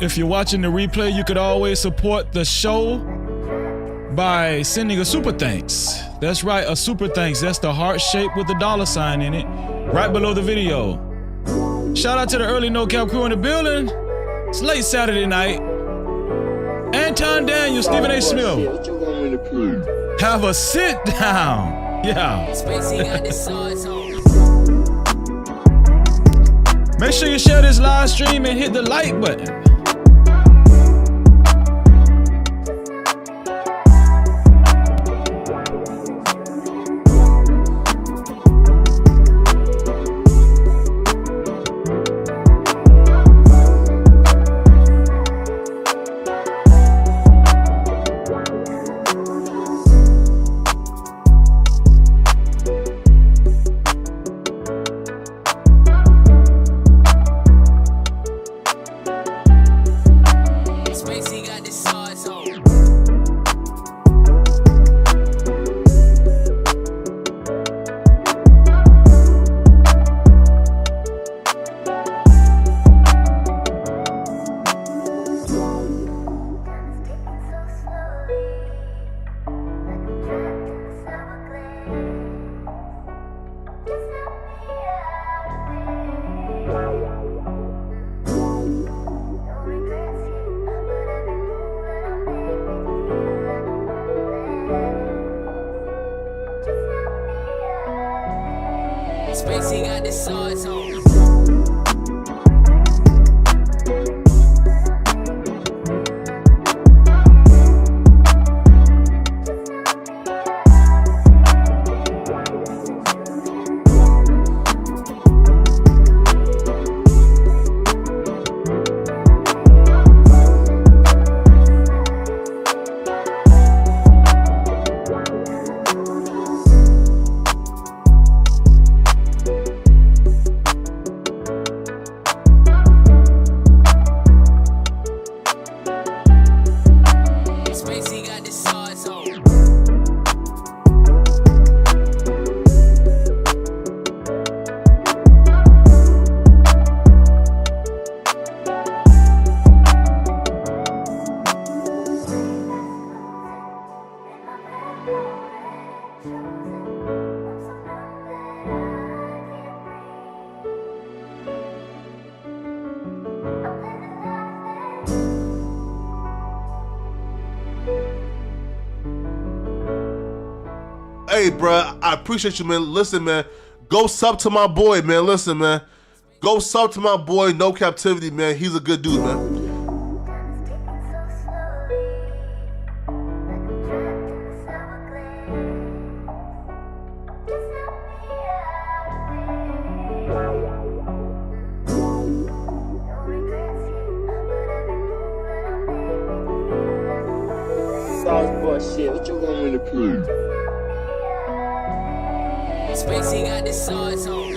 If you're watching the replay, you could always support the show by sending a super thanks. That's right, a super thanks. That's the heart shape with the $sign in it, right below the video. Shout out to the early No Cap crew in the building. It's late Saturday night. Anton, Daniel, Stephen A. Smith. Have a sit down. Yeah. Make sure you share this live stream and hit the like button. Spacey got the sauce on. Hey, bro, I appreciate you, man. Listen, man, go sub to my boy, man. Listen, man, go sub to my boy, No Cap-tivity, man. He's a good dude, man. Sauce boy shit, what you want me to prove? Spacey got the sauce on.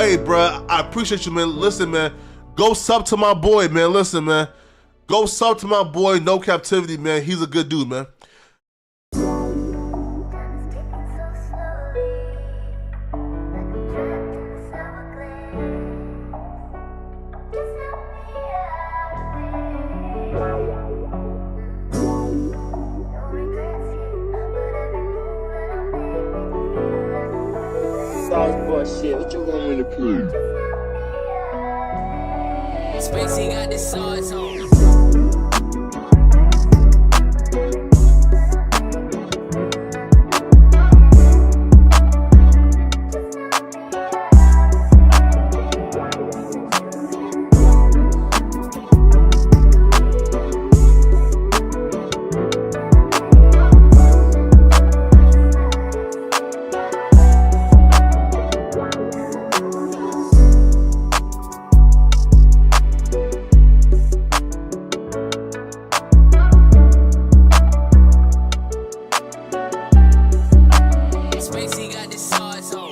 Hey, bro, I appreciate you, man. Listen, man, go sub to my boy, man. Listen, man, go sub to my boy, No Captivity, man. He's a good dude, man. Sauce boy shit, what you want me to prove? Spacey got the sauce on. Spacey got the sauce on.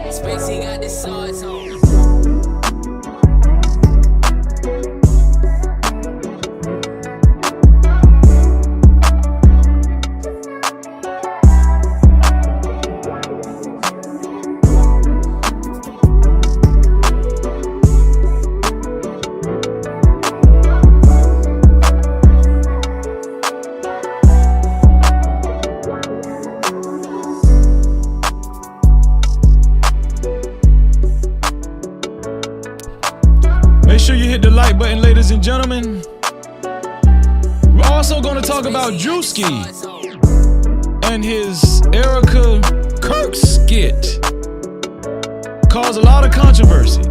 Spacey got the sauce on. Make sure you hit the like button, ladies and gentlemen. We're also going to talk about Druski and his Erica Kirk skit. Caused a lot of controversy.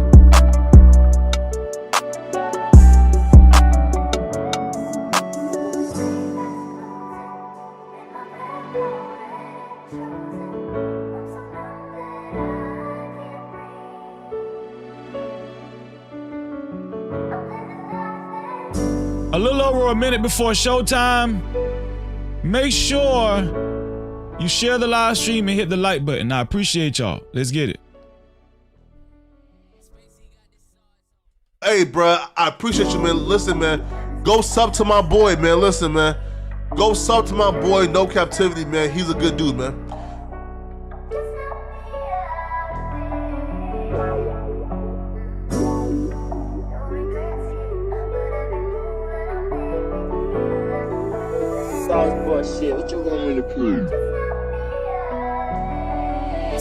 A little over a minute before showtime, make sure you share the live stream and hit the like button. I appreciate y'all. Let's get it. Hey, bro, I appreciate you, man. Listen, man, go sub to my boy, man. Listen, man, go sub to my boy, No Captivity, man. He's a good dude, man. Sauce boy shit, what you want me to prove?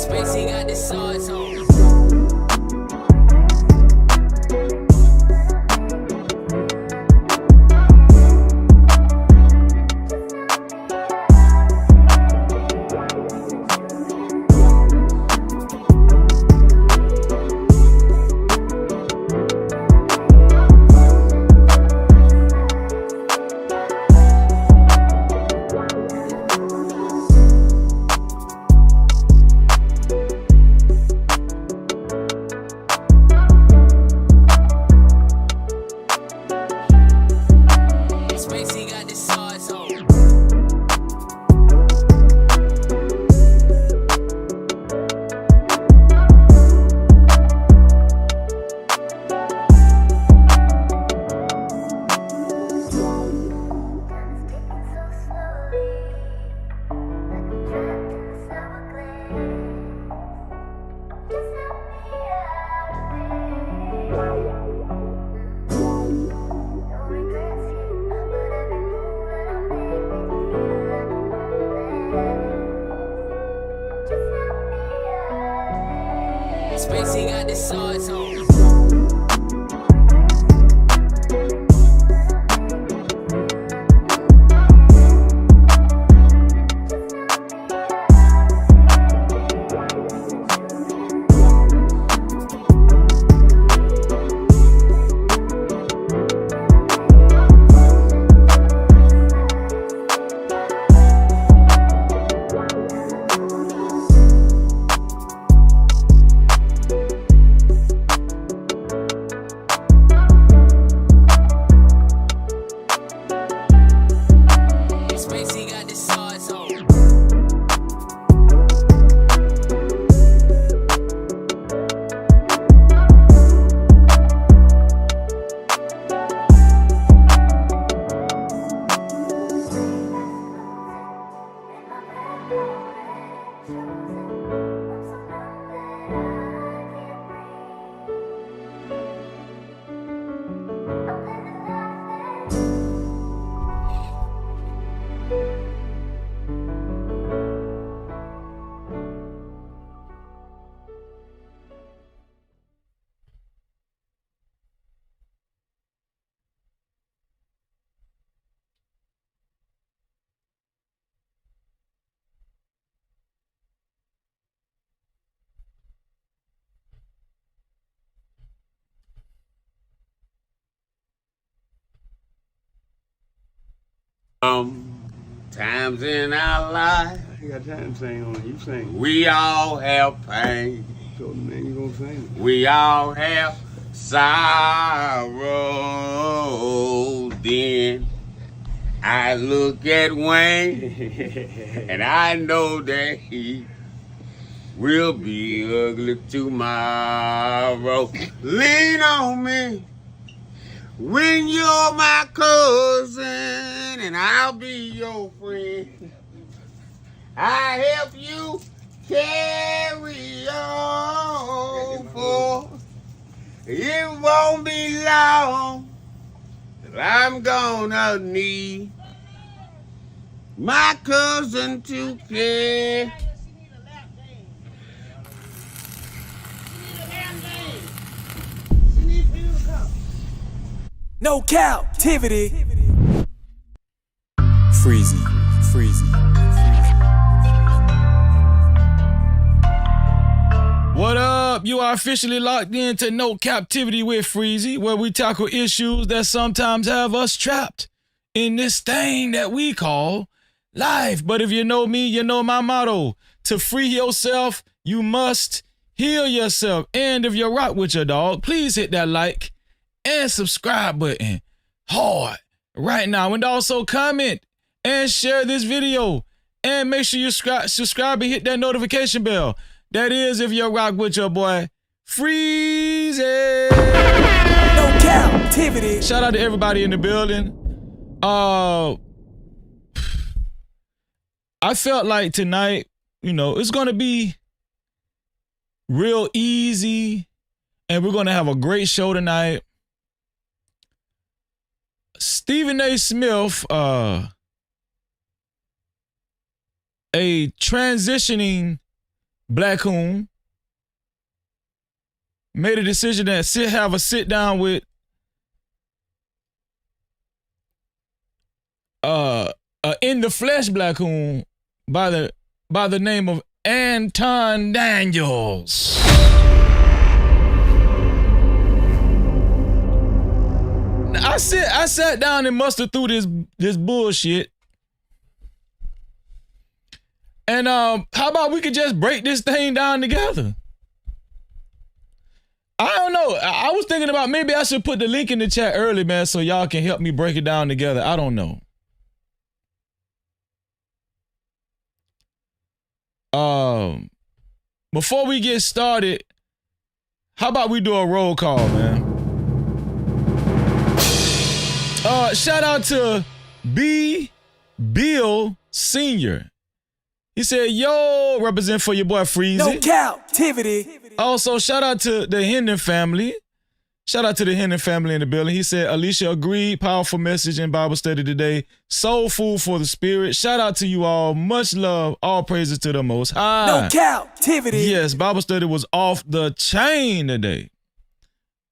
Spacey got the sauce on. Times in our life, I ain't got time to sing on it. You sing. we all have pain. So man, you gonna sing? We all have sorrow. Then I look at Wayne and I know that he will be ugly tomorrow. Lean on me when you're my cousin and I'll be your friend. I help you carry on, for it won't be long that I'm gonna need my cousin to care. No Cap-tivity. Freezy. What up? You are officially locked into No Cap-tivity with Freezy, where we tackle issues that sometimes have us trapped in this thing that we call life. But if you know me, you know my motto. To free yourself, you must heal yourself. And if you rock with your dog, please hit that like and subscribe button hard right now. And also comment and share this video. And make sure you subscribe and hit that notification bell. That is if you rock with your boy Freezy. No Cap-tivity. Shout out to everybody in the building. I felt like tonight, it's gonna be real easy, and we're gonna have a great show tonight. Stephen A. Smith, a transitioning black coon, made a decision to have a sit down with in the flesh black coon by the name of Anton Daniels. I sat down and mustered through this bullshit. And how about we could just break this thing down together? I don't know. I was thinking about maybe I should put the link in the chat early, man, so y'all can help me break it down together. I don't know. Before we get started, how about we do a roll call, man? Shout out to B. Bill Sr. He said, yo, represent for your boy Freezy. No Cap-tivity. Also, shout out to the Hendon family. Shout out to the Hendon family in the building. He said, Alicia agreed. Powerful message in Bible study today. Soul food for the spirit. Shout out to you all. Much love. All praises to the Most High. No Cap-tivity. Yes, Bible study was off the chain today.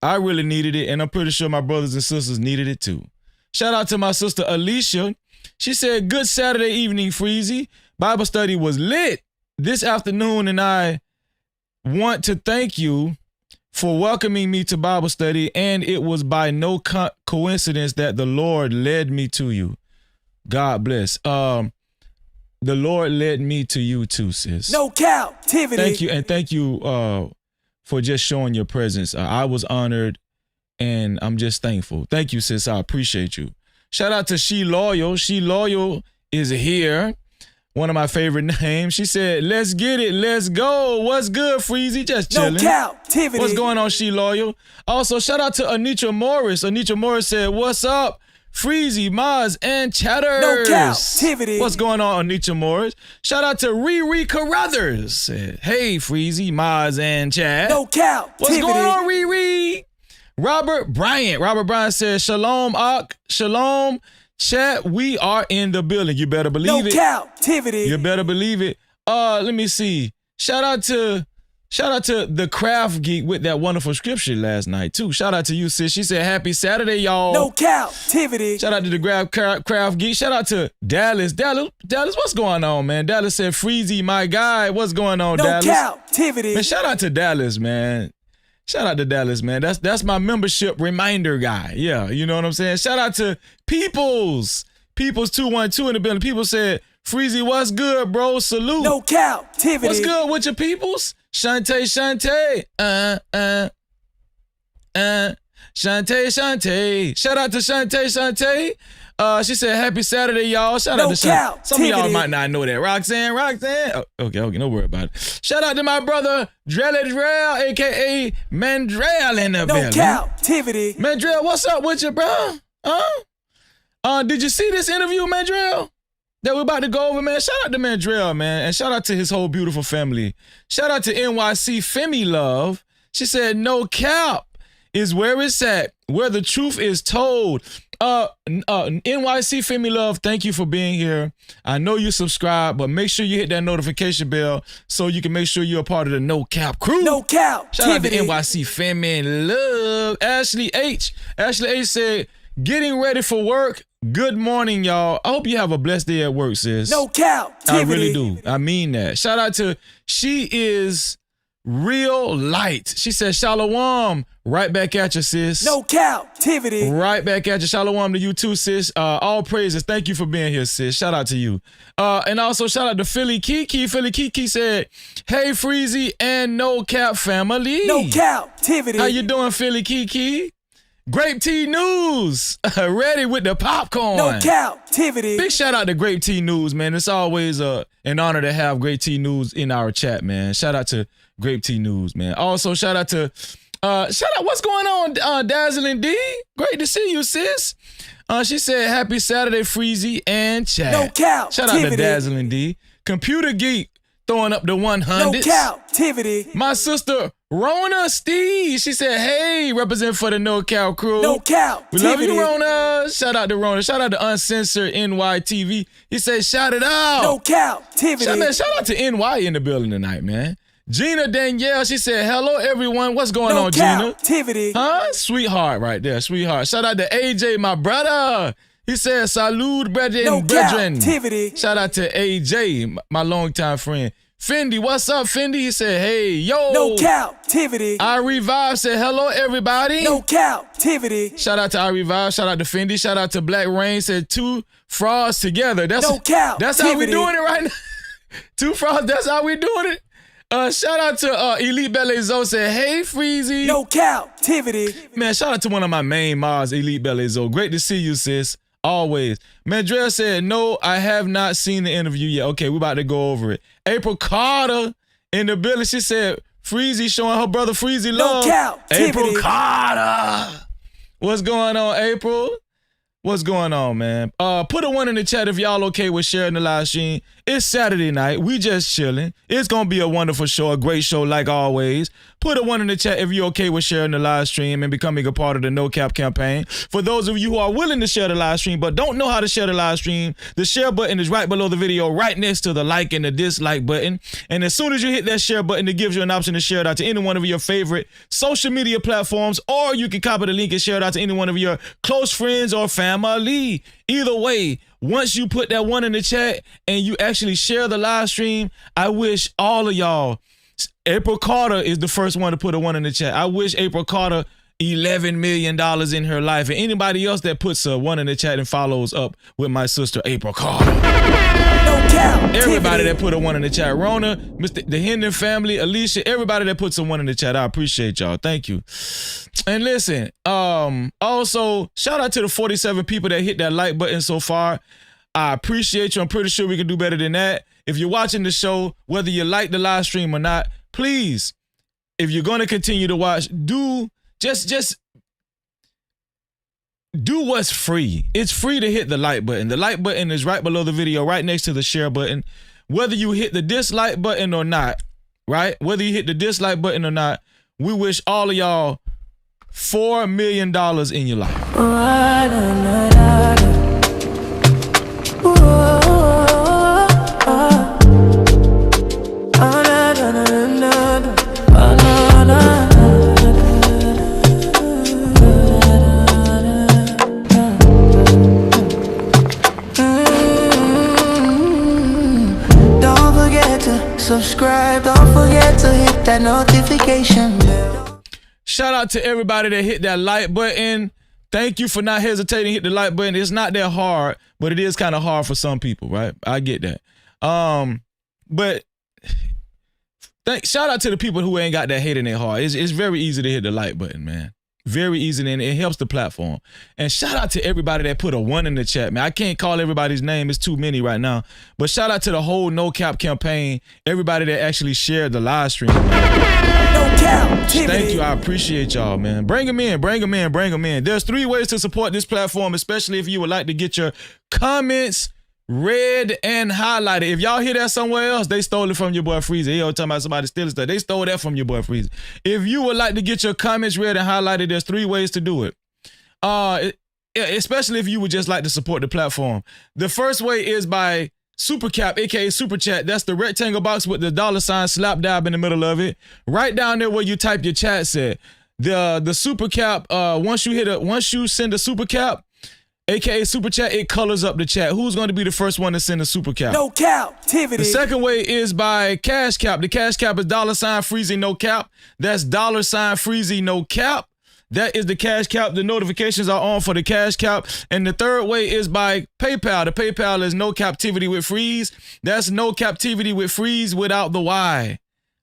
I really needed it, and I'm pretty sure my brothers and sisters needed it too. Shout out to my sister Alicia. She said, good Saturday evening, Freezy. Bible study was lit this afternoon, and I want to thank you for welcoming me to Bible study, and it was by no coincidence that the Lord led me to you. God bless. The Lord led me to you too, sis. No Cap-tivity. Thank you, and thank you for just showing your presence. I was honored, and I'm just thankful. Thank you, sis. I appreciate you. Shout out to She Loyal. She Loyal is here. One of my favorite names. She said, let's get it. Let's go. What's good, Freezy? Just chilling. No Cap-tivity. What's going on, She Loyal? Also, shout out to Anitra Morris. Anitra Morris said, what's up, Freezy, Maz, and Chatters? No Cap-tivity. What's going on, Anitra Morris? Shout out to Riri Carruthers. Said, hey, Freezy, Maz, and Chad. No Cap-tivity. What's going on, Riri? Robert Bryant says, shalom, Ak, shalom. Chat, we are in the building. You better believe it. No Cap-tivity. You better believe it. Let me see. Shout out to the Craft Geek with that wonderful scripture last night too. Shout out to you, sis. She said, happy Saturday, y'all. No Cap-tivity. Shout out to the Craft Geek. Shout out to Dallas. Dallas, what's going on, man? Dallas said, Freezy, my guy. What's going on, no Dallas? No Cap-tivity. Man, shout out to Dallas, man. Shout out to Dallas, man. That's my membership reminder guy. Yeah, you know what I'm saying? Shout out to Peoples. People's 212 in the building. People said, Freezy, what's good, bro? Salute. No Cap-tivity. What's good with your peoples? Shantae. Shantae. Shout out to Shantae. She said, happy Saturday, y'all. Shout out to Shantae. Some of y'all might not know that. Roxanne. Oh, okay, no worry about it. Shout out to my brother, Drell, a.k.a. Mandrell in the building. No Cap-tivity. Mandrell, what's up with you, bro? Did you see this interview, Mandrell, that we're about to go over, man? Shout out to Mandrell, man, and shout out to his whole beautiful family. Shout out to NYC Femi Love. She said, no cap is where it's at, where the truth is told. NYC Femi Love, thank you for being here. I know you subscribe, but make sure you hit that notification bell so you can make sure you're a part of the No Cap crew. No Cap. Shout out to NYC Femi Love. Ashley H said, getting ready for work. Good morning, y'all. I hope you have a blessed day at work, sis. No Cap-tivity. I really do. I mean that. Shout out to She Is Real Light. She said, Shalom. Right back at you, sis. No Cap-tivity. Right back at you. Shalom to you too, sis. All praises. Thank you for being here, sis. Shout out to you. And also shout out to Philly Kiki. Philly Kiki said, hey, Freezy and No Cap family. No Cap-tivity. How you doing, Philly Kiki? Grape Tea News. Ready with the popcorn. No Cap-tivity. Big shout out to Grape Tea News, man. It's always an honor to have Grape Tea News in our chat, man. Shout out to Grape Tea News, man. Also, shout out, what's going on, Dazzling D? Great to see you, sis. She said, happy Saturday, Freezy and chat. No Cap-tivity. Shout out to Dazzling D. Computer Geek throwing up the 100s. No Cap-tivity. My sister, Rona Steve, she said, hey, represent for the No Cap crew. No Cap-tivity. We love you, Rona. Shout out to Rona. Shout out to Uncensored NYTV. He said, shout it out. No Cap-tivity. Shout out to NY in the building tonight, man. Gina Danielle, she said, hello, everyone. What's going on, Gina? No Cap-tivity. Huh? Sweetheart right there, sweetheart. Shout out to AJ, my brother. He said, salute, brethren. No Cap-tivity. Shout out to AJ, my longtime friend. Fendi, what's up, Fendi? He said, hey, yo. No Cap-tivity. I Revive said, hello, everybody. No Cap-tivity. Shout out to I Revive. Shout out to Fendi. Shout out to Black Rain. Said, two frauds together. No Cap-tivity. That's how we doing it right now. Two frauds, that's how we doing it. Shout out to Elite Belezo. Said, hey, Freezy. No Cap-tivity. Man, shout out to one of my main mods, Elite Belezo. Great to see you, sis. Always. Mandrell said, no, I have not seen the interview yet. Okay, we're about to go over it. April Carter in the building. She said, Freezy showing her brother Freezy love. No Cap-tivity. April Carter. What's going on, April? What's going on, man? Put a 1 in the chat if y'all okay with sharing the live stream. It's Saturday night. We just chilling. It's going to be a wonderful show, a great show like always. Put a 1 in the chat if you're okay with sharing the live stream and becoming a part of the No Cap campaign. For those of you who are willing to share the live stream but don't know how to share the live stream, the share button is right below the video, right next to the like and the dislike button. And as soon as you hit that share button, it gives you an option to share it out to any one of your favorite social media platforms, or you can copy the link and share it out to any one of your close friends or family. Either way, once you put that 1 in the chat and you actually share the live stream, I wish all of y'all, April Carter is the first one to put a 1 in the chat. I wish April Carter $11 million in her life, and anybody else that puts a 1 in the chat and follows up with my sister April Carter. No Cap-tivity. Everybody that put a 1 in the chat, Rona, the Hendon family, Alicia, everybody that puts a 1 in the chat, I appreciate y'all. Thank you. And listen, also shout out to the 47 people that hit that like button so far. I appreciate you. I'm pretty sure we can do better than that. If you're watching the show, whether you like the live stream or not, please, if you're going to continue to watch, just do what's free. It's free to hit the like button. The like button is right below the video, right next to the share button. Whether you hit the dislike button or not, right? Whether you hit the dislike button or not, we wish all of y'all $4 million in your life. Subscribe, don't forget to hit that notification bell. Shout out to everybody that hit that like button. Thank you for not hesitating to hit the like button. It's not that hard, but it is kind of hard for some people, right? I get that. But shout out to the people who ain't got that hate in their heart. It's very easy to hit the like button, man. Very easy, and it helps the platform. And shout out to everybody that put a 1 in the chat, man. I can't call everybody's name. It's too many right now. But shout out to the whole No Cap campaign, everybody that actually shared the live stream. No Cap-tivity. Thank you. I appreciate y'all, man. Bring them in, bring them in, bring them in. There's 3 ways to support this platform, especially if you would like to get your comments read and highlighted. If y'all hear that somewhere else, they stole it from your boy Freezy. He always talking about somebody stealing stuff. They stole that from your boy Freezy. If you would like to get your comments read and highlighted, there's 3 ways to do it. Especially if you would just like to support the platform. The first way is by Super Cap, aka Super Chat. That's the rectangle box with the $ slap dab in the middle of it. Right down there where you type your chat set. The Super Cap, once you send a Super Cap, aka Super Chat, it colors up the chat. Who's going to be the first one to send a Super Cap? No Cap-tivity. The second way is by Cash Cap. The Cash Cap is $ Freezy no cap. That's $ Freezy no cap. That is the Cash Cap. The notifications are on for the Cash Cap. And the third way is by PayPal. The PayPal is No Cap-tivity with Freeze. That's No Cap-tivity with Freeze without the Y.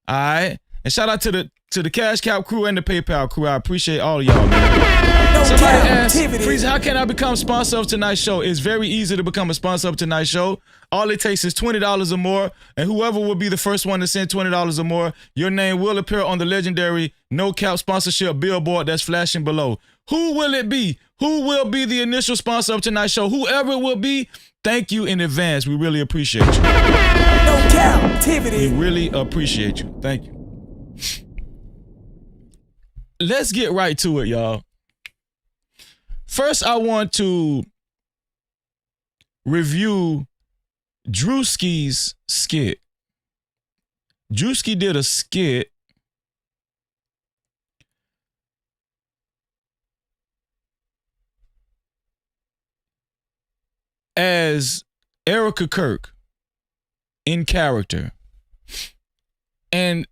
All right. And shout out to the Cash Cap crew and the PayPal crew. I appreciate all of y'all, man. No Somebody asked, Cap-tivity. Freeze, how can I become sponsor of tonight's show? It's very easy to become a sponsor of tonight's show. All it takes is $20 or more, and whoever will be the first one to send $20 or more, your name will appear on the legendary No Cap sponsorship billboard that's flashing below. Who will it be? Who will be the initial sponsor of tonight's show? Whoever it will be, thank you in advance. We really appreciate you. No Cap-tivity. We really appreciate you. Thank you. Let's get right to it, y'all. First, I want to review Druski's skit. Druski did a skit as Erica Kirk in character. And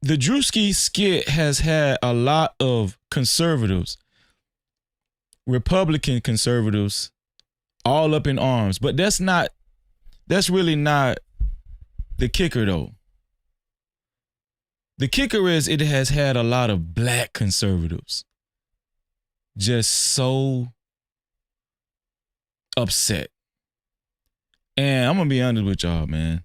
the Druski skit has had a lot of conservatives, Republican conservatives, all up in arms. But that's really not the kicker, though. The kicker is it has had a lot of black conservatives just so upset. And I'm going to be honest with y'all, man.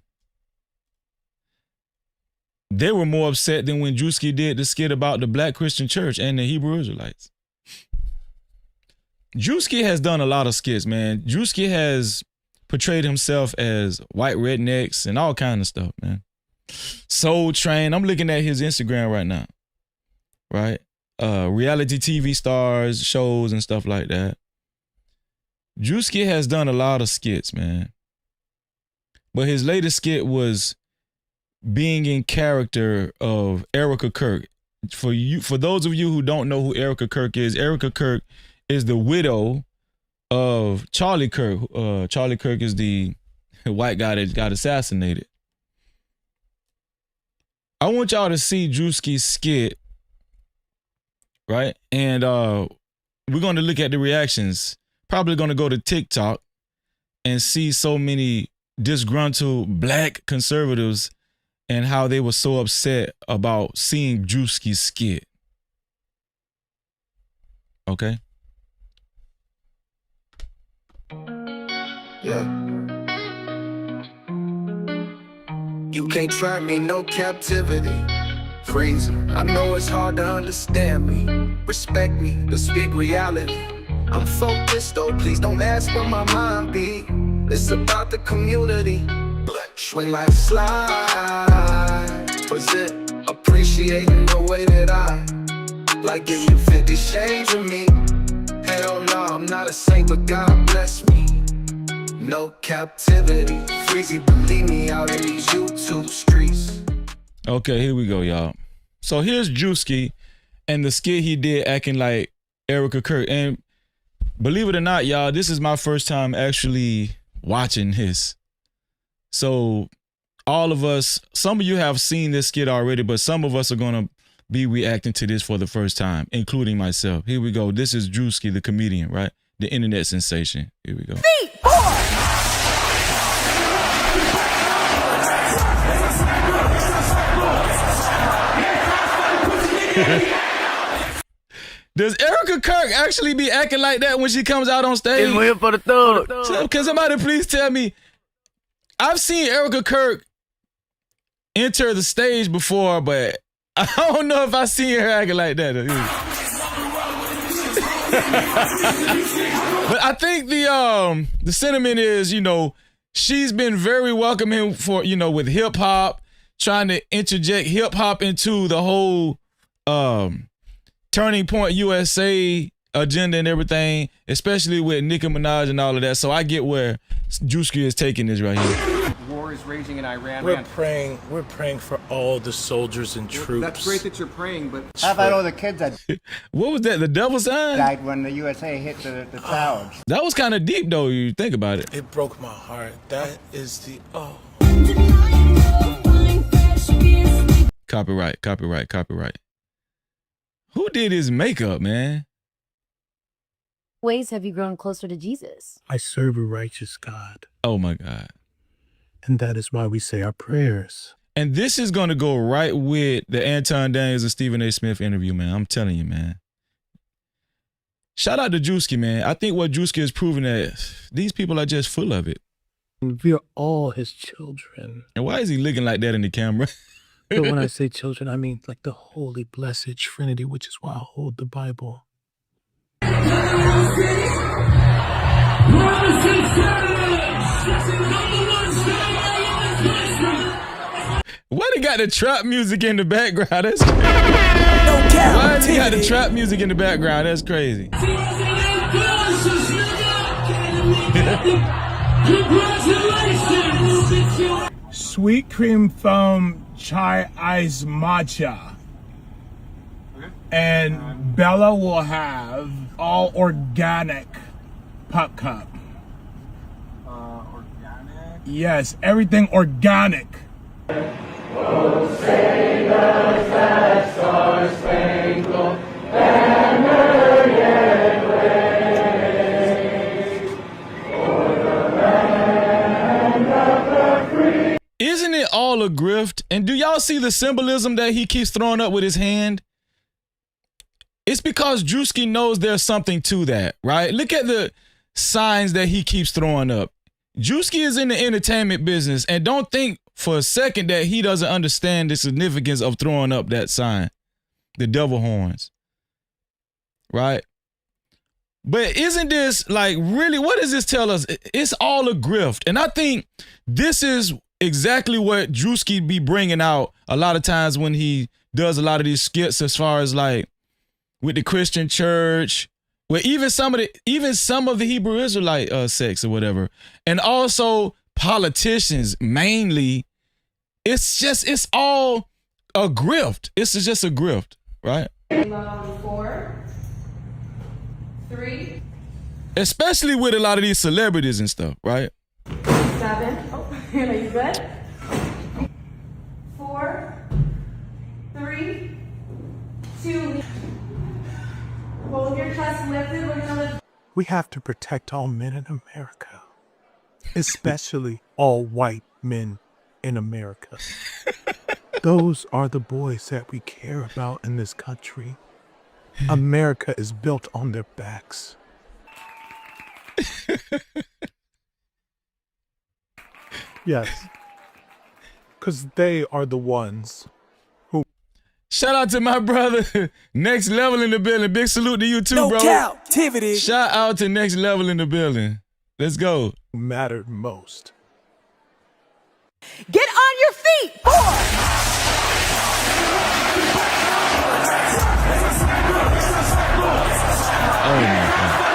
They were more upset than when Druski did the skit about the Black Christian Church and the Hebrew Israelites. Druski has done a lot of skits, man. Druski has portrayed himself as white rednecks and all kind of stuff, man. Soul Train. I'm looking at his Instagram right now, right? Reality TV stars, shows, and stuff like that. Druski has done a lot of skits, man. But his latest skit was being in character of Erica Kirk. For those of you who don't know who Erica Kirk is the widow of Charlie Kirk. Charlie Kirk is the white guy that got assassinated. I want y'all to see Druski's skit, right? And we're going to look at the reactions. Probably going to go to TikTok and see so many disgruntled black conservatives and how they were so upset about seeing Druski's skit. Okay? Yeah. You can't try me, no captivity. Freezing. I know it's hard to understand me. Respect me, to speak reality. I'm focused though, please don't ask where my mind be. It's about the community. When life slide, was it appreciating the way that I like give you 50 shades of me? Hell no, I'm not a saint, but God bless me. No captivity, Freezy, believe me, out in these YouTube streets. Okay, here we go, y'all. So here's Druski and the skit he did acting like Erica Kirk. And believe it or not, y'all, this is my first time actually watching his. So all of us, some of you have seen this skit already, but some of us are going to be reacting to this for the first time, including myself. Here we go. This is Druski, the comedian, right? The internet sensation. Here we go. Does Erica Kirk actually be acting like that when she comes out on stage? It's waiting for the thug. Can somebody please tell me? I've seen Erica Kirk enter the stage before, but I don't know if I've seen her acting like that. But I think the sentiment is, she's been very welcoming for, with hip hop, trying to interject hip hop into the whole Turning Point USA agenda and everything, especially with Nicki Minaj and all of that. So I get where Druski is taking this right here. War is raging in Iran. We're praying for all the soldiers and troops. That's great that you're praying, but how about all the kids that what was that? The devil sign? died when the USA hit the towers? That was kind of deep though, you think about it. It broke my heart. That is the Copyright. Who did his makeup, man? Ways have you grown closer to Jesus? I serve a righteous God. Oh my God. And that is why we say our prayers. And this is going to go right with the Anton Daniels and Stephen A. Smith interview, man. I'm telling you, man. Shout out to Druski, man. I think what Druski is proving that these people are just full of it. We are all his children. And why is he looking like that in the camera? But when I say children, I mean like the holy, blessed Trinity, which is why I hold the Bible. Why they got the trap music in the background? That's crazy. Why has he got the trap music in the background? That's crazy. Sweet cream foam chai ice matcha. And Bella will have all organic pop cup. organic? Yes, everything organic. Oh, say does that star-spangled banner yet wave o'er the land of the free? Isn't it all a grift? And do y'all see the symbolism that he keeps throwing up with his hand? It's because Druski knows there's something to that, right? Look at the signs that he keeps throwing up. Druski is in the entertainment business, and don't think for a second that he doesn't understand the significance of throwing up that sign, the devil horns, right? But isn't this like really, what does this tell us? It's all a grift. And I think this is exactly what Druski be bringing out a lot of times when he does a lot of these skits, as far as like with the Christian church, where even some of the Hebrew Israelite sects or whatever, and also politicians mainly. It's all a grift. It's just a grift, right? 4, 3, especially with a lot of these celebrities and stuff, right? 7. Oh, are you good? 4, 3, 2. Hold your chest lifted. We're gonna lift. We have to protect all men in America, especially all white men in America. Those are the boys that we care about in this country. America is built on their backs. Yes, because they are the ones who... Shout out to my brother, Next Level in the building. Big salute to you too, no bro. Cap-tivity. Shout out to Next Level in the building. Let's go. Mattered most. Get on your feet, boy! Oh my God.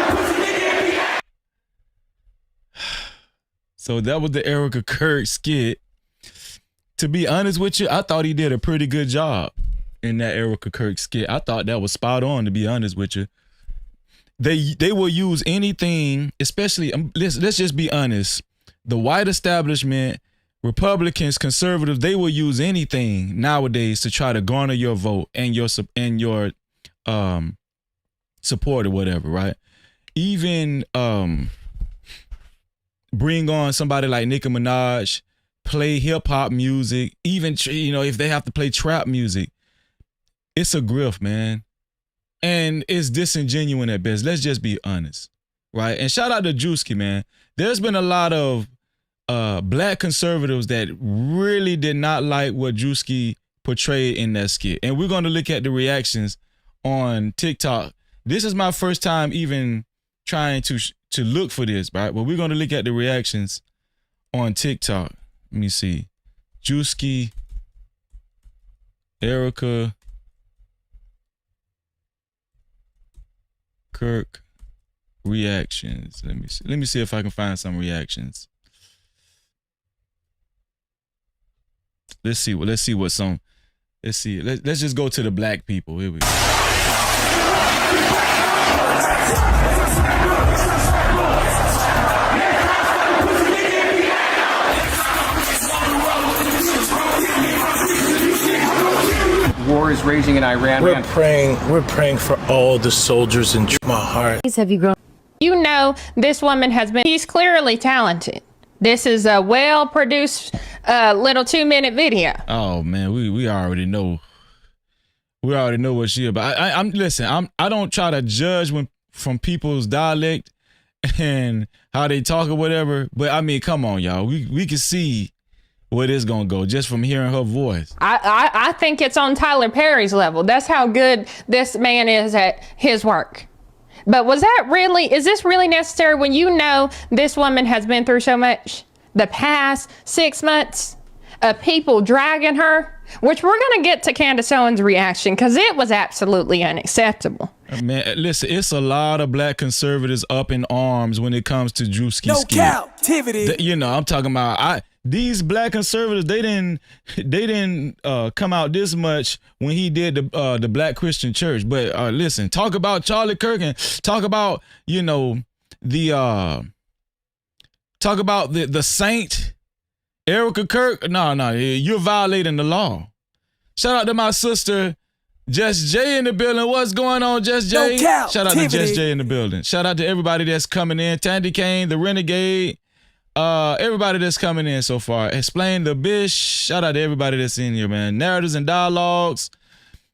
So that was the Erica Kirk skit. To be honest with you, I thought he did a pretty good job in that Erica Kirk skit. I thought that was spot on, to be honest with you. They will use anything, especially, let's just be honest. The white establishment Republicans, conservatives, they will use anything nowadays to try to garner your vote and your support or whatever, right? Even bring on somebody like Nicki Minaj, play hip hop music, even if they have to play trap music, it's a grift, man. And it's disingenuous at best. Let's just be honest, right? And shout out to Druski, man. There's been a lot of black conservatives that really did not like what Druski portrayed in that skit. And we're going to look at the reactions on TikTok. This is my first time even trying to look for this, right? But we're going to look at the reactions on TikTok. Let me see. Druski, Erica, Kirk, reactions. Let me see. Let me see if I can find some reactions. Let's see what some. Let's see. Let's just go to the black people. Here we go. War is raging in Iran. We're praying for all the soldiers in my heart. Have you grown? You know, this woman he's clearly talented. This is a well-produced little 2-minute video. Oh man, we already know. We already know what she about. I don't try to judge from people's dialect and how they talk or whatever. But I mean, come on, y'all. We can see where this gonna go just from hearing her voice. I think it's on Tyler Perry's level. That's how good this man is at his work. But is this really necessary when you know this woman has been through so much? The past 6 months of people dragging her, which we're going to get to Candace Owens' reaction because it was absolutely unacceptable. Man, listen, it's a lot of black conservatives up in arms when it comes to Druski. No Cap-tivity. I'm talking about these black conservatives. They didn't come out this much when he did the Black Christian Church. But listen, talk about Charlie Kirk and talk about the saint Erica Kirk. No, you're violating the law. Shout out to my sister Just J in the building. What's going on, Just J? Shout out to Just J in the building. Shout out to everybody that's coming in. Tandy Kane, the Renegade, everybody that's coming in so far. Explain the Bish. Shout out to everybody that's in here, man. Narratives and Dialogues,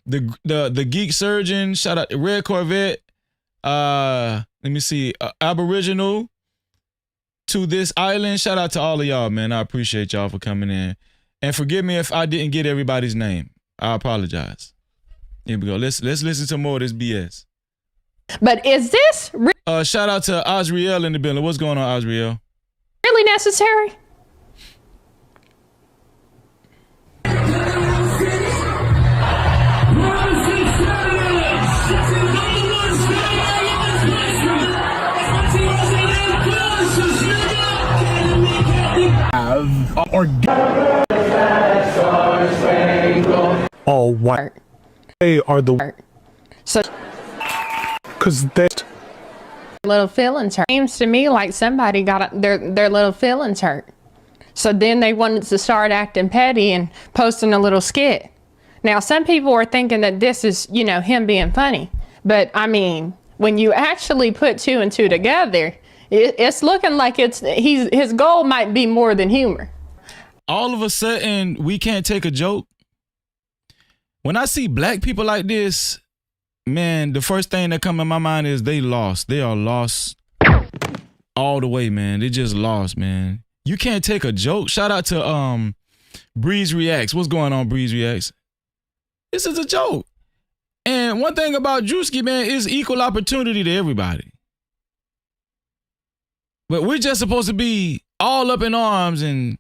the Geek Surgeon. Shout out to Red Corvette. Let me see. Aboriginal to this island. Shout out to all of y'all, man. I appreciate y'all for coming in. And forgive me if I didn't get everybody's name. I apologize. Here we go. Let's listen to more of this BS. But is this shout out to Azriel in the building. What's going on, Azriel? Really necessary? All white. They are the so because they little feelings hurt. Seems to me like somebody got their little feelings hurt. So then they wanted to start acting petty and posting a little skit. Now some people are thinking that this is, him being funny. But I mean, when you actually put 2 and 2 together, it's looking like his goal might be more than humor. All of a sudden, we can't take a joke. When I see black people like this, man, the first thing that come in my mind is they lost. They are lost all the way, man. They just lost, man. You can't take a joke. Shout out to Breeze Reacts. What's going on, Breeze Reacts? This is a joke. And one thing about Druski, man, is equal opportunity to everybody. But we're just supposed to be all up in arms and,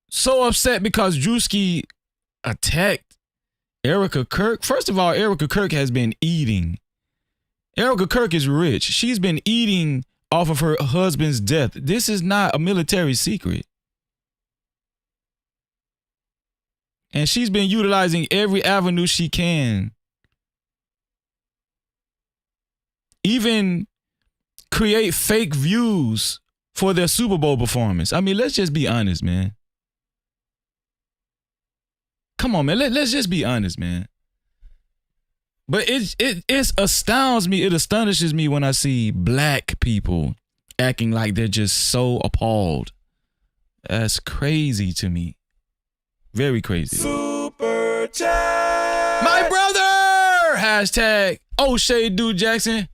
so upset because Druski attacked Erica Kirk. First of all, Erica Kirk has been eating. Erica Kirk is rich. She's been eating off of her husband's death. This is not a military secret. And she's been utilizing every avenue she can. Even create fake views for their Super Bowl performance. I mean, let's just be honest, man. Come on, man. Let's just be honest, man. But it astounds me. It astonishes me when I see black people acting like they're just so appalled. That's crazy to me. Very crazy. Super chat. My brother! Hashtag O'Shea Dude Jackson.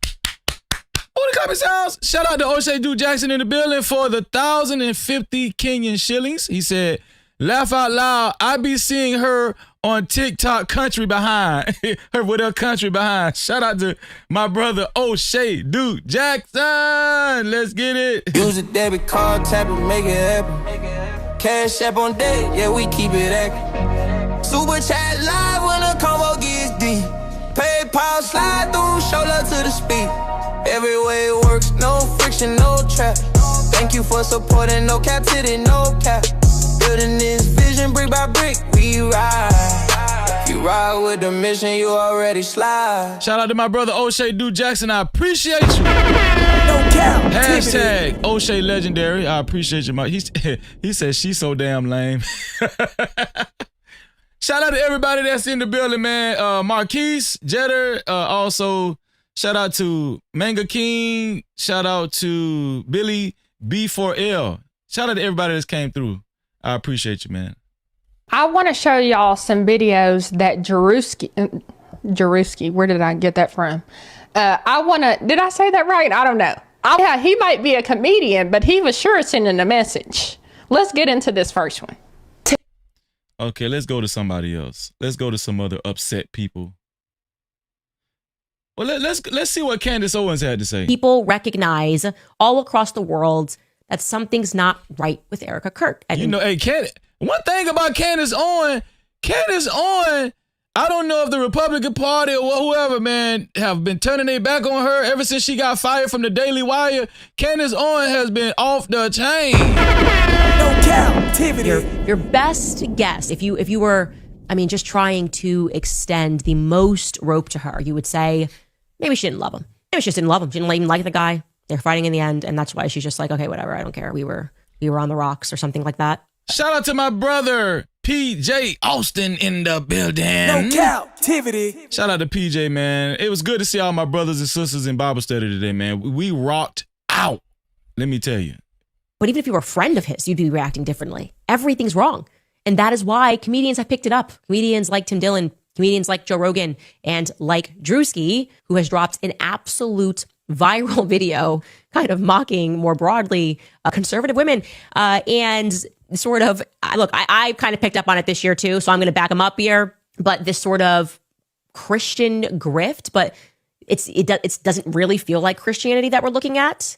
Oh, the comment sounds. Shout out to O'Shea Dude Jackson in the building for the 1,050 Kenyan shillings. He said, laugh out loud. I be seeing her on TikTok country behind. Her with her country behind. Shout out to my brother O'Shea Dude Jackson. Let's get it. Use a debit card, tap it, make it happen. Cash app on deck, yeah, we keep it active. Super chat live when the combo gets deep. PayPal slide through, show love to the speed. Every way it works, no friction, no trap. Thank you for supporting, no captivity, no cap. Building this vision brick by brick, we ride. You ride with the mission, you already slide. Shout out to my brother O'Shea Dude Jackson. I appreciate you. No cap. Hashtag O'Shea Legendary. I appreciate you. He said she's so damn lame. Shout out to everybody that's in the building, man. Marquise, Jetter, also shout out to Manga King. Shout out to Billy B4L. Shout out to everybody that's came through. I appreciate you, man. I want to show y'all some videos that Druski, where did I get that from? Did I say that right? I don't know. Yeah, he might be a comedian, but he was sure sending a message. Let's get into this first one. Okay, let's go to somebody else. Let's go to some other upset people. Well, let's see what Candace Owens had to say. People recognize all across the world that something's not right with Erica Kirk. And hey, one thing about Candace Owens, I don't know if the Republican Party or whoever, man, have been turning their back on her ever since she got fired from the Daily Wire. Candace Owens has been off the chain. No Cap-tivity. Your best guess, if you were, just trying to extend the most rope to her, you would say maybe she didn't love him. Maybe she just didn't love him. She didn't even like the guy. They're fighting in the end, and that's why she's just like, okay, whatever, I don't care. We were on the rocks or something like that. Shout out to my brother PJ Austin in the building. No Cap-tivity. Shout out to PJ, man. It was good to see all my brothers and sisters in Bible study today, man. We rocked out. Let me tell you. But even if you were a friend of his, you'd be reacting differently. Everything's wrong. And that is why comedians have picked it up. Comedians like Tim Dillon, comedians like Joe Rogan, and like Druski, who has dropped an absolute viral video kind of mocking more broadly conservative women. And sort of, look, I kind of picked up on it this year too, so I'm going to back him up here. But this sort of Christian grift, but it doesn't really feel like Christianity that we're looking at.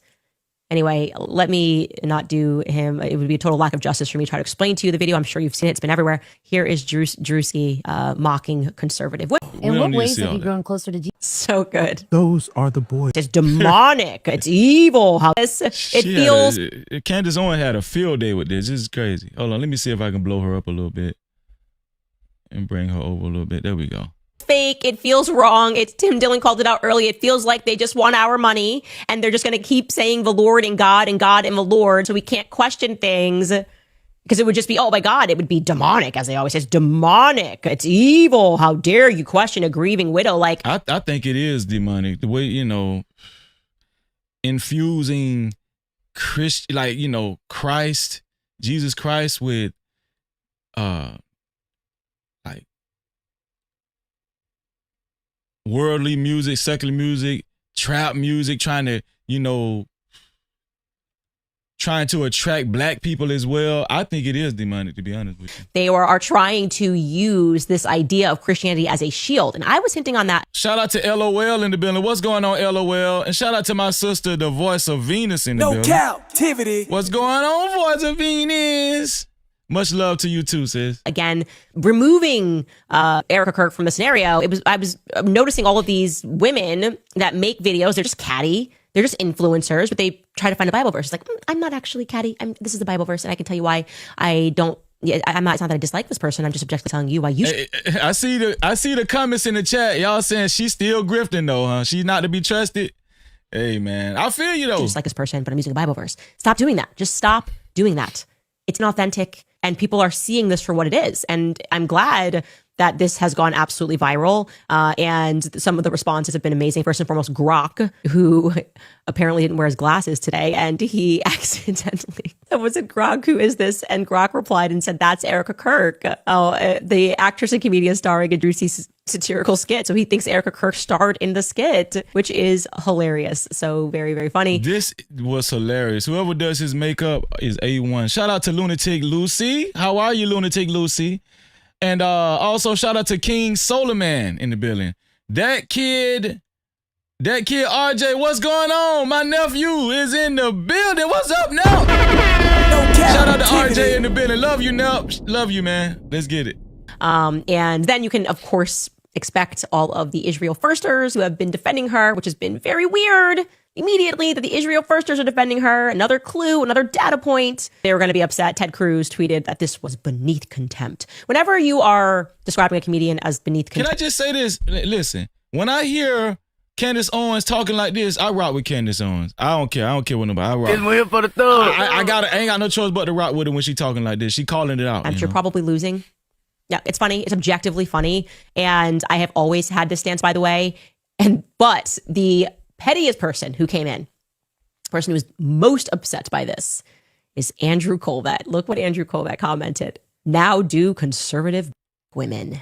Anyway, let me not do him. It would be a total lack of justice for me to try to explain to you the video. I'm sure you've seen it. It's been everywhere. Here is Druski mocking conservative. In what ways have you grown closer to Jesus? So good. Those are the boys. It's demonic. It's evil. How it feels. Candace Owens had a field day with this. This is crazy. Hold on. Let me see if I can blow her up a little bit and bring her over a little bit. There we go. Fake. It feels wrong. It's Tim Dillon called it out early. It feels like they just want our money and they're just going to keep saying the Lord and God and God and the Lord. So we can't question things because it would just be, oh my God, it would be demonic, as they always say. It's demonic. It's evil. How dare you question a grieving widow? Like, I think it is demonic. The way, infusing Christ, Jesus Christ with, worldly music, secular music, trap music, trying to attract black people as well. I think it is demonic, to be honest with you. They are trying to use this idea of Christianity as a shield. And I was hinting on that. Shout out to LOL in the building. What's going on, LOL? And shout out to my sister, the voice of Venus in the building. No Cap-tivity. What's going on, voice of Venus? Much love to you too, sis. Again, removing Erica Kirk from the scenario, I was noticing all of these women that make videos. They're just catty. They're just influencers, but they try to find a Bible verse. It's like, I'm not actually catty. This is the Bible verse, and I can tell you why I don't. Yeah, it's not that I dislike this person. I'm just objectively telling you why you. I see the comments in the chat. Y'all saying she's still grifting though, huh? She's not to be trusted. Hey, man. I feel you, though. Just like this person, but I'm using a Bible verse. Stop doing that. Just stop doing that. It's inauthentic, and people are seeing this for what it is. And I'm glad that this has gone absolutely viral. And some of the responses have been amazing. First and foremost, Grok, who apparently didn't wear his glasses today. And he accidentally, was it Grok? Who is this? And Grok replied and said, that's Erica Kirk, the actress and comedian starring in Druski's satirical skit. So he thinks Erica Kirk starred in the skit, which is hilarious. So very, very funny. This was hilarious. Whoever does his makeup is A1. Shout out to Lunatic Lucy. How are you, Lunatic Lucy? And also shout out to King Solarman in the building. That kid RJ, what's going on? My nephew is in the building. What's up, Nep? Shout out to RJ in the building. Love you, Nep. Love you, man. Let's get it. And then you can, of course, expect all of the Israel firsters who have been defending her, which has been very weird. Immediately that the Israel firsters are defending her. Another clue, another data point. They were going to be upset. Ted Cruz tweeted that this was beneath contempt. Whenever you are describing a comedian as beneath contempt. Can I just say this? Listen, when I hear Candace Owens talking like this, I rock with Candace Owens. I don't care. I don't care what nobody. I rock. It's here for the thug. I ain't got no choice but to rock with her when she talking like this. She calling it out. I'm sure probably losing. Yeah, it's funny. It's objectively funny. And I have always had this stance, by the way. But the pettiest person who came in, the person who was most upset by this, is Andrew Colvett. Look what Andrew Colvett commented. Now do conservative women.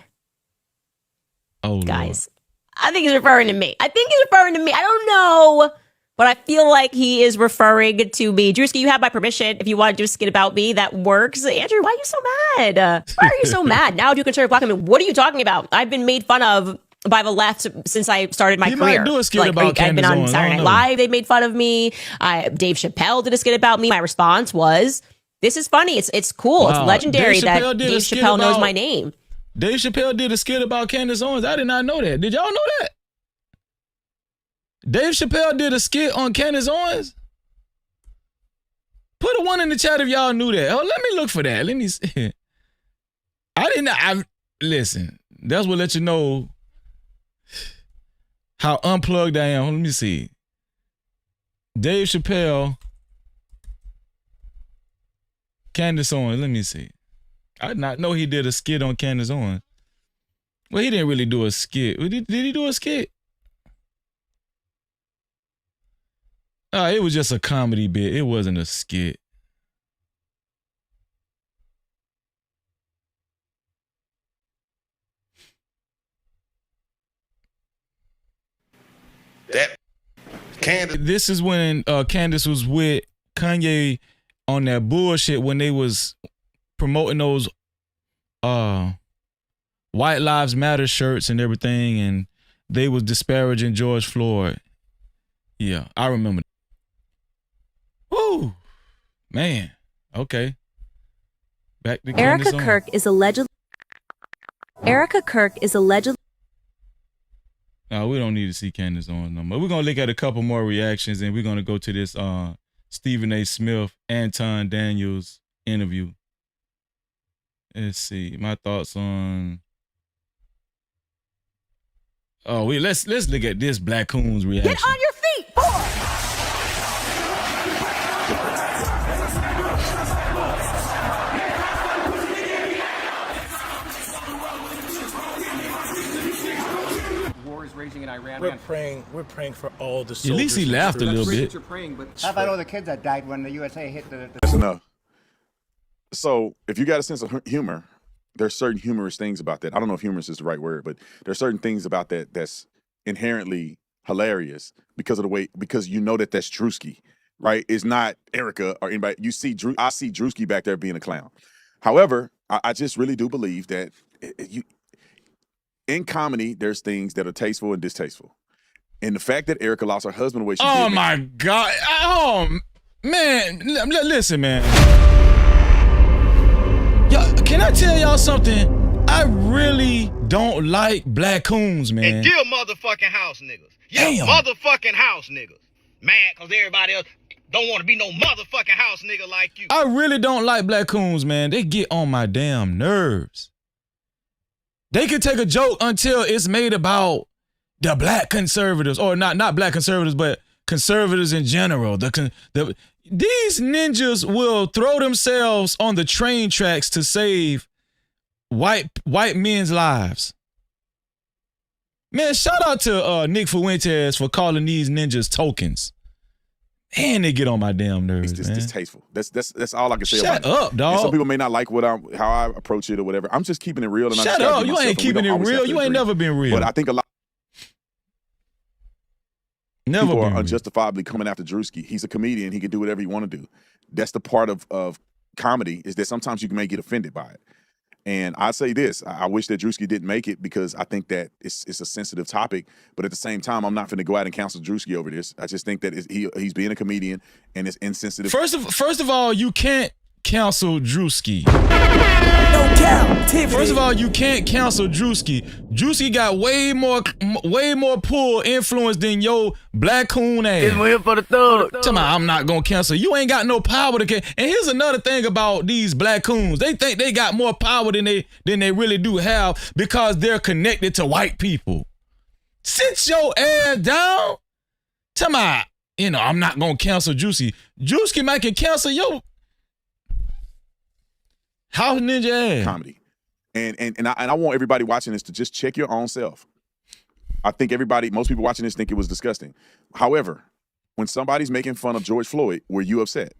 Oh, guys, Lord. I think he's referring to me. I don't know, but I feel like he is referring to me. Druski, you have my permission. If you want to do a skit about me, that works. Andrew, why are you so mad? Why are you so mad? Now do conservative black women. What are you talking about? I've been made fun of by the left since I started my career. Might do a skit about I've been on Owens. Saturday Night Live. They made fun of me. Dave Chappelle did a skit about me. My response was, "This is funny. It's cool. Wow. It's legendary that Dave Chappelle knows my name." Dave Chappelle did a skit about Candace Owens. I did not know that. Did y'all know that? Dave Chappelle did a skit on Candace Owens. Put a one in the chat if y'all knew that. Oh, let me look for that. Let me see. Listen. That's what let you know how unplugged I am. Let me see. Dave Chappelle, Candace Owens. Let me see. I did not know he did a skit on Candace Owens. Well, he didn't really do a skit. Did he do a skit? It was just a comedy bit. It wasn't a skit. This is when Candace was with Kanye on that bullshit when they was promoting those White Lives Matter shirts and everything, and they was disparaging George Floyd. Yeah, I remember. Woo, man. Okay. Back to Erica Kirk is allegedly. No, we don't need to see Candace Owens no more. We're gonna look at a couple more reactions, and we're gonna go to this Stephen A. Smith, Anton Daniels interview. Let's see. My thoughts on. Oh, let's look at this Black Coon's reaction. Get on your feet, boy! War is raging in Iran. We're praying for all the soldiers. At least he laughed a little bit. How about all the kids that died when the USA hit the That's enough. So if you got a sense of humor, there's certain humorous things about that. I don't know if humorous is the right word, but there's certain things about that that's inherently hilarious because of the way, because you know that that's Druski, right? It's not Erica or anybody. I see Druski back there being a clown. However, I just really do believe that in comedy, there's things that are tasteful and distasteful. And the fact that Erica lost her husband the way she did. Oh my God. Oh, man. Listen, man. Can I tell y'all something? I really don't like Black Coons, man. And dear motherfucking house niggas. Yeah, motherfucking house niggas. Mad because everybody else don't want to be no motherfucking house nigga like you. I really don't like Black Coons, man. They get on my damn nerves. They can take a joke until it's made about the black conservatives, or not black conservatives, but conservatives in general. These ninjas will throw themselves on the train tracks to save white men's lives. Man, shout out to Nick Fuentes for calling these ninjas tokens. Man, they get on my damn nerves. It's just man. distasteful. That's all I can say Shut about it. up, dog. And some people may not like how I approach it or whatever. I'm just keeping it real. And Shut up. You ain't keeping it real. You ain't never been real. But I think a lot never people been are real. unjustifiably coming after Druski. He's a comedian. He can do whatever he want to do. That's the part of comedy, is that sometimes you may get offended by it. And I say this, I wish that Druski didn't make it, because I think that it's a sensitive topic. But at the same time, I'm not going to go out and counsel Druski over this. I just think that he's being a comedian and it's insensitive. First of all, you can't counsel Druski. No Cap-tivity. First of all, you can't counsel Druski. Druski got way more pull influence than your black coon ass. It's here for the thug. Tell me, I'm not gonna cancel. You ain't got no power to cancel. And here's another thing about these black coons. They think they got more power than they really do have, because they're connected to white people. Sit your ass down. Tell me, I'm not gonna cancel Druski. Druski might can cancel your House Ninja ass. Comedy. And I want everybody watching this to just check your own self. I think most people watching this think it was disgusting. However, when somebody's making fun of George Floyd, were you upset?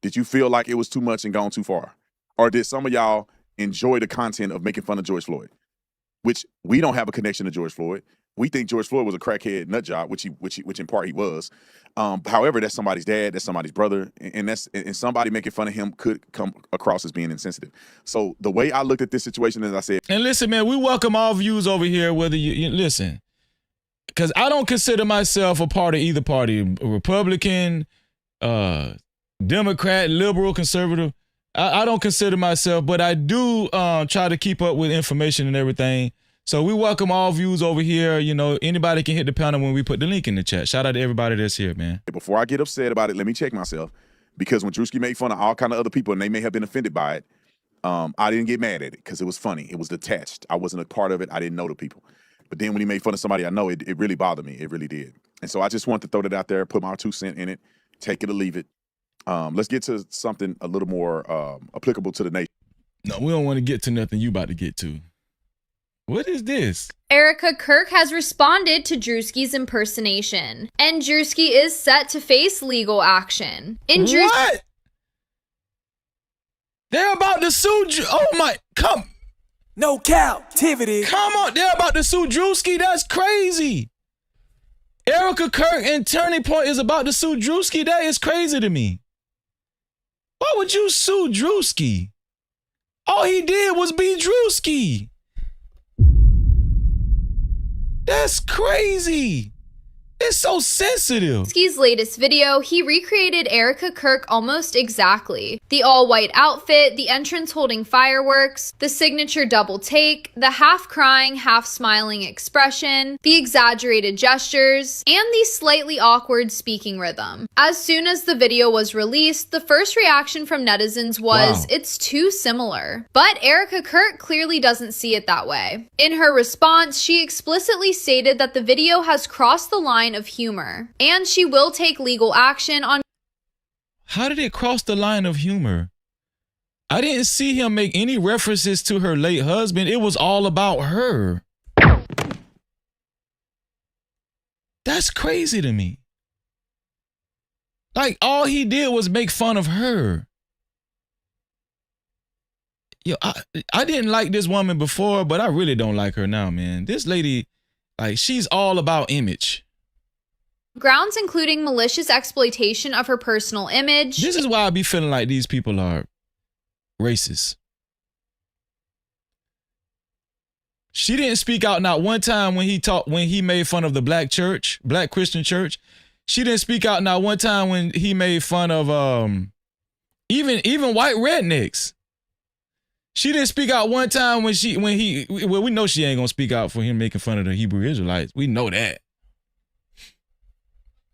Did you feel like it was too much and gone too far? Or did some of y'all enjoy the content of making fun of George Floyd? Which we don't have a connection to George Floyd. We think George Floyd was a crackhead nut job, which in part he was. However, that's somebody's dad, that's somebody's brother, and somebody making fun of him could come across as being insensitive. So the way I looked at this situation, as I said, and listen, man, we welcome all views over here, whether you listen, because I don't consider myself a part of either party, Republican, Democrat, liberal, conservative. I don't consider myself, but I do try to keep up with information and everything. So we welcome all views over here. Anybody can hit the panel when we put the link in the chat. Shout out to everybody that's here, man. Before I get upset about it, let me check myself, because when Druski made fun of all kind of other people and they may have been offended by it, I didn't get mad at it because it was funny. It was detached. I wasn't a part of it. I didn't know the people. But then when he made fun of somebody I know, it really bothered me. It really did. And so I just wanted to throw that out there, put my 2 cents in it, take it or leave it. Let's get to something a little more applicable to the nation. No, we don't want to get to nothing you about to get to. What is this? Erica Kirk has responded to Druski's impersonation, and Druski is set to face legal action. What? They're about to sue. Oh my! No Cap-tivity. Come on! They're about to sue Druski. That's crazy. Erica Kirk and Turning Point is about to sue Druski. That is crazy to me. Why would you sue Druski? All he did was be Druski. That's crazy. It's so sensitive. Druski's latest video, he recreated Erica Kirk almost exactly. The all-white outfit, the entrance holding fireworks, the signature double take, the half-crying, half-smiling expression, the exaggerated gestures, and the slightly awkward speaking rhythm. As soon as the video was released, the first reaction from netizens was, It's too similar. But Erica Kirk clearly doesn't see it that way. In her response, she explicitly stated that the video has crossed the line of humor, and she will take legal action on. How did it cross the line of humor? I didn't see him make any references to her late husband. It was all about her. That's crazy to me. Like, all he did was make fun of her. Yo, I didn't like this woman before, but I really don't like her now, man. This lady, like, she's all about image. Grounds including malicious exploitation of her personal image. This is why I be feeling like these people are racist. She didn't speak out not one time when he made fun of the black Christian church. She didn't speak out not one time when he made fun of even white rednecks. She didn't speak out one time when we know she ain't gonna speak out for him making fun of the Hebrew Israelites. We know that.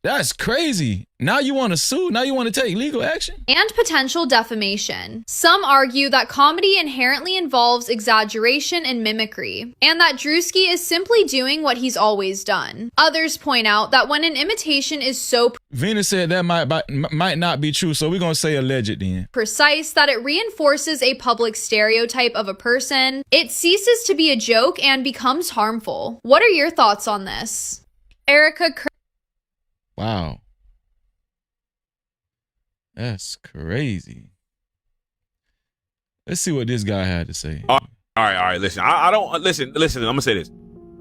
That's crazy. Now you want to sue? Now you want to take legal action? And potential defamation. Some argue that comedy inherently involves exaggeration and mimicry, and that Druski is simply doing what he's always done. Others point out that when an imitation is so Venus said that might not be true, so we're going to say alleged then. precise that it reinforces a public stereotype of a person, it ceases to be a joke and becomes harmful. What are your thoughts on this? Erica Wow. That's crazy. Let's see what this guy had to say. All right. Listen, I don't listen. I'm gonna say this.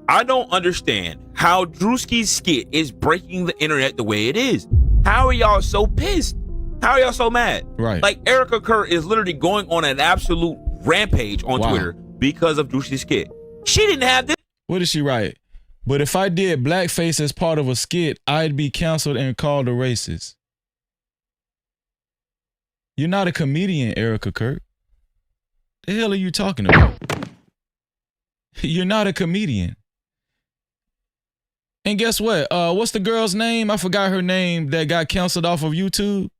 I don't understand how Druski's skit is breaking the internet the way it is. How are y'all so pissed? How are y'all so mad? Right. Like Erica Kerr is literally going on an absolute rampage on Wow. Twitter because of Druski's skit. She didn't have this. What did she write? But if I did blackface as part of a skit, I'd be canceled and called a racist. You're not a comedian, Erica Kirk. The hell are you talking about? You're not a comedian. And guess what? What's the girl's name? I forgot her name that got canceled off of YouTube.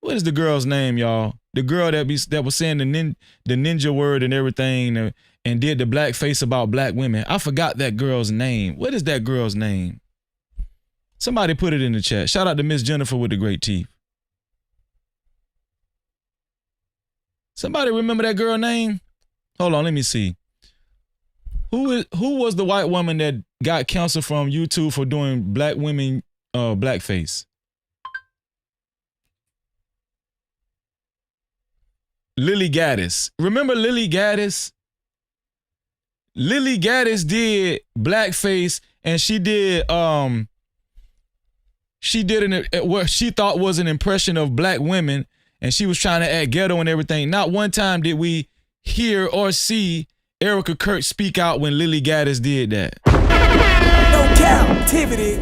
What is the girl's name, y'all? The girl that was saying the ninja word and everything and did the blackface about black women. I forgot that girl's name. What is that girl's name? Somebody put it in the chat. Shout out to Miss Jennifer with the great teeth. Somebody remember that girl name? Hold on, let me see. Who was the white woman that got canceled from YouTube for doing black women blackface? Lily Gaddis. Remember Lily Gaddis? Lily Gaddis did blackface and she did what she thought was an impression of black women, and she was trying to act ghetto and everything. Not one time did we hear or see Erica Kirk speak out when Lily Gaddis did that. No Cap-tivity.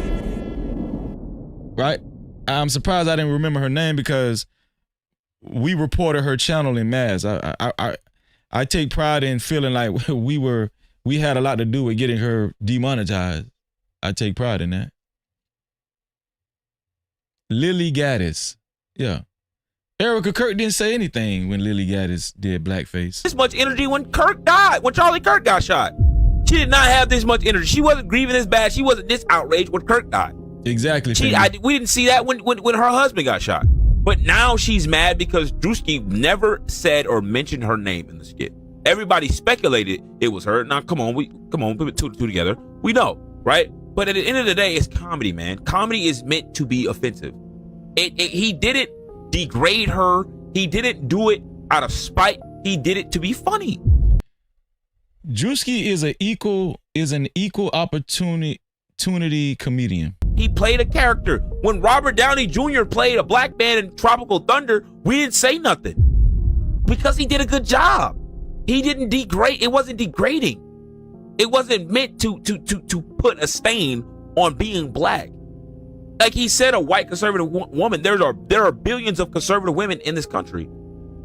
Right? I'm surprised I didn't remember her name because we reported her channel in mass. I take pride in feeling like we had a lot to do with getting her demonetized. I take pride in that. Lily Gaddis. Yeah. Erica Kirk didn't say anything when Lily Gaddis did blackface. This much energy when Kirk died, when Charlie Kirk got shot. She did not have this much energy. She wasn't grieving this bad. She wasn't this outraged when Kirk died. Exactly. We didn't see that when her husband got shot. But now she's mad because Druski never said or mentioned her name in the skit. Everybody speculated it was her. Now, come on, put two together. We know, right? But at the end of the day, it's comedy, man. Comedy is meant to be offensive. He didn't degrade her. He didn't do it out of spite. He did it to be funny. Druski is an equal opportunity comedian. He played a character. When Robert Downey Jr. played a black man in Tropical Thunder, we didn't say nothing because he did a good job. He didn't degrade. It wasn't degrading. It wasn't meant to put a stain on being black. Like he said, a white conservative woman. There are billions of conservative women in this country.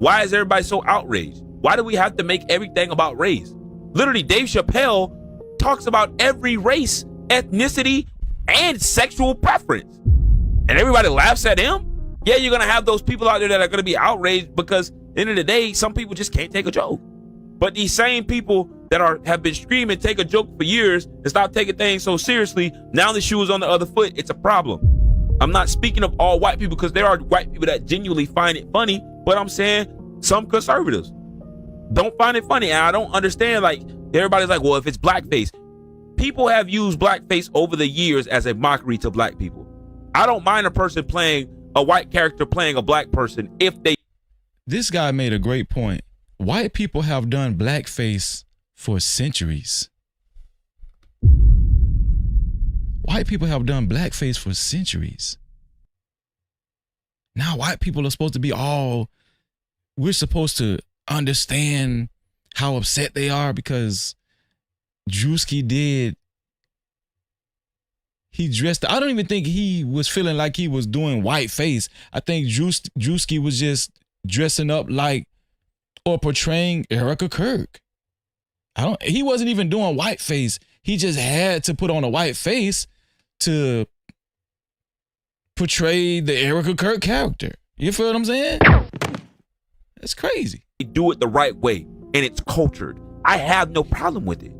Why is everybody so outraged? Why do we have to make everything about race? Literally, Dave Chappelle talks about every race, ethnicity, and sexual preference. And everybody laughs at him. Yeah, you're going to have those people out there that are going to be outraged because at the end of the day, some people just can't take a joke. But these same people that have been screaming, take a joke for years and stop taking things so seriously, now the shoe is on the other foot. It's a problem. I'm not speaking of all white people because there are white people that genuinely find it funny, but I'm saying some conservatives don't find it funny. And I don't understand, like, everybody's like, well, if it's blackface. People have used blackface over the years as a mockery to black people. I don't mind a person playing a white character playing a black person if they... This guy made a great point. White people have done blackface for centuries. White people have done blackface for centuries. Now white people are supposed to be we're supposed to understand how upset they are because Druski he dressed, I don't even think he was feeling like he was doing whiteface. I think Druski was just dressing up like or portraying Erica Kirk. He wasn't even doing whiteface. He just had to put on a white face to portrayed the Erica Kirk character. You feel what I'm saying? That's crazy. They do it the right way, and it's cultured. I have no problem with it.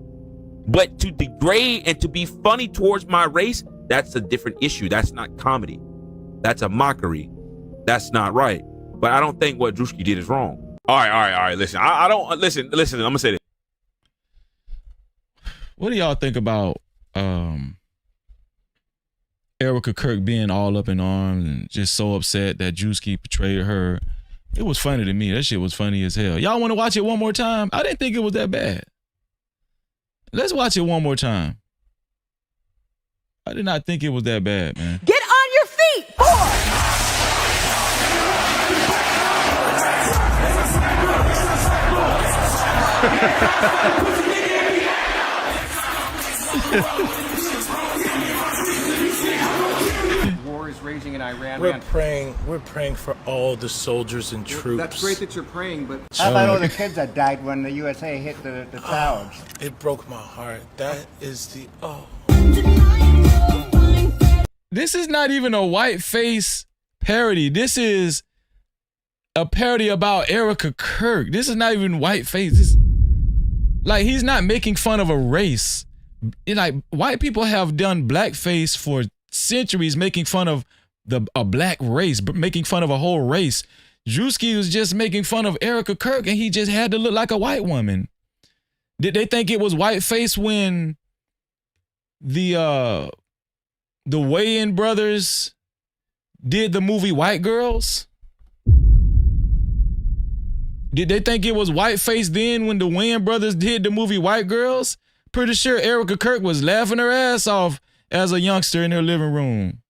But to degrade and to be funny towards my race, that's a different issue. That's not comedy. That's a mockery. That's not right. But I don't think what Druski did is wrong. All right. Listen, I don't listen. I'm gonna say this. What do y'all think about Erica Kirk being all up in arms and just so upset that Druski portrayed her? It was funny to me. That shit was funny as hell. Y'all want to watch it one more time? I didn't think it was that bad. Let's watch it one more time. I did not think it was that bad, man. Get on your feet, boy! War is raging in Iran. We're praying for all the soldiers and troops. That's great that you're praying, but How about all the kids that died when the USA hit the towers? It broke my heart. That is the This is not even a whiteface parody. This is a parody about Erica Kirk. This is not even whiteface. Like, he's not making fun of a race. Like, white people have done blackface for centuries, making fun of a black race, but making fun of a whole race. Druski was just making fun of Erica Kirk, and he just had to look like a white woman. Did they think it was whiteface when the Wayans brothers did the movie White Girls? Did they think it was whiteface then when the Wayans brothers did the movie White Girls? Pretty sure Erica Kirk was laughing her ass off as a youngster in her living room.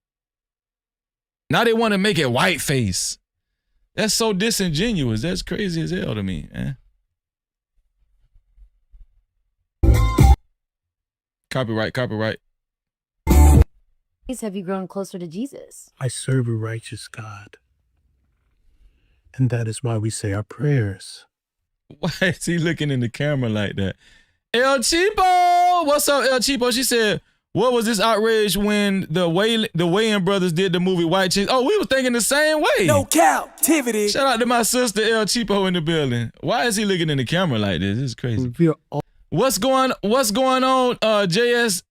Now they want to make it whiteface. That's so disingenuous. That's crazy as hell to me, man. Copyright. Have you grown closer to Jesus? I serve a righteous God. And that is why we say our prayers. Why is he looking in the camera like that? El Cheapo! What's up, El Cheapo? She said, what was this outrage when the Wayans brothers did the movie White Chicks? Oh, we were thinking the same way. No Cap-tivity. Shout out to my sister El Cheapo in the building. Why is he looking in the camera like this? This is crazy. What's going on, JS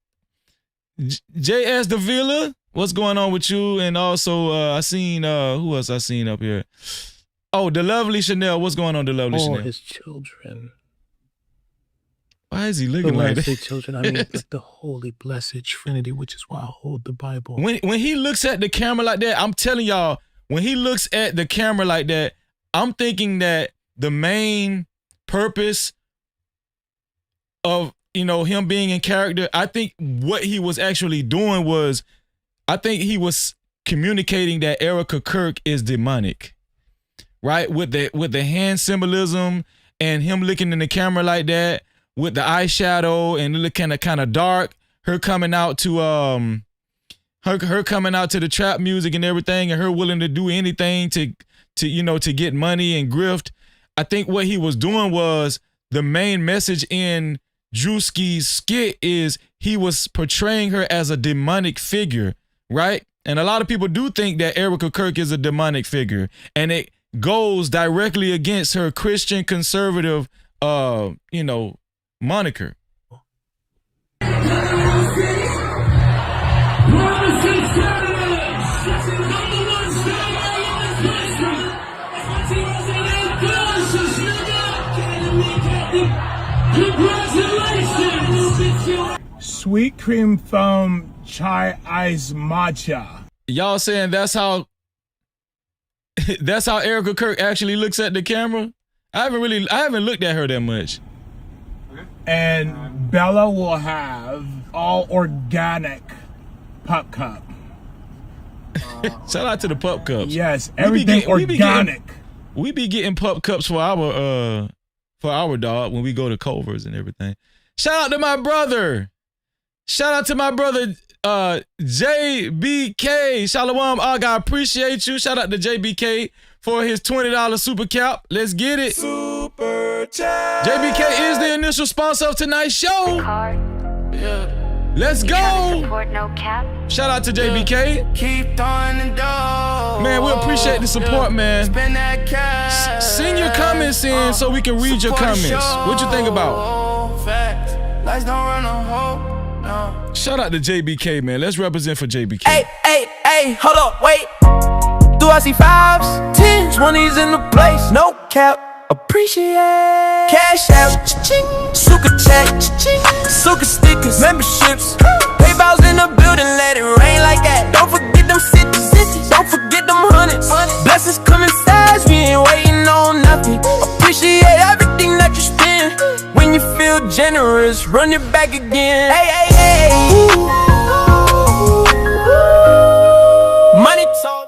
Davila? What's going on with you? And also, I seen, who else I seen up here? Oh, the lovely Chanel. What's going on, the lovely Chanel? All his children. Why is he looking like that? When I say children, I mean but the holy blessed Trinity, which is why I hold the Bible. When he looks at the camera like that, I'm telling y'all, when he looks at the camera like that, I'm thinking that the main purpose of, him being in character, I think what he was actually doing was, I think he was communicating that Erica Kirk is demonic, right? With the hand symbolism and him looking in the camera like that, with the eyeshadow and looking kind of dark, her coming out to her coming out to the trap music and everything, and her willing to do anything to get money and grift. I think what he was doing was, the main message in Druski's skit is he was portraying her as a demonic figure, right? And a lot of people do think that Erica Kirk is a demonic figure, and it goes directly against her Christian conservative moniker. Sweet cream foam chai ice matcha. Y'all saying that's how Erica Kirk actually looks at the camera? I haven't looked at her that much. And Bella will have all organic pup cup. Shout out to the pup cups. Yes, everything organic. We be getting pup cups for our dog when we go to Culver's and everything. Shout out to my brother. Shout out to my brother JBK. Shalom, I appreciate you. Shout out to JBK for his $20 super cap. Let's get it. Super chat. JBK is the initial sponsor of tonight's show. Yeah. Let's go. Shout out to JBK. Keep throwing the dough. Man, we appreciate the support, man. Spend that cash. Send your comments in so we can read your comments. What you think about? Facts. Lights don't run a hole. No. Shout out to JBK, man. Let's represent for JBK. Hey, hold up, wait. Do I see 5s, 10s, 20s in the place? No cap. Appreciate cash out, cha-ching. Suka check, cha-ching. Suka stickers, memberships, PayPal's in the building, let it rain like that. Don't forget them cities, don't forget them hundreds. Blessings coming fast, we ain't waiting on nothing. Appreciate everything that you spend. When you feel generous, run it back again. Hey. Money talk.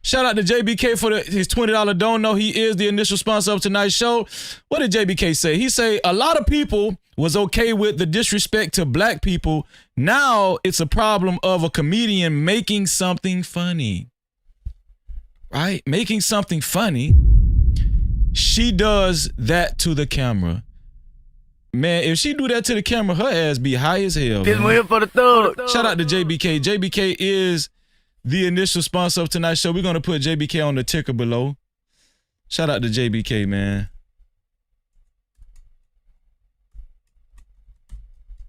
Shout out to JBK for his $20 dono. He is the initial sponsor of tonight's show. What did JBK say? He say a lot of people was okay with the disrespect to black people. Now it's a problem of a comedian making something funny. Right? Making something funny. She does that to the camera. Man, if she do that to the camera, her ass be high as hell. For the thug. Shout out to JBK. JBK is the initial sponsor of tonight's show. We're going to put JBK on the ticker below. Shout out to JBK, man.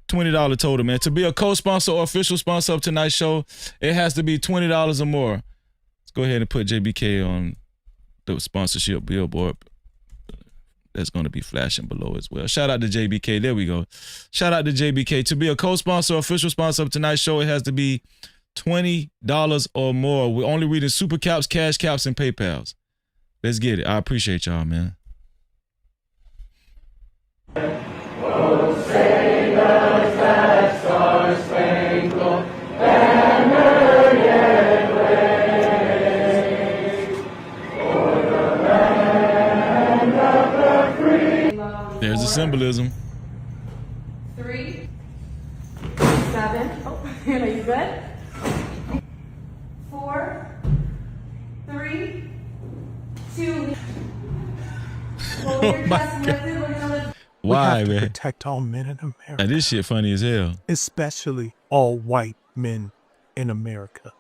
$20 total, man. To be a co-sponsor or official sponsor of tonight's show, it has to be $20 or more. Let's go ahead and put JBK on the sponsorship billboard. That's going to be flashing below as well. Shout out to JBK. There we go. Shout out to JBK. To be a co-sponsor or official sponsor of tonight's show, it has to be $20 or more. We're only reading super caps, cash caps, and PayPals. Let's get it. I appreciate y'all, man. Oh, say does that star-spangled banner yet wave for the land of the free? There's the symbolism. 3, 7. Oh, are you good? 4, 3, 2. Oh my God. Why, we have to man? protect all men in America. Now, this shit funny as hell. Especially all white men in America.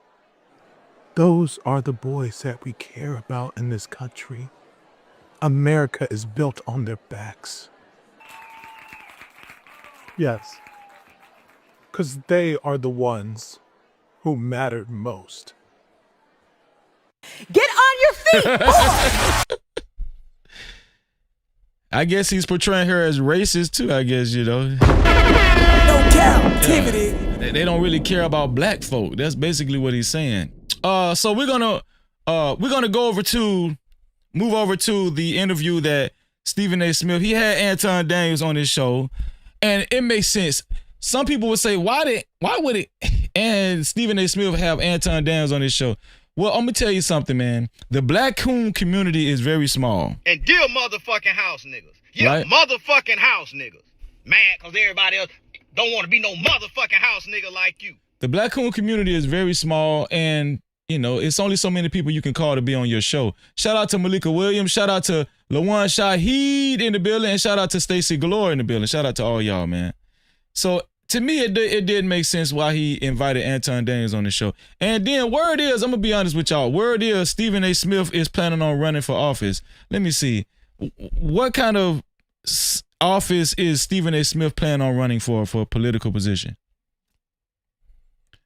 Those are the boys that we care about in this country. America is built on their backs. Yes. Because they are the ones who mattered most. Get on your feet, boy! I guess he's portraying her as racist too, I guess, you know. No Cap-tivity. They don't really care about black folk. That's basically what he's saying. So we're gonna move over to the interview that Stephen A. Smith, he had Anton Daniels on his show, and it makes sense. Some people would say, why would it and Stephen A. Smith have Anton Daniels on his show? Well, I'm gonna tell you something, man. The black coon community is very small. And dear motherfucking house niggas. Yeah, Right. motherfucking house niggas. Mad cause everybody else don't want to be no motherfucking house nigga like you. The black coon community is very small, and you know, it's only so many people you can call to be on your show. Shout out to Malika Williams, shout out to Lawan Shaheed in the building, and shout out to Stacey Galore in the building. Shout out to all y'all, man. So to me, it did make sense why he invited Anton Daniels on the show. And then word is, I'm gonna be honest with y'all, word is Stephen A. Smith is planning on running for office. Let me see. What kind of office is Stephen A. Smith planning on running for a political position?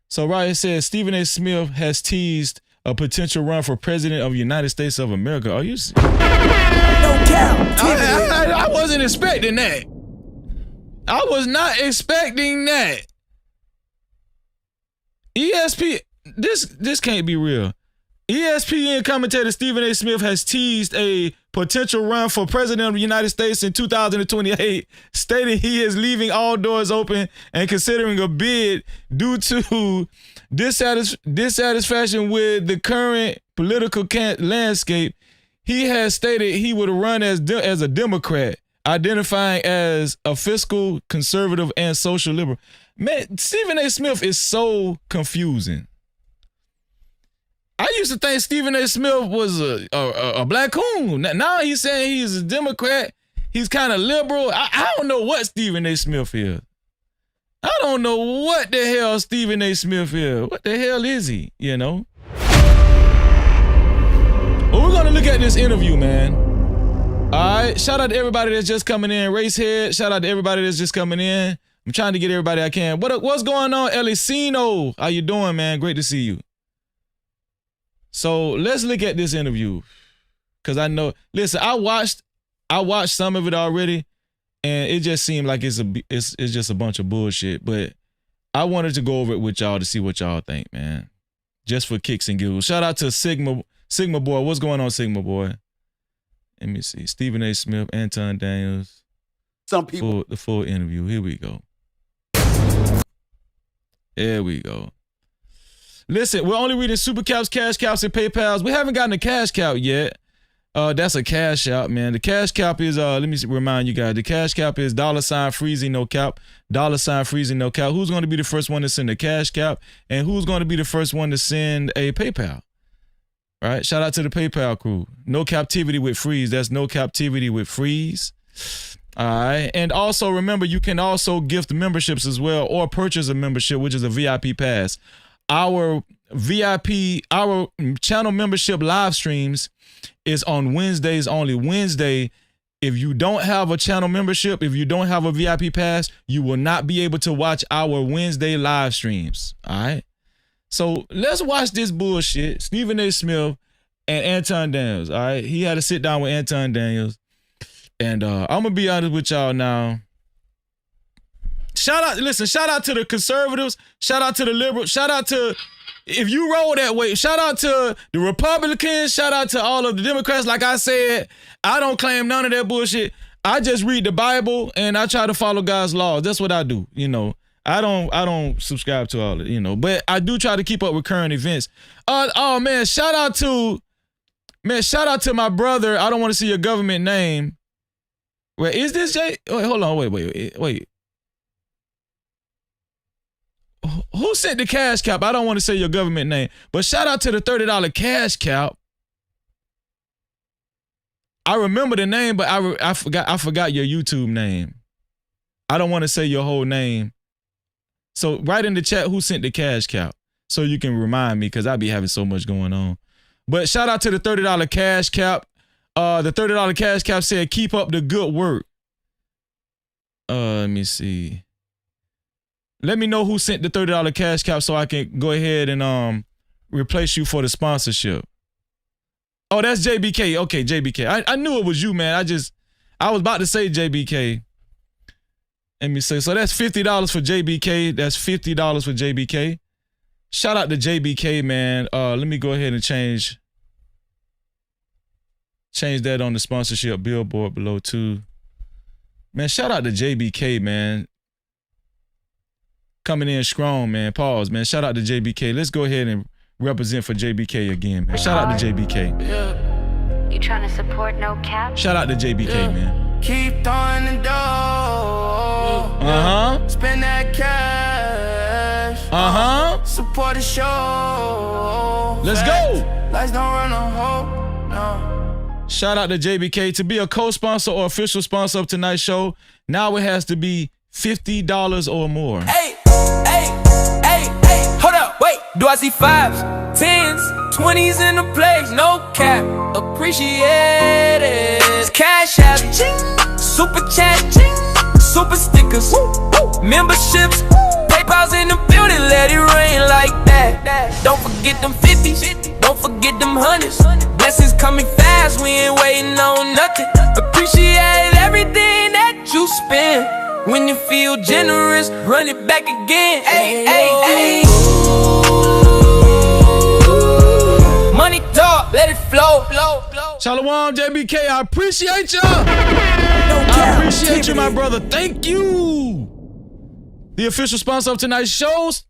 So right, it says Stephen A. Smith has teased a potential run for president of the United States of America. Are you serious? I wasn't expecting that. I was not expecting that. This can't be real. ESPN commentator Stephen A. Smith has teased a potential run for president of the United States in 2028, stating he is leaving all doors open and considering a bid due to dissatisfaction with the current political landscape. He has stated he would run as a Democrat, identifying as a fiscal conservative and social liberal. Man, Stephen A. Smith is so confusing. I used to think Stephen A. Smith was a black coon. Now he's saying he's a Democrat. He's kind of liberal. I don't know what Stephen A. Smith is. I don't know what the hell Stephen A. Smith is. What the hell is he? You know? Well, we're going to look at this interview, man. All right. Shout out to everybody that's just coming in. Racehead, shout out to everybody that's just coming in. I'm trying to get everybody I can. What's going on, Elicino? How you doing, man? Great to see you. So let's look at this interview. Because I know, listen, I watched some of it already. And it just seemed like it's just a bunch of bullshit. But I wanted to go over it with y'all to see what y'all think, man. Just for kicks and giggles. Shout out to Sigma Boy. What's going on, Sigma Boy? Let me see. Stephen A. Smith, Anton Daniels. Some people. The full interview. Here we go. There we go. Listen, we're only reading Super Caps, Cash Caps, and PayPals. We haven't gotten a Cash Cap yet. That's a cash out, man. The cash cap is, let me remind you guys, the cash cap is $freezing no cap, $freezing no cap. Who's going to be the first one to send a cash cap? And who's going to be the first one to send a PayPal? All right, shout out to the PayPal crew. No Cap-tivity with freeze. That's no Cap-tivity with freeze. All right, and also remember, you can also gift memberships as well or purchase a membership, which is a VIP pass. Our channel membership live streams is on Wednesdays only. Wednesday, if you don't have a channel membership, if you don't have a VIP pass, you will not be able to watch our Wednesday live streams. All right. So let's watch this bullshit. Stephen A. Smith and Anton Daniels. All right. He had to sit down with Anton Daniels. And I'm going to be honest with y'all now. Shout out to the conservatives. Shout out to the liberals. Shout out to, if you roll that way, shout out to the Republicans. Shout out to all of the Democrats. Like I said, I don't claim none of that bullshit. I just read the Bible and I try to follow God's laws. That's what I do. You know, I don't subscribe to all of it, you know, but I do try to keep up with current events. Oh man, shout out to my brother. I don't want to see your government name. Wait, is this Jay? Wait, hold on. Wait. Who sent the cash cap? I don't want to say your government name, but shout out to the $30 cash cap. I remember the name, but I forgot your YouTube name. I don't want to say your whole name. So write in the chat who sent the cash cap so you can remind me, because I be having so much going on. But shout out to the $30 cash cap. The $30 cash cap said, keep up the good work. Let me see. Let me know who sent the $30 cash cap so I can go ahead and replace you for the sponsorship. Oh, that's JBK. Okay, JBK. I knew it was you, man. I was about to say JBK. Let me say, so that's $50 for JBK. That's $50 for JBK. Shout out to JBK, man. Let me go ahead and change that on the sponsorship billboard below too. Man, shout out to JBK, man. Coming in strong, man. Pause, man. Shout out to JBK. Let's go ahead and represent for JBK again, man. Shout out to JBK. Yeah. You trying to support No Cap? Shout out to JBK, man. Keep throwing the dough. Uh-huh. Spend that cash. Uh-huh. Support the show. Let's go. Lights don't run a hole. No. Shout out to JBK. To be a co-sponsor or official sponsor of tonight's show, now it has to be $50 or more. Hey, hold up, wait. Do I see 5s, 10s, 20s in the place? No cap, appreciate it. Cash app, super chat, super stickers, memberships, PayPal's in the building, let it rain like that. Don't forget them 50s, don't forget them 100s. Blessings coming fast, we ain't waiting on nothing. Appreciate everything that you spend. When you feel generous, run it back again. Ay. Money talk, let it flow. Shalom, JBK. I appreciate you. I appreciate you, my brother. Thank you. The official sponsor of tonight's shows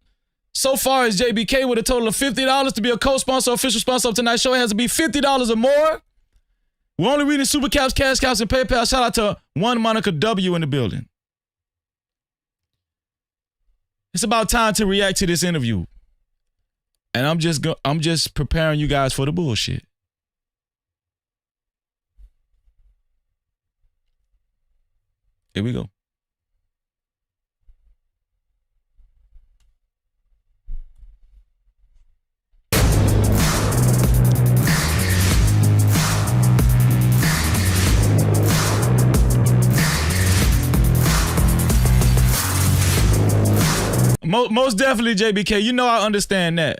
so far is JBK with a total of $50 to be a co-sponsor, official sponsor of tonight's show. It has to be $50 or more. We're only reading Super Caps, Cash Caps, and PayPal. Shout out to one Monica W in the building. It's about time to react to this interview. And I'm just preparing you guys for the bullshit. Here we go. Most definitely, JBK. You know I understand that.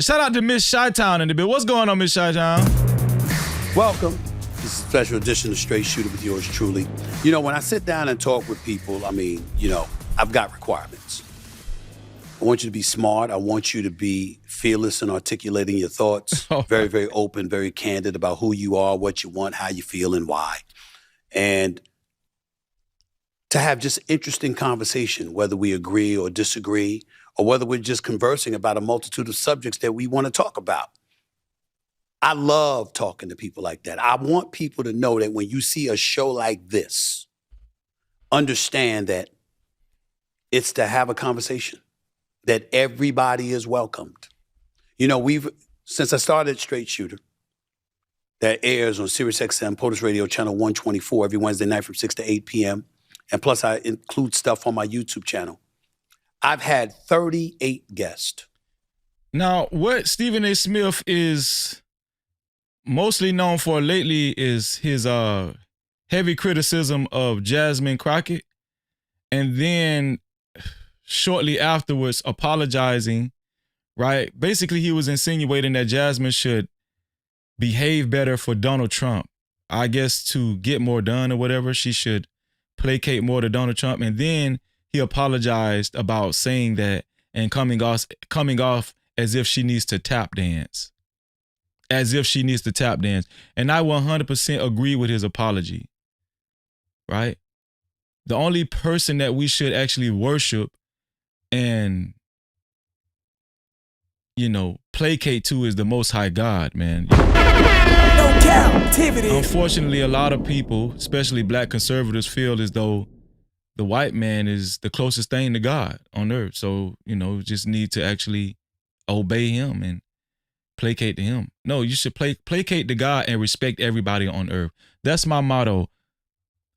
Shout out to Miss Chi-Town in the bit. What's going on, Miss Chi-Town? Welcome. This is a special edition of Straight Shooter with yours truly. You know, when I sit down and talk with people, I mean, you know, I've got requirements. I want you to be smart. I want you to be fearless in articulating your thoughts. Very, very open, very candid about who you are, what you want, how you feel, and why. And to have just interesting conversation, whether we agree or disagree, or whether we're just conversing about a multitude of subjects that we want to talk about. I love talking to people like that. I want people to know that when you see a show like this, understand that it's to have a conversation, that everybody is welcomed. You know, since I started Straight Shooter, that airs on SiriusXM, POTUS Radio Channel 124 every Wednesday night from 6 to 8 p.m., and plus I include stuff on my YouTube channel. I've had 38 guests. Now, what Stephen A. Smith is mostly known for lately is his heavy criticism of Jasmine Crockett, and then shortly afterwards apologizing, right? Basically, he was insinuating that Jasmine should behave better for Donald Trump. I guess to get more done or whatever, she should placate more to Donald Trump. And then he apologized about saying that and coming off as if she needs to tap dance. And I 100% agree with his apology, right? The only person that we should actually worship and, you know, placate to is the Most High God, man. No Cap-tivity. Unfortunately, a lot of people, especially black conservatives, feel as though the white man is the closest thing to God on earth. So, you know, just need to actually obey him and placate to him. No, you should placate to God and respect everybody on earth. That's my motto.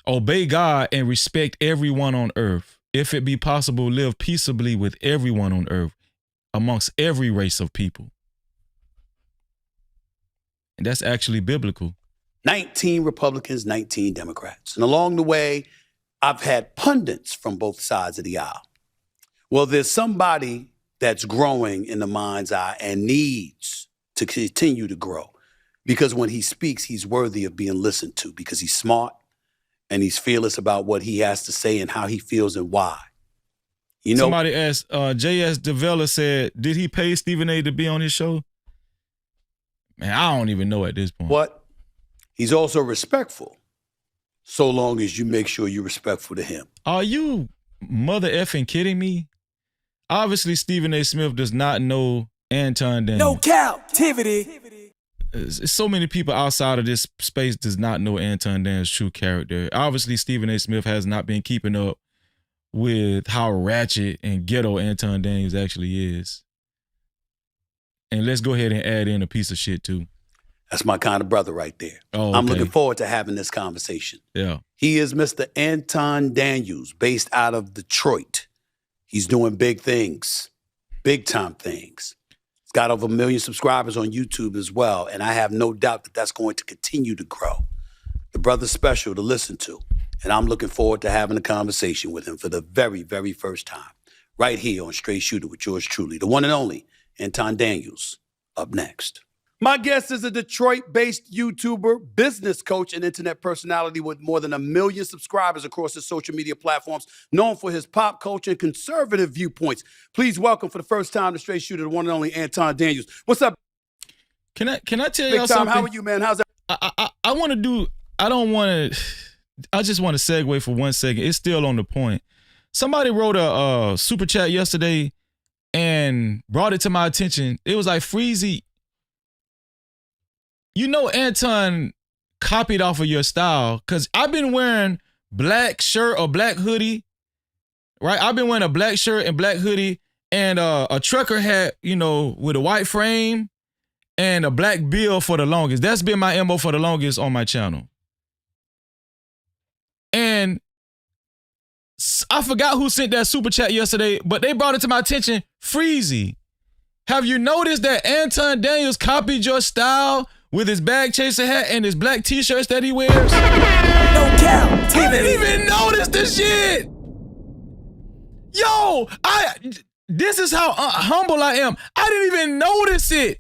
Obey God and respect everyone on earth. If it be possible, live peaceably with everyone on earth, amongst every race of people. And that's actually biblical. 19 Republicans, 19 Democrats. And along the way, I've had pundits from both sides of the aisle. Well, there's somebody that's growing in the mind's eye and needs to continue to grow. Because when he speaks, he's worthy of being listened to because he's smart and he's fearless about what he has to say and how he feels and why. You know, somebody asked, J.S. Devella said, did he pay Stephen A. to be on his show? Man, I don't even know at this point. But he's also respectful, so long as you make sure you're respectful to him. Are you mother effing kidding me? Obviously, Stephen A. Smith does not know Anton Daniels. No Cap-tivity. So many people outside of this space does not know Anton Daniels' true character. Obviously, Stephen A. Smith has not been keeping up with how ratchet and ghetto Anton Daniels actually is. And let's go ahead and add in a piece of shit too. That's my kind of brother right there. Oh, okay. I'm looking forward to having this conversation. Yeah. He is Mr. Anton Daniels, based out of Detroit. He's doing big things, big time things. He's got over 1 million subscribers on YouTube as well, and I have no doubt that that's going to continue to grow. The brother's special to listen to, and I'm looking forward to having a conversation with him for the very, very first time, right here on Straight Shooter with yours truly, the one and only Anton Daniels, up next. My guest is a Detroit-based YouTuber, business coach, and internet personality with more than 1 million subscribers across his social media platforms, known for his pop culture and conservative viewpoints. Please welcome for the first time to Straight Shooter, the one and only Anton Daniels. What's up? Can I tell Big y'all time, something? how are you, man? How's that? I just want to segue for 1 second. It's still on the point. Somebody wrote a super chat yesterday and brought it to my attention. It was like, Freezy, you know Anton copied off of your style, because I've been wearing black shirt or black hoodie, right? I've been wearing a black shirt and black hoodie and a trucker hat, you know, with a white frame and a black bill for the longest. That's been my MO for the longest on my channel. And I forgot who sent that super chat yesterday, but they brought it to my attention. Freezy, have you noticed that Anton Daniels copied your style with his bag chaser hat and his black t-shirts that he wears? No Cap-tivity. I didn't even notice this shit. Yo, this is how humble I am. I didn't even notice it.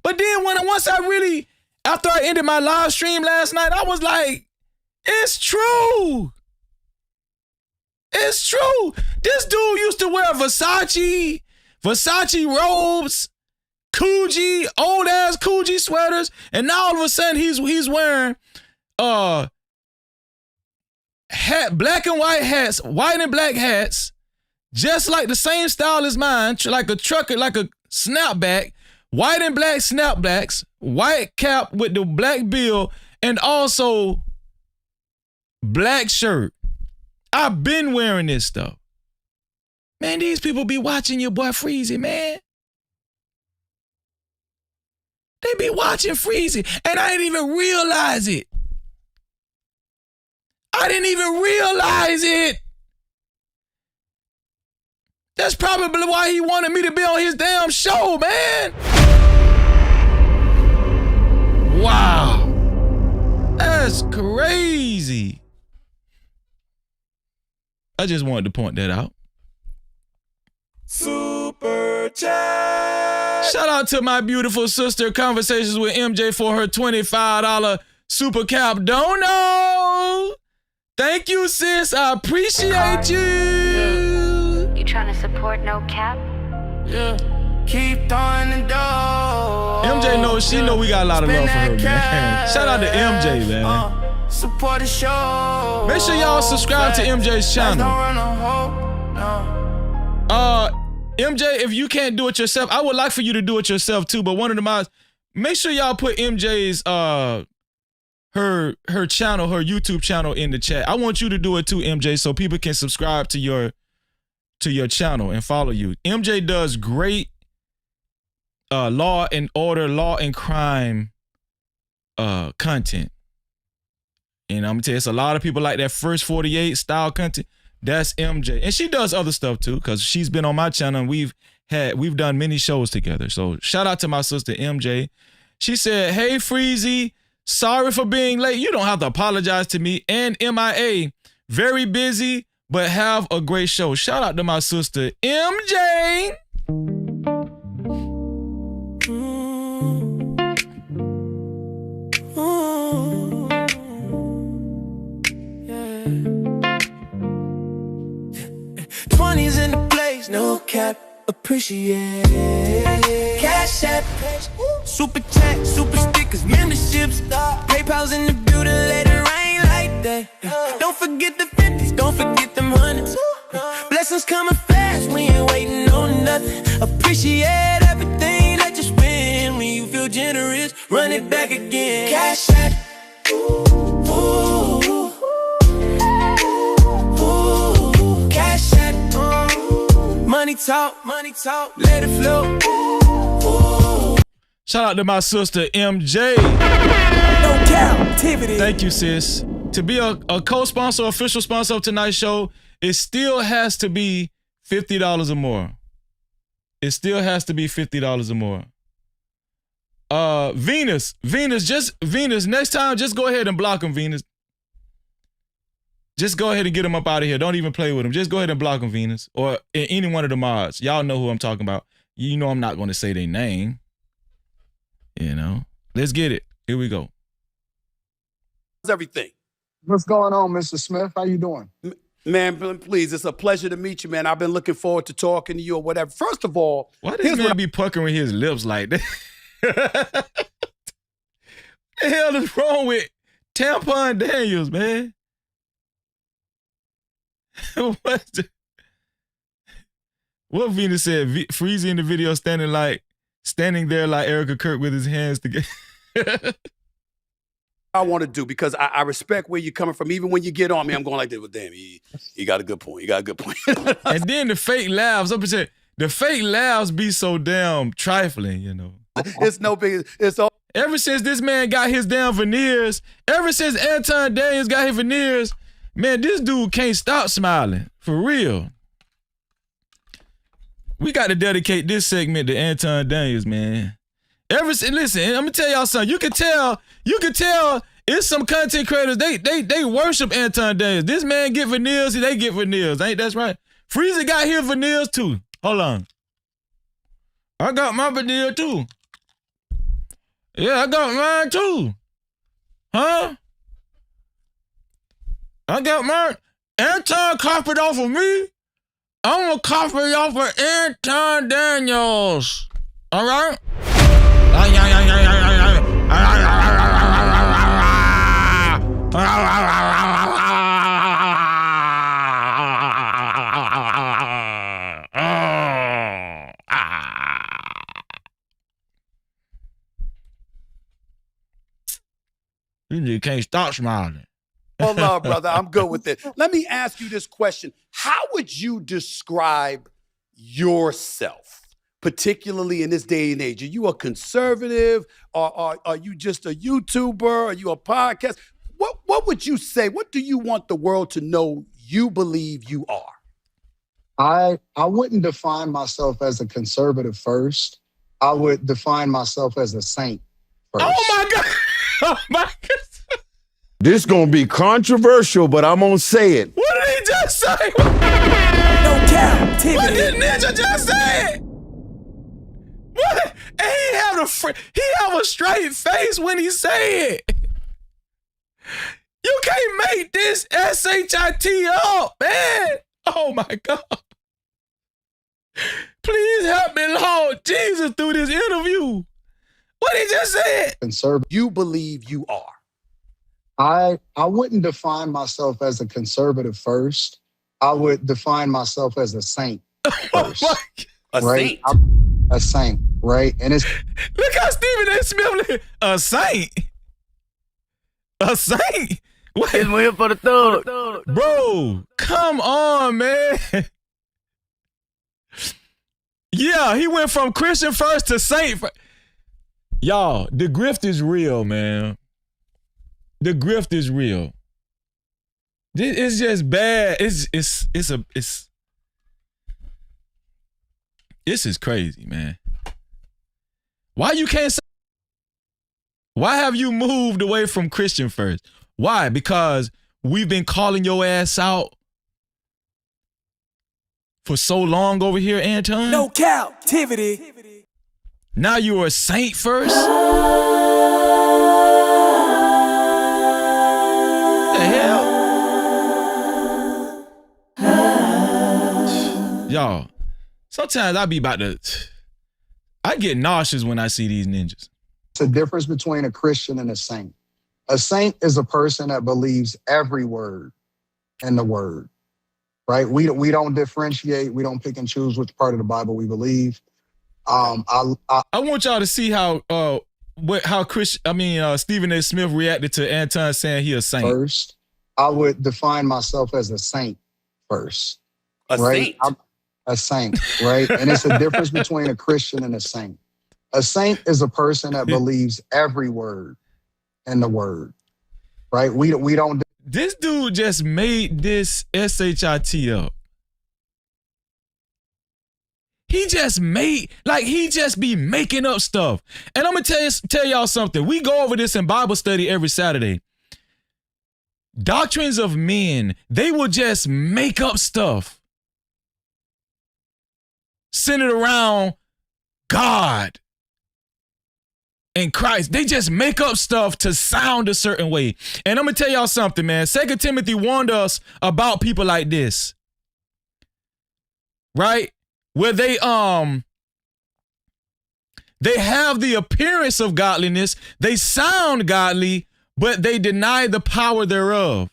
But then once I really, after I ended my live stream last night, I was like, it's true. It's true. This dude used to wear Versace robes, Coogee, old ass Coogee sweaters, and now all of a sudden he's wearing black and white hats, white and black hats, just like the same style as mine, like a trucker, like a snapback, white and black snapbacks, white cap with the black bill, and also black shirt. I've been wearing this stuff. Man, these people be watching your boy Freezy, man. They be watching Freezy, and I didn't even realize it. I didn't even realize it. That's probably why he wanted me to be on his damn show, man. Wow. That's crazy. I just wanted to point that out. Super chat. Shout out to my beautiful sister, Conversations with MJ, for her $25 super cap dono. Thank you, sis. I appreciate you. You trying to support No Cap? Yeah. Keep throwing the dough. MJ knows, she know we got a lot of love for her, man. Shout out to MJ, man. Support the show. Make sure y'all subscribe to MJ's channel. MJ, if you can't do it yourself, I would like for you to do it yourself too, but one of the mods, make sure y'all put MJ's her channel, her YouTube channel in the chat. I want you to do it too, MJ, so people can subscribe to your channel and follow you. MJ does great law and order, law and crime content. And I'm gonna tell you, it's a lot of people like that First 48 style content. That's MJ. And she does other stuff too, because she's been on my channel and we've done many shows together. So shout out to my sister MJ. She said, hey Freezy, sorry for being late. You don't have to apologize to me. And MIA, very busy, but have a great show. Shout out to my sister MJ. 20s in the place, no cap, appreciate. Cash app, super chat, super stickers, memberships, PayPal's in the building, let it rain like that. Don't forget the 50s, don't forget them hundreds. Blessings coming fast, we ain't waiting on nothing. Appreciate everything that you spend. When you feel generous, run it back again. Cash app, money talk, let it flow. Shout out to my sister MJ. No Cap-tivity. Thank you, sis. To be a co-sponsor, official sponsor of tonight's show, it still has to be $50 or more. It still has to be $50 or more. Venus, next time, just go ahead and block him, Venus. Just go ahead and get him up out of here. Don't even play with him. Just go ahead and block him, Venus. Or any one of the mods. Y'all know who I'm talking about. You know I'm not going to say their name. You know. Let's get it. Here we go. Everything. What's going on, Mr. Smith? How you doing? Man, please, it's a pleasure to meet you, man. I've been looking forward to talking to you or whatever. First of all, why does man be puckering his lips like that? What the hell is wrong with Tampon Daniels, man? What Venus said? Freezy in the video standing there like Erica Kirk with his hands together. I want to do because I respect where you're coming from. Even when you get on me, I'm going like this. Well, damn, he got a good point. You got a good point. And then the fake laughs. The fake laughs be so damn trifling, you know. It's no big. It's all. Ever since this man got his damn veneers, ever since Anton Daniels got his veneers, man, this dude can't stop smiling. For real. We got to dedicate this segment to Anton Daniels, man. Listen, I'm gonna tell y'all something. You can tell it's some content creators, they worship Anton Daniels. This man get veneers, they get veneers. Ain't that's right? Freezy got his veneers too. Hold on. I got my veneer too. Yeah, I got mine too. Huh? I got mine. Anton copied off of me. I'm gonna copy off of Anton Daniels. All right? You just can't stop smiling. Hold on, brother. I'm good with it. Let me ask you this question. How would you describe yourself, particularly in this day and age? Are you a conservative? Or are you just a YouTuber? Are you a podcast? What would you say? What do you want the world to know you believe you are? I wouldn't define myself as a conservative first. I would define myself as a saint first. Oh my God. Oh my God. This gonna be controversial, but I'm gonna say it. What did he just say? No Cap-tivity. What did Ninja just say? What? And he have a straight face when he say it. You can't make this shit up, man. Oh my God. Please help me, Lord Jesus, through this interview. What did he just say? Conservative. You believe you are. I wouldn't define myself as a conservative first. I would define myself as a saint first. A right? saint? A saint, right? And it's Look how Stephen A. Smith, a saint. A saint? What? It's here for the thug. Bro, come on, man. Yeah, he went from Christian first to saint first. Y'all, the grift is real, man. The grift is real. It's just bad. This is crazy, man. Why you can't say? Why have you moved away from Christian first? Why? Because we've been calling your ass out for so long over here, Anton. No Cap-tivity. Now you are a saint first? The hell? Y'all, sometimes I get nauseous when I see these ninjas. It's a difference between a Christian and a saint. A saint is a person that believes every word in the word, right? We don't differentiate. We don't pick and choose which part of the Bible we believe. I want y'all to see how Stephen A. Smith reacted to Anton saying he a saint. First, I would define myself as a saint first. A right? saint? A saint, right? And it's a difference between a Christian and a saint. A saint is a person that believes every word in the word, right? We don't. This dude just made this shit up. He just be making up stuff. And I'm gonna tell y'all something. We go over this in Bible study every Saturday. Doctrines of men, they will just make up stuff centered around God and Christ. They just make up stuff to sound a certain way. And I'm gonna tell y'all something, man. 2 Timothy warned us about people like this, right? Where they have the appearance of godliness, they sound godly, but they deny the power thereof.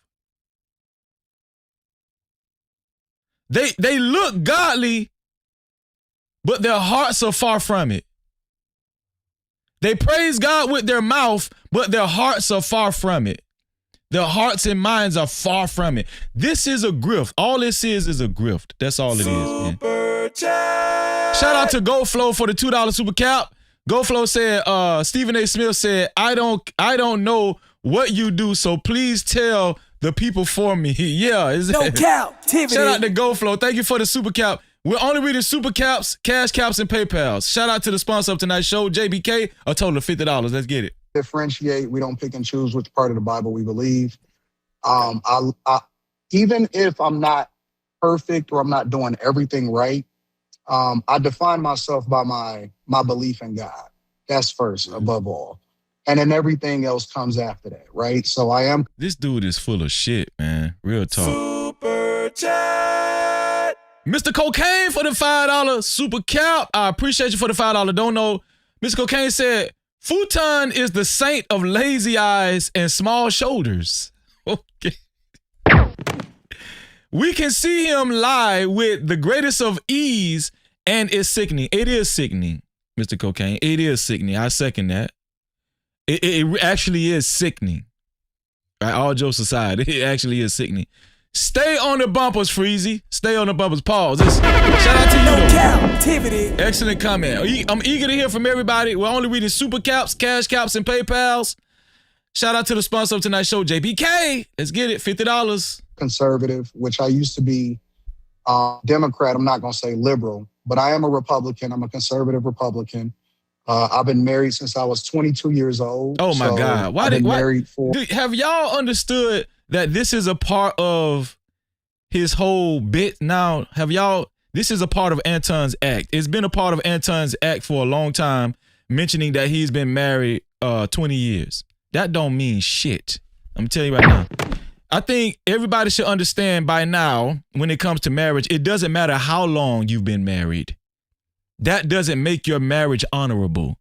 They look godly, but their hearts are far from it. They praise God with their mouth, but their hearts are far from it. Their hearts and minds are far from it. This is a grift. All this is a grift. That's all it is, man. Shout out to GoFlow for the $2 super cap. GoFlow said, Stephen A. Smith said, I don't know what you do, so please tell the people for me. Yeah. No Cap-tivity. Shout out to GoFlow. Thank you for the super cap. We're only reading super caps, cash caps, and PayPals. Shout out to the sponsor of tonight's show, JBK, a total of $50. Let's get it. Differentiate. We don't pick and choose which part of the Bible we believe. Even if I'm not perfect or I'm not doing everything right. I define myself by my belief in God. That's first, above all. And then everything else comes after that, right? So I am. This dude is full of shit, man. Real talk. Super chat. Mr. Cocaine for the $5 super cap. I appreciate you for the $5 don't know. Mr. Cocaine said, Futon is the saint of lazy eyes and small shoulders. Okay. We can see him lie with the greatest of ease, and it's sickening. It is sickening, Mr. Cocaine. It is sickening. I second that. It actually is sickening. Right? All jokes aside, it actually is sickening. Stay on the bumpers, Freezy. Stay on the bumpers. Pause. Shout out to you. No Cap-tivity. Excellent comment. I'm eager to hear from everybody. We're only reading super caps, cash caps, and PayPals. Shout out to the sponsor of tonight's show, JBK. Let's get it. $50. Conservative, which I used to be Democrat. I'm not going to say liberal, but I am a Republican. I'm a conservative Republican. I've been married since I was 22 years old. Oh my God. I've been married for. Have y'all understood that this is a part of his whole bit now? This is a part of Anton's act. It's been a part of Anton's act for a long time, mentioning that he's been married 20 years. That don't mean shit. I'm telling you right now. I think everybody should understand by now, when it comes to marriage, it doesn't matter how long you've been married. That doesn't make your marriage honorable.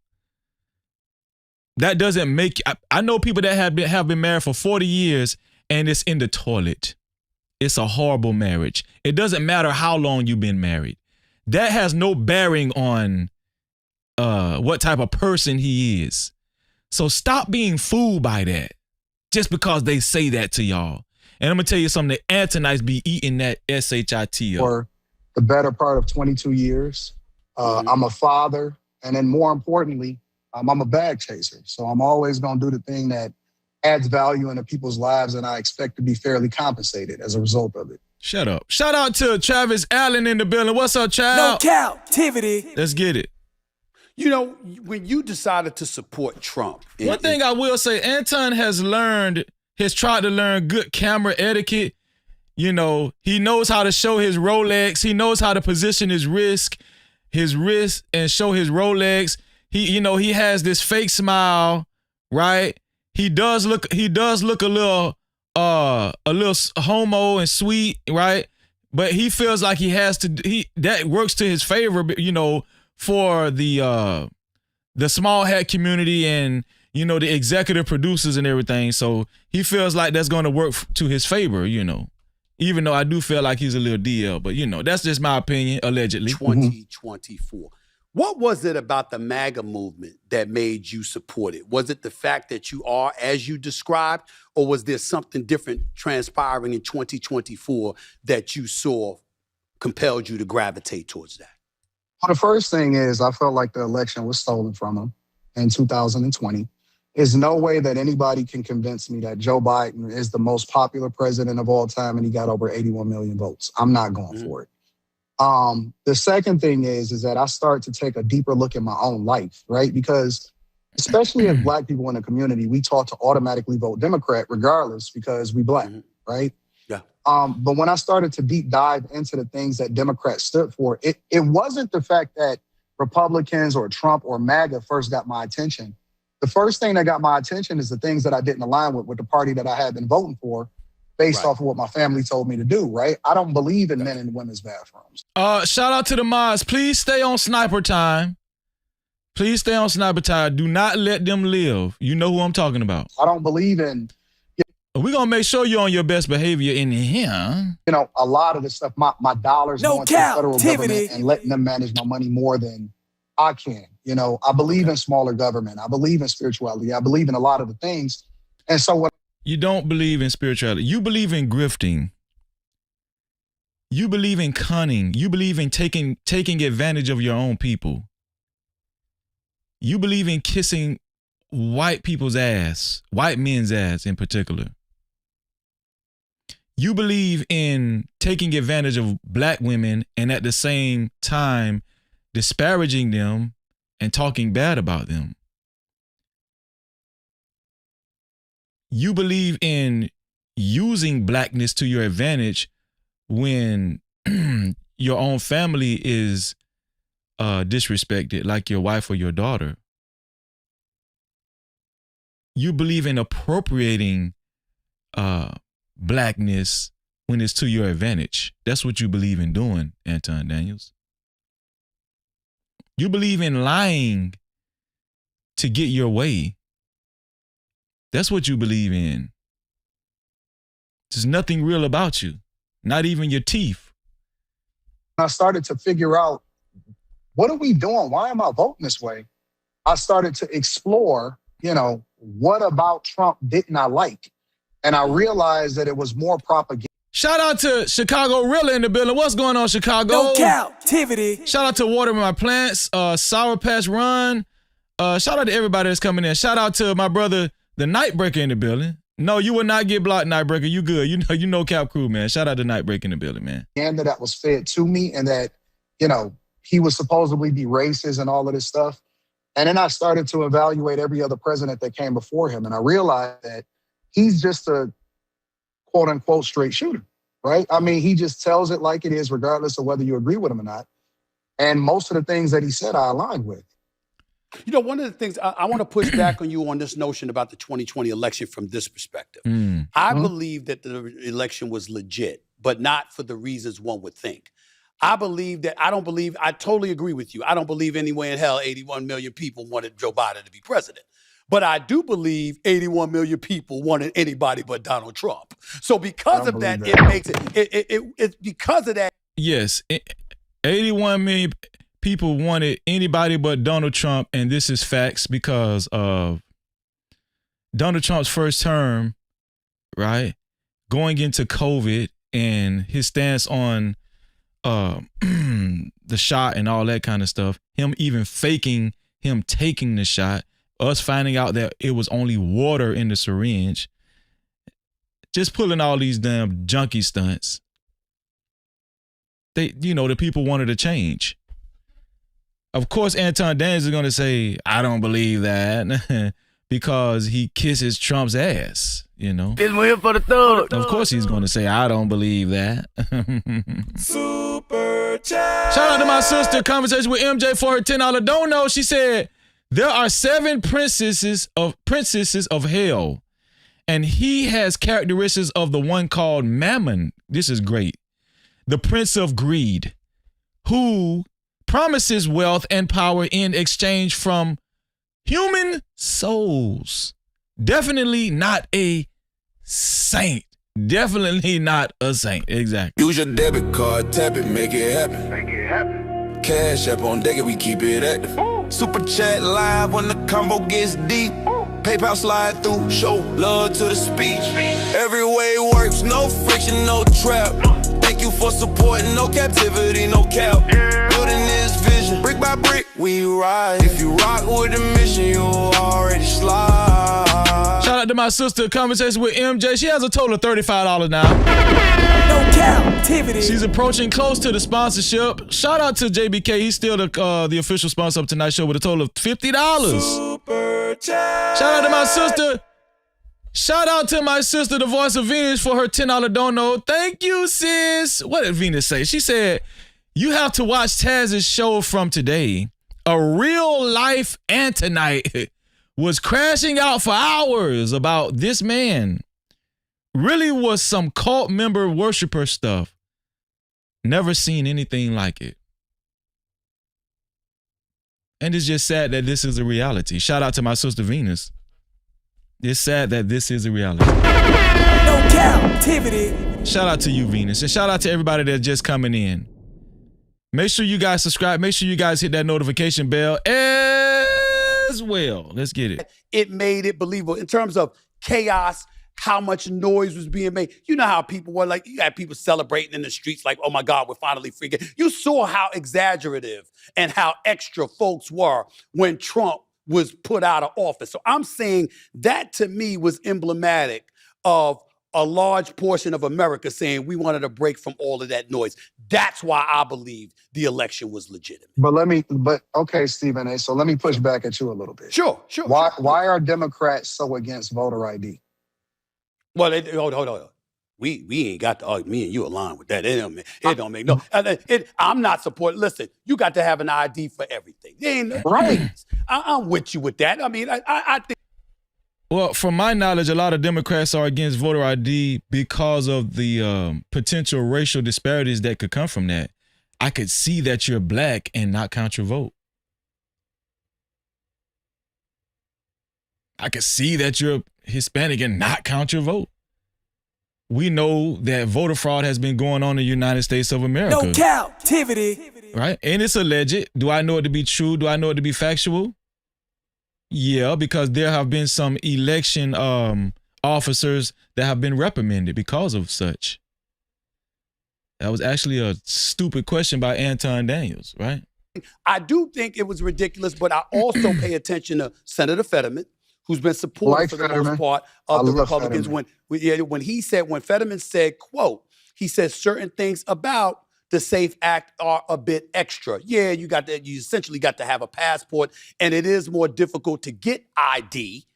That doesn't make. I know people that have been married for 40 years and it's in the toilet. It's a horrible marriage. It doesn't matter how long you've been married. That has no bearing on what type of person he is. So stop being fooled by that just because they say that to y'all. And I'm going to tell you something, the Antonites be eating that SHIT up. For the better part of 22 years. I'm a father. And then more importantly, I'm a bag chaser. So I'm always going to do the thing that adds value into people's lives, and I expect to be fairly compensated as a result of it. Shut up. Shout out to Travis Allen in the building. What's up, child? No Cap-tivity. Let's get it. You know, when you decided to support Trump. One thing I will say, Anton has tried to learn good camera etiquette. You know, he knows how to show his Rolex. He knows how to position his wrist and show his Rolex. He has this fake smile, right? He does look a little homo and sweet, right? But he feels like he has to. That works to his favor, for the small hat community and the executive producers and everything. So he feels like that's going to work to his favor, Even though I do feel like he's a little DL, but that's just my opinion, allegedly. 2024. What was it about the MAGA movement that made you support it? Was it the fact that you are as you described, or was there something different transpiring in 2024 that you saw compelled you to gravitate towards that? Well, the first thing is I felt like the election was stolen from him in 2020. There's no way that anybody can convince me that Joe Biden is the most popular president of all time and he got over 81 million votes. I'm not going for it. The second thing is that I start to take a deeper look at my own life, right? Because especially as Black people in the community, we taught to automatically vote Democrat regardless because we Black, right? Yeah. But when I started to deep dive into the things that Democrats stood for, it wasn't the fact that Republicans or Trump or MAGA first got my attention. The first thing that got my attention is the things that I didn't align with the party that I had been voting for based off of what my family told me to do, right? I don't believe in men and women's bathrooms. Shout out to the mods. Please stay on sniper time. Please stay on sniper time. Do not let them live. You know who I'm talking about. I don't believe in... We're going to make sure you're on your best behavior in here. A lot of the stuff, my dollars going to the federal government and letting them manage my money more than I can. I believe in smaller government. I believe in spirituality. I believe in a lot of the things. And so what... You don't believe in spirituality. You believe in grifting. You believe in cunning. You believe in taking advantage of your own people. You believe in kissing white people's ass, white men's ass in particular. You believe in taking advantage of Black women and at the same time disparaging them and talking bad about them. You believe in using Blackness to your advantage when your own family is disrespected, like your wife or your daughter, you believe in appropriating blackness when it's to your advantage. That's what you believe in doing, Anton Daniels. You believe in lying to get your way. That's what you believe in. There's nothing real about you, not even your teeth. I started to figure out, what are we doing? Why am I voting this way? I started to explore, what about Trump didn't I like? And I realized that it was more propaganda. Shout out to Chicago Rilla in the building. What's going on, Chicago? No Cap-tivity. Shout out to Watering My Plants, Sour Patch Run. Shout out to everybody that's coming in. Shout out to my brother, the Nightbreaker in the building. No, you will not get blocked, Nightbreaker. You good. You know Cap Crew, man. Shout out to Nightbreaker in the building, man. That was fed to me, and that, he was supposedly be racist and all of this stuff. And then I started to evaluate every other president that came before him. And I realized that he's just a quote unquote straight shooter, right? I mean, he just tells it like it is, regardless of whether you agree with him or not. And most of the things that he said, I aligned with. One of the things I want to push back on you on this notion about the 2020 election from this perspective. I believe that the election was legit, but not for the reasons one would think. I totally agree with you. I don't believe anywhere in hell 81 million people wanted Joe Biden to be president. But I do believe 81 million people wanted anybody but Donald Trump. So because of that, it makes it's because of that. Yes, 81 million people wanted anybody but Donald Trump, and this is facts because of Donald Trump's first term, right? Going into COVID and his stance on the shot and all that kind of stuff, him even faking him taking the shot, us finding out that it was only water in the syringe, just pulling all these damn junkie stunts. The people wanted to change. Of course, Anton Daniels is going to say, I don't believe that because he kisses Trump's ass, This one here for the thug. Of course he's going to say, I don't believe that. Super chat. Shout out to my sister, conversation with MJ for her $10 don't know. She said, there are 7 princesses of hell, and he has characteristics of the one called Mammon. This is great. The prince of greed, who promises wealth and power in exchange from human souls. Definitely not a saint. Definitely not a saint. Exactly. Use your debit card, tap it, make it happen. Cash app on deck, we keep it active. Super chat live when the combo gets deep. PayPal slide through, show love to the speech. Every way works, no friction, no trap. Thank you for supporting, no captivity, no cap. Building this vision, brick by brick, we ride. If you rock with the mission, you already slide. Shout out to my sister, conversation with MJ. She has a total of $35 now. No Cap-tivity. She's approaching close to the sponsorship. Shout out to JBK. He's still the official sponsor of tonight's show with a total of $50. Super chat. Shout out to my sister. Shout out to my sister, the voice of Venus, for her $10 don't know. Thank you, sis. What did Venus say? She said, you have to watch Taz's show from today. A real life Antonite was crashing out for hours about this man. Really was some cult member worshiper stuff. Never seen anything like it. And it's just sad that this is a reality. Shout out to my sister Venus. It's sad that this is a reality. No Cap-tivity. Shout out to you, Venus. And shout out to everybody that's just coming in. Make sure you guys subscribe. Make sure you guys hit that notification bell as well. Let's get it. It made it believable in terms of chaos, how much noise was being made. You know how people were like, you had people celebrating in the streets like, oh my God, we're finally free. You saw how exaggerative and how extra folks were when Trump was put out of office. So I'm saying that to me was emblematic of a large portion of America saying we wanted a break from all of that noise. That's why I believe the election was legitimate. Okay, Stephen A. So let me push back at you a little bit. Sure. Why are Democrats so against voter ID? Well, hold on. We ain't got to argue. Me and you align with that. It don't make no. I'm not supporting. Listen, you got to have an ID for everything. There ain't no please. I'm with you with that. I mean, I think. Well, from my knowledge, a lot of Democrats are against voter ID because of the potential racial disparities that could come from that. I could see that you're black and not count your vote. I could see that you're Hispanic and not count your vote. We know that voter fraud has been going on in the United States of America. No Cap-tivity. Right? And it's alleged. Do I know it to be true? Do I know it to be factual? Yeah, because there have been some election officers that have been reprimanded because of such. That was actually a stupid question by Anton Daniels, right? I do think it was ridiculous, but I also pay attention to Senator Fetterman, who's been supported for the most part of the Republicans. When Fetterman said, quote, he said certain things about the SAFE Act are a bit extra. Yeah, you essentially got to have a passport, and it is more difficult to get ID,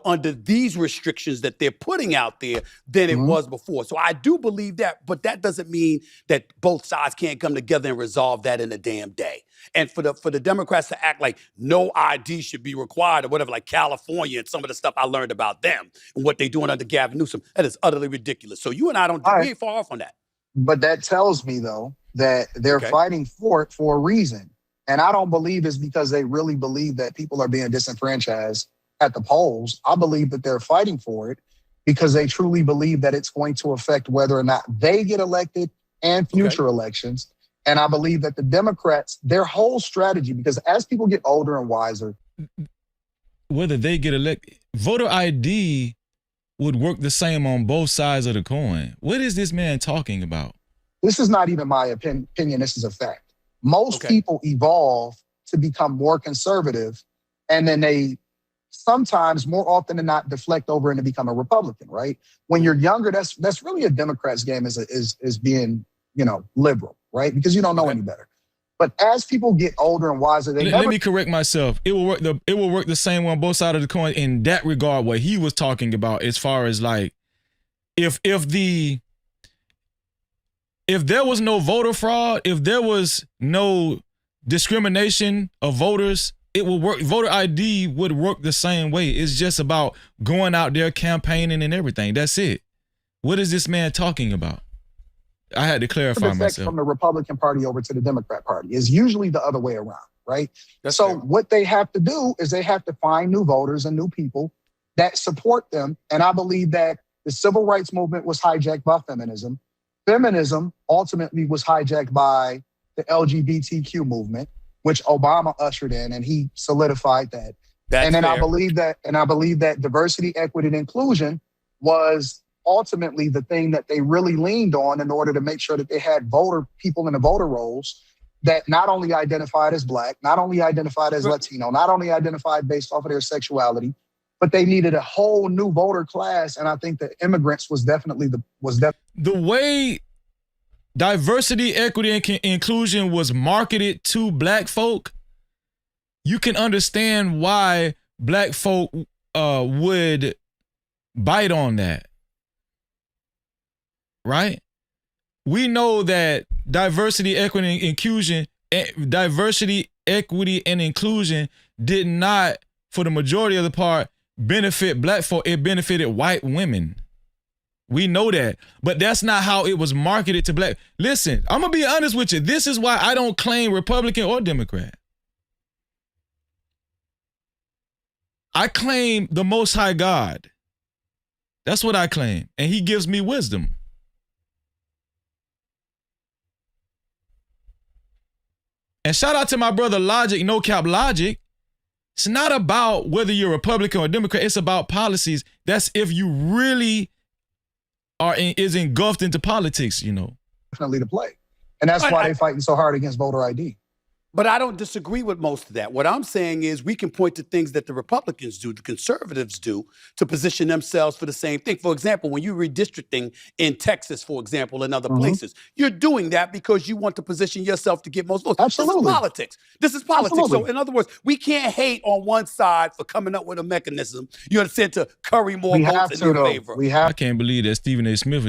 under these restrictions that they're putting out there than it was before. So I do believe that, but that doesn't mean that both sides can't come together and resolve that in a damn day. And for the Democrats to act like no ID should be required or whatever, like California and some of the stuff I learned about them and what they're doing under Gavin Newsom, that is utterly ridiculous. So you and I we ain't far off on that. But that tells me, though, that they're fighting for it for a reason. And I don't believe it's because they really believe that people are being disenfranchised at the polls. I believe that they're fighting for it because they truly believe that it's going to affect whether or not they get elected and future elections. And I believe that the Democrats, their whole strategy, because as people get older and wiser, whether they get elected, voter ID would work the same on both sides of the coin. What is this man talking about? This is not even my opinion. This is a fact. Most people evolve to become more conservative, and then they sometimes, more often than not, deflect over and to become a Republican, right? When you're younger, that's really a Democrat's game is being, liberal, right? Because you don't know any better. But as people get older and wiser, let me correct myself. It will work the same way on both sides of the coin in that regard. What he was talking about, as far as like, if there was no voter fraud, if there was no discrimination of voters, it would work. Voter ID would work the same way. It's just about going out there campaigning and everything. That's it. What is this man talking about? I had to clarify myself. From the Republican Party over to the Democrat Party is usually the other way around, right? So what they have to do is they have to find new voters and new people that support them. And I believe that the civil rights movement was hijacked by feminism. Feminism ultimately was hijacked by the LGBTQ movement, which Obama ushered in, and he solidified that. I believe that diversity, equity, and inclusion was ultimately the thing that they really leaned on in order to make sure that they had people in the voter rolls that not only identified as Black, not only identified as Latino, not only identified based off of their sexuality, but they needed a whole new voter class. And I think that immigrants was definitely the way diversity, equity, and inclusion was marketed to Black folk. You can understand why Black folk would bite on that. Right? We know that diversity, equity, and inclusion did not, for the majority of the part, benefit Black folk. It benefited white women. We know that, but that's not how it was marketed to Black. Listen, I'm gonna be honest with you. This is why I don't claim Republican or Democrat. I claim the Most High God. That's what I claim, and He gives me wisdom. And shout out to my brother Logic, No Cap Logic. It's not about whether you're Republican or Democrat. It's about policies. That's if you really is engulfed into politics, Definitely to play. And that's why they're fighting so hard against voter ID. But I don't disagree with most of that. What I'm saying is we can point to things that the Republicans do, the conservatives do, to position themselves for the same thing. For example, when you're redistricting in Texas, for example, and other places, you're doing that because you want to position yourself to get most votes. Absolutely. This is politics. This is politics. Absolutely. So in other words, we can't hate on one side for coming up with a mechanism, you understand, to curry more votes in your favor. I can't believe that Stephen A. Smith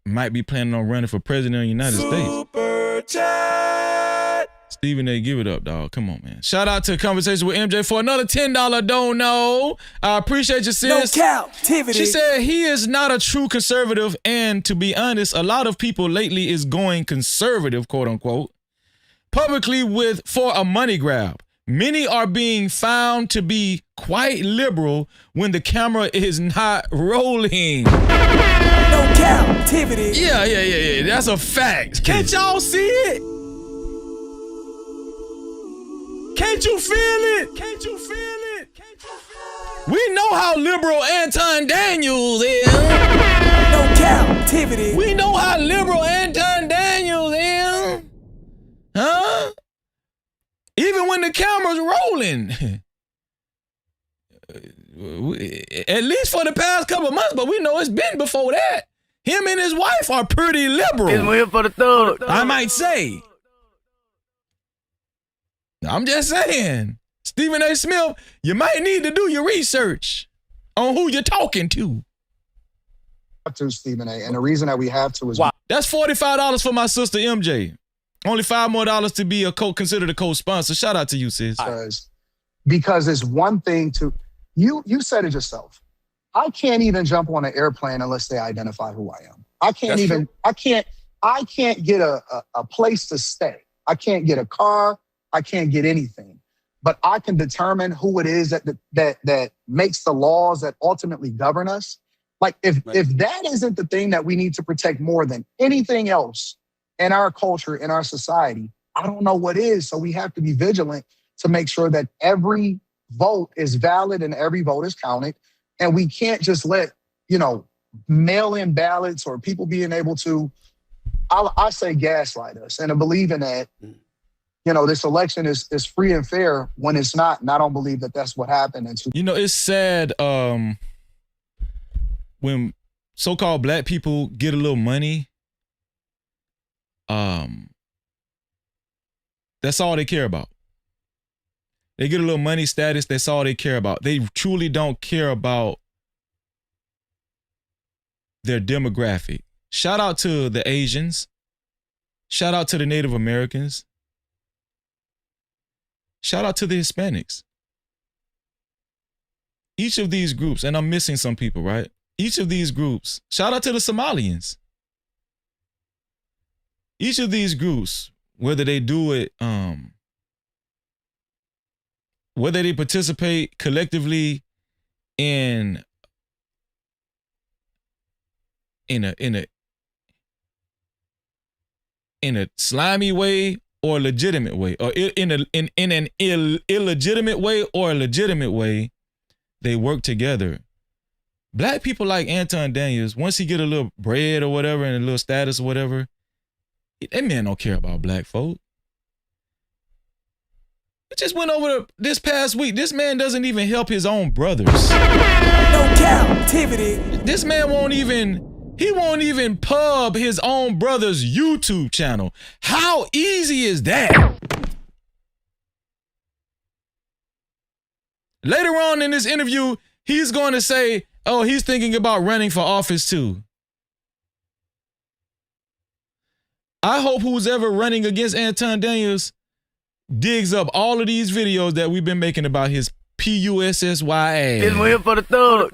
might be planning on running for president of the United States. Super chat. Stephen A., give it up, dog. Come on, man. Shout out to Conversation with MJ for another $10 dono. I appreciate you, sis. No Cap-tivity. She said he is not a true conservative, and to be honest, a lot of people lately is going conservative, quote unquote, publicly for a money grab. Many are being found to be quite liberal when the camera is not rolling. No Cap-tivity. Yeah. That's a fact. Can't y'all see it? Can't you feel it? Can't you feel it? We know how liberal Anton Daniels is. No Cap-tivity. We know how liberal Anton Daniels is. Huh? Even when the camera's rolling. At least for the past couple of months, but we know it's been before that. Him and his wife are pretty liberal. It's here for the thug. I might say. I'm just saying. Stephen A. Smith, you might need to do your research on who you're talking to. To Stephen A. And the reason that we have to is that's $45 for my sister MJ. Only $5 more to be considered a co-sponsor. Shout out to you, sis. Because it's one thing to you said it yourself. I can't even jump on an airplane unless they identify who I am. I can't get a place to stay. I can't get a car. I can't get anything. But I can determine who it is that makes the laws that ultimately govern us. Like if that isn't the thing that we need to protect more than anything else in our culture, in our society, I don't know what is. So we have to be vigilant to make sure that every vote is valid and every vote is counted. And we can't just let, mail-in ballots or people being able to, I say gaslight us. And I believe in that, this election is free and fair when it's not. And I don't believe that that's what happened. It's sad when so-called black people get a little money. That's all they care about. They get a little money status. That's all they care about. They truly don't care about their demographic. Shout out to the Asians. Shout out to the Native Americans. Shout out to the Hispanics. Each of these groups, and I'm missing some people, right? Each of these groups, shout out to the Somalians. Each of these groups, whether they do it, whether they participate collectively in a slimy way or a legitimate way, or in an illegitimate way or a legitimate way, they work together. Black people like Anton Daniels, once he get a little bread or whatever and a little status or whatever, that man don't care about black folk. It just went over this past week. This man doesn't even help his own brothers. No Cap-tivity. This man won't even pub his own brother's YouTube channel. How easy is that? Later on in this interview, he's going to say, oh, he's thinking about running for office too. I hope who's ever running against Anton Daniels digs up all of these videos that we've been making about his PUSSY ass. It's here for the thug.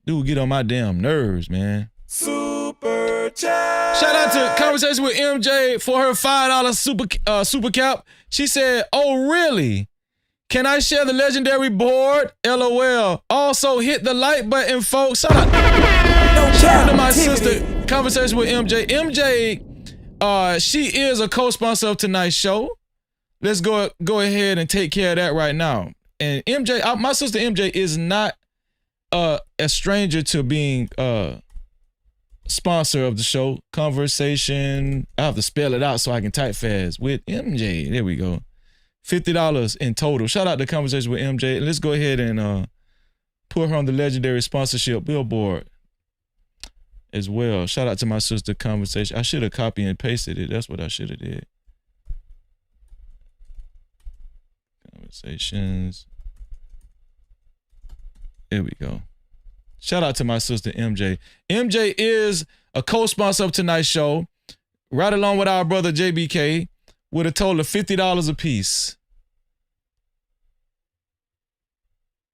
Dude, get on my damn nerves, man. Super chat. Shout out to Conversation with MJ for her $5 super cap. She said, oh, really? Can I share the legendary board? LOL. Also, hit the like button, folks. Shout out to my sister, Conversation with MJ. MJ, she is a co-sponsor of tonight's show. Let's go ahead and take care of that right now. And MJ, my sister MJ is not a stranger to being sponsor of the show, Conversation. I have to spell it out so I can type fast with MJ. There we go. $50 in total. Shout out to Conversation with MJ. Let's go ahead and put her on the legendary sponsorship billboard as well. Shout out to my sister, Conversation. I should have copied and pasted it. That's what I should have did. Conversations. There we go. Shout out to my sister, MJ. MJ is a co-sponsor of tonight's show, right along with our brother, JBK, with a total of $50 a piece.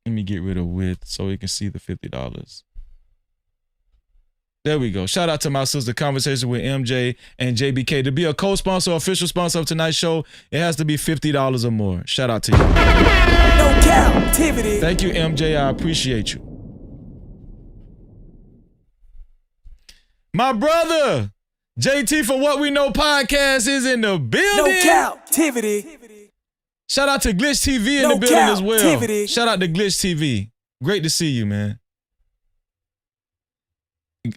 Let me get rid of width so you can see the $50. There we go. Shout out to my sister, Conversation with MJ and JBK. To be a co-sponsor, official sponsor of tonight's show, it has to be $50 or more. Shout out to you. No Cap-tivity. Thank you, MJ. I appreciate you. My brother, JT for What We Know podcast is in the building. No Cap-tivity. Shout out to Glitch TV in the building as well. Shout out to Glitch TV. Great to see you, man.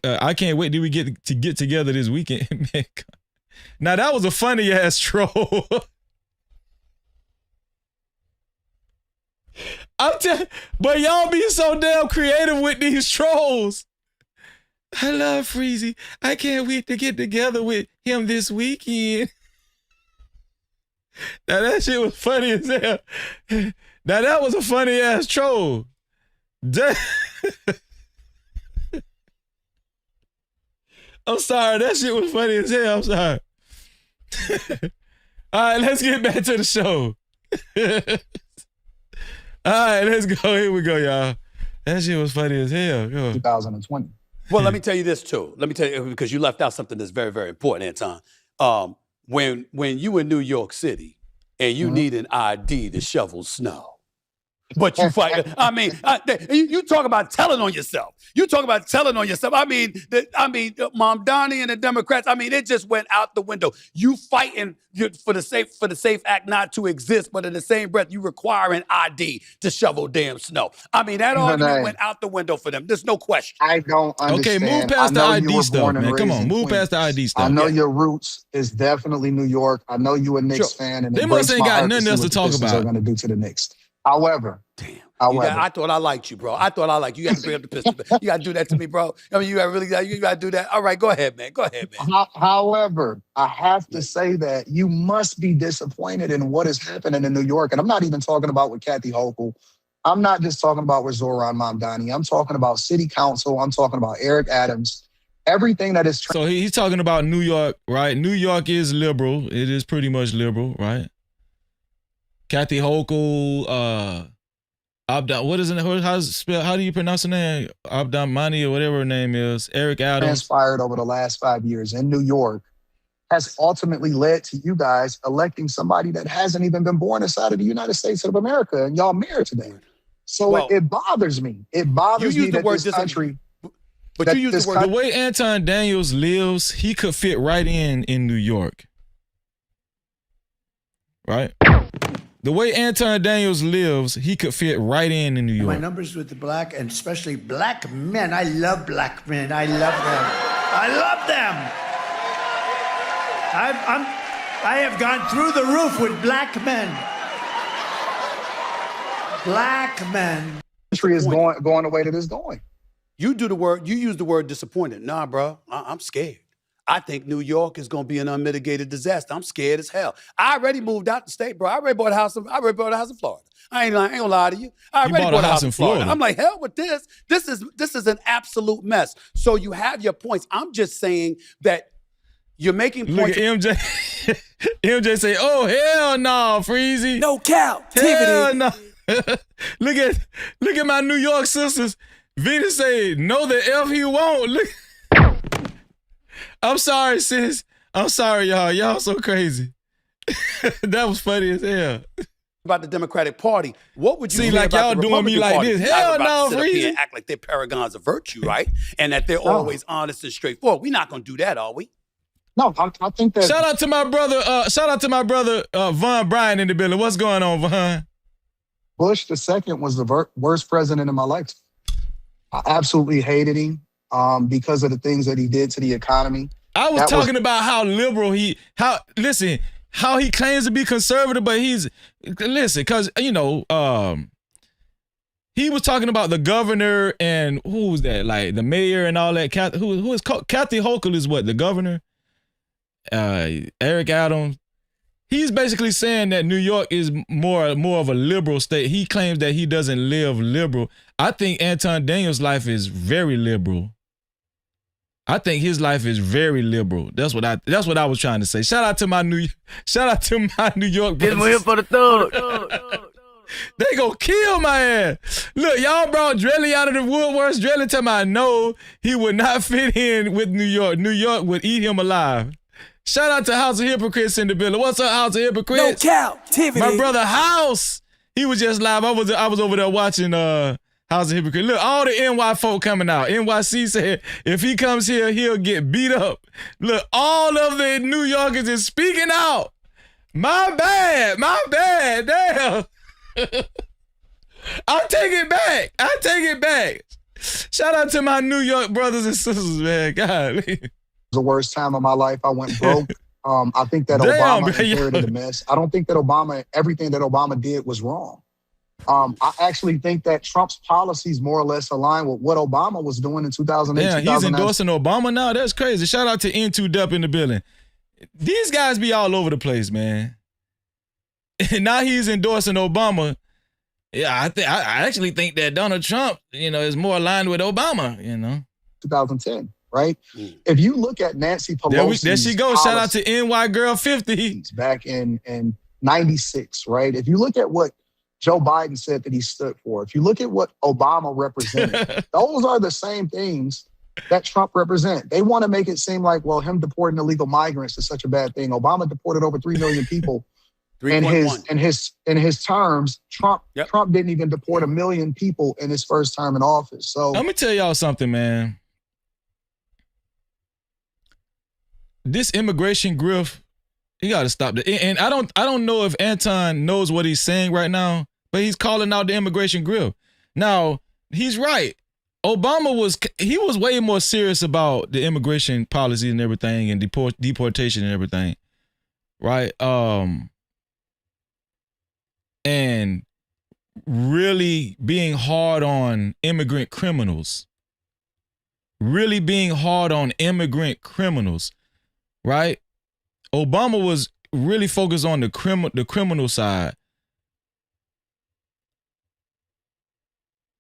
I can't wait till we get together this weekend, man. Now that was a funny ass troll. But y'all be so damn creative with these trolls. I love Freezy. I can't wait to get together with him this weekend. Now that shit was funny as hell. Now that was a funny ass troll. I'm sorry, that shit was funny as hell. I'm sorry. All right, let's get back to the show. All right, let's go. Here we go, y'all. That shit was funny as hell. Go. 2020. Well, let me tell you this too. Let me tell you, because you left out something that's very, very important, Anton. When you in New York City and you need an ID to shovel snow, but you fight. I mean, you talk about telling on yourself. You talk about telling on yourself. I mean, Mom Donnie and the Democrats. I mean, it just went out the window. You fighting for the safe act not to exist, but in the same breath, you require an ID to shovel damn snow. I mean, that argument went out the window for them. There's no question. I don't understand. Okay, move past the ID stuff, man. Come on, move past the ID stuff. I know your roots is definitely New York. I know you a Knicks fan, and they must ain't got nothing else to talk about. They're going to do to the Knicks. However, I thought I liked you, bro. I thought I liked you. You got to bring up the pistol. You got to do that to me, bro. I mean, you got to do that. All right, go ahead, man. Go ahead, man. However, I have to say that you must be disappointed in what is happening in New York. And I'm not even talking about with Kathy Hochul. I'm not just talking about with Zoran Mamdani. I'm talking about city council. I'm talking about Eric Adams. Everything that is... So he's talking about New York, right? New York is liberal. It is pretty much liberal, right? Kathy Hochul, Abdam, what is it? How do you pronounce the name? Abdamani or whatever her name is. Eric Adams. Transpired over the last 5 years in New York has ultimately led to you guys electing somebody that hasn't even been born inside of the United States of America, and y'all mayor today. So it bothers me. It bothers me that this country... But you use the word... The way Anton Daniels lives, he could fit right in New York. Right? The way Anton Daniels lives, he could fit right in New York. My numbers with the black, and especially black men. I love black men. I love them. I love them. I have gone through the roof with black men. Black men. The country is going the way that it's going. You use the word disappointed. Nah, bro, I'm scared. I think New York is going to be an unmitigated disaster. I'm scared as hell. I already moved out the state, bro. I already bought a house in Florida. I ain't gonna lie to you. I already bought a house in Florida. I'm like, hell with this. This is an absolute mess. So you have your points. I'm just saying that you're making points. Look at MJ. MJ say, oh, hell no, Freezy. No Cap-tivity. Hell no. Look at my New York sisters. Venus say, no, the F he won't. Look. I'm sorry, sis. I'm sorry, y'all. Y'all so crazy. That was funny as hell. About the Democratic Party, what would you see? Like y'all doing me like this? Hell no, Freezy. And act like they're paragons of virtue, right? And that they're always honest and straightforward. We're not gonna do that, are we? No, I think that. Shout out to my brother. Von Bryan in the building. What's going on, Von? Bush II was the worst president in my life. I absolutely hated him. because of the things that he did to the economy. I was talking about how liberal how he claims to be conservative, but because he was talking about the governor and who was that, like the mayor and all that. Who is Kathy Hochul is what, the governor? Eric Adams. He's basically saying that New York is more of a liberal state. He claims that he doesn't live liberal. I think Anton Daniels' life is very liberal. I think his life is very liberal. That's what I was trying to say. Shout out to my New York brothers. Get him here for the thug. They gonna kill my ass. Look, y'all brought Drelly out of the woodworks. Drelly tell me I know he would not fit in with New York. New York would eat him alive. Shout out to House of Hypocrites in the building. What's up, House of Hypocrites? No Cap-tivity. My brother House, he was just live. I was over there watching House of Hypocrites. Look, all the NY folk coming out. NYC said if he comes here, he'll get beat up. Look, all of the New Yorkers is speaking out. My bad, damn. I take it back. Shout out to my New York brothers and sisters, man. God. The worst time of my life. I went broke. I think that Obama inherited a mess. I don't think that everything that Obama did was wrong. I actually think that Trump's policies more or less align with what Obama was doing in 2008. Yeah, he's endorsing Obama now. That's crazy. Shout out to N2Dup in the building. These guys be all over the place, man. And now he's endorsing Obama. Yeah, I actually think that Donald Trump, is more aligned with Obama, 2010. Right? If you look at Nancy Pelosi, there she goes. Shout out to NY Girl 50. Back in 96, right? If you look at what Joe Biden said that he stood for, if you look at what Obama represented, those are the same things that Trump represent. They want to make it seem like, well, him deporting illegal migrants is such a bad thing. Obama deported over 3 million people. In his terms, Trump didn't even deport 1 million people in his first term in office. So let me tell y'all something, man. This immigration grift, you got to stop that. And I don't know if Anton knows what he's saying right now, but he's calling out the immigration grift. Now, he's right. Obama was way more serious about the immigration policy and everything and deportation and everything, right? And really being hard on immigrant criminals. Really being hard on immigrant criminals. Right? Obama was really focused on the criminal side.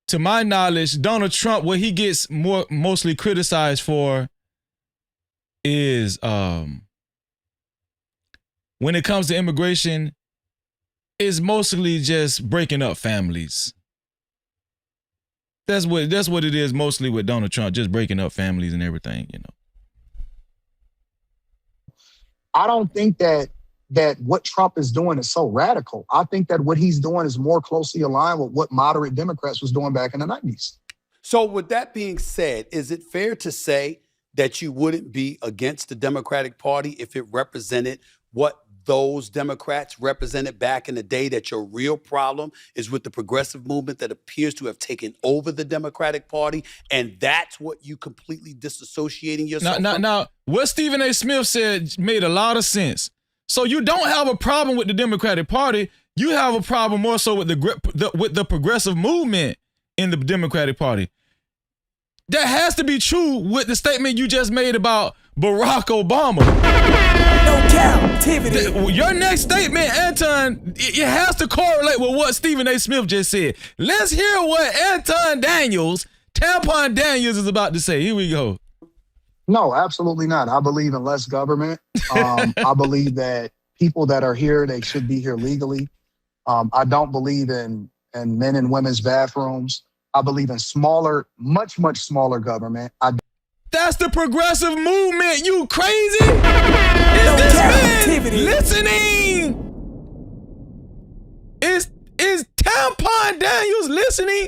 To my knowledge, Donald Trump, what he gets mostly criticized for is when it comes to immigration, is mostly just breaking up families. That's what it is mostly with Donald Trump, just breaking up families and everything, I don't think that what Trump is doing is so radical. I think that what he's doing is more closely aligned with what moderate Democrats was doing back in the 90s. So with that being said, is it fair to say that you wouldn't be against the Democratic Party if it represented what those Democrats represented back in the day, that your real problem is with the progressive movement that appears to have taken over the Democratic Party, and that's what you completely disassociating yourself from? Now, what Stephen A. Smith said made a lot of sense. So you don't have a problem with the Democratic Party. You have a problem more so with the progressive movement in the Democratic Party. That has to be true with the statement you just made about Barack Obama. No Cap-tivity. Your next statement, Anton, it has to correlate with what Stephen A. Smith just said. Let's hear what Anton Daniels, Tampon Daniels, is about to say. Here we go. No, absolutely not. I believe in less government. I believe that people that are here, they should be here legally. I don't believe in men and women's bathrooms. I believe in smaller, much, much smaller government. That's the progressive movement, you crazy? Is this man listening? Is Tampon Daniels listening?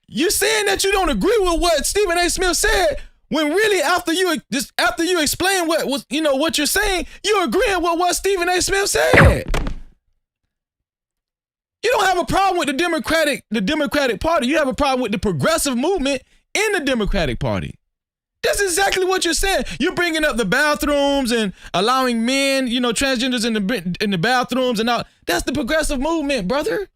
You're saying that you don't agree with what Stephen A. Smith said, when really after you explain what you're saying, you're agreeing with what Stephen A. Smith said. You don't have a problem with the Democratic Party. You have a problem with the progressive movement in the Democratic Party. That's exactly what you're saying. You're bringing up the bathrooms and allowing men, transgenders in the bathrooms and all. That's the progressive movement, brother.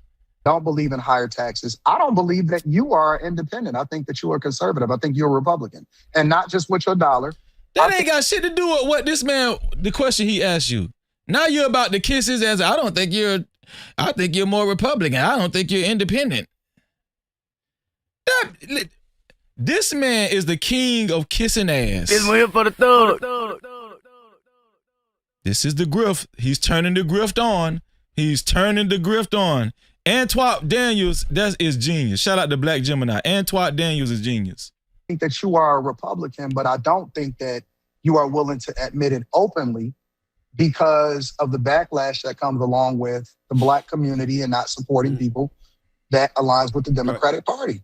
Don't believe in higher taxes. I don't believe that you are independent. I think that you are conservative. I think you're a Republican, and not just with your dollar. That ain't got shit to do with what this man, the question he asked you. Now you're about to kiss his ass. I think you're more Republican. I don't think you're independent. This man is the king of kissing ass. This one here for the thug. This is the grift. He's turning the grift on. Antoine Daniels, that is genius. Shout out to Black Gemini. Antoine Daniels is genius. I think that you are a Republican, but I don't think that you are willing to admit it openly because of the backlash that comes along with the Black community and not supporting people that aligns with the Democratic Party.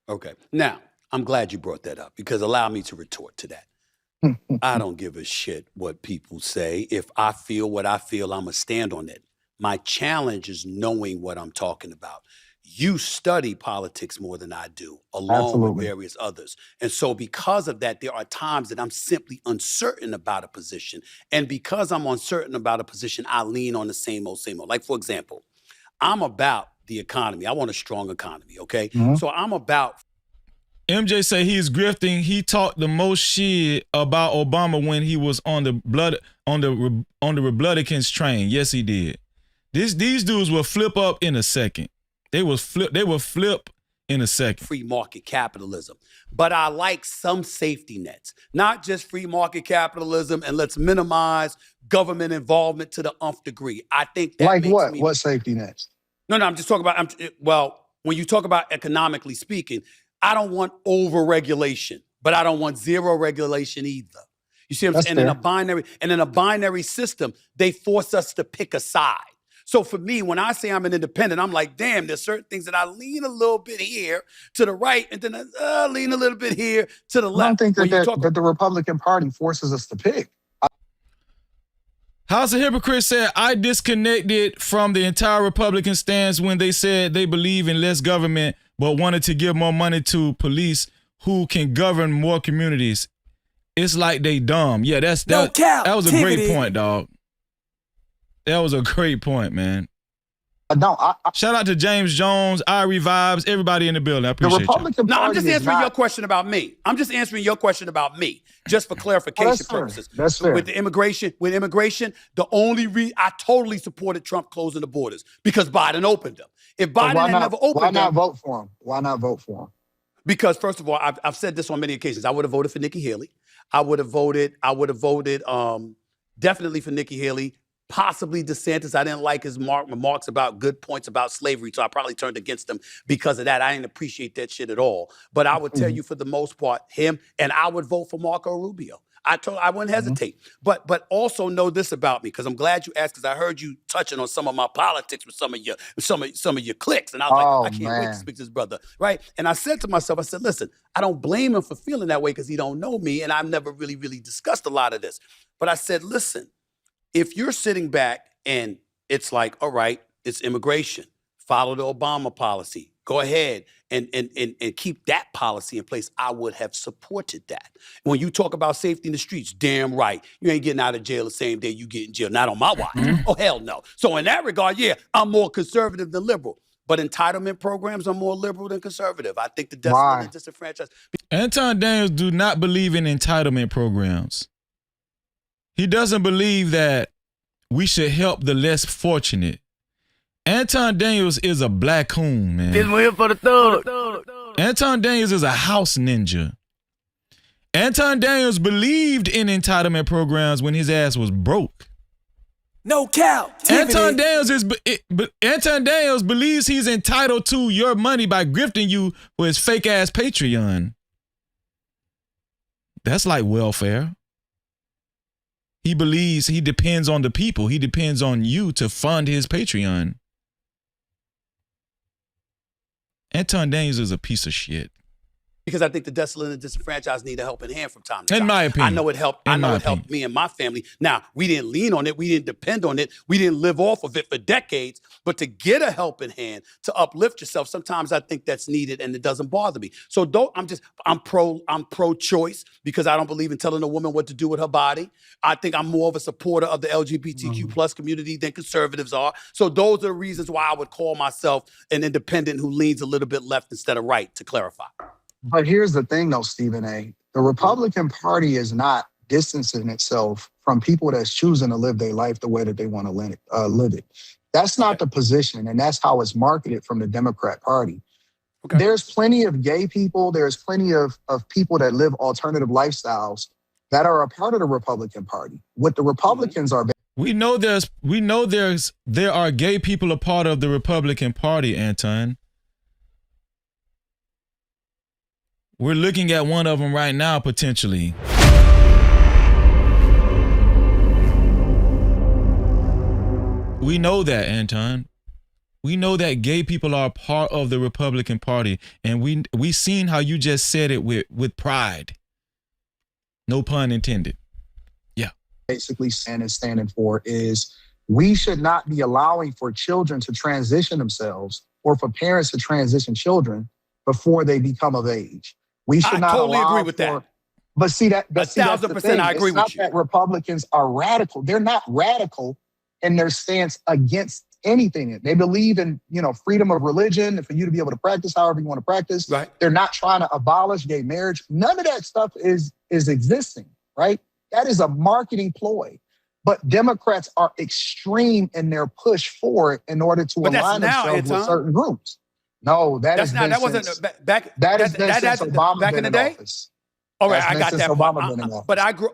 Okay. Now, I'm glad you brought that up because allow me to retort to that. I don't give a shit what people say. If I feel what I feel, I'm going to stand on it. My challenge is knowing what I'm talking about. You study politics more than I do, along with various others. And so because of that, there are times that I'm simply uncertain about a position. And because I'm uncertain about a position, I lean on the same old, same old. Like, for example, I'm about the economy. I want a strong economy, okay? So I'm about... MJ say he's grifting. He talked the most shit about Obama when he was on the Republicans train. Yes, he did. These dudes will flip up in a second. They will flip in a second. Free market capitalism. But I like some safety nets, not just free market capitalism and let's minimize government involvement to the nth degree. I think that like makes what? me... What safety nets? No, I'm just talking about, when you talk about economically speaking, I don't want over-regulation, but I don't want zero regulation either. You see what I'm saying? And in a binary system, they force us to pick a side. So for me, when I say I'm an independent, I'm like, damn, there's certain things that I lean a little bit here to the right, and then I lean a little bit here to the left. I don't think that the Republican Party forces us to pick. House of Hypocrite said, I disconnected from the entire Republican stance when they said they believe in less government, but wanted to give more money to police who can govern more communities. It's like they dumb. Yeah, that was a great point, dog. That was a great point, man. Shout out to James Jones, Irie Vibes, everybody in the building. I appreciate you. No, I'm just answering your question about me. Just for clarification purposes. That's fair. With immigration, the only I totally supported Trump closing the borders because Biden opened them. If Biden had never opened them, why not vote for him? Why not vote for him? Because first of all, I've said this on many occasions. I would have voted for Nikki Haley. I would have voted definitely for Nikki Haley. Possibly DeSantis. I didn't like his remarks about good points about slavery, so I probably turned against him because of that. I didn't appreciate that shit at all. But I would tell you, for the most part, him, and I would vote for Marco Rubio. I wouldn't hesitate. But also know this about me, because I'm glad you asked, because I heard you touching on some of my politics with some of your cliques, and I was like, I can't wait to speak to this brother, right? And I said to myself, listen, I don't blame him for feeling that way because he don't know me, and I've never really discussed a lot of this. But I said, listen. If you're sitting back and it's like, all right, it's immigration, follow the Obama policy, go ahead and keep that policy in place, I would have supported that. When you talk about safety in the streets, damn right, you ain't getting out of jail the same day you get in jail, not on my watch. Oh, hell no. So in that regard, yeah, I'm more conservative than liberal. But entitlement programs are more liberal than conservative. I think the definitely disenfranchised. Anton Daniels do not believe in entitlement programs. He doesn't believe that we should help the less fortunate. Anton Daniels is a black coon, man. This one here for the thug. Anton Daniels is a house ninja. Anton Daniels believed in entitlement programs when his ass was broke. No cap. Anton Daniels believes he's entitled to your money by grifting you for his fake ass Patreon. That's like welfare. He believes he depends on the people. He depends on you to fund his Patreon. Anton Daniels is a piece of shit. because I think the desolate and disenfranchised need a helping hand from time to time. In my opinion. I know it helped. I know it helped me and my family. Now, we didn't lean on it. We didn't depend on it. We didn't live off of it for decades. But to get a helping hand, to uplift yourself, sometimes I think that's needed, and it doesn't bother me. So I'm pro-choice because I don't believe in telling a woman what to do with her body. I think I'm more of a supporter of the LGBTQ plus community than conservatives are. So those are the reasons why I would call myself an independent who leans a little bit left instead of right, to clarify. But here's the thing, though, Stephen A. The Republican Party is not distancing itself from people that's choosing to live their life the way that they want to live it. That's not the position, and that's how it's marketed from the Democrat Party. Okay. There's plenty of gay people. There's plenty of people that live alternative lifestyles that are a part of the Republican Party. What the Republicans are. We know there are gay people a part of the Republican Party, Anton. We're looking at one of them right now, potentially. We know that, Anton. We know that gay people are part of the Republican Party, and we seen how you just said it with pride. No pun intended. Yeah. Basically standing for is we should not be allowing for children to transition themselves or for parents to transition children before they become of age. We should not totally allow agree with that. But see that 1,000% I agree with you. It's not that Republicans are radical. They're not radical in their stance against anything. They believe in, freedom of religion and for you to be able to practice however you want to practice. Right. They're not trying to abolish gay marriage. None of that stuff is existing, right? That is a marketing ploy. But Democrats are extreme in their push for it in order to align themselves with certain groups. No, that has been since Obama been in office. All right, I got that point.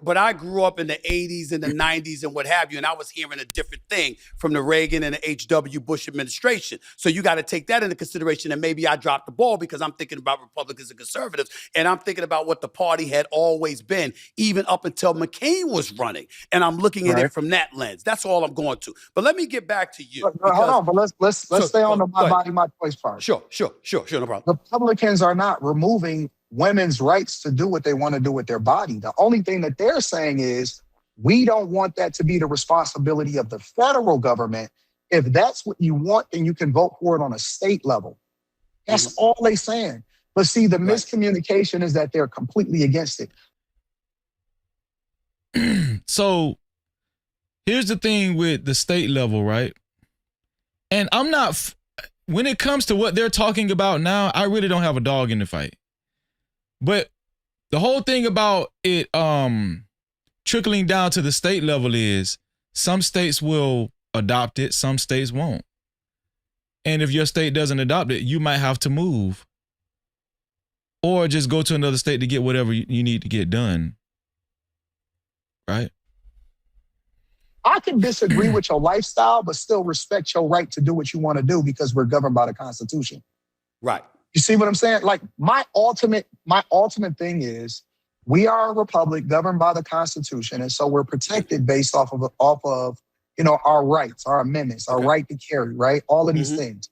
But I grew up in the 80s and the 90s and what have you, and I was hearing a different thing from the Reagan and the H.W. Bush administration. So you got to take that into consideration, and maybe I dropped the ball because I'm thinking about Republicans and conservatives, and I'm thinking about what the party had always been, even up until McCain was running, and I'm looking at it from that lens. That's all I'm going to. But let me get back to you. Hold on, but let's stay on the my body, my choice part. Sure, no problem. Republicans are not removing women's rights to do what they want to do with their body. The only thing that they're saying is we don't want that to be the responsibility of the federal government. If that's what you want, then you can vote for it on a state level. That's all they're saying. But see, the miscommunication is that they're completely against it. So here's the thing with the state level, right? And I'm not, when it comes to what they're talking about now, I really don't have a dog in the fight. But the whole thing about it trickling down to the state level is some states will adopt it, some states won't. And if your state doesn't adopt it, you might have to move or just go to another state to get whatever you need to get done. Right? I can disagree with your lifestyle, but still respect your right to do what you want to do because we're governed by the Constitution. Right. You see what I'm saying? Like my ultimate thing is we are a republic governed by the Constitution. And so we're protected based off of our rights, our amendments, our right to carry, right? All of these things.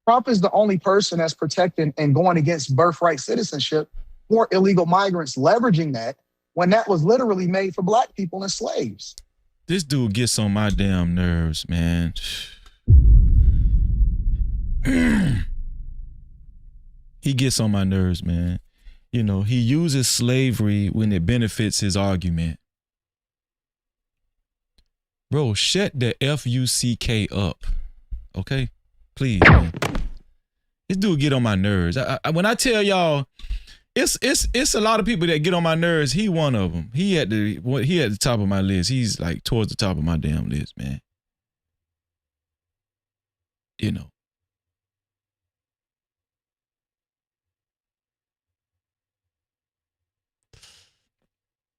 Trump is the only person that's protecting and going against birthright citizenship or illegal migrants leveraging that when that was literally made for black people and slaves. This dude gets on my damn nerves, man. He gets on my nerves, man. He uses slavery when it benefits his argument. Bro, shut the F-U-C-K up. Okay? Please, man. This dude get on my nerves. When I tell y'all, it's a lot of people that get on my nerves. He one of them. He at the top of my list. He's like towards the top of my damn list, man.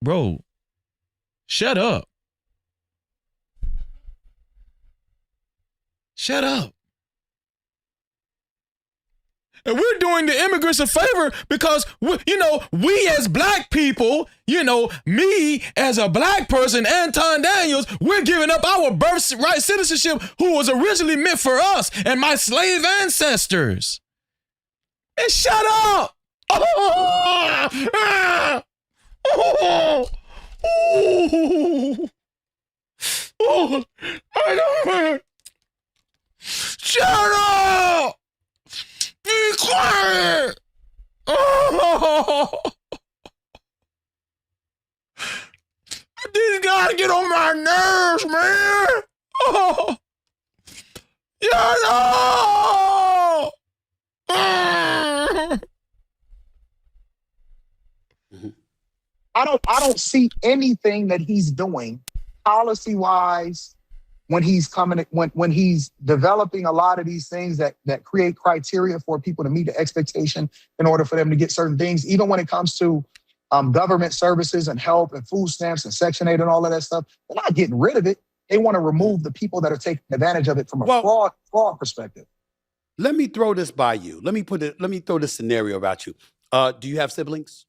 Bro, shut up. Shut up. And we're doing the immigrants a favor because, we as black people, me as a black person, Anton Daniels, we're giving up our birthright citizenship who was originally meant for us and my slave ancestors. And shut up. I don't. Shut up! Be quiet! These guys get on my nerves, man! Shut up! I don't see anything that he's doing policy wise when he's when he's developing a lot of these things that create criteria for people to meet the expectation in order for them to get certain things, even when it comes to government services and help and food stamps and Section 8 and all of that stuff. They're not getting rid of it. They want to remove the people that are taking advantage of it from a fraud perspective. Let me throw this by you. Let me throw this scenario about you. Do you have siblings?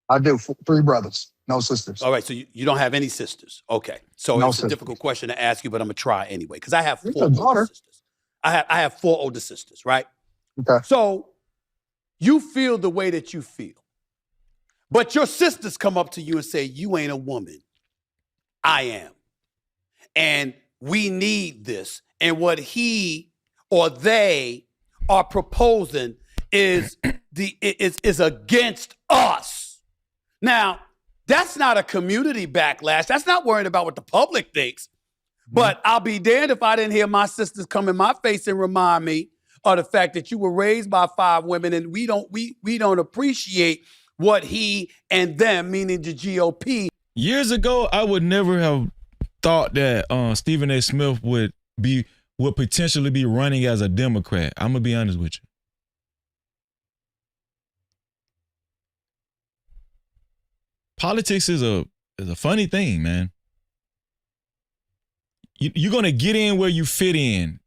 I do. 3 brothers, no sisters. All right, so you don't have any sisters. Okay. So No it's sisters. a difficult question to ask you, but I'm gonna try anyway. Because I have 4 It's a older daughter. sisters. I have 4 older sisters, right? Okay. So you feel the way that you feel. But your sisters come up to you and say, you ain't a woman. I am. And we need this. And what he or they are proposing is against us. Now, that's not a community backlash. That's not worrying about what the public thinks. But I'll be damned if I didn't hear my sisters come in my face and remind me of the fact that you were raised by 5 women and we don't appreciate what he and them, meaning the GOP. Years ago, I would never have thought that Stephen A. Smith would potentially be running as a Democrat. I'm gonna be honest with you. Politics is a funny thing, man. You're gonna get in where you fit in.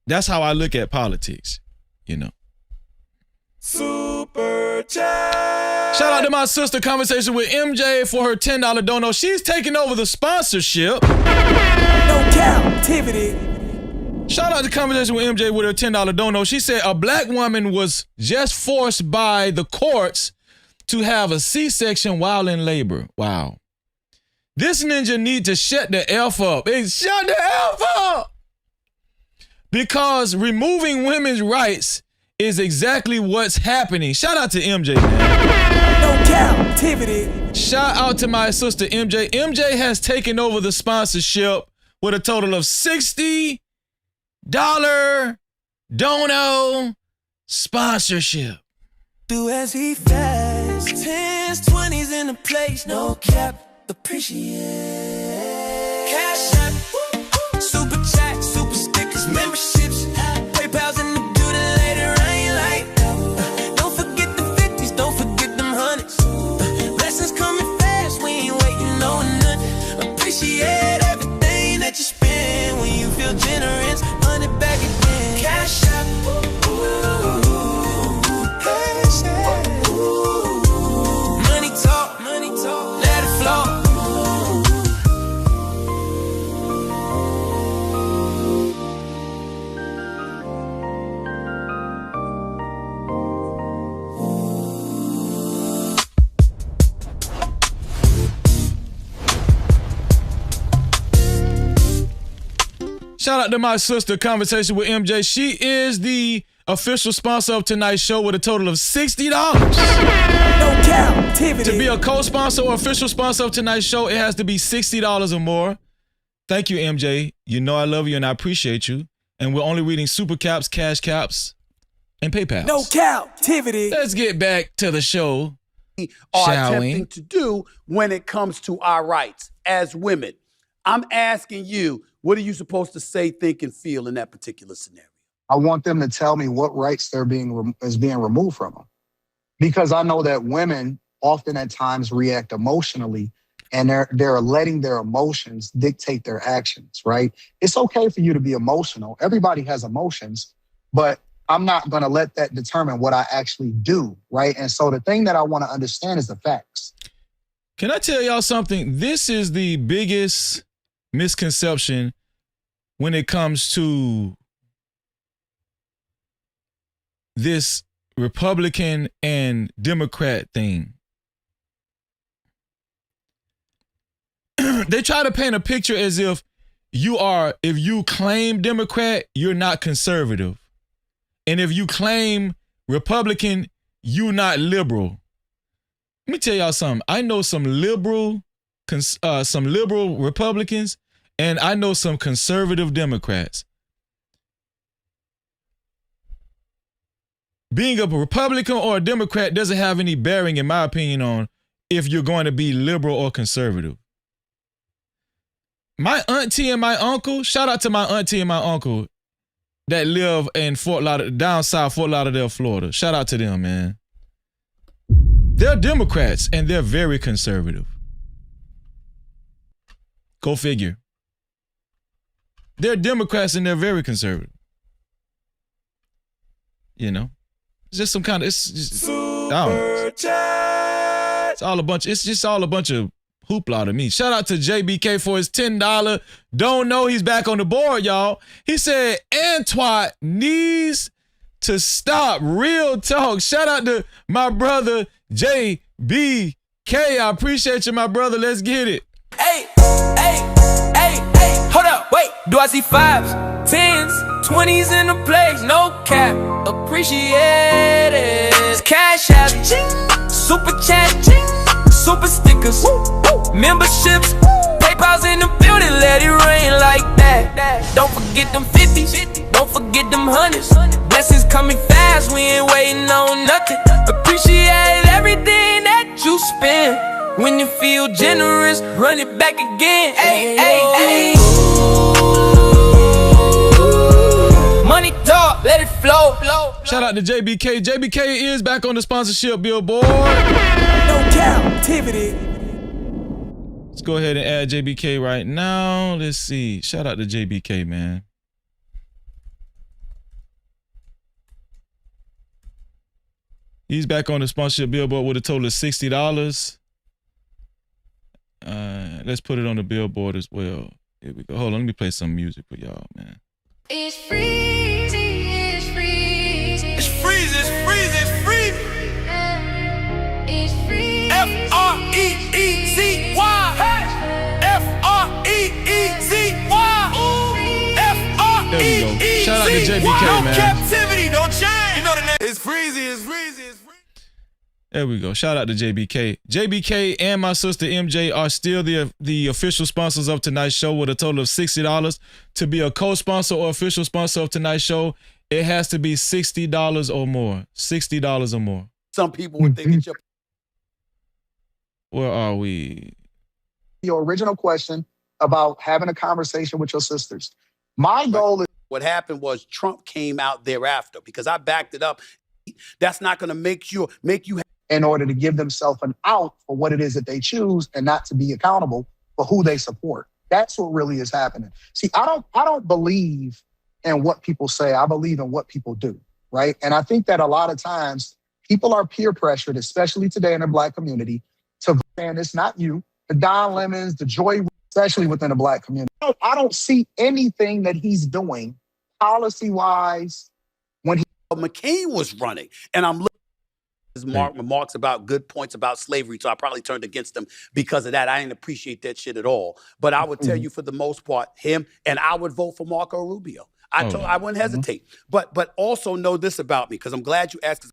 That's how I look at politics, you know. Super chat. Shout out to my sister, Conversation with MJ, for her $10 dono. She's taking over the sponsorship. No Cap-tivity. Shout out to Conversation with MJ with her $10 dono. She said a black woman was just forced by the courts to have a C-section while in labor. Wow. This ninja need to shut the F up. Hey, shut the F up! Because removing women's rights is exactly what's happening. Shout out to MJ, man. No Cap-tivity. Shout out to my sister, MJ. MJ has taken over the sponsorship with a total of $60 dono sponsorship. Do as he fast. 10s, 20s in the place. No cap. Appreciate. Cash app. Super chat. Super stickers. Memberships. PayPal's in the building later. I ain't like. Don't forget the 50s. Don't forget them 100s. Blessings coming fast. We ain't waiting on none. Appreciate everything that you spend when you feel generous. Run it back again. Cash app. Money talk, let it flow. Shout out to my sister, Conversation with MJ. She is the official sponsor of tonight's show with a total of $60. No Cap-tivity. To be a co-sponsor or official sponsor of tonight's show, it has to be $60 or more. Thank you, MJ. You know I love you and I appreciate you. And we're only reading super caps, cash caps, and PayPal. No Cap-tivity. Let's get back to the show. Are Shall we? attempting to do when it comes to our rights as women. I'm asking you, what are you supposed to say, think, and feel in that particular scenario? I want them to tell me what rights is being removed from them. Because I know that women often at times react emotionally and they're letting their emotions dictate their actions, right? It's okay for you to be emotional. Everybody has emotions, but I'm not going to let that determine what I actually do, right? And so the thing that I want to understand is the facts. Can I tell y'all something? This is the biggest misconception when it comes to this Republican and Democrat thing. They try to paint a picture as if if you claim Democrat, you're not conservative. And if you claim Republican, you're not liberal. Let me tell y'all something. I know some liberal Republicans, and I know some conservative Democrats. Being a Republican or a Democrat doesn't have any bearing, in my opinion, on if you're going to be liberal or conservative. My auntie and my uncle, shout out to my auntie and my uncle that live in down south Fort Lauderdale, Florida. Shout out to them, man. They're Democrats and they're very conservative. Go figure. They're Democrats and they're very conservative. You know? It's just some kind of, it's just, I don't know. It's just all a bunch of hoopla to me. Shout out to JBK for his $10. Don't know he's back on the board, y'all. He said Anton needs to stop. Real talk. Shout out to my brother JBK. I appreciate you, my brother. Let's get it. Hey, hold up, wait. Do I see 5s, 10s, 20s in the place? No cap, appreciate it. Cash app, super chat, super stickers, memberships, PayPal's in the building, let it rain like that. Don't forget them 50s, don't forget them 100s. Blessings coming fast, we ain't waiting on nothing. Appreciate everything that you spend. When you feel generous, run it back again. Ay. Money talk, let it flow. Shout out to JBK. JBK is back on the sponsorship billboard. No Cap-tivity. Let's go ahead and add JBK right now. Let's see. Shout out to JBK, man. He's back on the sponsorship billboard with a total of $60. Let's put it on the billboard as well. Here we go. Hold on, let me play some music for y'all, man. It's freezing, it's freezing. It's freezing, it's freezing, it's freezing. It's freezing. F-R-E-E-Z-Y. F-R-E-E-Z-Y. There we go. Shout out to JBK, No man. Captivity, don't change. You know the name. It's freezing, it's freezing, it's freezing. There we go. Shout out to JBK. JBK and my sister MJ are still the official sponsors of tonight's show with a total of $60. To be a co-sponsor or official sponsor of tonight's show, it has to be $60 or more. $60 or more. Some people would think it's your... Where are we? Your original question about having a conversation with your sisters. My goal is... What happened was Trump came out thereafter because I backed it up. That's not going to make you in order to give themselves an out for what it is that they choose and not to be accountable for who they support. That's what really is happening. See, I don't believe in what people say. I believe in what people do, right? And I think that a lot of times people are peer pressured, especially today in the Black community, to and it's not you, the Don Lemons, the Joy, especially within the Black community. I don't see anything that he's doing policy-wise when McCain was running, and I'm looking at his remarks about good points about slavery, so I probably turned against him because of that. I didn't appreciate that shit at all. But I would tell you, for the most part, him, and I would vote for Marco Rubio. I wouldn't hesitate. But also know this about me, because I'm glad you asked.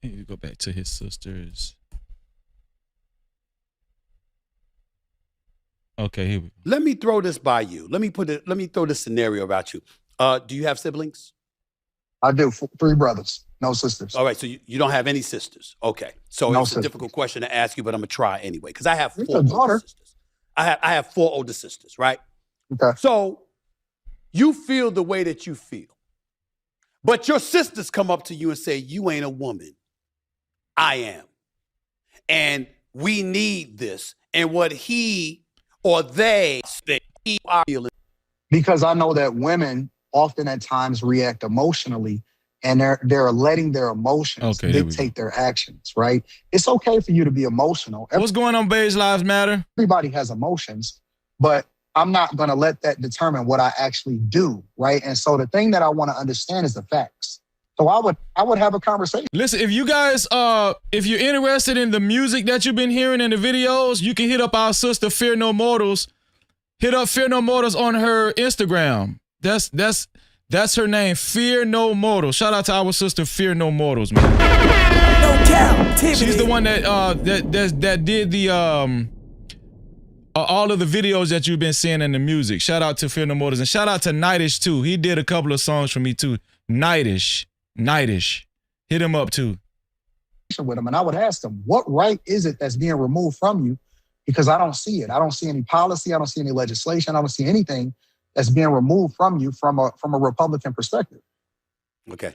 You go back to his sisters. Okay, here we go. Let me throw this by you. Let me throw this scenario about you. Do you have siblings? I do. 3 brothers, no sisters. All right, so you don't have any sisters. Okay, so No it's sisters. a difficult question to ask you, but I'm gonna try anyway because I have 4 You're a daughter. older sisters. I have 4 older sisters, right? Okay. So you feel the way that you feel, but your sisters come up to you and say, "You ain't a woman. I am, and we need this." And what he or they say are feeling. Because I know that women often at times react emotionally, and they're letting their emotions dictate their actions, right? It's okay for you to be emotional. What's going on, Beige Lives Matter? Everybody has emotions, but I'm not going to let that determine what I actually do, right? And so the thing that I want to understand is the facts. So I would have a conversation. Listen, if you guys, if you're interested in the music that you've been hearing in the videos, you can hit up our sister Fear No Mortals. Hit up Fear No Mortals on her Instagram. That's her name, Fear No Mortals. Shout out to our sister Fear No Mortals, man. No Cap-tivity. She's the one that did the all of the videos that you've been seeing in the music. Shout out to Fear No Mortals, and shout out to Nightish too. He did a couple of songs for me too. Nightish. Hit him up too. With him, and I would ask him, what right is it that's being removed from you? Because I don't see it. I don't see any policy. I don't see any legislation. I don't see anything that's being removed from you from a Republican perspective. Okay.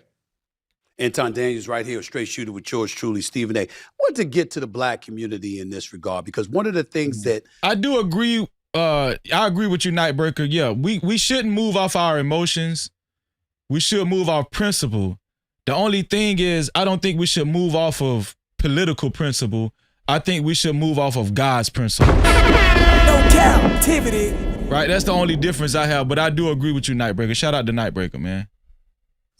Anton Daniels right here, straight shooter with yours truly, Stephen A. I want to get to the black community in this regard, because one of the things that I do agree, I agree with you, Nightbreaker. Yeah, we shouldn't move off our emotions. We should move off principle. The only thing is, I don't think we should move off of political principle. I think we should move off of God's principle. No Cap-tivity. Right, that's the only difference I have, but I do agree with you, Nightbreaker. Shout out to Nightbreaker, man.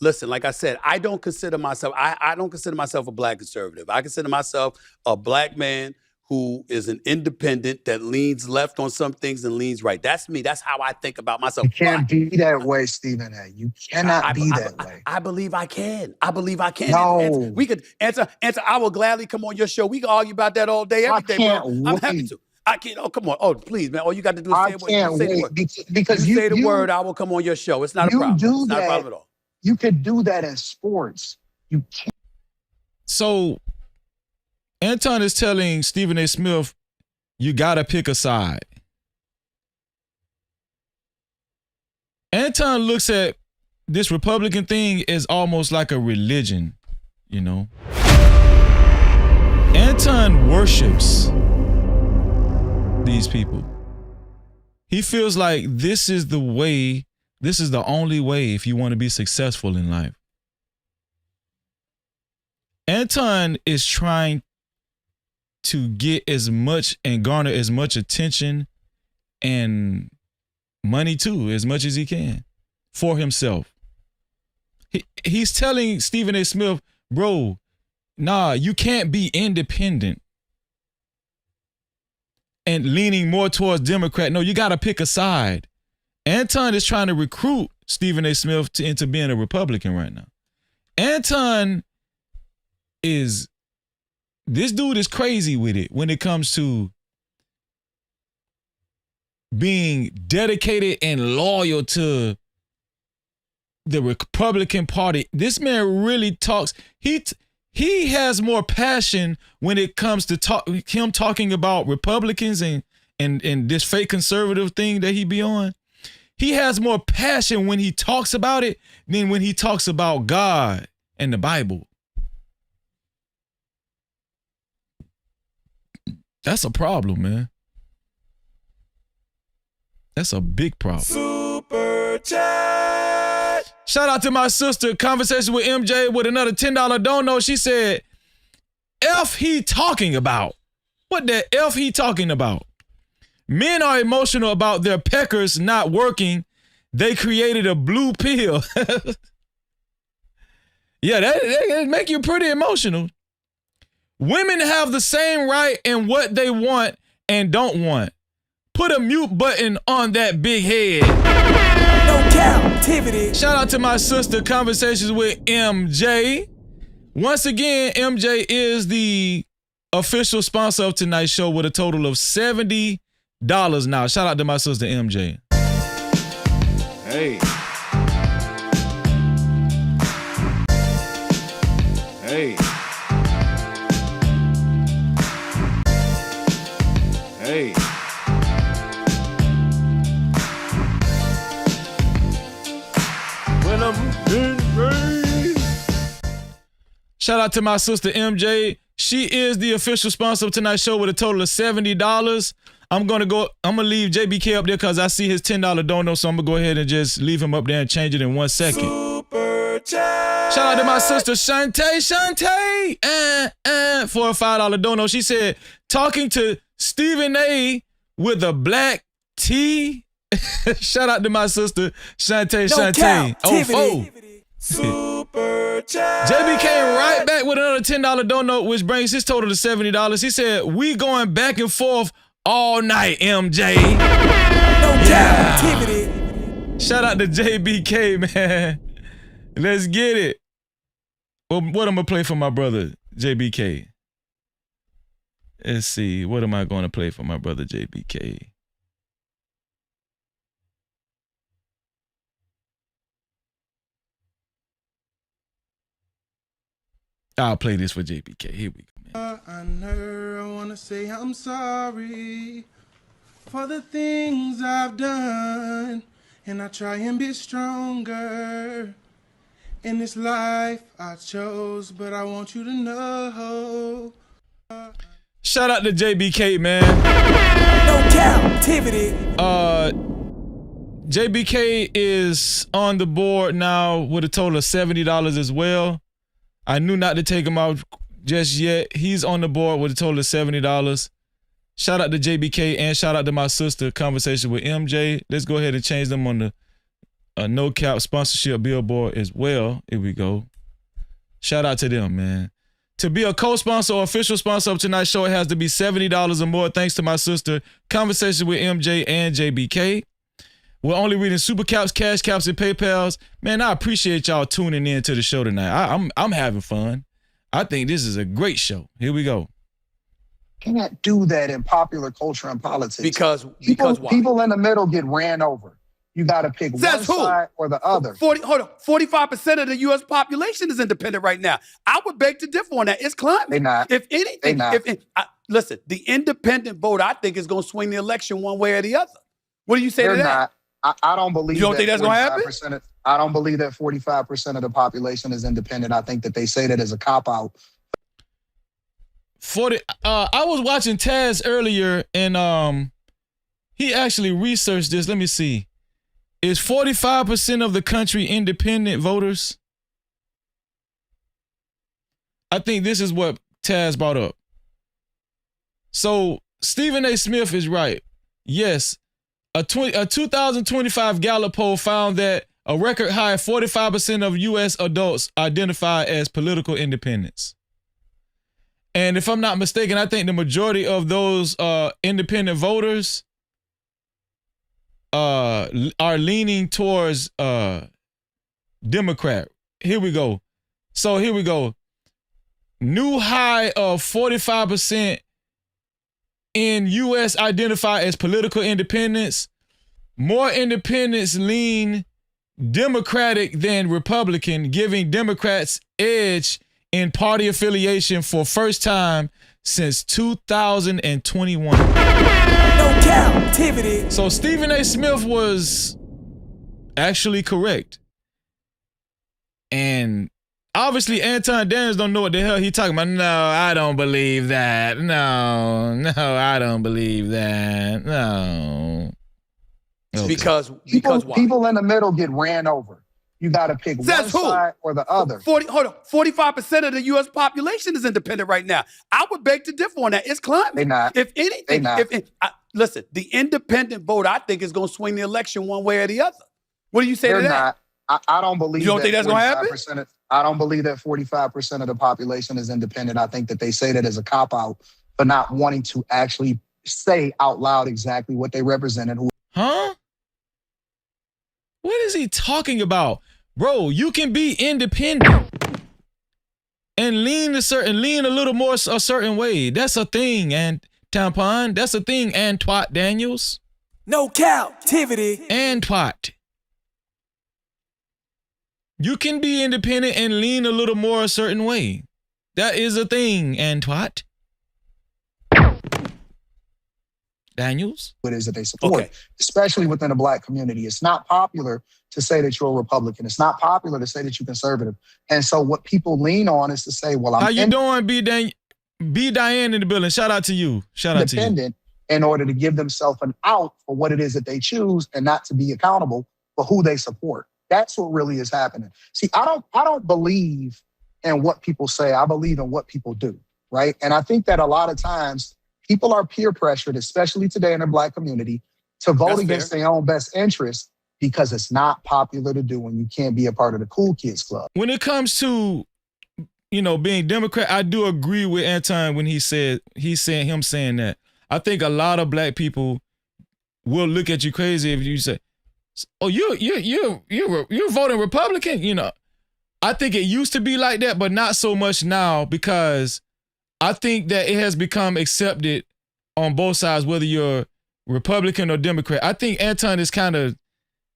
Listen, like I said, I don't consider myself a black conservative. I consider myself a black man who is an independent that leans left on some things and leans right. That's me. That's how I think about myself. You can't be that way, Stephen A. You cannot be that way. I believe I can. I believe I can. No. We could answer. I will gladly come on your show. We can argue about that all day, every day, bro. I'm happy to. I can't. Oh, come on. Oh, please, man. All you got to do is say the word. Because you say the word, I will come on your show. It's not a problem. It's not a problem at all. You could do that in sports. You can't. So Anton is telling Stephen A. Smith, you gotta pick a side. Anton looks at this Republican thing as almost like a religion, you know. Anton worships these people. He feels like this is the way, this is the only way if you want to be successful in life. Anton is trying to get as much and garner as much attention and money too, as much as he can for himself. He's telling Stephen A. Smith, bro, nah, you can't be independent and leaning more towards Democrat. No, you got to pick a side. Anton is trying to recruit Stephen A. Smith into being a Republican right now. Anton this dude is crazy with it when it comes to being dedicated and loyal to the Republican Party. This man really talks. He has more passion when it comes to him talking about Republicans and this fake conservative thing that he be on. He has more passion when he talks about it than when he talks about God and the Bible. That's a problem, man. That's a big problem. Super chat. Shout out to my sister, Conversation with MJ with another $10 dono. She said, F he talking about? What the F he talking about? Men are emotional about their peckers not working. They created a blue pill. Yeah, that make you pretty emotional. Women have the same right in what they want and don't want. Put a mute button on that big head. No Cap-tivity. Shout out to my sister, Conversations with MJ. Once again, MJ is the official sponsor of tonight's show with a total of $70 now. Shout out to my sister, MJ. Hey. Hey. Hey. When I'm in rain. Shout out to my sister MJ. She is the official sponsor of tonight's show with a total of $70. I'm gonna leave JBK up there because I see his $10 dono, so I'm gonna go ahead and just leave him up there and change it in 1 second. Super chat. Shout out to my sister Shantae for a $5 dono. She said, talking to Stephen A with a black T. Shout out to my sister Shantae. No Oh, Super super chat. JB came right back with another $10 donut, which brings his total to $70. He said, we going back and forth all night, MJ. No Cap-tivity. Shout out to JBK, man. Let's get it. Well, what I'm going to play for my brother, JBK? Let's see. What am I going to play for my brother, JBK? I'll play this for JBK. Here we go, man. I want to say I'm sorry for the things I've done, and I try and be stronger in this life I chose, but I want you to know. Shout out to JBK, man. No Cap-tivity. JBK is on the board now with a total of $70 as well. I knew not to take him out just yet. He's on the board with a total of $70. Shout out to JBK and shout out to my sister, Conversation with MJ. Let's go ahead and change them on the No Cap sponsorship billboard as well. Here we go. Shout out to them, man. To be a co-sponsor or official sponsor of tonight's show, it has to be $70 or more. Thanks to my sister, Conversation with MJ and JBK. We're only reading Super Caps, Cash Caps, and PayPals. Man, I appreciate y'all tuning in to the show tonight. I'm having fun. I think this is a great show. Here we go. Can't do that in popular culture and politics. Because why? People in the middle get ran over. You got to pick one side or the other. 45% of the U.S. population is independent right now. I would beg to differ on that. It's climbing. They not. If anything, They not. Listen, the independent vote, I think, is going to swing the election one way or the other. What do you say They're to that? not. I don't believe. You don't think that's going to happen? 45% I don't believe that 45% of the population is independent. I think that they say that as a cop-out. I was watching Taz earlier, and he actually researched this. Let me see. Is 45% of the country independent voters? I think this is what Taz brought up. So Stephen A. Smith is right. Yes, a 2025 Gallup poll found that a record high 45% of U.S. adults identify as political independents. And if I'm not mistaken, I think the majority of those independent voters are leaning towards Democrat. Here we go. So here we go. New high of 45% in U.S. identify as political independents. More independents lean Democratic than Republican, giving Democrats edge in party affiliation for first time since 2021. No Cap-tivity. So Stephen A. Smith was actually correct. And obviously Anton Daniels don't know what the hell he talking about. No, I don't believe that. No, I don't believe that. No. Okay. Because why? People in the middle get ran over. You got to pick one side or the other. 45% of the U.S. population is independent right now. I would beg to differ on that. It's climbing. They not. If anything, They not. Listen, the independent vote, I think, is going to swing the election one way or the other. What do you say They're to that? not. I don't believe. You don't think that's going to happen? I don't believe that 45% of the population is independent. I think that they say that as a cop-out, but not wanting to actually say out loud exactly what they represent and who. Huh? What is he talking about? Bro, you can be independent and lean a little more a certain way. That's a thing, and Tampon. That's a thing, and Twat Daniels. No Cap-tivity. And Twat. You can be independent and lean a little more a certain way. That is a thing, and Twat Daniels. What is it they support, especially within the Black community? It's not popular to say that you're a Republican. It's not popular to say that you're conservative. And so what people lean on is to say, well, I'm How you doing, B Diane in the building? Shout out to you. Shout out to you. independent in order to give themselves an out for what it is that they choose and not to be accountable for who they support. That's what really is happening. See, I don't believe in what people say. I believe in what people do, right? And I think that a lot of times people are peer pressured, especially today in the Black community, to vote against their own best interest because it's not popular to do and you can't be a part of the cool kids club. When it comes to, being Democrat, I do agree with Anton when him saying that. I think a lot of black people will look at you crazy if you say, "Oh, you're voting Republican." I think it used to be like that, but not so much now, because I think that it has become accepted on both sides, whether you're Republican or Democrat. I think Anton is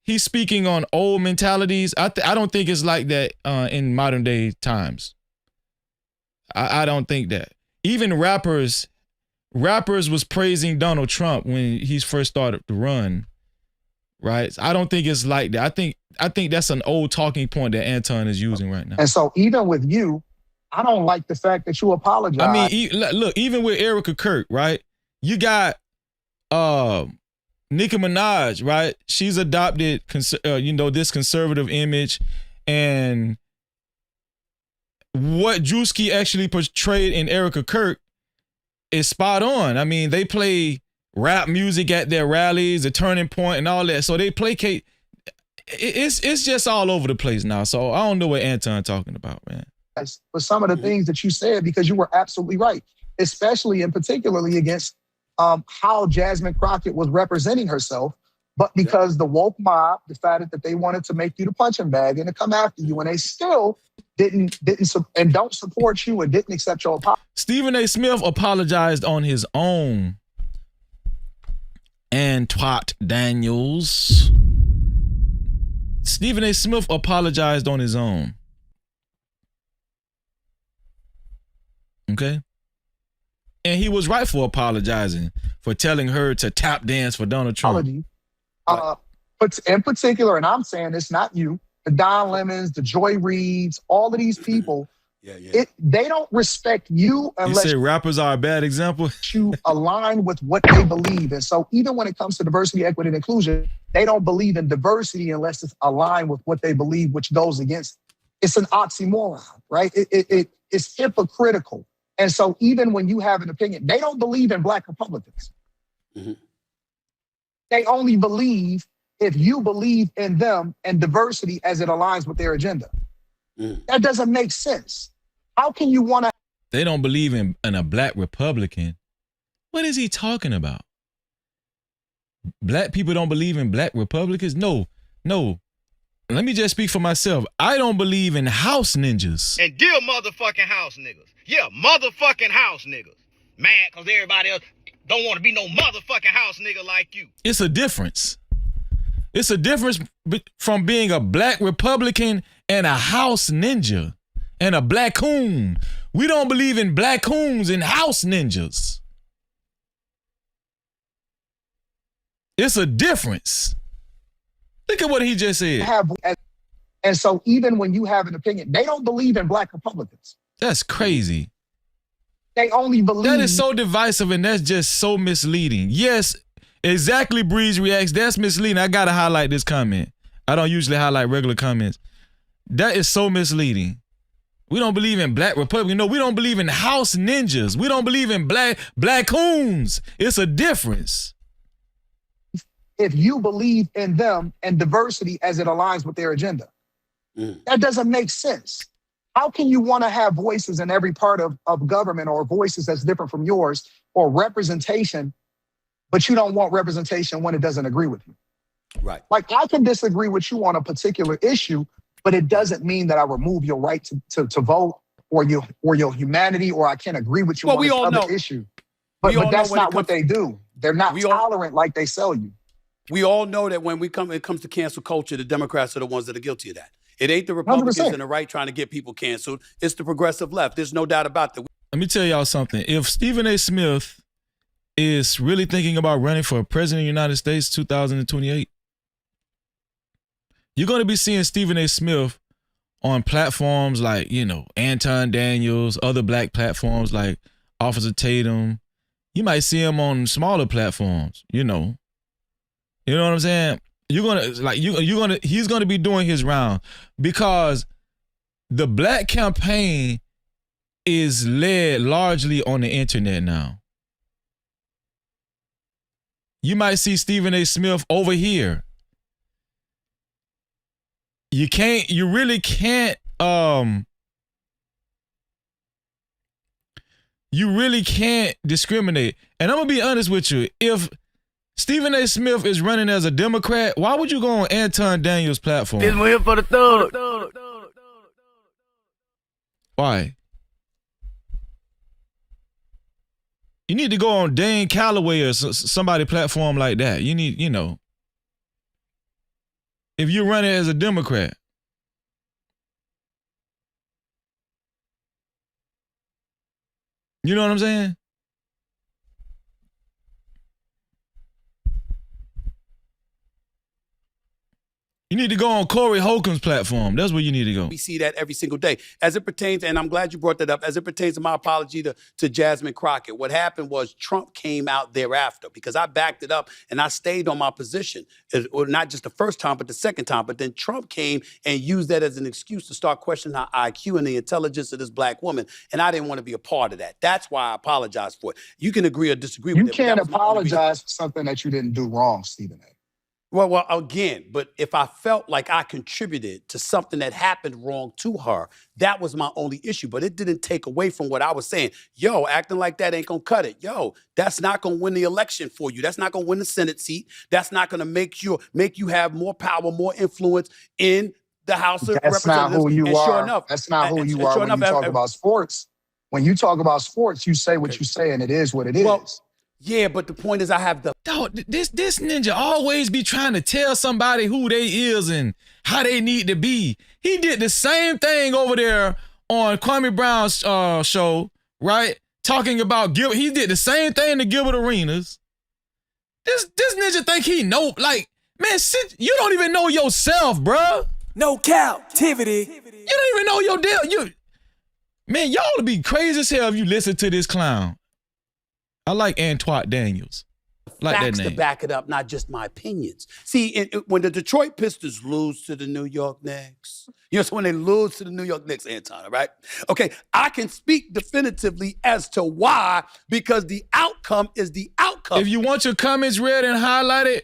he's speaking on old mentalities. I don't think it's like that in modern day times. I don't think that. Even rappers was praising Donald Trump when he first started to run, right? I don't think it's like that. I think that's an old talking point that Anton is using right now. And so even with you, I don't like the fact that you apologize. I mean, look, even with Erica Kirk, right? You got Nicki Minaj, right? She's adopted, this conservative image, and what Druski actually portrayed in Erica Kirk is spot on. I mean, they play rap music at their rallies, the Turning Point, and all that. So they placate. It's just all over the place now. So I don't know what Anton talking about, man. But some of the things that you said, because you were absolutely right, especially and particularly against how Jasmine Crockett was representing herself, but because the woke mob decided that they wanted to make you the punching bag and to come after you, and they still didn't and don't support you and didn't accept your apology. Stephen A. Smith apologized on his own. And Twat Daniels. Stephen A. Smith apologized on his own. Okay? And he was right for apologizing, for telling her to tap dance for Donald Trump. But in particular, and I'm saying it's not you, the Don Lemons, the Joy Reids, all of these people, they don't respect you unless you say rappers are a bad example. You align with what they believe. And so even when it comes to diversity, equity, and inclusion, they don't believe in diversity unless it's aligned with what they believe, which goes against. It's an oxymoron, right? It's hypocritical. And so even when you have an opinion, they don't believe in Black Republicans. Mm-hmm. They only believe if you believe in them and diversity as it aligns with their agenda. That doesn't make sense. How can you want to? They don't believe in a Black Republican. What is he talking about? Black people don't believe in Black Republicans? No. Let me just speak for myself. I don't believe in house ninjas. And dear motherfucking house niggas. Yeah, motherfucking house niggas. Mad because everybody else don't want to be no motherfucking house nigga like you. It's a difference. It's a difference from being a Black Republican and a house ninja and a black coon. We don't believe in black coons and house ninjas. It's a difference. Look at what he just said. And so even when you have an opinion, they don't believe in Black Republicans. That's crazy. They only believe. That is so divisive, and that's just so misleading. Yes, exactly, Breeze Reacts. That's misleading. I got to highlight this comment. I don't usually highlight regular comments. That is so misleading. We don't believe in Black Republicans. No, we don't believe in house ninjas. We don't believe in black coons. It's a difference. If you believe in them and diversity as it aligns with their agenda. That doesn't make sense. How can you want to have voices in every part of government, or voices that's different from yours, or representation, but you don't want representation when it doesn't agree with you? Right. Like, I can disagree with you on a particular issue, but it doesn't mean that I remove your right to vote or your humanity, or I can't agree with you on this other issue. But that's not what they do. They're not tolerant like they sell you. We all know that when it comes to cancel culture, the Democrats are the ones that are guilty of that. It ain't the Republicans 100%. and the right trying to get people canceled. It's the progressive left. There's no doubt about that. Let me tell y'all something. If Stephen A. Smith is really thinking about running for president of the United States 2028, you're going to be seeing Stephen A. Smith on platforms like, Anton Daniels, other Black platforms like Officer Tatum. You might see him on smaller platforms, You know what I'm saying? He's gonna be doing his round, because the Black campaign is led largely on the internet now. You might see Stephen A. Smith over here. you really can't, discriminate. And I'm gonna be honest with you. If Stephen A. Smith is running as a Democrat, why would you go on Anton Daniels' platform? This one here for the thug. Why? You need to go on Dane Calloway or somebody platform like that. You need, if you're running as a Democrat. You know what I'm saying? You need to go on Corey Holcomb's platform. That's where you need to go. We see that every single day. As it pertains, and I'm glad you brought that up, as it pertains to my apology to Jasmine Crockett, what happened was Trump came out thereafter because I backed it up and I stayed on my position. Well, not just the first time, but the second time. But then Trump came and used that as an excuse to start questioning our IQ and the intelligence of this black woman. And I didn't want to be a part of that. That's why I apologize for it. You can agree or disagree with it. You can't apologize for something that you didn't do wrong, Stephen A. Well, again, but if I felt like I contributed to something that happened wrong to her, that was my only issue. But it didn't take away from what I was saying. Yo, acting like that ain't gonna cut it. Yo, that's not gonna win the election for you. That's not gonna win the Senate seat. That's not gonna make you have more power, more influence in the House of Representatives. That's not who you are. Sure enough, that's not who you are when you talk about sports. When you talk about sports, you say what you say, and it is what it is. Yeah, but the point is I have the... Dog, this ninja always be trying to tell somebody who they is and how they need to be. He did the same thing over there on Kwame Brown's show, right? Talking about Gilbert. He did the same thing to Gilbert Arenas. This ninja think he know, like, man, you don't even know yourself, bruh. No Cap-tivity. You don't even know your deal. Man, y'all would be crazy as hell if you listen to this clown. I like Antoine Daniels. Like facts that name. To back it up, not just my opinions. See, when the Detroit Pistons lose to the New York Knicks, so when they lose to the New York Knicks, Anton, all right? Okay, I can speak definitively as to why, because the outcome is the outcome. If you want your comments read and highlighted,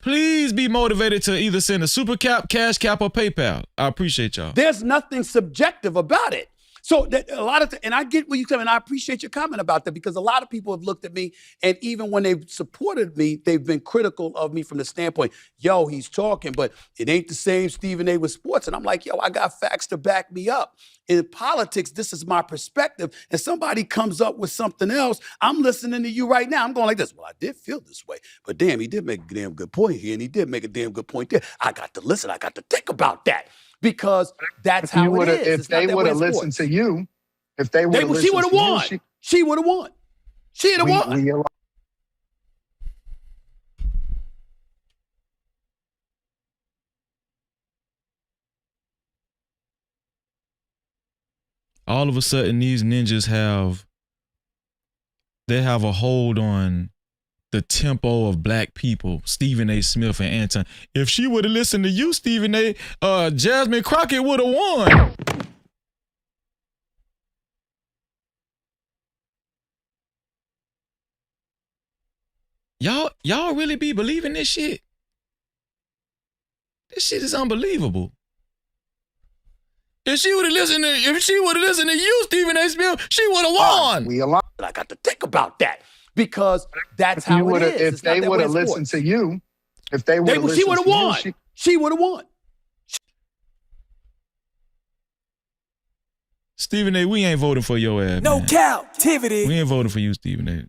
please be motivated to either send a super cap, cash cap, or PayPal. I appreciate y'all. There's nothing subjective about it. So that a lot of, and I get what you're saying, and I appreciate your comment about that because a lot of people have looked at me, and even when they've supported me, they've been critical of me from the standpoint, yo, he's talking, but it ain't the same Stephen A. with sports. And I'm like, yo, I got facts to back me up. In politics, this is my perspective, and somebody comes up with something else, I'm listening to you right now. I'm going like this. Well, I did feel this way, but damn, he did make a damn good point here, and he did make a damn good point there. I got to listen. I got to think about that. Because that's how it is. If they would have listened to you, if they would have listened to you, she would have won. She would have won. She'd have won. All of a sudden, these ninjas have a hold on the tempo of black people, Stephen A. Smith and Anton. If she would have listened to you, Stephen A., Jasmine Crockett would have won. Y'all really be believing this shit? This shit is unbelievable. If she would have listened to you, Stephen A. Smith, she would have won. I got to think about that. Because that's how it is. If they would have listened to you, if they would have listened to you, she would have won. She would have won. Stephen A., we ain't voting for your ass. No Cap-tivity. We ain't voting for you, Stephen A.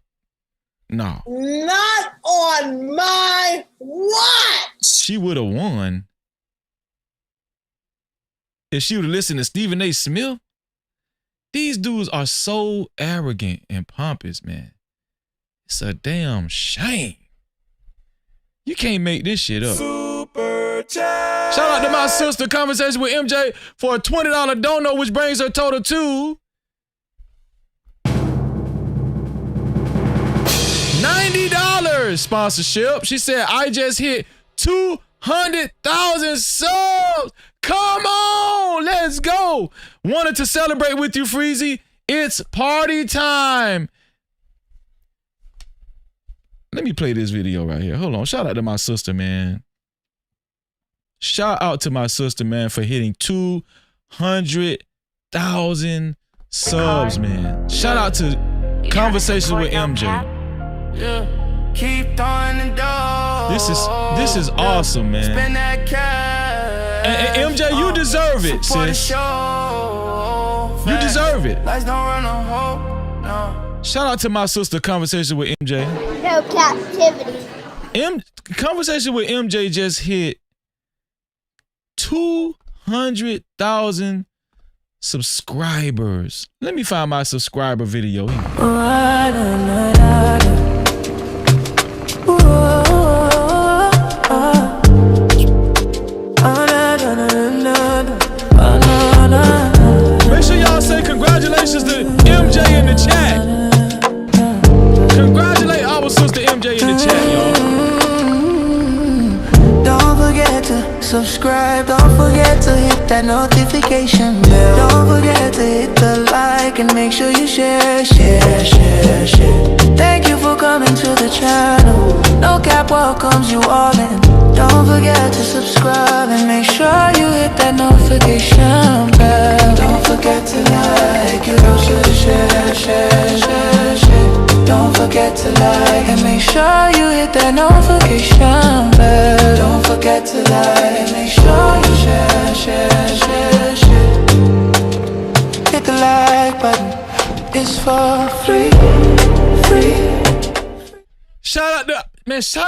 No. Not on my watch. She would have won. If she would have listened to Stephen A. Smith, these dudes are so arrogant and pompous, man. It's a damn shame. You can't make this shit up. Super chat. Shout out to my sister, Conversation with MJ, for a $20 dono, which brings her total to $90 sponsorship. She said, I just hit 200,000 subs. Come on, let's go. Wanted to celebrate with you, Freezy. It's party time. Let me play this video right here. Hold on. Shout out to my sister, man. Shout out to my sister, man, for hitting 200,000 subs, man. Shout out to Conversations with MJ. Yeah. Keep throwing the dough. This is awesome, man. Spend that cash. And MJ, you deserve it, sis. You deserve it. Lights don't run on hope. No. Shout out to my sister, Conversation with MJ. No Cap-tivity. Conversation with MJ just hit 200,000 subscribers. Let me find my subscriber video. Make sure y'all say congratulations to MJ in the chat. Congratulate our sister MJ in the chat, y'all. Don't forget to subscribe. Don't forget to hit that notification bell. Don't forget to hit the like and make sure you share. Thank you for coming to the channel. No Cap welcomes you all in. Don't forget to subscribe and make sure you hit that notification bell. Don't forget to like it, also share. Don't forget to like and make sure you hit that notification bell. Don't forget to like and make sure you share. Hit the like button, it's for free. Shout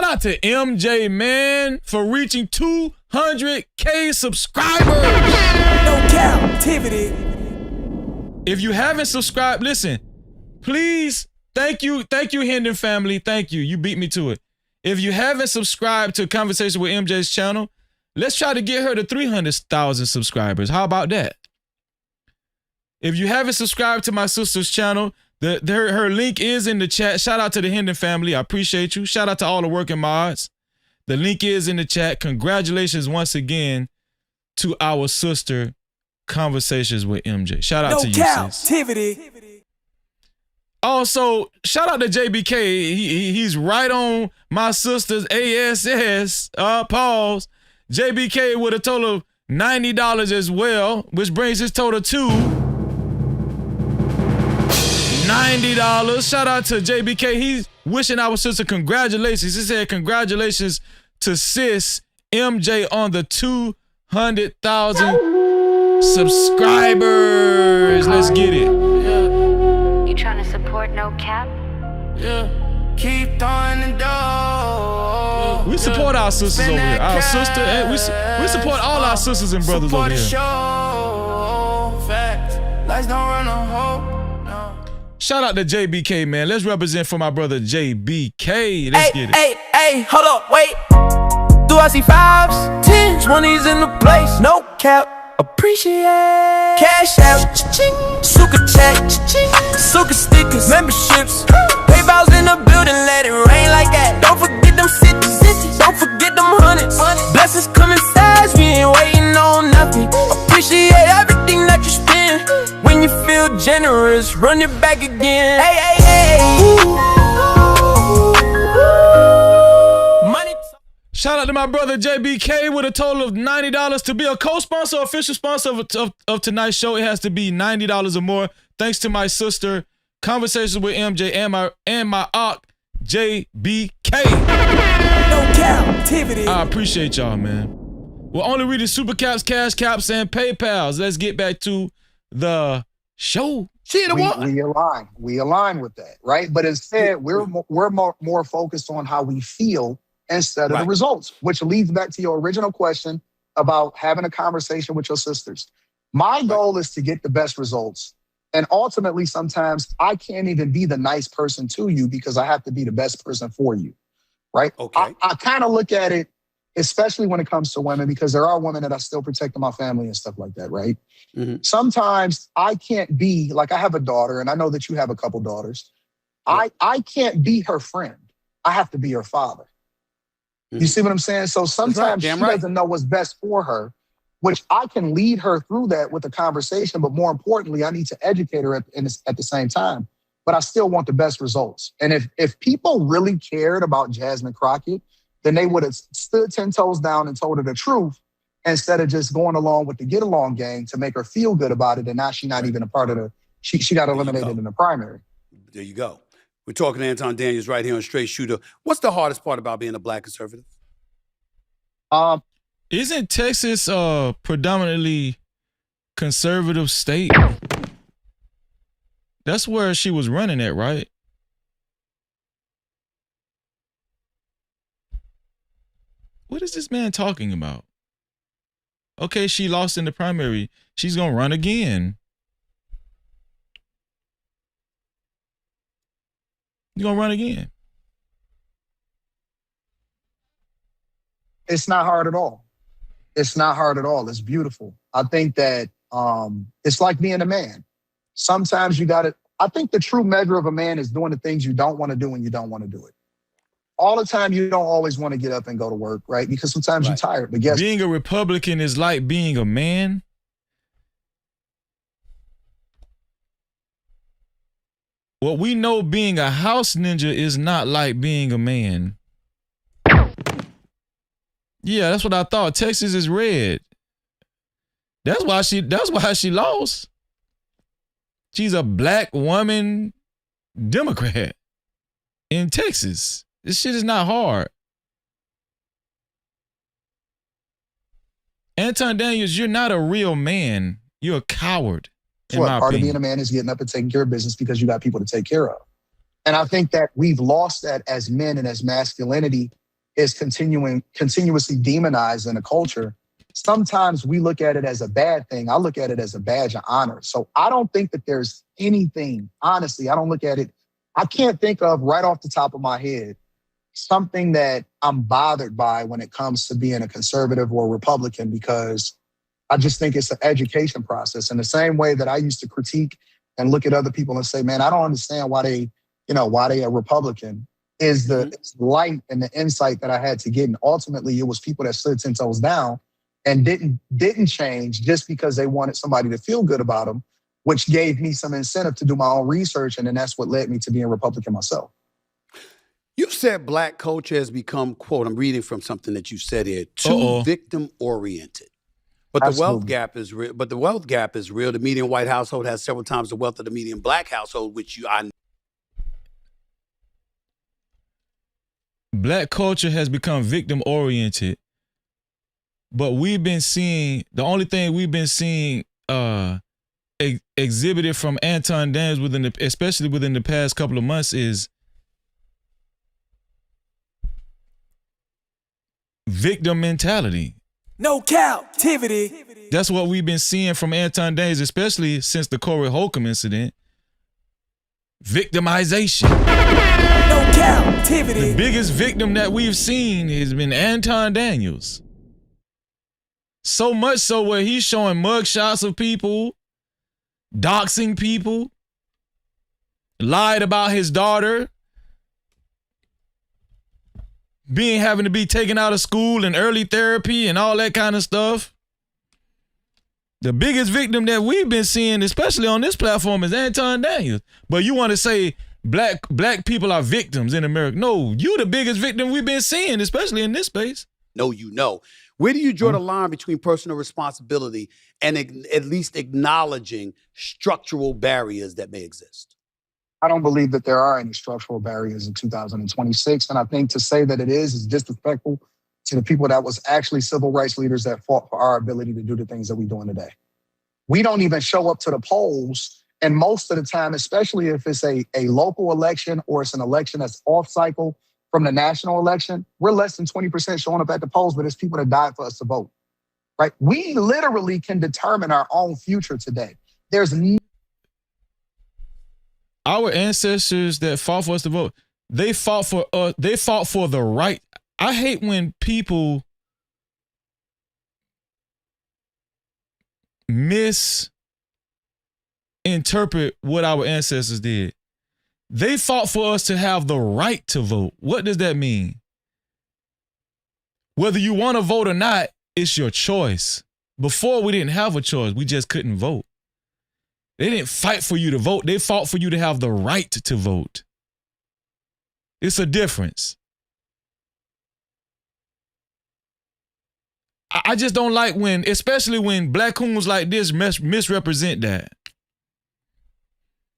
out to MJ, man, for reaching 200K subscribers. No Cap-tivity. If you haven't subscribed, listen, please, thank you, Hendon family, thank you. You beat me to it. If you haven't subscribed to Conversation with MJ's channel, let's try to get her to 300,000 subscribers. How about that? If you haven't subscribed to my sister's channel, her link is in the chat. Shout out to the Hendon family. I appreciate you. Shout out to all the working mods. The link is in the chat. Congratulations once again to our sister, Conversations with MJ. Shout out to you, sis. Also, shout out to JBK. He's right on my sister's ASS. Pause. JBK with a total of $90 as well, which brings his total to $90. Shout out to JBK. He's wishing our sister congratulations. He said congratulations to sis MJ on the 200,000 subscribers. Let's get it. You trying to support No Cap? Yeah. Keep throwing the dough. We support our sisters over here. Our sister, and we support all our sisters and brothers over here. Lights don't run on hope. Shout out to JBK, man. Let's represent for my brother JBK. Let's get it. Hey, hold up, wait. Do I see 5s, 10s, 20s in the place? No Cap, appreciate. Cash out, cha-ching. Suka chat, cha-ching. Suka stickers, memberships. PayPal's in the building, let it rain like that. Don't forget them cities, don't forget them hundreds. Blessings coming fast, we ain't waiting on nothing. Appreciate everything that you spend. When you feel generous, run it back again. Hey. Money. Shout out to my brother JBK with a total of $90 to be a co-sponsor, official sponsor of tonight's show. It has to be $90 or more. Thanks to my sister, Conversations with MJ, and my aunt JBK. No Cap-tivity. I appreciate y'all, man. We're only reading super caps, cash caps, and PayPals. Let's get back to the show. We align with that, right? But instead, we're more focused on how we feel instead of the results, which leads back to your original question about having a conversation with your sisters. My goal is to get the best results. And ultimately, sometimes I can't even be the nice person to you because I have to be the best person for you, right? Okay. I kind of look at it, especially when it comes to women, because there are women that I still protect in my family and stuff like that, right? Mm-hmm. Sometimes I can't be, like I have a daughter, and I know that you have a couple daughters. Yeah. I can't be her friend. I have to be her father. Mm-hmm. You see what I'm saying? So sometimes she doesn't know what's best for her, which I can lead her through that with a conversation, but more importantly, I need to educate her at the same time. But I still want the best results. And if people really cared about Jasmine Crockett, then they would have stood 10 toes down and told her the truth instead of just going along with the get along gang to make her feel good about it. And now she's not even a part of the, she got eliminated in the primary. There you go. We're talking to Anton Daniels right here on Straight Shooter. What's the hardest part about being a black conservative? Isn't Texas predominantly conservative state? That's where she was running at, right? What is this man talking about? Okay, she lost in the primary. She's gonna run again. You're gonna run again. It's not hard at all. It's not hard at all. It's beautiful. I think that it's like being a man. Sometimes you got to, I think the true measure of a man is doing the things you don't want to do when you don't want to do it. All the time, you don't always want to get up and go to work, right? Because sometimes you're tired. But guess being a Republican is like being a man. Well, we know being a house ninja is not like being a man. Yeah, that's what I thought. Texas is red. That's why she lost. She's a black woman Democrat in Texas. This shit is not hard. Anton Daniels, you're not a real man. You're a coward. Part of being a man is getting up and taking care of business because you got people to take care of. And I think that we've lost that as men, and as masculinity is continuously demonized in the culture. Sometimes we look at it as a bad thing. I look at it as a badge of honor. So I don't think that there's anything, honestly, I don't look at it. I can't think of right off the top of my head something that I'm bothered by when it comes to being a conservative or Republican, because I just think it's an education process. In the same way that I used to critique and look at other people and say, man, I don't understand why they a Republican, is the light and the insight that I had to get. And ultimately it was people that stood 10 toes down and didn't change just because they wanted somebody to feel good about them, which gave me some incentive to do my own research. And then that's what led me to being Republican myself. You said black culture has become, quote, I'm reading from something that you said here, too victim oriented. But the wealth gap is real. But the wealth gap is real. The median white household has several times the wealth of the median black household, which Black culture has become victim oriented. But we've been seeing, the only thing we've been seeing exhibited from Anton Daniels especially within the past couple of months, is victim mentality. No Cap-tivity. That's what we've been seeing from Anton Daniels, especially since the Corey Holcomb incident. Victimization. No Cap-tivity. The biggest victim that we've seen has been Anton Daniels. So much so where he's showing mugshots of people, doxing people, lied about his daughter, having to be taken out of school and early therapy and all that kind of stuff. The biggest victim that we've been seeing, especially on this platform, is Anton Daniels. But you want to say black people are victims in America. No, you the biggest victim we've been seeing, especially in this space. No, you know. Where do you draw the line between personal responsibility and at least acknowledging structural barriers that may exist? I don't believe that there are any structural barriers in 2026. And I think to say that it is disrespectful to the people that was actually civil rights leaders that fought for our ability to do the things that we're doing today. We don't even show up to the polls. And most of the time, especially if it's a local election or it's an election that's off cycle from the national election, we're less than 20% showing up at the polls, but it's people that died for us to vote, right? We literally can determine our own future today. Our ancestors that fought for us to vote, they fought for the right. I hate when people misinterpret what our ancestors did. They fought for us to have the right to vote. What does that mean? Whether you want to vote or not, it's your choice. Before, we didn't have a choice. We just couldn't vote. They didn't fight for you to vote. They fought for you to have the right to vote. It's a difference. I just don't like when, especially when black coons like this misrepresent that.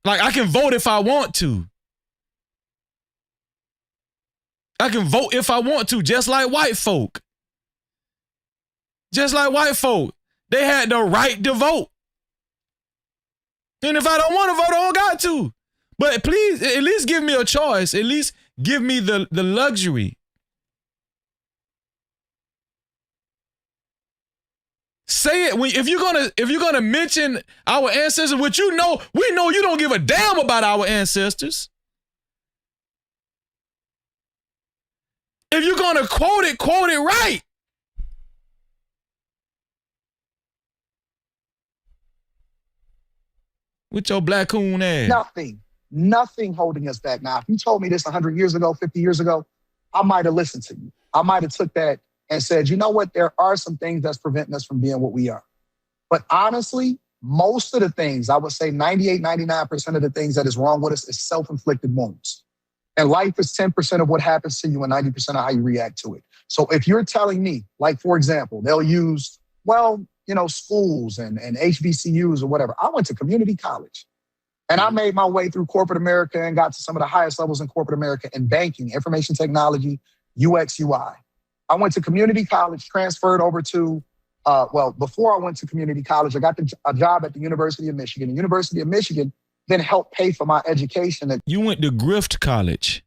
Like, I can vote if I want to. I can vote if I want to, just like white folk. Just like white folk. They had the right to vote. And if I don't want to vote, I don't got to. But please, at least give me a choice. At least give me the luxury. Say it if you're gonna mention our ancestors, which we know you don't give a damn about our ancestors. If you're gonna quote it right. With your black coon ass. Nothing holding us back. Now, if you told me this 100 years ago, 50 years ago, I might have listened to you. I might have took that and said, you know what? There are some things that's preventing us from being what we are. But honestly, most of the things, I would say 98, 99% of the things that is wrong with us is self-inflicted wounds. And life is 10% of what happens to you and 90% of how you react to it. So if you're telling me, like, for example, they'll use, schools and HBCUs or whatever. I went to community college. And I made my way through corporate America and got to some of the highest levels in corporate America in banking, information technology, UX, UI. I went to community college, transferred over to, before I went to community college, I got a job at the University of Michigan. The University of Michigan then helped pay for my education. You went to Grift College.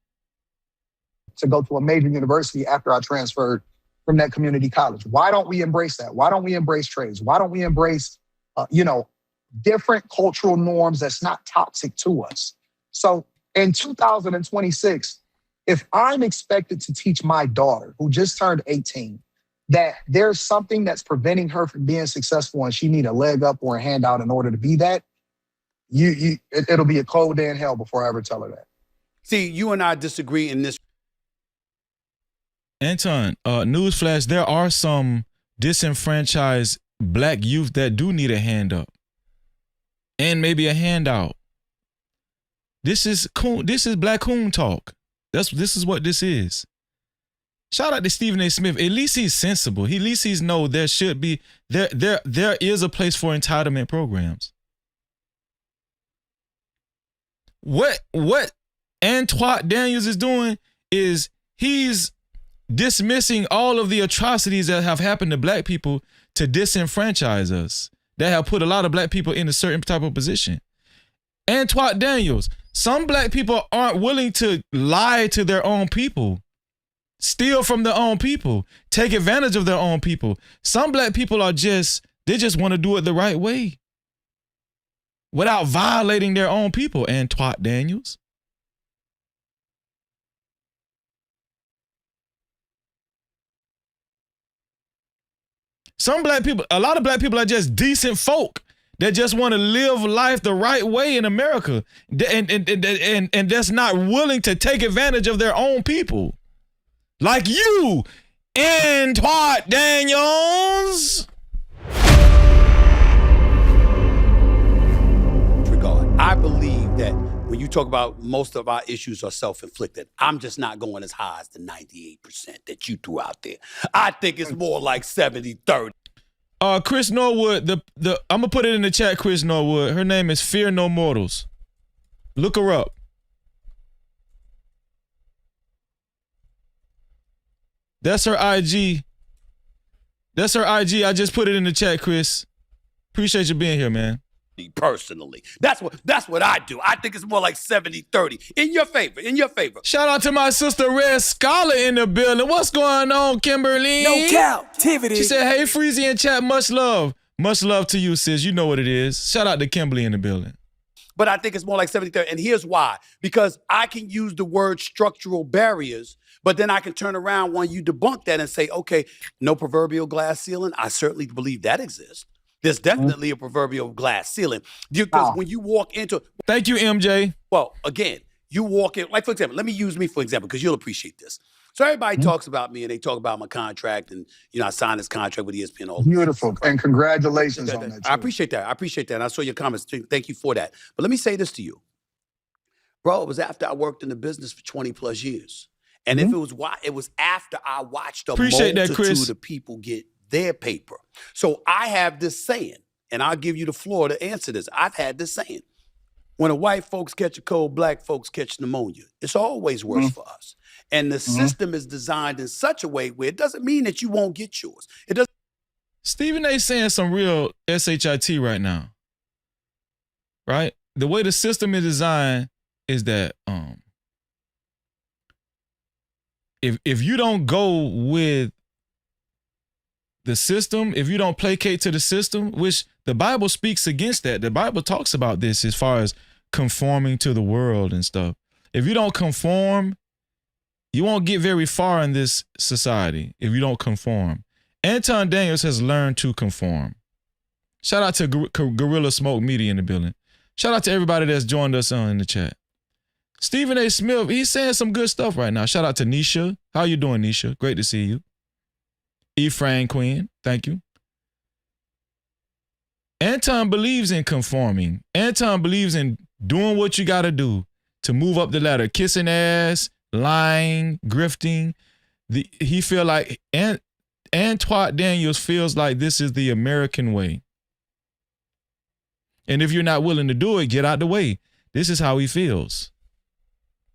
To go to a major university after I transferred from that community college. Why don't we embrace that? Why don't we embrace trades? Why don't we embrace, different cultural norms that's not toxic to us? So in 2026, if I'm expected to teach my daughter, who just turned 18, that there's something that's preventing her from being successful and she need a leg up or a handout in order to be that, it'll be a cold day in hell before I ever tell her that. See, you and I disagree in this. Anton, newsflash, there are some disenfranchised black youth that do need a hand up. And maybe a handout. This is black coon talk. This is what this is. Shout out to Stephen A. Smith. At least he's sensible. At least he's know there should be there is a place for entitlement programs. What Antoine Daniels is doing is he's dismissing all of the atrocities that have happened to black people to disenfranchise us, that have put a lot of black people in a certain type of position. Antoine Daniels, some black people aren't willing to lie to their own people, steal from their own people, take advantage of their own people. Some black people they just want to do it the right way without violating their own people, Antoine Daniels. A lot of black people are just decent folk that just want to live life the right way in America, and that's not willing to take advantage of their own people. Like you, Antoine Daniels. I believe that when you talk about most of our issues are self-inflicted, I'm just not going as high as the 98% that you threw out there. I think it's more like 70-30. Chris Norwood, I'm gonna put it in the chat, Chris Norwood. Her name is Fear No Mortals. Look her up. That's her IG. I just put it in the chat, Chris. Appreciate you being here, man. Personally, that's what I do. I think it's more like 70-30 in your favor. Shout out to my sister Red Scholar in the building. What's going on, Kimberly? No Cap-tivity. She said, hey, Freezy in chat, much love to you, sis. You know what it is. Shout out to Kimberly in the building. But I think it's more like 70-30, and here's why. Because I can use the word structural barriers, but then I can turn around when you debunk that and say, okay, no proverbial glass ceiling. I certainly believe that exists. There's definitely a proverbial glass ceiling. Because when you walk into... Thank you, MJ. Well, again, you walk in... Like, for example, let me use me for example, because you'll appreciate this. So everybody talks about me, and they talk about my contract, and, I signed this contract with ESPN. All beautiful, and congratulations on that. I appreciate that. And I saw your comments. Thank you for that. But let me say this to you. Bro, it was after I worked in the business for 20-plus years. And if it was after I watched a multitude of people get their paper. So I have this saying, and I'll give you the floor to answer this. I've had this saying. When the white folks catch a cold, black folks catch pneumonia. It's always worse for us. And the system is designed in such a way where it doesn't mean that you won't get yours. It doesn't. Stephen A. saying some real shit right now. Right? The way the system is designed is that if you don't go with the system, if you don't placate to the system, which the Bible speaks against that. The Bible talks about this as far as conforming to the world and stuff. If you don't conform, you won't get very far in this society if you don't conform. Anton Daniels has learned to conform. Shout out to Gorilla Smoke Media in the building. Shout out to everybody that's joined us in the chat. Stephen A. Smith, he's saying some good stuff right now. Shout out to Nisha. How you doing, Nisha? Great to see you. Ephraim Queen, thank you. Anton believes in conforming. Anton believes in doing what you got to do to move up the ladder. Kissing ass, lying, grifting. He feel like Antoine Daniels feels like this is the American way. And if you're not willing to do it, get out the way. This is how he feels.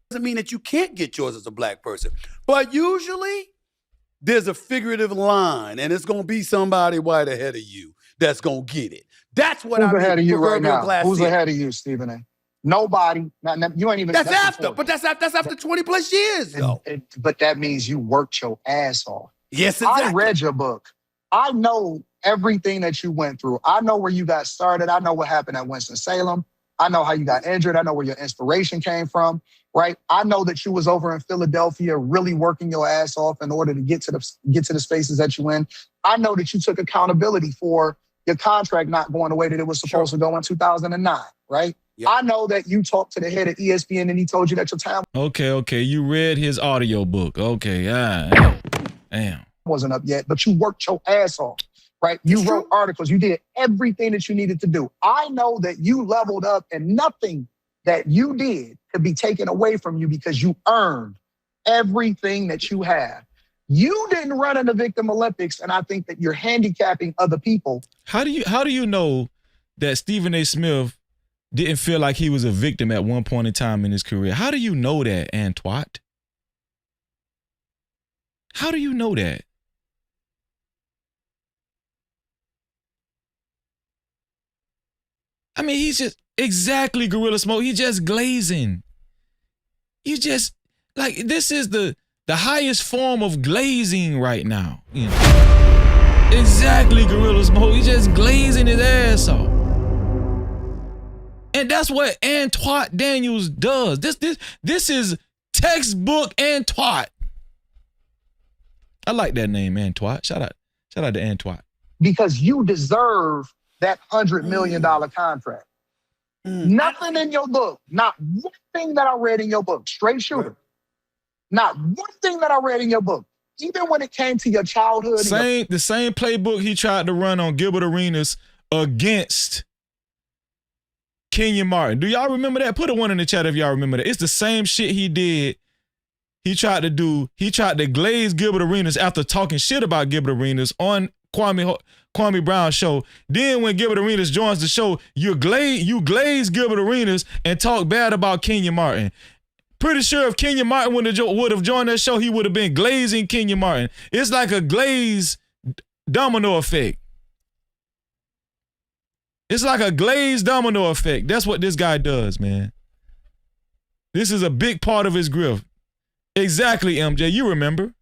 Doesn't mean that you can't get yours as a black person. But usually there's a figurative line, and it's going to be somebody white ahead of you that's going to get it. That's what Who's ahead of you right now? Who's in. ahead of you, Stephen A? Nobody. You ain't even. That's after, but that's after 20 plus years, though. But that means you worked your ass off. Yes, exactly. I read your book. I know everything that you went through. I know where you got started. I know what happened at Winston-Salem. I know how you got injured. I know where your inspiration came from, right? I know that you was over in Philadelphia really working your ass off in order to get to the spaces that you in. I know that you took accountability for your contract not going the way that it was supposed to go in 2009, right? Yep. I know that you talked to the head of ESPN and he told you that your time Okay. You read his audio book. Okay, damn. Wasn't up yet, but you worked your ass off, right? You wrote articles. You did everything that you needed to do. I know that you leveled up and nothing that you did could be taken away from you because you earned everything that you have. You didn't run in the Victim Olympics, and I think that you're handicapping other people. How do you know that Stephen A. Smith didn't feel like he was a victim at one point in time in his career? How do you know that, Antoine? How do you know that? I mean, he's just exactly Gorilla Smoke. He's just glazing. You just like this is the highest form of glazing right now. You know? Exactly, Gorilla Smoke. He's just glazing his ass off. And that's what Antoine Daniels does. This is textbook Antoine. I like that name, Antoine. Shout out to Antoine. Because you deserve that $100 million contract. Nothing in your book, not one thing that I read in your book, straight shooter. Not one thing that I read in your book, even when it came to your childhood. The same playbook he tried to run on Gilbert Arenas against Kenyon Martin. Do y'all remember that? Put a one in the chat if y'all remember that. It's the same shit he did. He tried to glaze Gilbert Arenas after talking shit about Gilbert Arenas on Kwame Brown's show. Then when Gilbert Arenas joins the show, you glaze Gilbert Arenas and talk bad about Kenyon Martin. Pretty sure if Kenyon Martin would have joined that show, he would have been glazing Kenyon Martin. It's like a glaze domino effect. It's like a glazed domino effect. That's what this guy does, man. This is a big part of his grift. Exactly, MJ. You remember.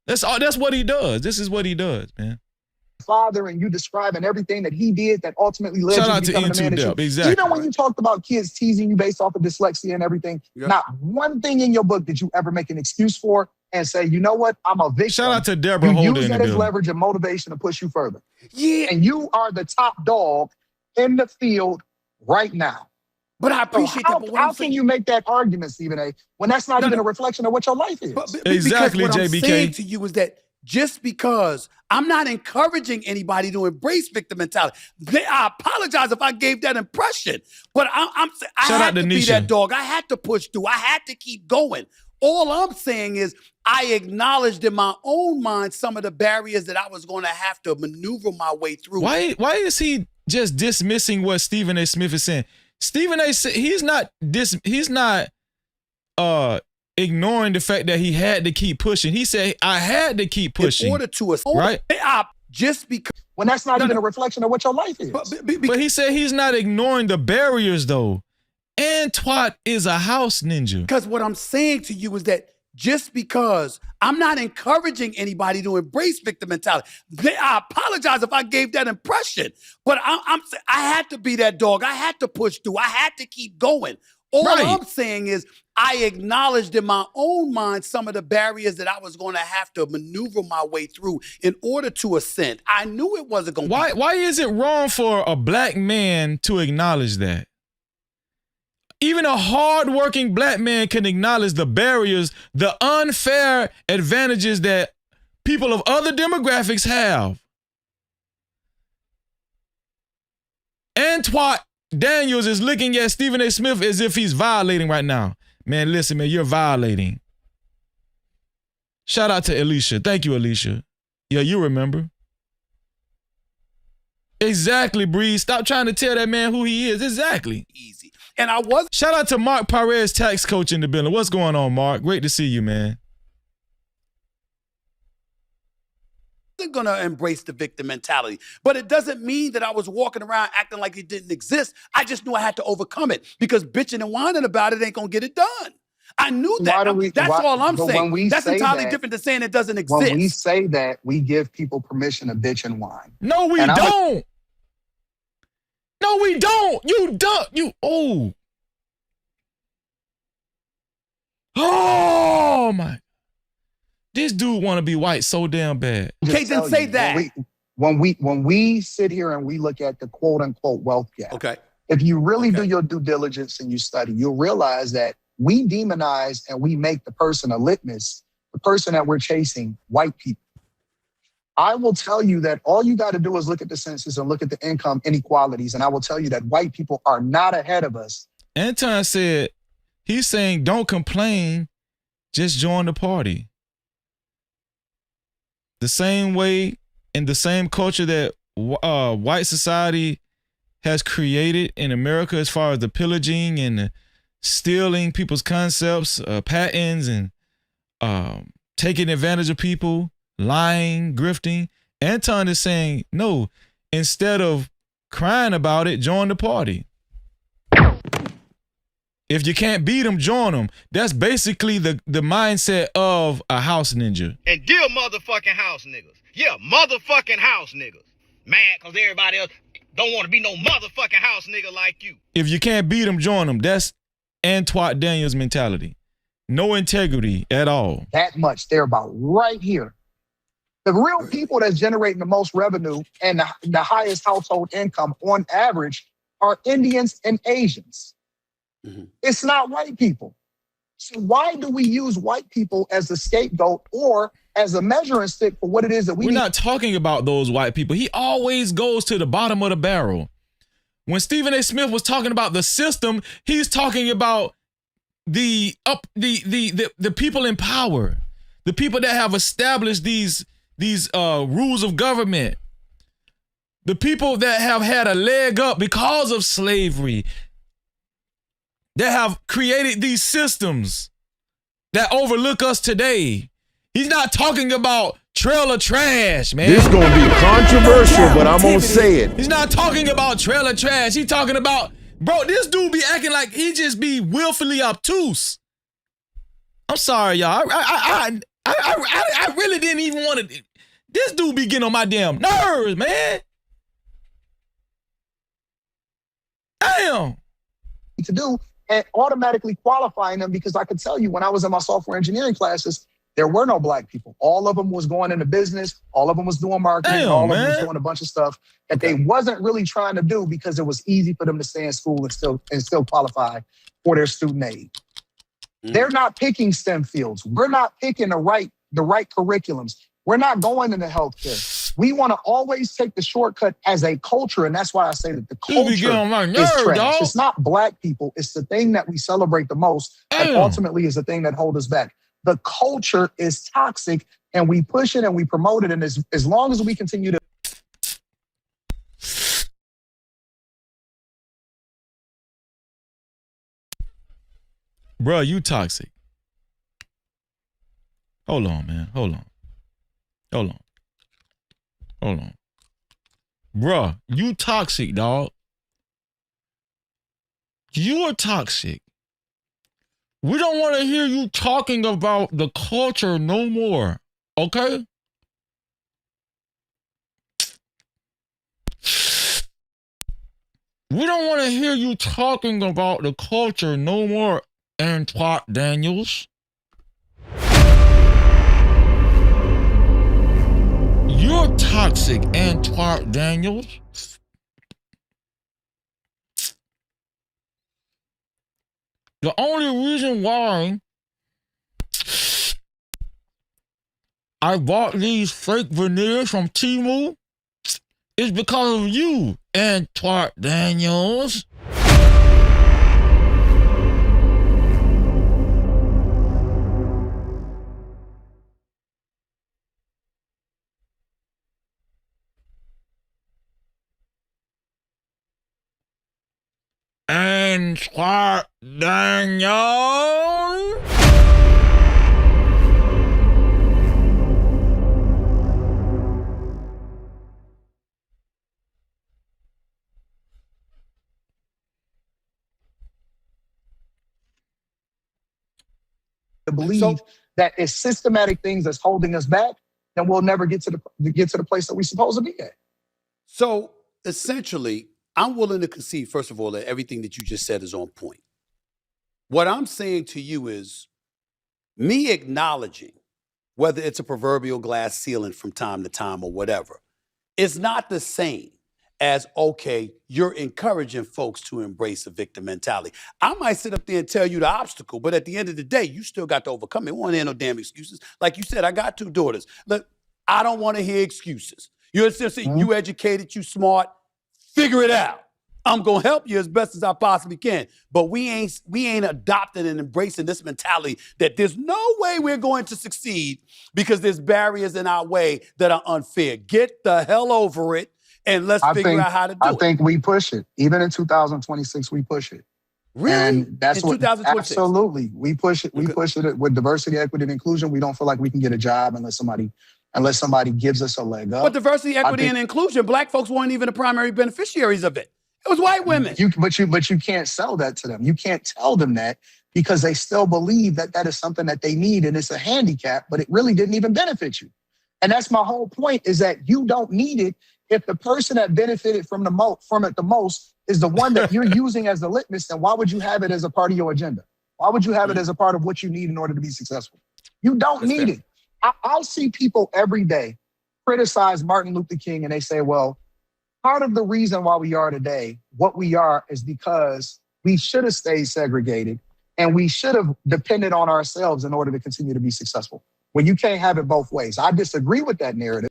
That's what he does. This is what he does, man. Father, and you describing everything that he did that ultimately led you to becoming the man that you. Exactly. Even when you talked about kids teasing you based off of dyslexia and everything, not one thing in your book did you ever make an excuse for and say, you know what, I'm a victim. Shout out to Deborah Holder. You use that as leverage and motivation to push you further. Yeah. And you are the top dog in the field right now. But I appreciate that. But how can you make that argument, Stephen A., when that's not even a reflection of what your life is? Exactly, because what JBK. I'm saying to you is that just because I'm not encouraging anybody to embrace victim mentality. I apologize if I gave that impression, but I had to be that dog. I had to push through. I had to keep going. All I'm saying is I acknowledged in my own mind some of the barriers that I was going to have to maneuver my way through. Why is he just dismissing what Stephen A. Smith is saying? Stephen A. He's not ignoring the fact that he had to keep pushing. He said, I had to keep pushing. In order to right? Just because. When that's not even a reflection of what your life is. But he said he's not ignoring the barriers, though. Antoine is a house ninja. Because what I'm saying to you is that just because I'm not encouraging anybody to embrace victim mentality. I apologize if I gave that impression, but I had to be that dog. I had to push through. I had to keep going. All I'm saying is I acknowledged in my own mind some of the barriers that I was going to have to maneuver my way through in order to ascend. I knew it wasn't going to be. Why is it wrong for a black man to acknowledge that? Even a hardworking black man can acknowledge the barriers, the unfair advantages that people of other demographics have. Antoine Daniels is looking at Stephen A. Smith as if he's violating right now. Man, listen, man, you're violating. Shout out to Alicia. Thank you, Alicia. Yeah, you remember. Exactly, Bree. Stop trying to tell that man who he is. Exactly. Easy. And I was. Shout out to Mark Perez, tax coach in the building. What's going on, Mark? Great to see you, man. Wasn't going to embrace the victim mentality, but it doesn't mean that I was walking around acting like it didn't exist. I just knew I had to overcome it because bitching and whining about it ain't going to get it done. I knew that. That's all I'm saying. That's entirely different than saying it doesn't exist. When we say that, we give people permission to bitch and whine. No, we don't. No, we don't. You don't. Oh my. This dude want to be white so damn bad. Okay, then say that. When we sit here and we look at the quote unquote wealth gap. Okay. If you really do your due diligence and you study, you'll realize that we demonize and we make the person a litmus, the person that we're chasing, white people. I will tell you that all you got to do is look at the census and look at the income inequalities. And I will tell you that white people are not ahead of us. Anton said, he's saying, don't complain, just join the party. The same way and the same culture that white society has created in America as far as the pillaging and the stealing people's concepts, patents, and taking advantage of people, lying, grifting. Anton is saying, no, instead of crying about it, join the party. If you can't beat them, join them. That's basically the mindset of a house ninja. And dear motherfucking house niggas. Yeah, motherfucking house niggas. Mad because everybody else don't want to be no motherfucking house nigga like you. If you can't beat them, join them. That's Antoine Daniels' mentality. No integrity at all. That much. They're about right here. The real people that's generating the most revenue and the highest household income on average are Indians and Asians. Mm-hmm. It's not white people. So why do we use white people as a scapegoat or as a measuring stick for what it is that we're not talking about those white people. He always goes to the bottom of the barrel. When Stephen A. Smith was talking about the system, he's talking about the people in power, the people that have established these rules of government, the people that have had a leg up because of slavery, that have created these systems that overlook us today. He's not talking about trailer trash, man. This gonna be controversial, but I'm gonna say it. He's not talking about trailer trash. He's talking about, bro, this dude be acting like he just be willfully obtuse. I'm sorry, y'all. I really didn't even want to. This dude be getting on my damn nerves, man. Damn. To do and automatically qualifying them, because I could tell you when I was in my software engineering classes, there were no black people. All of them was going into business. All of them was doing marketing. Damn, all of man. them was doing a bunch of stuff that they wasn't really trying to do because it was easy for them to stay in school and still qualify for their student aid. They're not picking STEM fields. We're not picking the right curriculums. We're not going into healthcare. We want to always take the shortcut as a culture, and that's why I say that the culture is trash. Dog. It's not black people. It's the thing that we celebrate the most, and ultimately is the thing that holds us back. The culture is toxic, and we push it and we promote it. And as long as we continue to Bruh, you toxic. Hold on, man. Hold on. Bruh, you toxic, dog. You're toxic. We don't want to hear you talking about the culture no more, okay? We don't want to hear you talking about the culture no more, Anton Daniels. You're toxic, Anton Daniels. The only reason why I bought these fake veneers from Temu is because of you, Anton Daniels. Anton Daniels. to believe that it's systematic things that's holding us back, then we'll never get to the place that we're supposed to be at. So essentially, I'm willing to concede, first of all, that everything that you just said is on point. What I'm saying to you is me acknowledging whether it's a proverbial glass ceiling from time to time or whatever, it's not the same as, okay, you're encouraging folks to embrace a victim mentality. I might sit up there and tell you the obstacle, but at the end of the day, you still got to overcome it. Won't hear no damn excuses. Like you said, I got 2 daughters. Look, I don't want to hear excuses. You're essentially, you educated, you smart, figure it out. I'm gonna help you as best as I possibly can. But we ain't adopting and embracing this mentality that there's no way we're going to succeed because there's barriers in our way that are unfair. Get the hell over it and let's figure out how to do it. I think we push it. Even in 2026, we push it. Really? And that's in 2026? Absolutely. We push it. We push it with diversity, equity, and inclusion. We don't feel like we can get a job unless somebody gives us a leg up. But diversity, equity, and inclusion, Black folks weren't even the primary beneficiaries of it. It was white women. But you can't sell that to them. You can't tell them that because they still believe that that is something that they need and it's a handicap, but it really didn't even benefit you. And that's my whole point, is that you don't need it if the person that benefited from it the most is the one that you're using as the litmus. Then why would you have it as a part of your agenda? Why would you have it as a part of what you need in order to be successful? You don't need it. I'll see people every day criticize Martin Luther King and they say, well, part of the reason why we are today, what we are, is because we should have stayed segregated and we should have depended on ourselves in order to continue to be successful. When you can't have it both ways. I disagree with that narrative.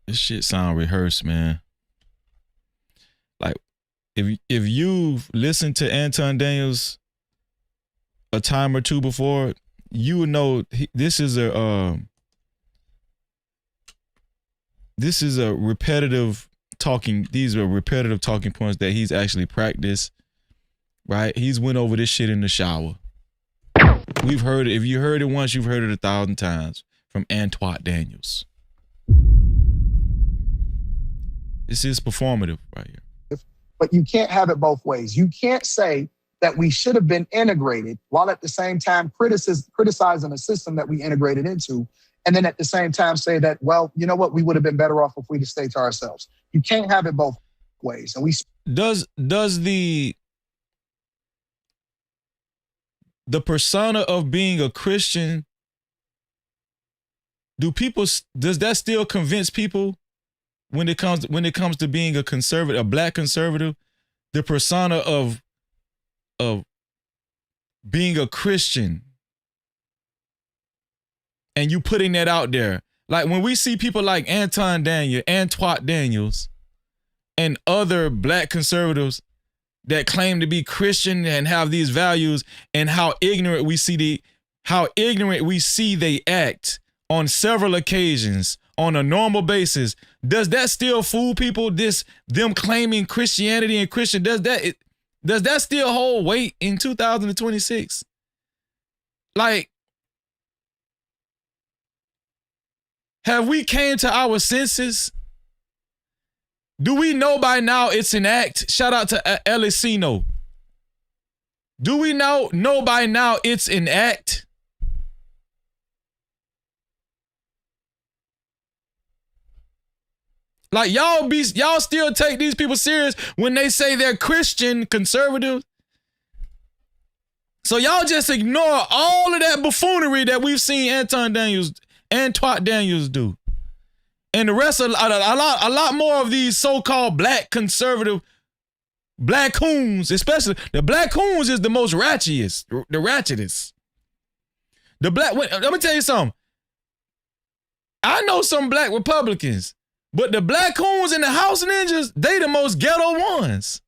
This shit sound rehearsed, man. Like, if you've listened to Anton Daniels a time or two before, you would know this is a repetitive talking. These are repetitive talking points that he's actually practiced, right? He's went over this shit in the shower. We've heard it. If you heard it once, you've heard it 1,000 times from Anton Daniels. This is performative right here. But you can't have it both ways. You can't say that we should have been integrated while at the same time criticizing a system that we integrated into. And then at the same time say that, well, you know what, we would have been better off if we just stayed to ourselves. You can't have it both ways. And does the persona of being a Christian, does that still convince people when it comes to being a conservative, a Black conservative, the persona of being a Christian? And you putting that out there. Like when we see people like Anton Daniels, and other Black conservatives that claim to be Christian and have these values, and how ignorant we see they act on several occasions on a normal basis. Does that still fool people? Them claiming Christianity and Christian, does that still hold weight in 2026? Like, have we came to our senses? Do we know by now it's an act? Shout out to Elisino. Do we know by now it's an act? Like, y'all still take these people serious when they say they're Christian conservative? So y'all just ignore all of that buffoonery that we've seen Anton Daniels do. And the rest of a lot more of these so-called black conservative black coons, especially the black coons is the most ratchetest. Let me tell you something. I know some black Republicans, but the black coons and the house ninjas, they the most ghetto ones.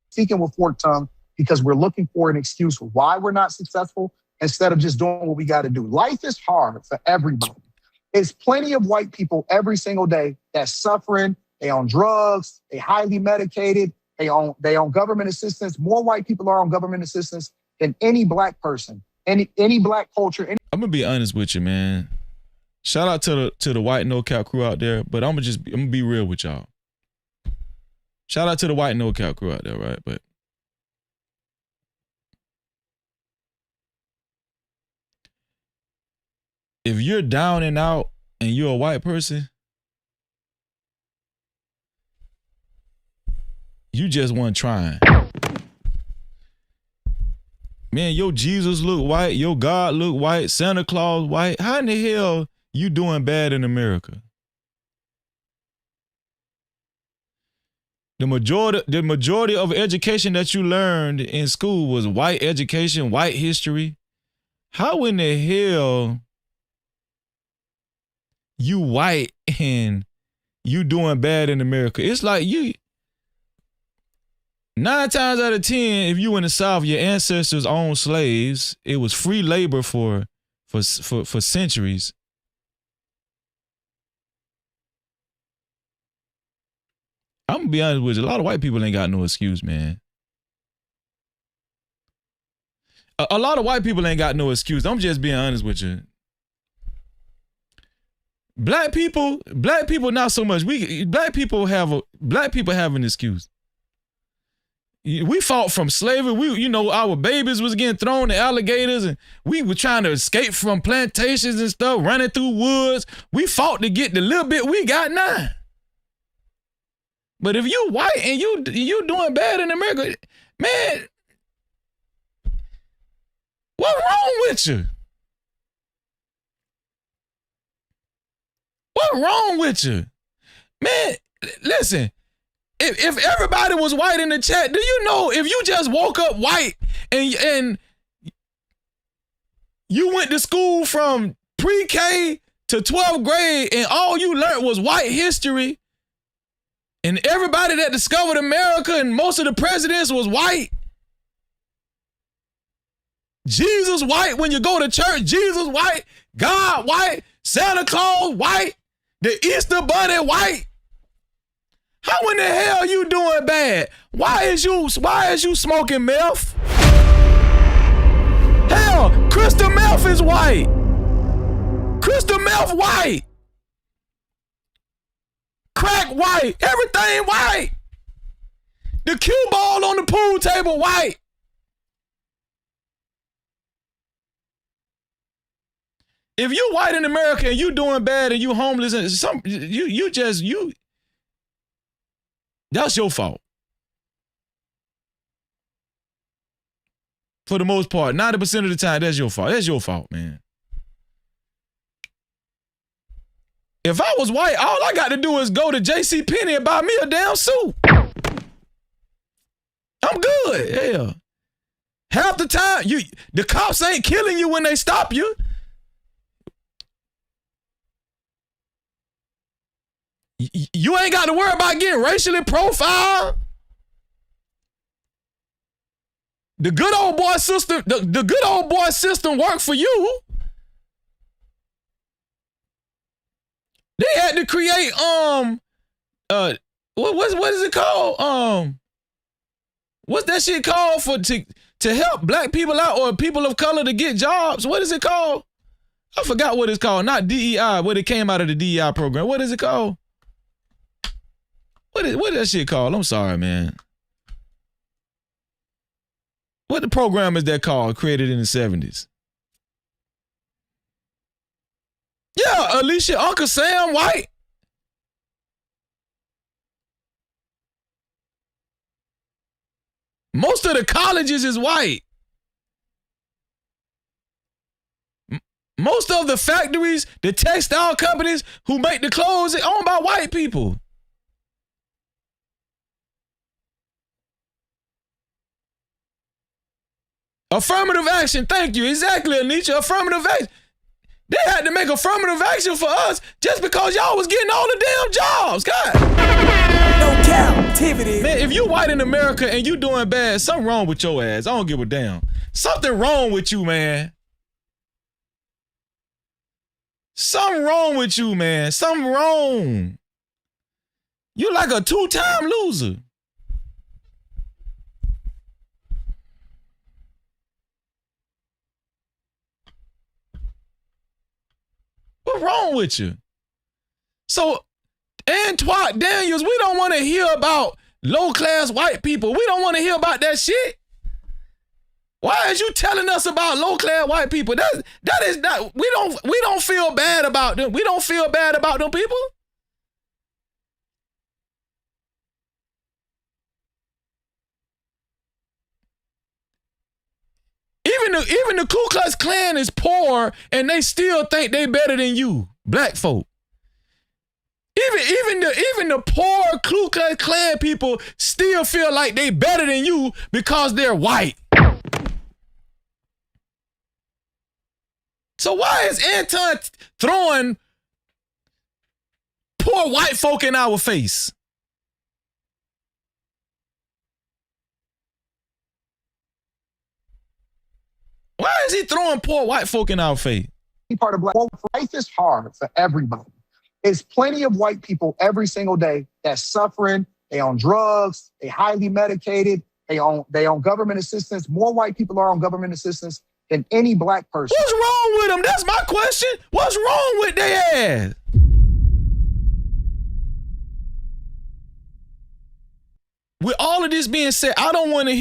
Speaking with forked tongue because we're looking for an excuse why we're not successful instead of just doing what we got to do. Life is hard for everybody. It's plenty of white people every single day that's suffering. They on drugs. They highly medicated. They on government assistance. More white people are on government assistance than any black person, any black culture. I'm gonna be honest with you, man. Shout out to the white no cap crew out there, but I'm gonna be real with y'all. Shout out to the white no cap crew out there, right? But if you're down and out and you're a white person, you just weren't trying. Man, your Jesus look white, your God look white, Santa Claus white. How in the hell you doing bad in America? The majority of education that you learned in school was white education, white history. How in the hell you white and you doing bad in America? It's like 9 times out of 10, if you in the South, your ancestors owned slaves. It was free labor for centuries. I'm gonna be honest with you. A lot of white people ain't got no excuse, man. A lot of white people ain't got no excuse. I'm just being honest with you. Black people not so much. Black people have an excuse. We fought from slavery. Our babies was getting thrown to alligators, and we were trying to escape from plantations and stuff, running through woods. We fought to get the little bit we got now. But if you white and you doing bad in America, man, what's wrong with you? What's wrong with you? Man, listen, if everybody was white in the chat, do you know if you just woke up white and you went to school from pre-K to 12th grade and all you learned was white history, and everybody that discovered America and most of the presidents was white. Jesus white when you go to church. Jesus white. God white. Santa Claus white. The Easter Bunny white. How in the hell you doing bad? Why is you smoking meth? Hell, crystal meth is white. Crystal meth white. Crack white. Everything white. The cue ball on the pool table white. If you white in America and you doing bad and you homeless and that's your fault. For the most part, 90% of the time, that's your fault. That's your fault, man. If I was white, all I got to do is go to JCPenney and buy me a damn suit. I'm good. Yeah. Half the time, the cops ain't killing you when they stop you. You ain't got to worry about getting racially profiled. The good old boy system, the good old boy system worked for you. They had to create what is it called? What's that shit called to help black people out or people of color to get jobs? What is it called? I forgot what it's called. Not DEI, what it came out of the DEI program. What is it called? What is that shit called? I'm sorry, man. What the program is that called, created in the 70s? Yeah, Alicia, Uncle Sam White. Most of the colleges is white. Most of the factories, the textile companies who make the clothes are owned by white people. Affirmative action, thank you. Exactly, Anisha. Affirmative action. They had to make affirmative action for us just because y'all was getting all the damn jobs. God. No Cap-tivity. Man, if you white in America and you doing bad, something wrong with your ass. I don't give a damn. Something wrong with you, man. Something wrong with you, man. Something wrong. You like a 2-time loser. What's wrong with you? So, Anton Daniels, we don't want to hear about low-class white people. We don't want to hear about that shit. Why is you telling us about low-class white people? That is not, we don't feel bad about them. We don't feel bad about them people. Even the Ku Klux Klan is poor and they still think they better than you, black folk. Even the poor Ku Klux Klan people still feel like they better than you because they're white. So why is Anton throwing poor white folk in our face? Why is he throwing poor white folk in our face? Part of black life is hard for everybody. There's plenty of white people every single day that's suffering. They on drugs. They highly medicated. They on government assistance. More white people are on government assistance than any black person. What's wrong with them? That's my question. What's wrong with their ass? With all of this being said, I don't want to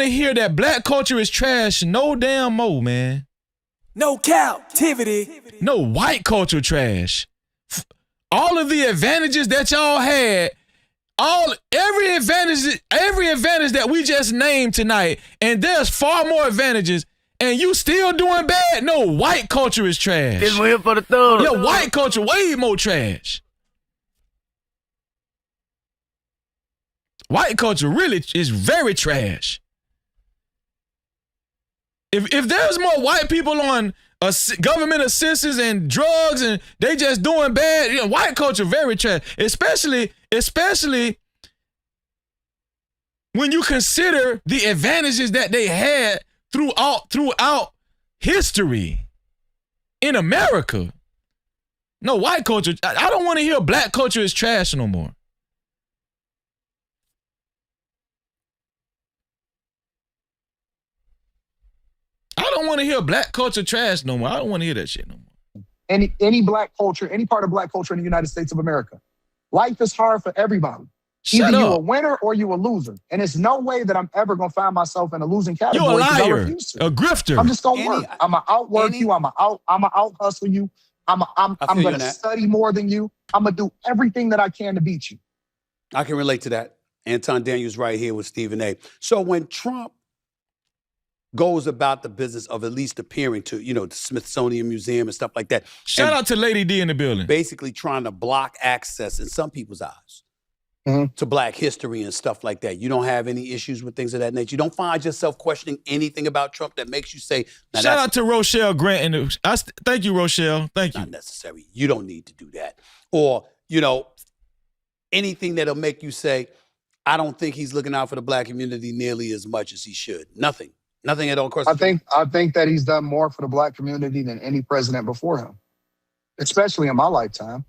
hear that black culture is trash no damn more, man. No Cap-tivity. No white culture trash. All of the advantages that y'all had, every advantage that we just named tonight, and there's far more advantages, and you still doing bad? No, white culture is trash. This one here for the third. Yeah, white culture way more trash. White culture really is very trash. If there's more white people on government assistance and drugs and they just doing bad, white culture very trash. Especially when you consider the advantages that they had throughout history in America. No, white culture. I don't want to hear black culture is trash no more. I don't want to hear black culture trash no more. I don't want to hear that shit no more. Any black culture, any part of black culture in the United States of America. Life is hard for everybody. Either you a winner or you a loser. And it's no way that I'm ever going to find myself in a losing category. You're a liar, a grifter. I'm just going to work. I'm going to outwork you. I'm going to out-hustle you. I'm going to study more than you. I'm going to do everything that I can to beat you. I can relate to that. Anton Daniels right here with Stephen A. So when Trump goes about the business of at least appearing to, the Smithsonian Museum and stuff like that. Shout out to Lady D in the building. Basically trying to block access in some people's eyes to Black history and stuff like that. You don't have any issues with things of that nature. You don't find yourself questioning anything about Trump that makes you say, now Shout out to Rochelle Grant. Thank you, Rochelle. Thank you. Not necessary. You don't need to do that. Or, anything that'll make you say, I don't think he's looking out for the Black community nearly as much as he should. Nothing. Nothing at all. Of course, I think that he's done more for the Black community than any president before him, especially in my lifetime.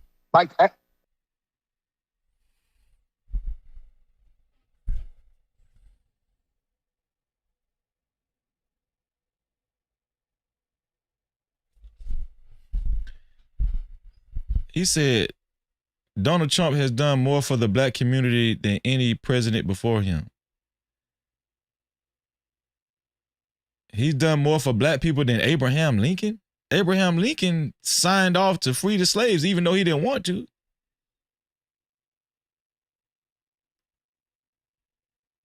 He said Donald Trump has done more for the Black community than any president before him. He's done more for Black people than Abraham Lincoln. Abraham Lincoln signed off to free the slaves even though he didn't want to.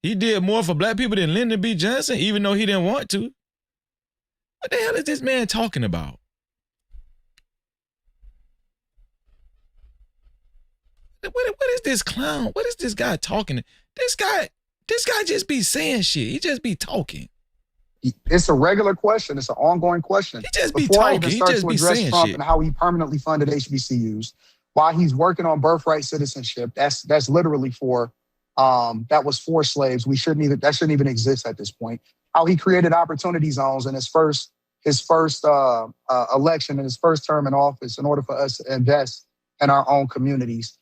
He did more for Black people than Lyndon B. Johnson even though he didn't want to. What the hell is this man talking about? What is this clown? What is this guy talking? This guy just be saying shit. He just be talking. It's a regular question. It's an ongoing question. He just be talking. He just be saying Trump shit. and how he permanently funded HBCUs while he's working on birthright citizenship. That's literally for that was for slaves. That shouldn't even exist at this point. How he created opportunity zones in his first election in his first term in office in order for us to invest in our own communities.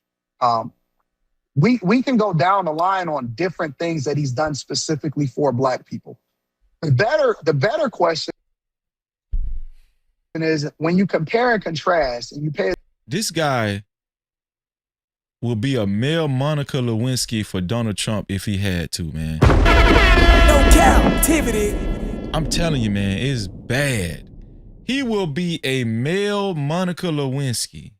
We can go down the line on different things that he's done specifically for Black people. The better question is when you compare and contrast and you pay. This guy will be a male Monica Lewinsky for Donald Trump if he had to, man. No Cap-tivity. I'm telling you, man, it's bad. He will be a male Monica Lewinsky.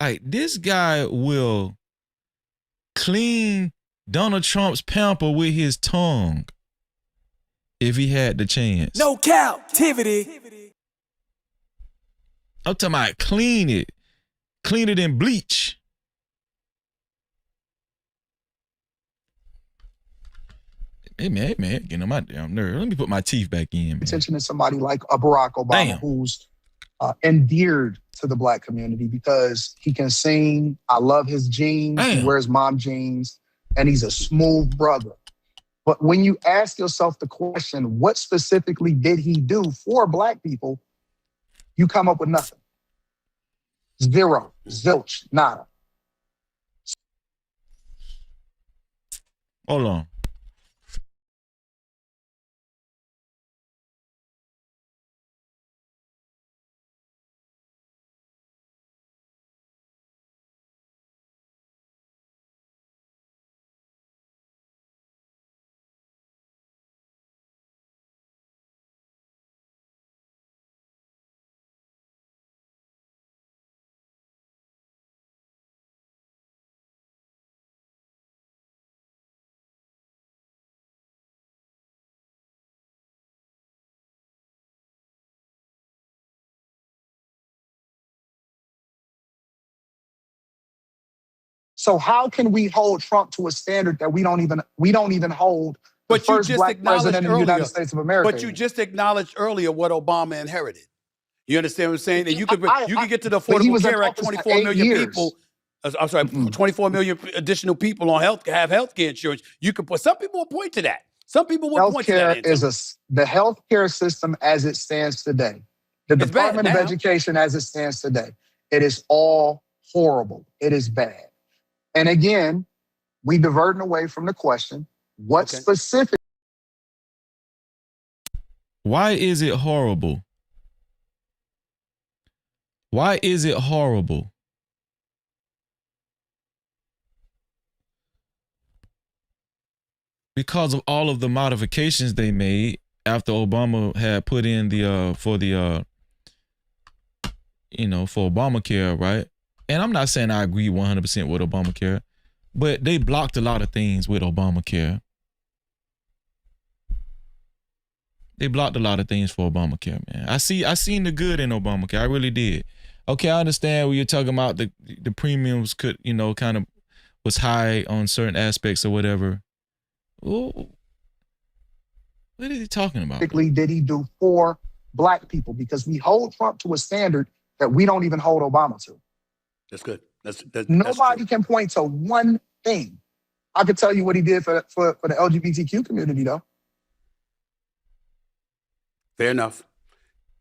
Like, this guy will clean Donald Trump's pamper with his tongue if he had the chance. No Cap-tivity. I'm talking about clean it. Clean it in bleach. Hey man, getting on my damn nerve. Let me put my teeth back in, man. Attention to somebody like a Barack Obama, who's endeared to the Black community because he can sing. I love his jeans. He wears mom jeans, and he's a smooth brother. But when you ask yourself the question, what specifically did he do for Black people? You come up with nothing. Zero, zilch, nada. Hold on. So how can we hold Trump to a standard that we don't even hold the first Black president in the United States of America? But you just acknowledged earlier what Obama inherited. You understand what I'm saying? And you could get to the Affordable Care Act, 24 million people. I'm sorry, 24 million additional people on have health care insurance. You could put, some people will point to that. Some people will point to that. The healthcare system as it stands today, the Department of Education as it stands today, it is all horrible. It is bad. And again, we diverting away from the question, what specific? Why is it horrible? Why is it horrible? Because of all of the modifications they made after Obama had put in for Obamacare, right? And I'm not saying I agree 100% with Obamacare, but they blocked a lot of things with Obamacare. They blocked a lot of things for Obamacare, man. I seen the good in Obamacare. I really did. Okay, I understand when you're talking about the premiums could, kind of was high on certain aspects or whatever. Ooh, what is he talking about? Did he do for black people? Because we hold Trump to a standard that we don't even hold Obama to. That's good. Nobody can point to one thing. I could tell you what he did for the LGBTQ community, though. Fair enough.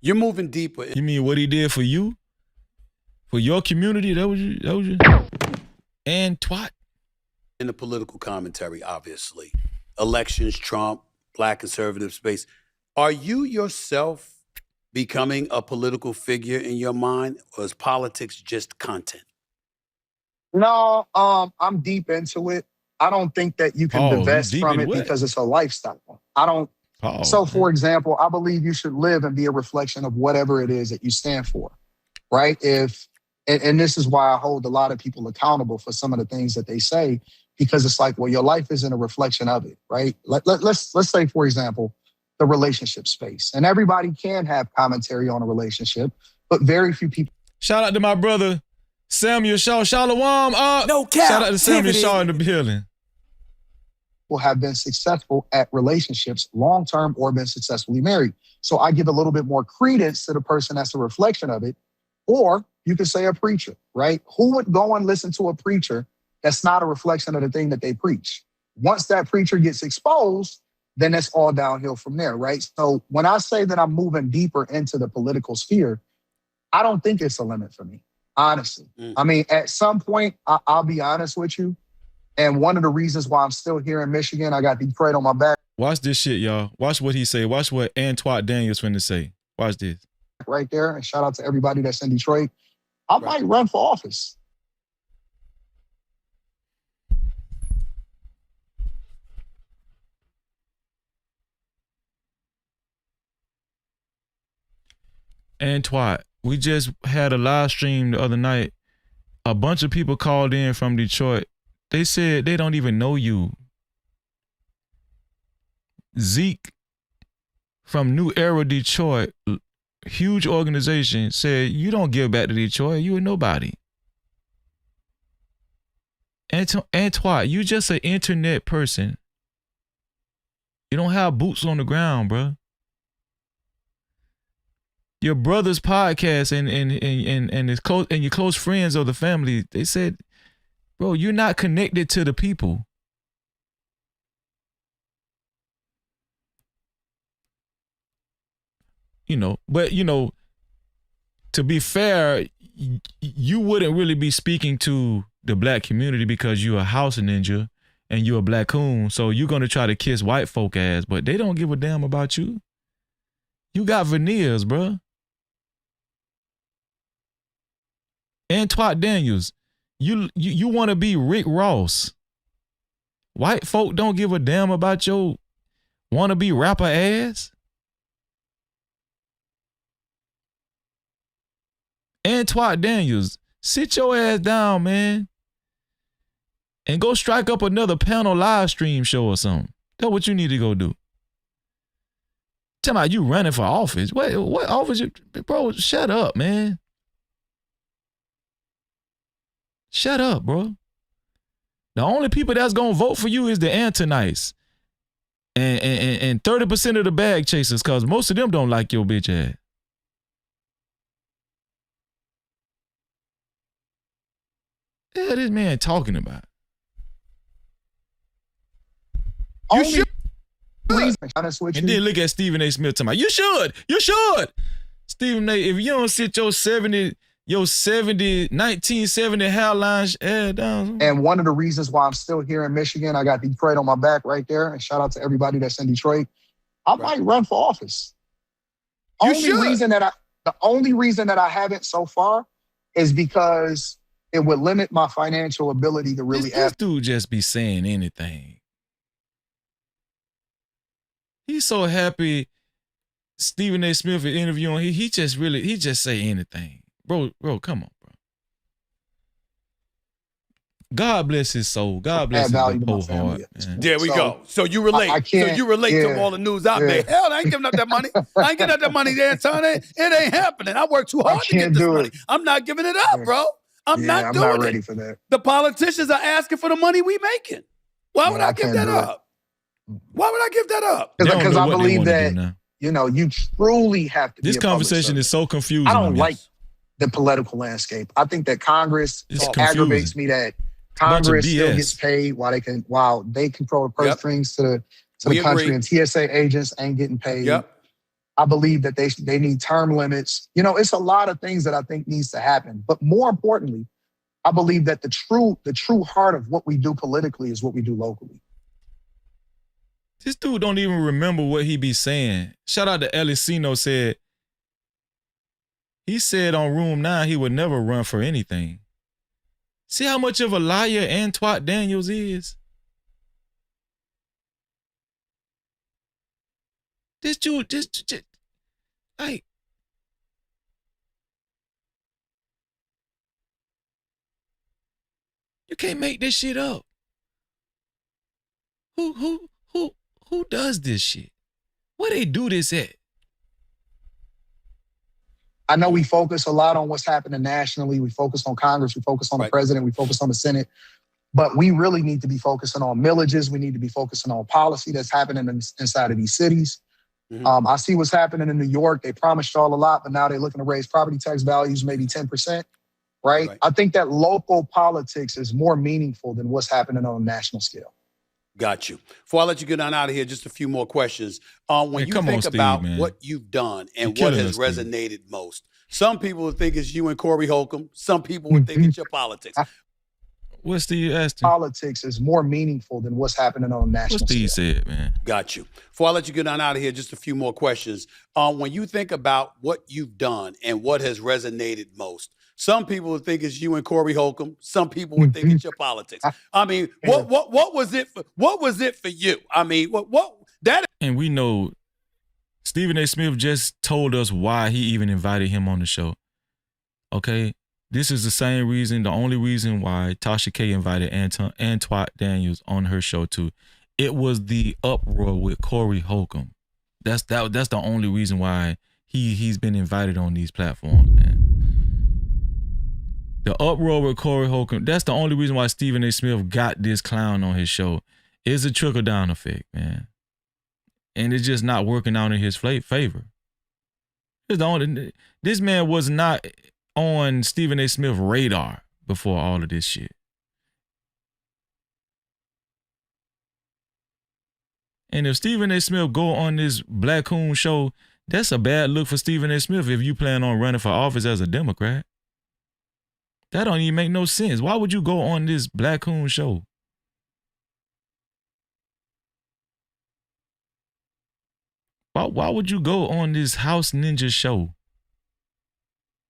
You're moving deeper. You mean what he did for you? For your community? That was you? And twat. In the political commentary, obviously. Elections, Trump, black conservative space. Are you yourself becoming a political figure in your mind, or is politics just content? No, I'm deep into it. I don't think that you can divest from it because it's a lifestyle. I don't. So, for example, I believe you should live and be a reflection of whatever it is that you stand for, right? And this is why I hold a lot of people accountable for some of the things that they say, because it's like, well, your life isn't a reflection of it, right? Let's say, for example, the relationship space. And everybody can have commentary on a relationship, but very few people. Shout out to my brother, Samuel Shaw. Shalom. No cap. Shout out to Samuel Shaw in the building. Will have been successful at relationships long-term or been successfully married. So I give a little bit more credence to the person that's a reflection of it. Or you could say a preacher, right? Who would go and listen to a preacher that's not a reflection of the thing that they preach? Once that preacher gets exposed, then it's all downhill from there, right? So when I say that I'm moving deeper into the political sphere, I don't think it's a limit for me, honestly. I mean, at some point, I'll be honest with you. And one of the reasons why I'm still here in Michigan, I got Detroit on my back. Watch this shit, y'all. Watch what he say. Watch what Anton Daniels finna say. Watch this. Right there. And shout out to everybody that's in Detroit. I might run for office. Antoine, we just had a live stream the other night. A bunch of people called in from Detroit. They said they don't even know you. Zeke from New Era Detroit, huge organization, said you don't give back to Detroit. You a nobody. Antoine, you just an internet person. You don't have boots on the ground, bro. Your brother's podcast and his close and your close friends of the family, they said, bro, you're not connected to the people. But to be fair, you wouldn't really be speaking to the black community because you're a house ninja and you're a black coon. So you're going to try to kiss white folk ass, but they don't give a damn about you. You got veneers, bro. Antoine Daniels, you want to be Rick Ross. White folk don't give a damn about your wannabe rapper ass. Antoine Daniels, sit your ass down, man. And go strike up another panel live stream show or something. That's what you need to go do. Tell me you running for office. What office? Bro, shut up, man. Shut up, bro. The only people that's gonna vote for you is the Antonites. And 30% of the bag chasers, cause most of them don't like your bitch ass. What this man talking about? You should. And then look at Stephen A. Smith talking about, you should. Stephen A., if you don't sit your 1970 hairline down. And one of the reasons why I'm still here in Michigan, I got Detroit on my back right there. And shout out to everybody that's in Detroit. I might run for office. The only reason that I haven't so far is because it would limit my financial ability to really this dude just be saying anything. He's so happy Stephen A. Smith is interviewing. He just say anything. Bro, come on, bro. God bless his soul. God bless Add his value to my poor family heart. at this Man. point. There we So, go. So you relate. I can't, so you relate to yeah, all the news I yeah. made. Hell, I ain't giving up that money. I ain't giving up that money, Anton. It ain't happening. I worked too hard to get can't this do money. it. I'm not giving it up, bro. I'm not doing not ready it. for that. The politicians are asking for the money we making. Why would I give that up? Why would I give that up? Because I believe that, you know, you truly have to be This a public conversation servant. is so confusing. I don't to me. like the political landscape. I think that Congress It's aggravates confusing. me that Bunch of Congress still BS. gets paid while they control the purse strings to We the country, agree. and TSA agents ain't getting paid. Yep. I believe that they need term limits. You know, it's a lot of things that I think needs to happen. But more importantly, I believe that the true heart of what we do politically is what we do locally. This dude don't even remember what he be saying. Shout out to Elicino said, he said on Room 9 he would never run for anything. See how much of a liar Antoine Daniels is? This dude, like, you can't make this shit up. Who does this shit? Where they do this at? I know we focus a lot on what's happening nationally. We focus on Congress. We focus on the president. We focus on the Senate. But we really need to be focusing on millages. We need to be focusing on policy that's happening inside of these cities. I see what's happening in New York. They promised y'all a lot, but now they're looking to raise property tax values maybe 10%, right? I think that local politics is more meaningful than what's happening on a national scale. Got you. Before I let you get on out of here, just a few more questions. When you come on, think Steve, about man. what you've done and You're what killing has us, Steve. resonated most, some people would think it's you and Corey Holcomb. Some people would think it's your politics. What Steve asked him? Politics is more meaningful than what's happening on a national What Steve scale. said, man. Got you. Before I let you get on out of here, just a few more questions. When you think about what you've done and what has resonated most, some people would think it's you and Corey Holcomb. Some people would think it's your politics. I mean, what was it for you? I mean, what that? And we know Stephen A. Smith just told us why he even invited him on the show. Okay? This is the same reason, the only reason why Tasha K invited Antoine Daniels on her show too. It was the uproar with Corey Holcomb. That's the only reason why he's been invited on these platforms, man. The uproar with Corey Holcomb, that's the only reason why Stephen A. Smith got this clown on his show. It's a trickle-down effect, man. And it's just not working out in his favor. This man was not on Stephen A. Smith's radar before all of this shit. And if Stephen A. Smith go on this Black Coon show, that's a bad look for Stephen A. Smith if you plan on running for office as a Democrat. That don't even make no sense. Why would you go on this Black Coon show? Why would you go on this House Ninja show?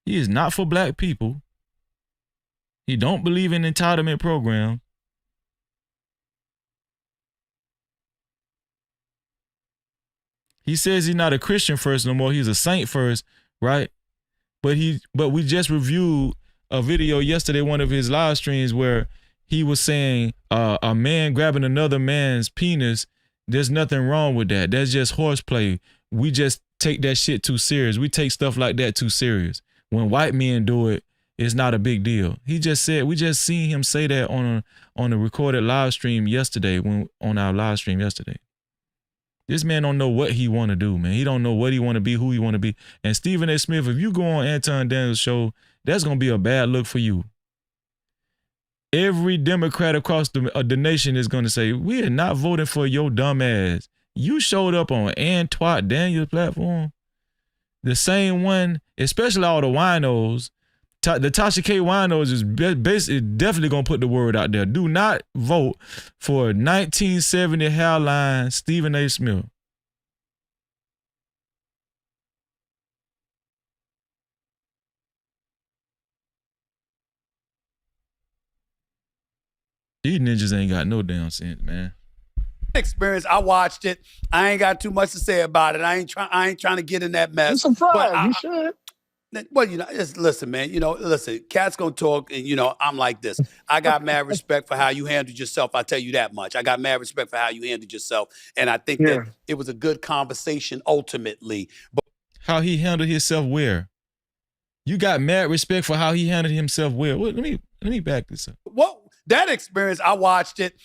He is not for black people. He don't believe in entitlement programs. He says he's not a Christian first no more. He's a saint first, right? But we just reviewed a video yesterday, one of his live streams, where he was saying a man grabbing another man's penis, there's nothing wrong with that. That's just horseplay. We just take that shit too serious. We take stuff like that too serious. When white men do it, it's not a big deal. He just said, we just seen him say that on a recorded live stream yesterday, on our live stream yesterday. This man don't know what he want to do, man. He don't know what he want to be, who he want to be. And Stephen A. Smith, if you go on Anton Daniels' show, that's going to be a bad look for you. Every Democrat across the nation is going to say, we are not voting for your dumb ass. You showed up on Antoine Daniels' platform. The same one, especially all the winos, the Tasha K winos is basically definitely going to put the word out there. Do not vote for 1970 hairline Stephen A. Smith. These ninjas ain't got no damn sense, man. Experience. I watched it. I ain't got too much to say about it. I ain't trying to get in that mess. I'm surprised. But You should. Well, just listen, man. Listen, Cat's gonna talk, and I'm like this. I got mad respect for how you handled yourself. I tell you that much. I got mad respect for how you handled yourself, and I think that it was a good conversation ultimately. But how he handled himself where? You got mad respect for how he handled himself where? Let me back this up. What that experience, I watched it.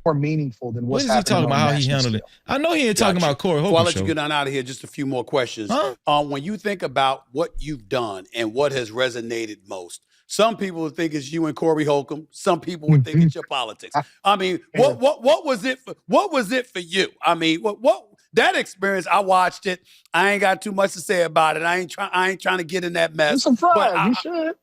More meaningful than what's What is he talking happening about? on How he national handled it? scale. I know he ain't talking about Corey Holcomb. Well, I'll let show. you get on out of here. Just a few more questions. Huh? When you think about what you've done and what has resonated most, some people would think it's you and Corey Holcomb. Some people would think it's your politics. I mean, what was it? What was it for you? I mean, what that experience? I watched it. I ain't got too much to say about it. I ain't trying to get in that mess. I'm surprised. You should.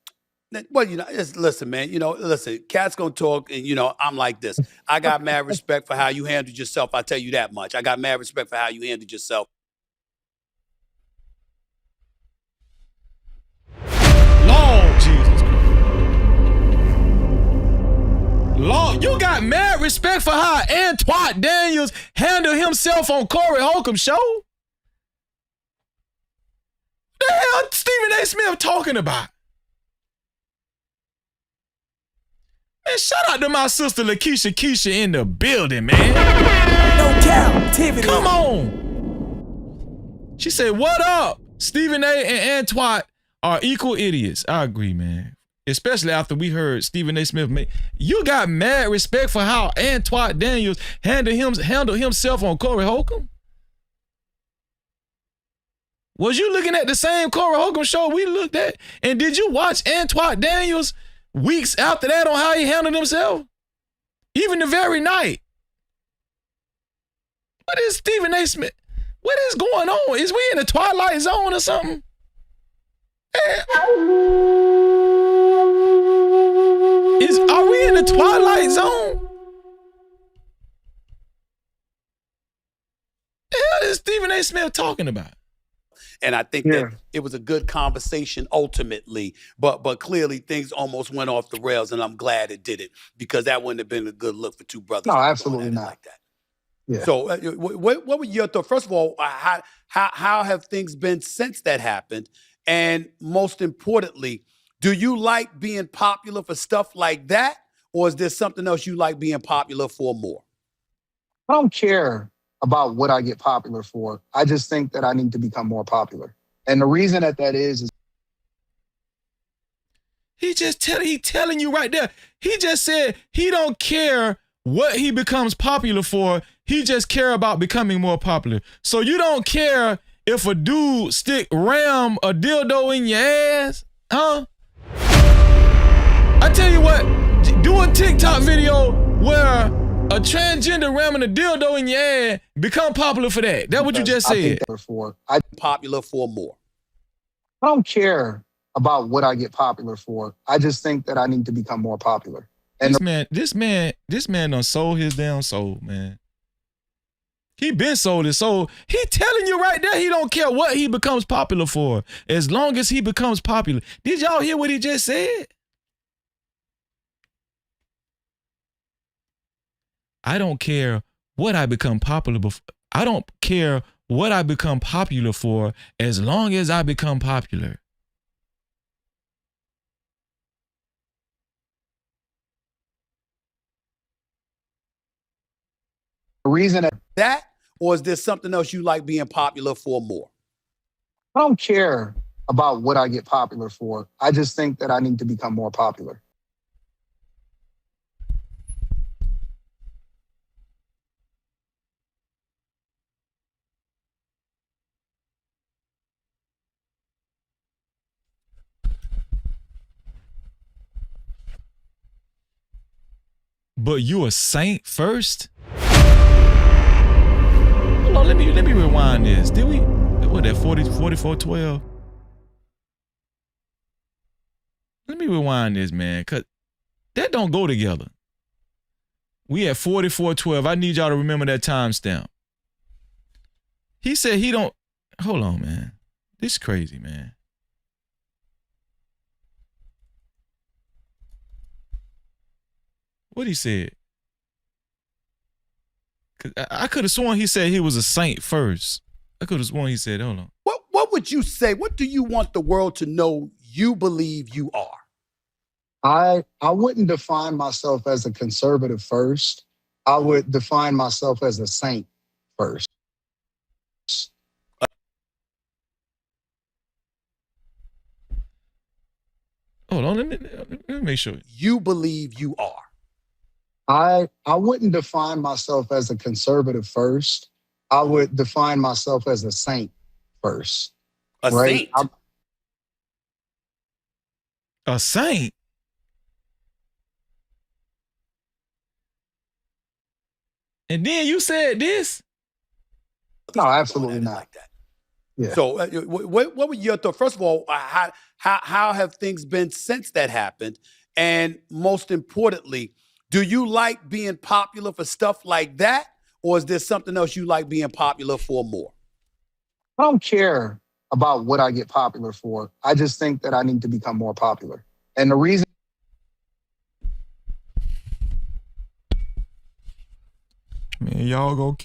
Well, just listen, man. Listen, Cat's gonna talk, and I'm like this. I got mad respect for how you handled yourself. I tell you that much. I got mad respect for how you handled yourself. Lord Jesus Christ. Lord, you got mad respect for how Antoine Daniels handled himself on Corey Holcomb show? The hell Stephen A. Smith talking about? Man, shout out to my sister Lakeisha Keisha in the building, man. No Cap-tivity. Come on. She said, what up? Stephen A. and Antoine are equal idiots. I agree, man. Especially after we heard Stephen A. Smith make. You got mad respect for how Antoine Daniels handled himself on Corey Holcomb? Was you looking at the same Corey Holcomb show we looked at? And did you watch Antoine Daniels weeks after that on how he handled himself? Even the very night. What is Stephen A. Smith? What is going on? Is we in the Twilight Zone or something? Are we in the Twilight Zone? The hell is Stephen A. Smith talking about? And I think that it was a good conversation ultimately, but clearly things almost went off the rails, and I'm glad it did it, because that wouldn't have been a good look for two brothers. No, absolutely not. Like that. Yeah. So what were your thoughts? First of all, how have things been since that happened? And most importantly, do you like being popular for stuff like that? Or is there something else you like being popular for more? I don't care about what I get popular for. I just think that I need to become more popular. And the reason that is he telling you right there. He just said he don't care what he becomes popular for. He just care about becoming more popular. So you don't care if a dude ram a dildo in your ass, huh? I tell you what, do a TikTok video where a transgender ramming a dildo in your ass become popular for that. That's what you just said. I'm popular for more. I don't care about what I get popular for. I just think that I need to become more popular. And this man done sold his damn soul, man. He been sold his soul. He telling you right there he don't care what he becomes popular for, as long as he becomes popular. Did y'all hear what he just said? I don't care what I become popular before. I don't care what I become popular for, as long as I become popular. the reason that, or is there something else you like being popular for more? I don't care about what I get popular for. I just think that I need to become more popular. But you a saint first? Hold on, let me rewind this. Did we, what, that 4412? Let me rewind this, man, because that don't go together. We at 4412. I need y'all to remember that timestamp. He said he don't, hold on, man. This is crazy, man. What he said? Cause I could have sworn he said he was a saint first. I could have sworn he said, hold on. What would you say? What do you want the world to know you believe you are? I wouldn't define myself as a conservative first. I would define myself as a saint first. Hold on, let me make sure. You believe you are. I wouldn't define myself as a conservative first. I would define myself as a saint first. A saint? A saint? And then you said this? No, absolutely not. Like that. Yeah. So what were your thoughts? First of all, how have things been since that happened? And most importantly, do you like being popular for stuff like that? Or is there something else you like being popular for more? I don't care about what I get popular for. I just think that I need to become more popular. And the reason Man, y'all gonna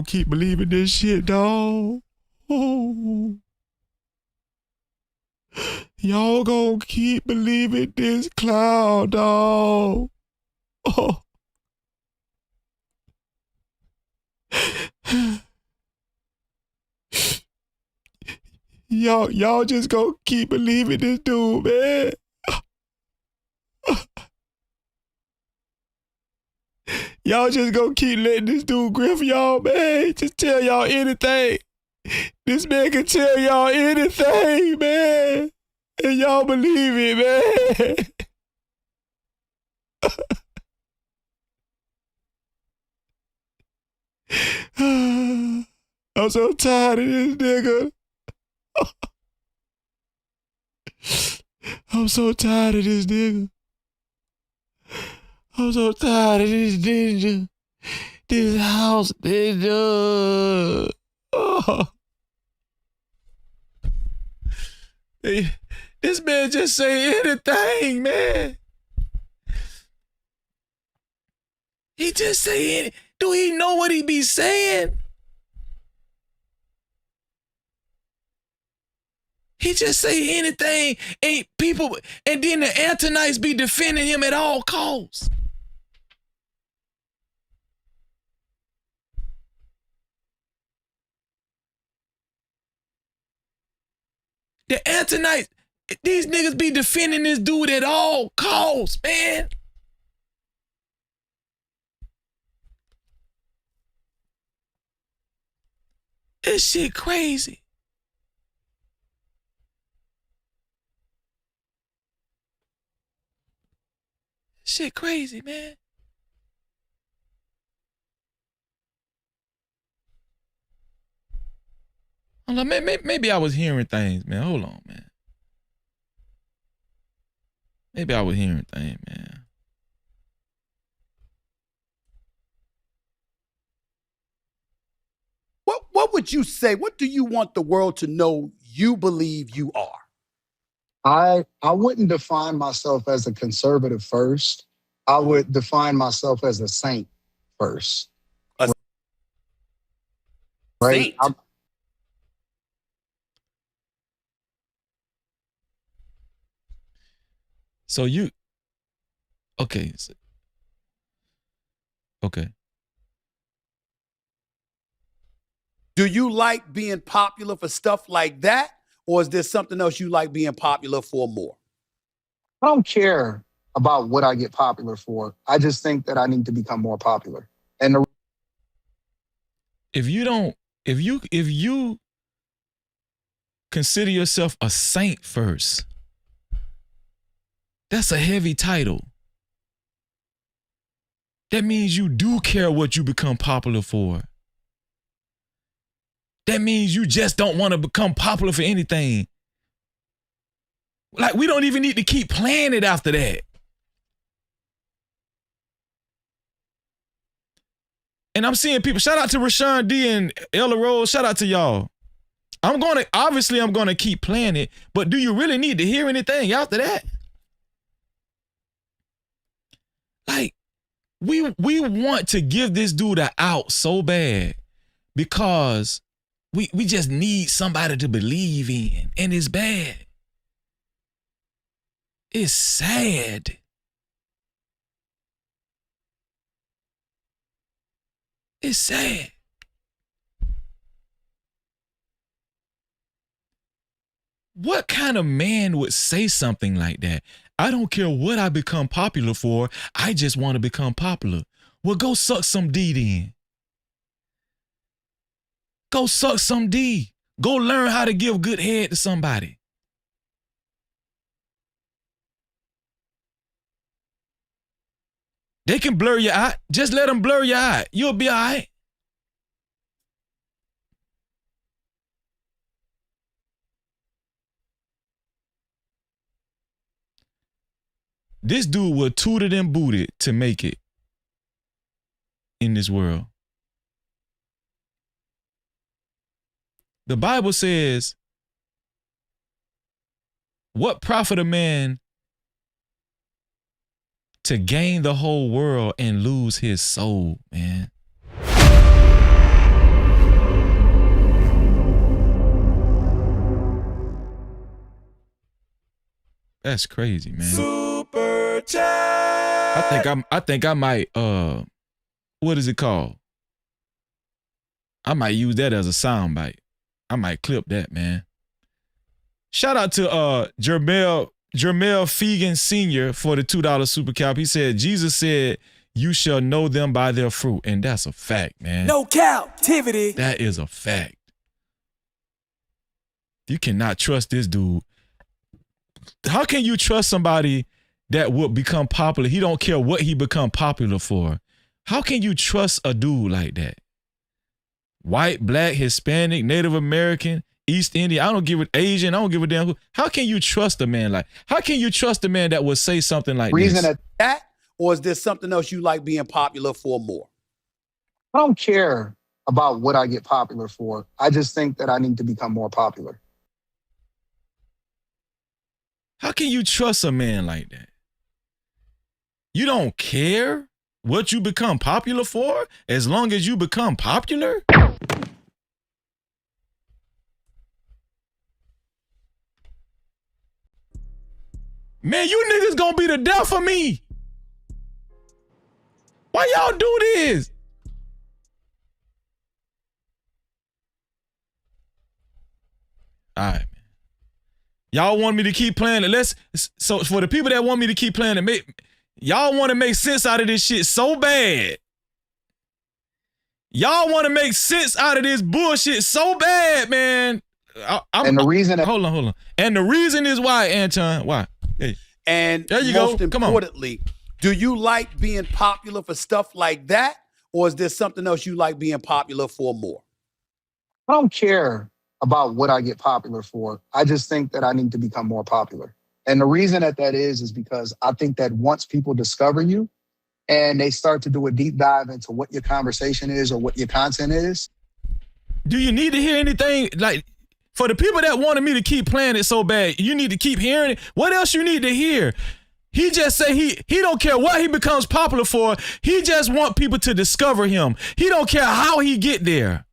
keep believing this shit, dawg. Oh. Y'all gonna keep believing this cloud, dawg. Oh. Y'all just gonna keep believing this dude, man. Y'all just gonna keep letting this dude griff y'all, man. Just tell y'all anything. This man can tell y'all anything, man. And y'all believe it, man. I'm so tired of this nigga. I'm so tired of this nigga. I'm so tired of this ninja. This house ninja. Oh. Hey, this man just say anything, man. He just say anything. Do he know what he be saying? He just say anything, ain't people, and then the Antonites be defending him at all costs. The Antonites, these niggas be defending this dude at all costs, man. This shit crazy. Shit crazy, man. Hold on, maybe I was hearing things, man. Hold on, man. Maybe I was hearing things, man. What would you say? What do you want the world to know you believe you are? I wouldn't define myself as a conservative first. I would define myself as a saint first. A right? saint? So you, okay. Okay. Do you like being popular for stuff like that? Or is there something else you like being popular for more? I don't care about what I get popular for. I just think that I need to become more popular. And if you consider yourself a saint first, that's a heavy title. That means you do care what you become popular for. That means you just don't want to become popular for anything. Like, we don't even need to keep playing it after that. And I'm seeing people, shout out to Rashawn D and Ella Rose, shout out to y'all. Obviously I'm gonna keep playing it, but do you really need to hear anything after that? Like, we want to give this dude an out so bad because we just need somebody to believe in, and it's bad. It's sad. It's sad. What kind of man would say something like that? I don't care what I become popular for. I just want to become popular. Well, go suck some D then. Go suck some D. Go learn how to give good head to somebody. They can blur your eye. Just let them blur your eye. You'll be all right. This dude was tooted and booted to make it in this world. The Bible says, what profit a man to gain the whole world and lose his soul, man? That's crazy, man. Super chat. I think I might what is it called? I might use that as a soundbite. I might clip that, man. Shout out to Jermel Fegan Sr. for the $2 super cap. He said, Jesus said, you shall know them by their fruit. And that's a fact, man. No captivity. That is a fact. You cannot trust this dude. How can you trust somebody that would become popular? He don't care what he become popular for. How can you trust a dude like that? White, black, Hispanic, Native American, East Indian, I don't give it, Asian, I don't give a damn who. How can you trust a man like, how can you trust a man that would say something like Reason this? that, or is there something else you like being popular for more? I don't care about what I get popular for. I just think that I need to become more popular. How can you trust a man like that? You don't care what you become popular for as long as you become popular? Man, you niggas gonna be the death of me. Why y'all do this? All right, man. Y'all want me to keep playing it. So for the people that want me to keep playing it, y'all want to make sense out of this shit so bad. Y'all want to make sense out of this bullshit so bad, man. And the reason hold on. And the reason is why, Anton, why? Hey. And there you most go. Come importantly, do you like being popular for stuff like that? Or is there something else you like being popular for more? I don't care about what I get popular for. I just think that I need to become more popular. And the reason that is because I think that once people discover you and they start to do a deep dive into what your conversation is or what your content is. Do you need to hear anything? Like, for the people that wanted me to keep playing it so bad, you need to keep hearing it. What else you need to hear? He just say he don't care what he becomes popular for. He just want people to discover him. He don't care how he get there.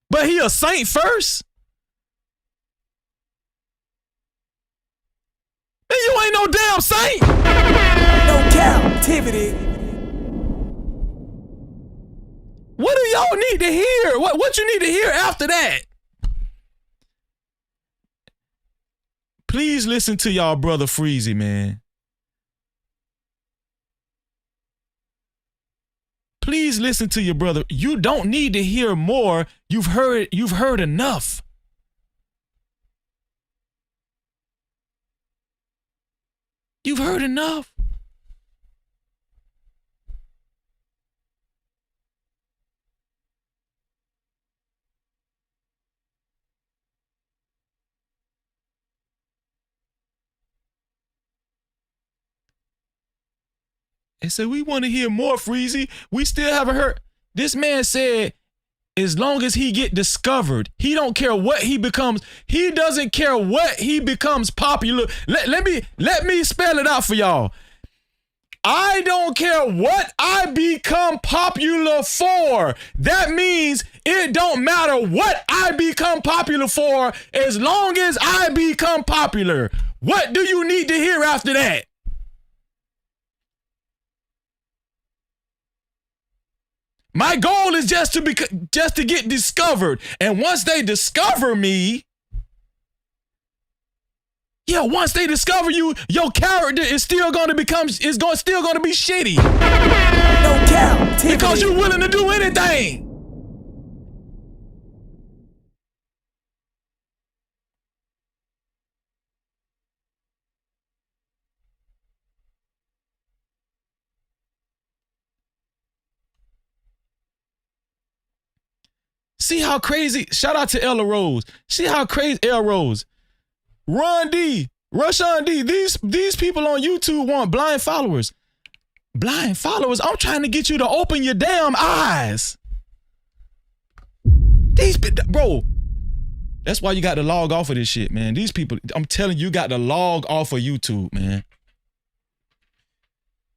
But he a saint first? Man, you ain't no damn saint. No captivity. What do y'all need to hear? What you need to hear after that? Please listen to y'all brother Freezy, man. Please listen to your brother. You don't need to hear more. You've heard enough. You've heard enough. And so we want to hear more, Freezy. We still haven't heard. This man said, as long as he get discovered, he don't care what he becomes. He doesn't care what he becomes popular. Let me spell it out for y'all. I don't care what I become popular for. That means it don't matter what I become popular for as long as I become popular. What do you need to hear after that? My goal is just to get discovered. And once they discover me, once they discover you, your character is still going to be shitty. No cap. Because you're willing to do anything. See how crazy, shout out to Ella Rose. See how crazy, Ella Rose. Ron D, Rushan D, these people on YouTube want blind followers. Blind followers? I'm trying to get you to open your damn eyes. Bro, that's why you got to log off of this shit, man. These people, I'm telling you, got to log off of YouTube, man.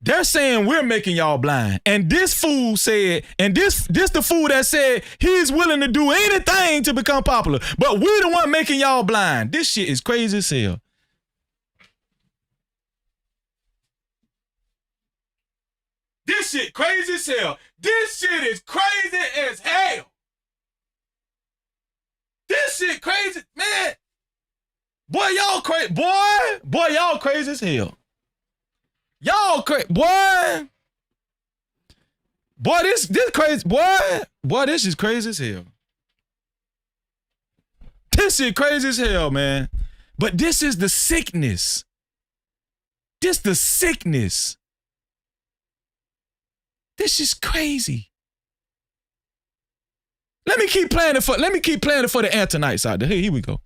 They're saying we're making y'all blind. And this fool said, and this the fool that said he's willing to do anything to become popular. But we're the one making y'all blind. This shit is crazy as hell. This shit crazy as hell. This shit is crazy as hell. This shit crazy, man. Boy, y'all crazy. Boy, y'all crazy as hell. Y'all crazy, boy. Boy, this crazy, boy, this is crazy as hell. This is crazy as hell, man. But this is the sickness. This the sickness. This is crazy. Let me keep playing it for the Antonites out there. Here we go.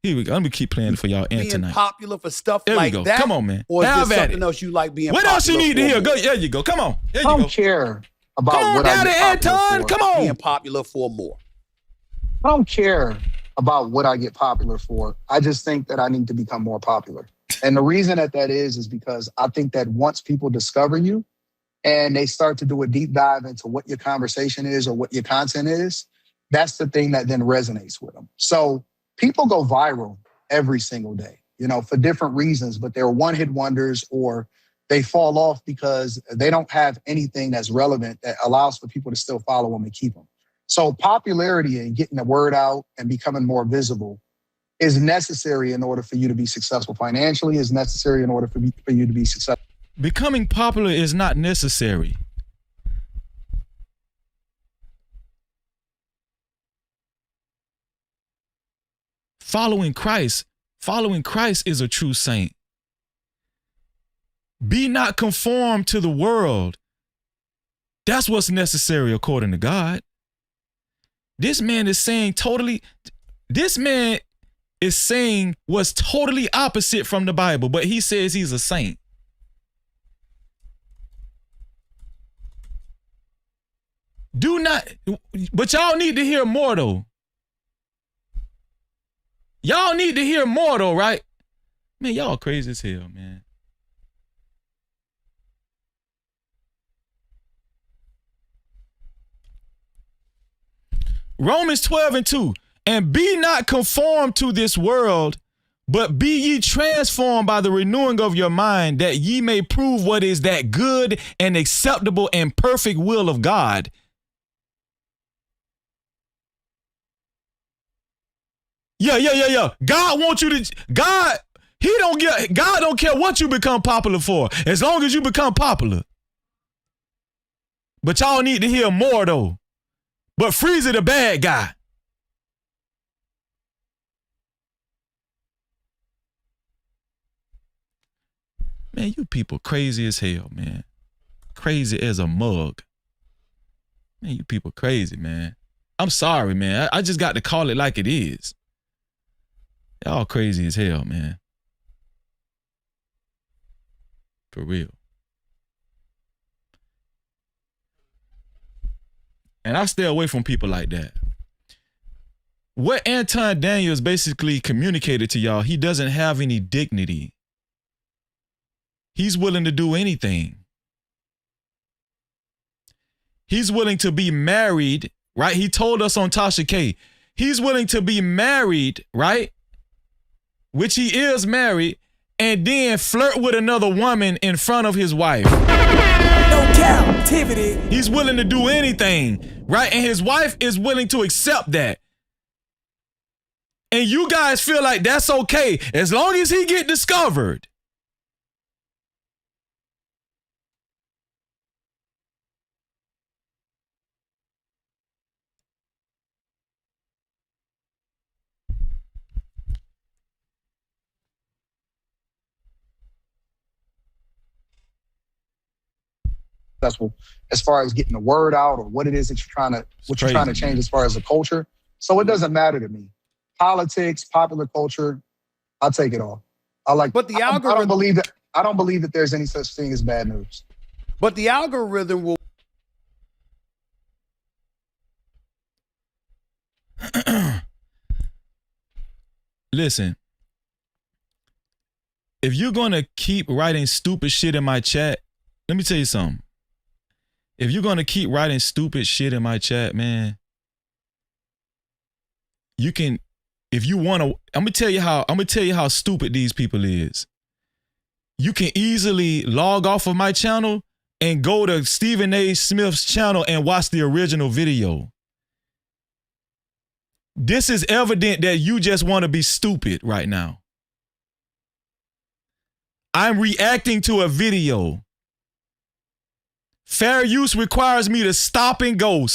Let me keep playing for y'all being tonight. Popular for stuff there like we go. that? Come on, man. Or is Have there at something it. else you like being What popular else you need to for? hear? Go, there you go. Come on. There you I go. don't care about Come on, what I Daddy get popular Anton. for. Come on. Being popular for more. I don't care about what I get popular for. I just think that I need to become more popular. And the reason that is because I think that once people discover you and they start to do a deep dive into what your conversation is or what your content is, that's the thing that then resonates with them. So people go viral every single day, for different reasons, but they're one-hit wonders or they fall off because they don't have anything that's relevant that allows for people to still follow them and keep them. So popularity and getting the word out and becoming more visible is necessary in order for you to be successful financially, is necessary in order for you to be successful. Becoming popular is not necessary. Following Christ is a true saint. Be not conformed to the world. That's what's necessary according to God. This man is saying what's totally opposite from the Bible, but he says he's a saint. But y'all need to hear more though. Y'all need to hear more though, right? Man, y'all crazy as hell, man. Romans 12:2, and be not conformed to this world, but be ye transformed by the renewing of your mind, that ye may prove what is that good and acceptable and perfect will of God. Yeah. God wants you to, God don't care what you become popular for, as long as you become popular. But y'all need to hear more though. But Freezy the bad guy. Man, you people crazy as hell, man. Crazy as a mug. Man, you people crazy, man. I'm sorry, man. I just got to call it like it is. Y'all crazy as hell, man. For real. And I stay away from people like that. What Anton Daniels basically communicated to y'all, he doesn't have any dignity. He's willing to do anything. He's willing to be married, right? He told us on Tasha K. He's willing to be married, right? Which he is married, and then flirt with another woman in front of his wife. No captivity. He's willing to do anything, right? And his wife is willing to accept that. And you guys feel like that's okay as long as he get discovered. Successful as far as getting the word out or what it is that you're trying to change as far as the culture. So it doesn't matter to me. Politics, popular culture, I'll take it all. But the algorithm, I don't believe that there's any such thing as bad news. But the algorithm will. Listen, if you're gonna keep writing stupid shit in my chat, let me tell you something. If you're gonna keep writing stupid shit in my chat, man, you can. If you wanna, I'm gonna tell you how stupid these people is. You can easily log off of my channel and go to Stephen A. Smith's channel and watch the original video. This is evident that you just want to be stupid right now. I'm reacting to a video. Fair use requires me to stop and go.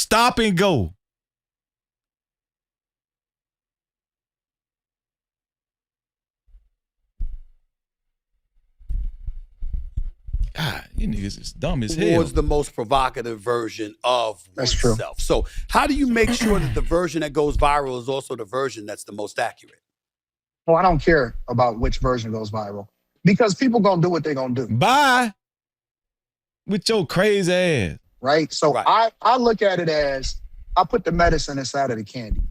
God, you niggas is dumb as hell. Was the most provocative version of oneself. So how do you make sure that the version that goes viral is also the version that's the most accurate? Well, I don't care about which version goes viral because people gonna do what they gonna do. Bye. With your crazy ass. Right? So I look at it as I put the medicine inside of the candy.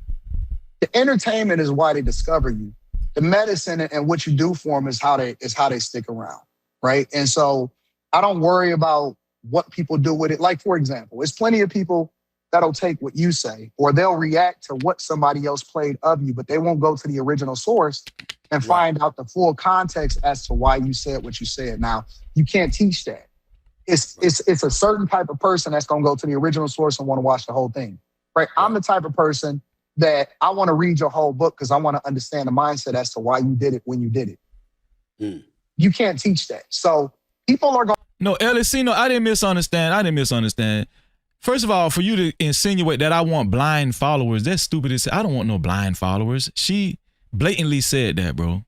The entertainment is why they discover you. The medicine and what you do for them is how they stick around. Right? And so I don't worry about what people do with it. Like, for example, there's plenty of people that'll take what you say or they'll react to what somebody else played of you, but they won't go to the original source and find out the full context as to why you said what you said. Now, you can't teach that. It's a certain type of person that's going to go to the original source and want to watch the whole thing. Right? I'm the type of person that I want to read your whole book because I want to understand the mindset as to why you did it when you did it. You can't teach that. So people are going. No, Elicino, I didn't misunderstand. First of all, for you to insinuate that I want blind followers, that's stupid. I don't want no blind followers. She blatantly said that, bro.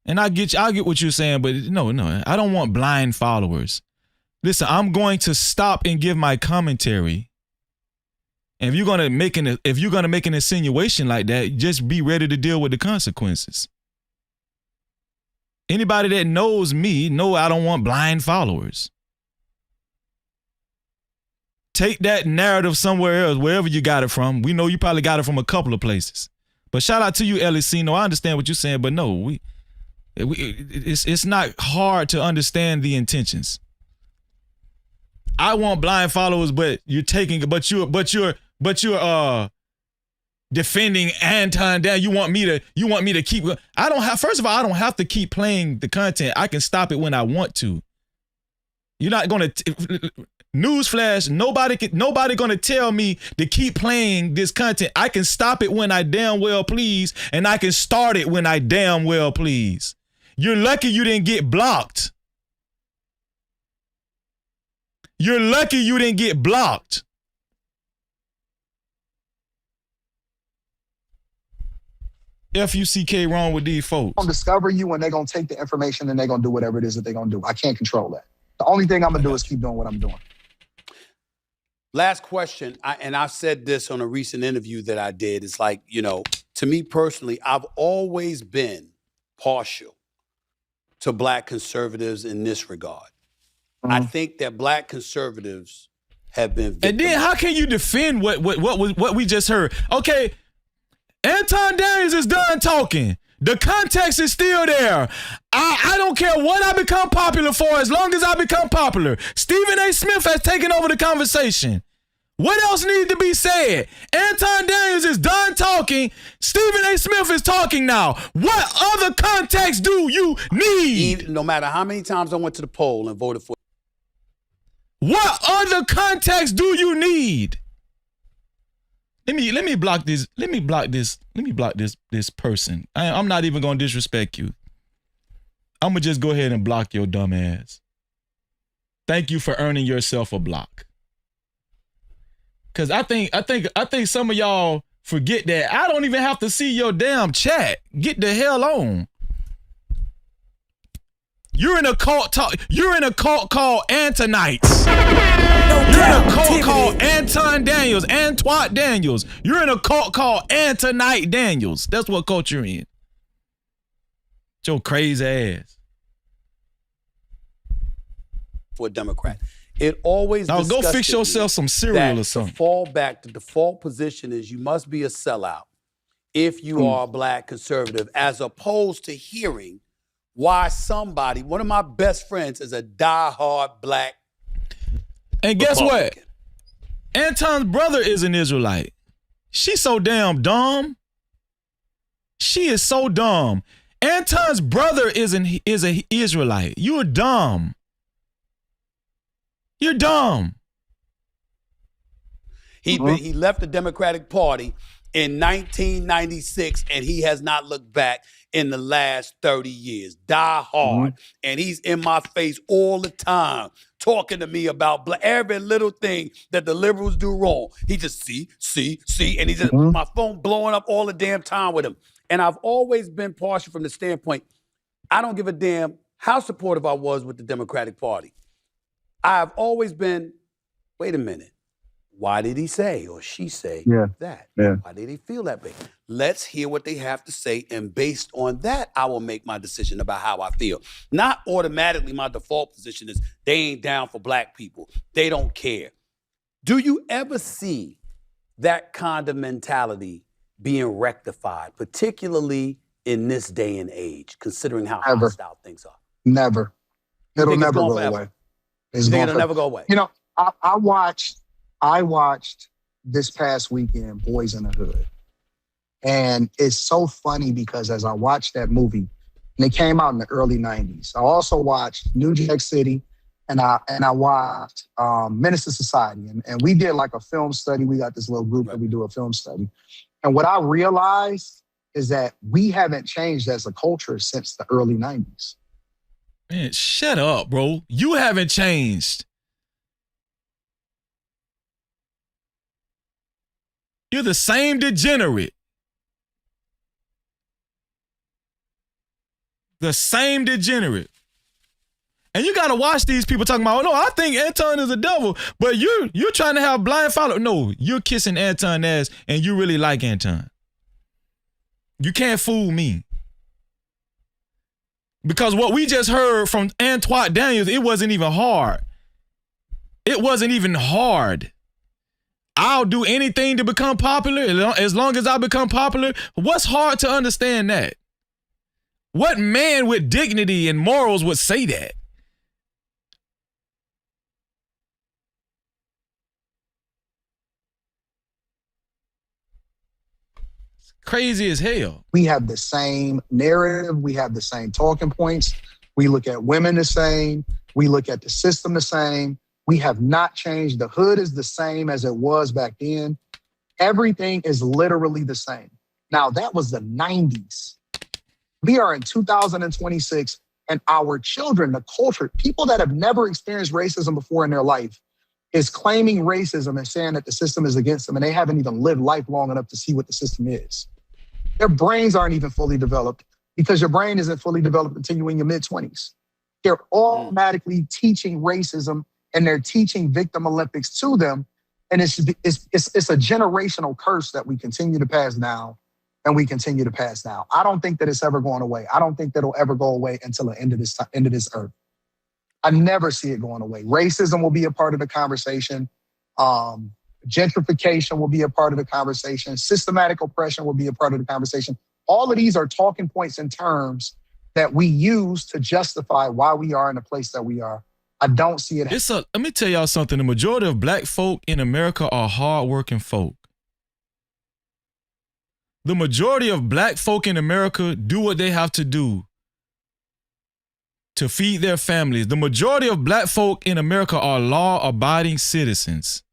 And I get what you're saying, but no, I don't want blind followers. Listen, I'm going to stop and give my commentary. And if you're gonna make an insinuation like that, just be ready to deal with the consequences. Anybody that knows me know I don't want blind followers. Take that narrative somewhere else, wherever you got it from. We know you probably got it from a couple of places. But shout out to you, Elicino. I understand what you're saying, but no, it's not hard to understand the intentions. I want blind followers, but you're defending Anton down. You want me to keep. First of all, I don't have to keep playing the content. I can stop it when I want to. You're not gonna. Newsflash, nobody gonna tell me to keep playing this content. I can stop it when I damn well please, and I can start it when I damn well please. You're lucky you didn't get blocked. You're lucky you didn't get blocked. F-U-C-K wrong with these folks. They're gonna discover you and they're gonna take the information and they're gonna do whatever it is that they're gonna do. I can't control that. The only thing I'm gonna do is keep doing what I'm doing. Last question, and I've said this on a recent interview that I did. It's like, to me personally, I've always been partial to Black conservatives in this regard. I think that Black conservatives have been victimized. And then how can you defend what we just heard? Okay, Anton Daniels is done talking. The context is still there. I don't care what I become popular for as long as I become popular. Stephen A. Smith has taken over the conversation. What else needs to be said? Anton Daniels is done talking. Stephen A. Smith is talking now. What other context do you need? No matter how many times I went to the poll and voted for. What other context do you need? Let me block this. Let me block this person. I'm not even gonna disrespect you. I'm gonna just go ahead and block your dumb ass. Thank you for earning yourself a block. Cause I think some of y'all forget that I don't even have to see your damn chat. Get the hell on. You're in a cult called Antonites. You're in a cult called Anton Daniels, Antoine Daniels. You're in a cult called Antonite Daniels. That's what cult you're in. Your crazy ass. For a Democrat. It always now go fix yourself some cereal or something. The default position is you must be a sellout if you are a black conservative, as opposed to hearing why somebody, one of my best friends is a diehard black And guess Republican. what? Anton's brother is an Israelite. She's so damn dumb. She is so dumb. Anton's brother is an Israelite. You're dumb. You're dumb. He left the Democratic Party in 1996, and he has not looked back in the last 30 years. Die hard. And he's in my face all the time, talking to me about every little thing that the liberals do wrong. He just see, and he's just my phone blowing up all the damn time with him. And I've always been partial from the standpoint, I don't give a damn how supportive I was with the Democratic Party. I've always been, wait a minute, why did he say or she say that? Yeah. Why did he feel that way? Let's hear what they have to say, and based on that, I will make my decision about how I feel. Not automatically my default position is they ain't down for black people. They don't care. Do you ever see that kind of mentality being rectified, particularly in this day and age, considering how hostile things are? Never. It'll never go away. It'll never go away. You know, I watched this past weekend Boys in the Hood. And it's so funny because as I watched that movie, and it came out in the early 90s, I also watched New Jack City, and I watched Minister Society. And we did like a film study. We got this little group that we do a film study. And what I realized is that we haven't changed as a culture since the early 90s. Man, shut up, bro. You haven't changed. You're the same degenerate. The same degenerate. And you gotta watch these people talking about, oh no, I think Anton is a devil, but you're trying to have blind follow. No, you're kissing Anton ass and you really like Anton. You can't fool me. Because what we just heard from Antoine Daniels, it wasn't even hard. It wasn't even hard. I'll do anything to become popular as long as I become popular. What's hard to understand that? What man with dignity and morals would say that? It's crazy as hell. We have the same narrative. We have the same talking points. We look at women the same. We look at the system the same. We have not changed. The hood is the same as it was back then. Everything is literally the same. Now, that was the 90s. We are in 2026, and our children, the culture, people that have never experienced racism before in their life, is claiming racism and saying that the system is against them, and they haven't even lived life long enough to see what the system is. Their brains aren't even fully developed because your brain isn't fully developed until you're in your mid-20s. They're automatically teaching racism, and they're teaching victim Olympics to them, and it's a generational curse that we continue to pass down. And we continue to pass down. I don't think that it's ever going away. I don't think that it'll ever go away until the end of this earth. I never see it going away. Racism will be a part of the conversation. Gentrification will be a part of the conversation. Systematic oppression will be a part of the conversation. All of these are talking points and terms that we use to justify why we are in the place that we are. I don't see it. Let me tell y'all something. The majority of black folk in America are hardworking folk. The majority of black folk in America do what they have to do to feed their families. The majority of black folk in America are law-abiding citizens.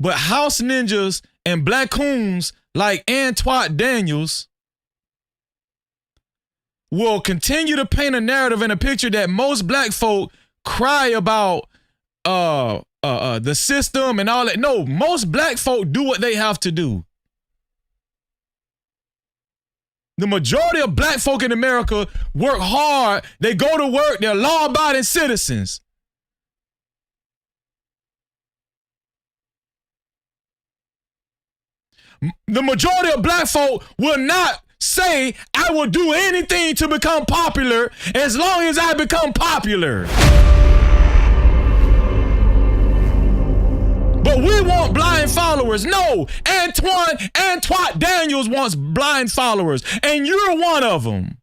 But house ninjas and black coons like Anton Daniels will continue to paint a narrative and a picture that most black folk cry about the system and all that. No, most black folk do what they have to do. The majority of black folk in America work hard. They go to work. They're law-abiding citizens. The majority of black folk will not say, I will do anything to become popular as long as I become popular. But we want blind followers. No, Anton Daniels wants blind followers, and you're one of them.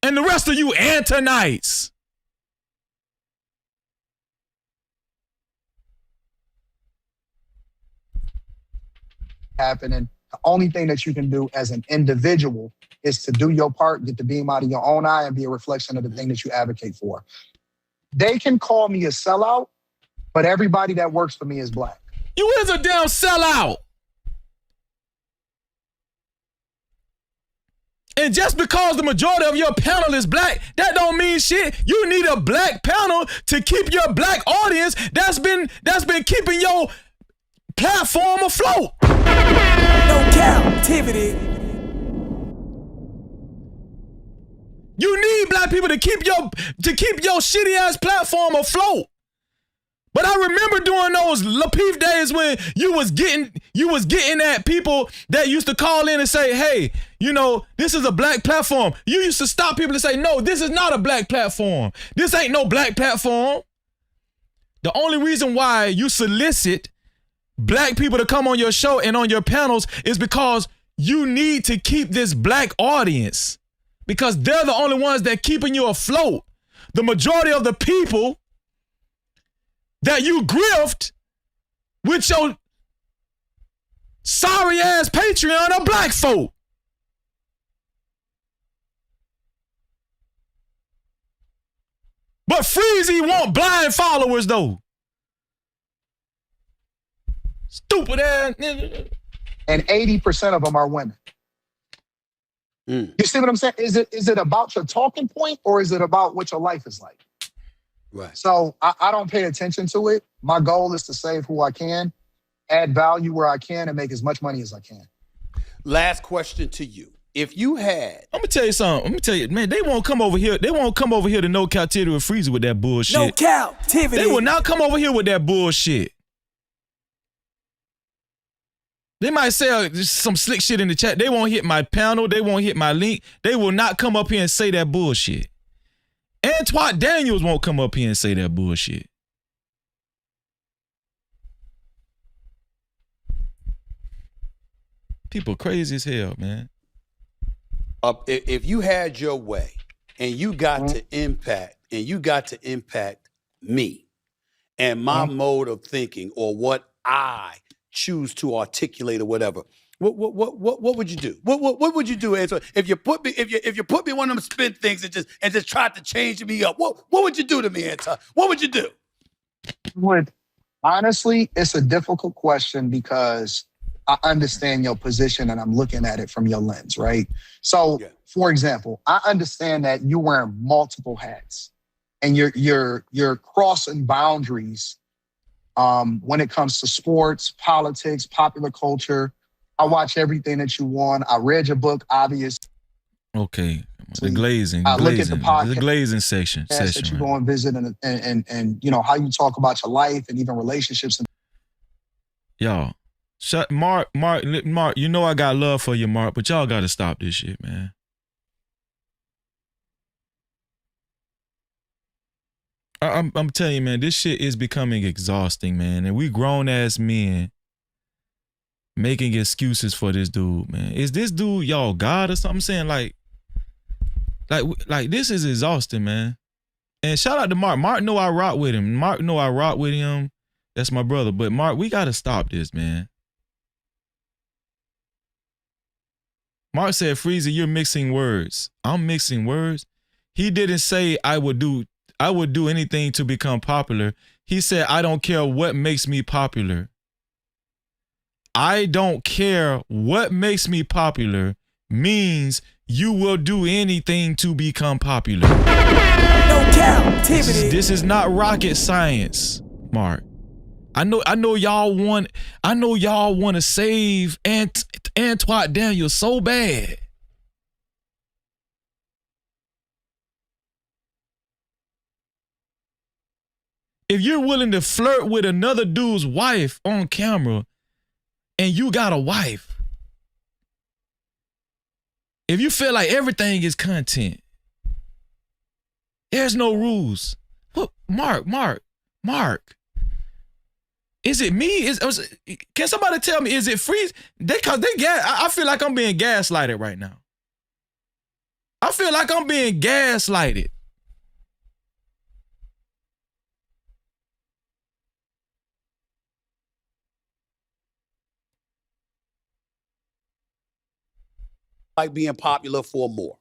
And the rest of you Antonites. Happening. The only thing that you can do as an individual is to do your part, get the beam out of your own eye, and be a reflection of the thing that you advocate for. They can call me a sellout, but everybody that works for me is black. You is a damn sellout. And just because the majority of your panel is black, that don't mean shit. You need a black panel to keep your black audience that's been keeping your platform afloat. No Cap-tivity. You need black people to keep your shitty ass platform afloat. But I remember doing those Lapeef days when you was getting at people that used to call in and say, hey, you know, this is a black platform. You used to stop people and say, no, this is not a black platform. This ain't no black platform. The only reason why you solicit black people to come on your show and on your panels is because you need to keep this black audience, because they're the only ones that keeping you afloat. The majority of the people that you grift with your sorry ass Patreon are black folk. But Freezy want blind followers though. Stupid ass. And 80% of them are women. You see what I'm saying? Is it about your talking point, or is it about what your life is like? Right. So I don't pay attention to it. My goal is to save who I can, add value where I can, and make as much money as I can. Last question to you. If you had... I'm going to tell you something. I'm going to tell you, man, they won't come over here. They won't come over here to No Cap-tivity with Freezy with that bullshit. No Cap-tivity. They will not come over here with that bullshit. They might say some slick shit in the chat. They won't hit my panel. They won't hit my link. They will not come up here and say that bullshit. Anton Daniels won't come up here and say that bullshit. People crazy as hell, man. If you had your way and you got to impact me and my mode of thinking, or what I choose to articulate or whatever, what would you do? What would you do, Anton? If you put me in one of them spin things and just tried to change me up, what would you do to me, Anton? What would you do? Honestly, it's a difficult question because I understand your position and I'm looking at it from your lens, right? So, for example, I understand that you're wearing multiple hats and you're crossing boundaries when it comes to sports, politics, popular culture. I watch everything that you want. I read your book, obviously. Okay, the glazing. Look at the podcast. The glazing session that you go and visit, and you know how you talk about your life and even relationships. Y'all, Mark. You know I got love for you, Mark, but y'all got to stop this shit, man. I'm telling you, man, this shit is becoming exhausting, man. And we grown ass men making excuses for this dude, man. Is this dude y'all God or something? I'm saying like this is exhausting, man. And shout out to Mark. Mark know I rock with him. Mark know I rock with him. That's my brother. But Mark, we gotta stop this, man. Mark said, Freezy, you're mixing words. I'm mixing words. He didn't say I would do anything to become popular. He said, I don't care what makes me popular. I don't care what makes me popular means you will do anything to become popular. No Cap-tivity. This is not rocket science, Mark. I know y'all want to save Antoine Daniels so bad. If you're willing to flirt with another dude's wife on camera and you got a wife, if you feel like everything is content, there's no rules. What, Mark. Is it me? Can somebody tell me, is it Freeze? I feel like I'm being gaslighted right now. I feel like I'm being gaslighted. Like being popular for more.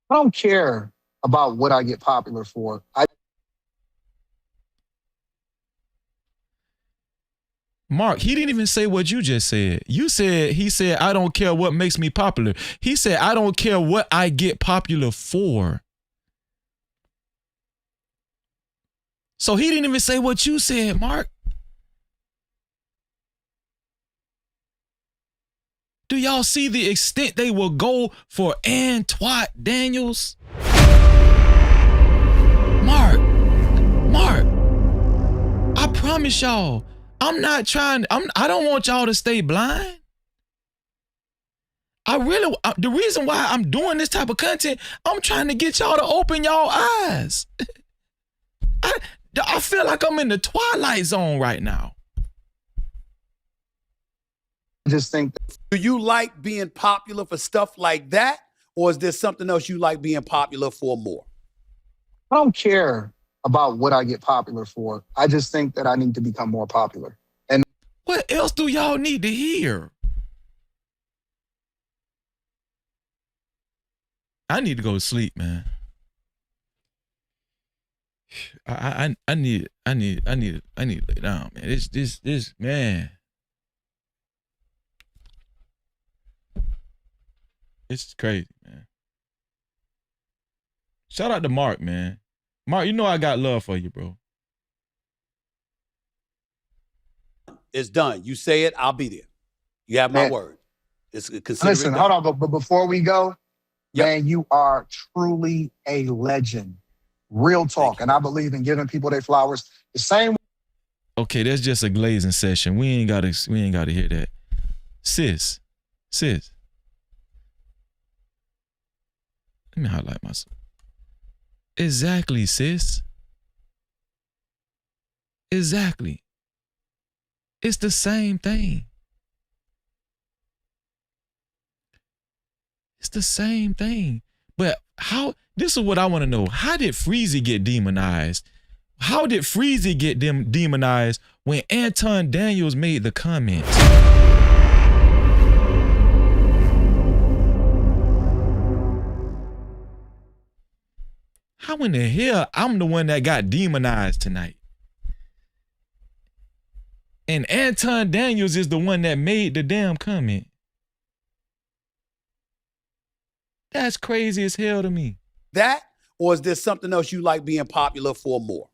I don't care about what I get popular for. Mark, he didn't even say what you just said. He said, I don't care what makes me popular. He said, I don't care what I get popular for. So he didn't even say what you said, Mark. Do y'all see the extent they will go for Antoine Daniels? Mark, I promise y'all, I don't want y'all to stay blind. The reason why I'm doing this type of content, I'm trying to get y'all to open y'all eyes. I feel like I'm in the Twilight Zone right now. I just think. Do you like being popular for stuff like that? Or is there something else you like being popular for more? I don't care about what I get popular for. I just think that I need to become more popular. And what else do y'all need to hear? I need to go to sleep, man. I need to lay down, man. This man. It's crazy, man. Shout out to Mark, man. Mark, you know I got love for you, bro. It's done. You say it, I'll be there. You have my word. Listen, hold on, but before we go, man, you are truly a legend. Real talk. And I believe in giving people their flowers. The same. Okay, that's just a glazing session. We ain't gotta hear that. Sis. Let me highlight myself. Exactly, sis. Exactly. It's the same thing. It's the same thing. But this is what I want to know. How did Freezy get demonized? How did Freezy get demonized when Anton Daniels made the comment? How in the hell I'm the one that got demonized tonight? And Anton Daniels is the one that made the damn comment. That's crazy as hell to me. That, or is there something else you like being popular for more?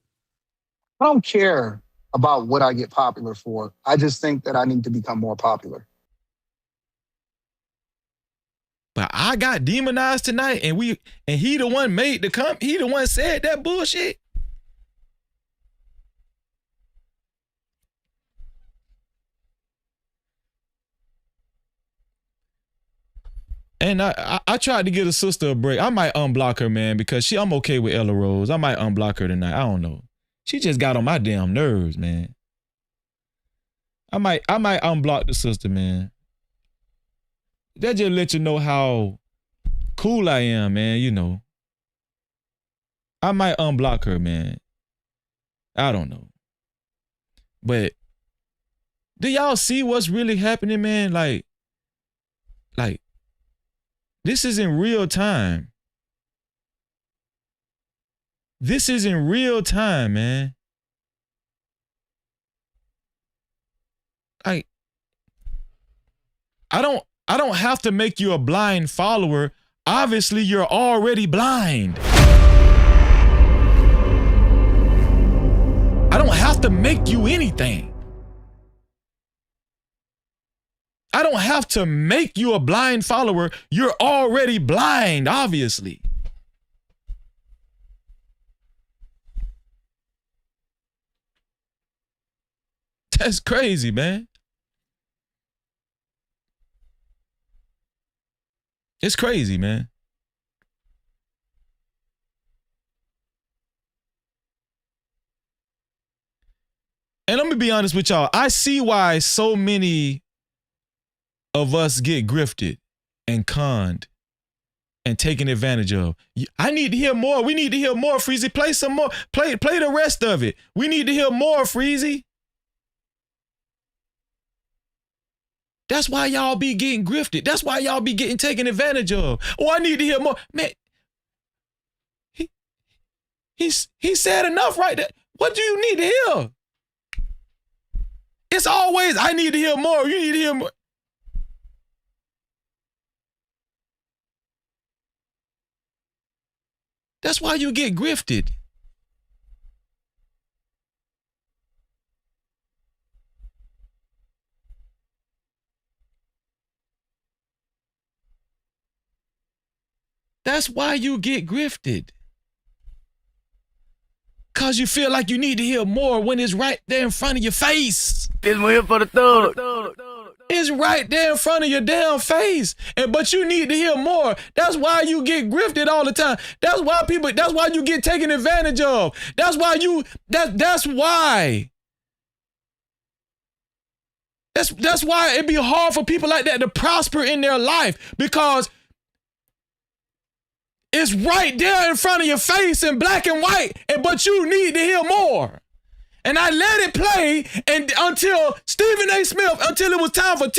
I don't care about what I get popular for. I just think that I need to become more popular. But I got demonized tonight, and he the one made the comment. He the one said that bullshit. And I tried to get a sister a break. I might unblock her, man, because I'm okay with Ella Rose. I might unblock her tonight. I don't know. She just got on my damn nerves, man. I might unblock the sister, man. That just let you know how cool I am, man, you know. I might unblock her, man. I don't know. But do y'all see what's really happening, man? Like, this is in real time. This is in real time, man. Like, I don't have to make you a blind follower. Obviously, you're already blind. I don't have to make you anything. I don't have to make you a blind follower. You're already blind, obviously. That's crazy, man. It's crazy, man. And let me be honest with y'all. I see why so many of us get grifted and conned and taken advantage of. I need to hear more. We need to hear more, Freezy. Play some more. Play the rest of it. We need to hear more, Freezy. That's why y'all be getting grifted. That's why y'all be getting taken advantage of. Oh, I need to hear more. Man, he said enough right there. What do you need to hear? It's always, I need to hear more. You need to hear more. That's why you get grifted. That's why you get grifted. Cause you feel like you need to hear more when it's right there in front of your face. This one here for the thug. It's right there in front of your damn face. But you need to hear more. That's why you get grifted all the time. That's why you get taken advantage of. That's why that's why. That's why it'd be hard for people like that to prosper in their life, because it's right there in front of your face in black and white, but you need to hear more. And I let it play until Stephen A. Smith, until it was time for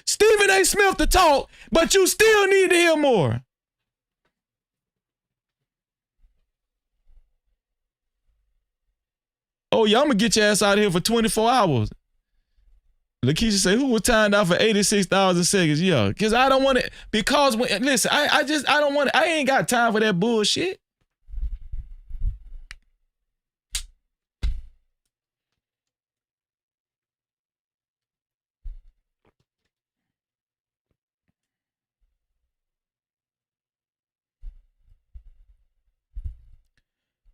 Stephen A. Smith to talk, but you still need to hear more. Oh yeah, I'm gonna get your ass out of here for 24 hours. Lakeisha say, who was timed out for 86,000 seconds? Yeah, because I don't want it. Because listen, I don't want it. I ain't got time for that bullshit.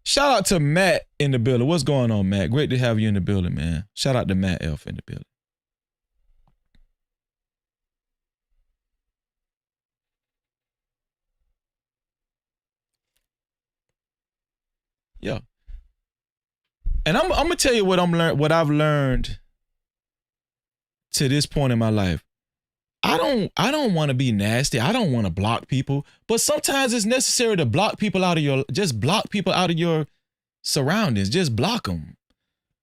Shout out to Matt in the building. What's going on, Matt? Great to have you in the building, man. Shout out to Matt Elf in the building. Yeah. And I'm gonna tell you what I've learned to this point in my life. I don't want to be nasty. I don't want to block people, but sometimes it's necessary to block people out of your surroundings. Just block them.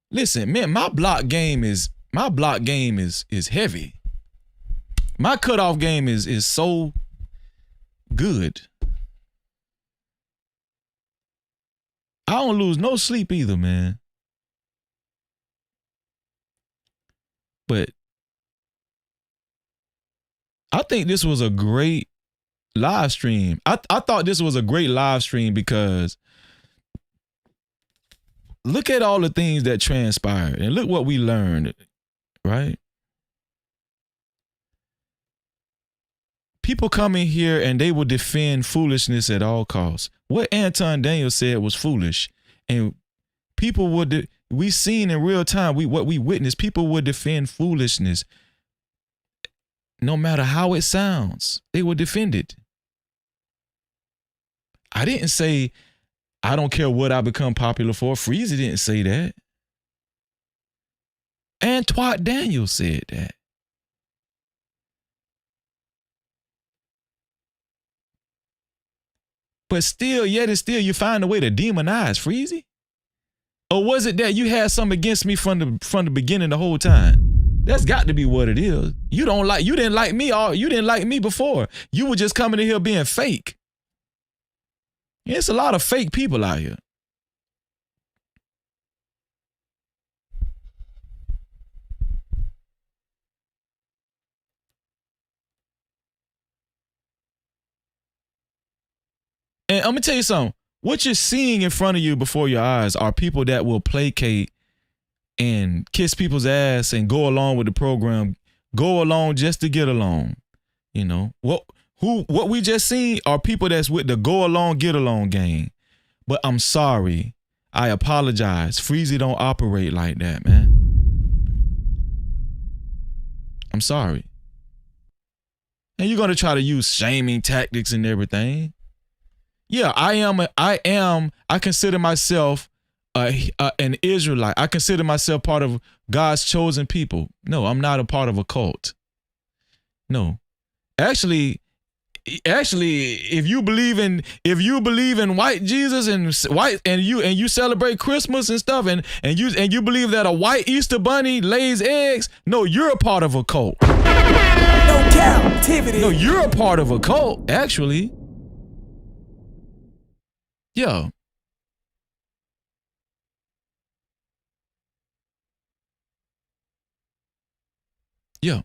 Listen, man, my block game is heavy. My cutoff game is so good. I don't lose no sleep either, man. But I think this was a great live stream. I thought this was a great live stream because look at all the things that transpired and look what we learned, right? People come in here and they will defend foolishness at all costs. What Anton Daniel said was foolish, and people would. We seen in real time. What we witnessed. People would defend foolishness, no matter how it sounds. They would defend it. I didn't say I don't care what I become popular for. Freezy didn't say that. Antoine Daniels said that. But still, yet and still, you find a way to demonize Freezy? Or was it that you had something against me from the beginning the whole time? That's got to be what it is. You didn't like me, or you didn't like me before. You were just coming in here being fake. It's a lot of fake people out here. And I'm gonna tell you something. What you're seeing in front of you before your eyes are people that will placate and kiss people's ass and go along with the program, go along just to get along. You know what we just seen are people that's with the go along, get along game. But I'm sorry, I apologize. Freezy don't operate like that, man. I'm sorry. And you're gonna try to use shaming tactics and everything. Yeah, I consider myself an Israelite. I consider myself part of God's chosen people. No, I'm not a part of a cult. No. Actually, if you believe in white Jesus and you celebrate Christmas and stuff and you believe that a white Easter bunny lays eggs, no, you're a part of a cult. No Cap-tivity. No, you're a part of a cult, actually. Yeah. Yeah.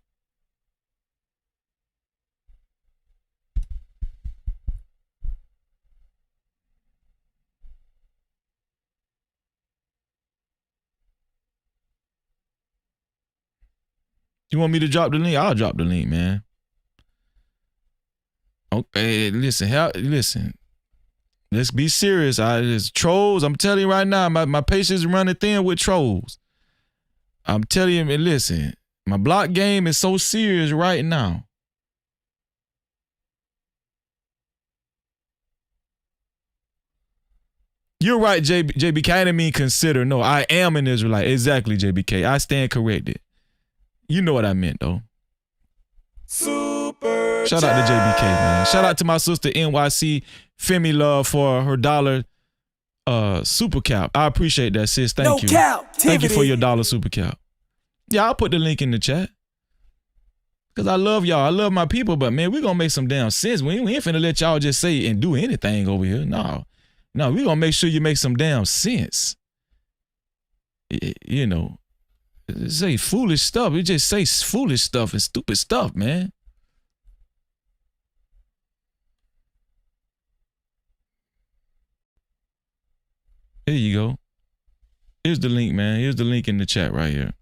You want me to drop the link? I'll drop the link, man. Okay, listen. Let's be serious. It's trolls. I'm telling you right now, my patience is running thin with trolls. I'm telling you, listen, my block game is so serious right now. You're right, JBK. I didn't mean consider. No, I am an Israelite. Exactly, JBK. I stand corrected. You know what I meant, though. Super Shout out to JBK, man. Shout out to my sister NYC Femi Love for her dollar super cap. I appreciate that, sis. Thank you. Thank you for your dollar super cap. Yeah, I'll put the link in the chat. Because I love y'all. I love my people, but man, we're going to make some damn sense. We ain't finna let y'all just say and do anything over here. No, we're going to make sure you make some damn sense. You know, say foolish stuff. We just say foolish stuff and stupid stuff, man. Here you go. Here's the link, man. Here's the link in the chat right here.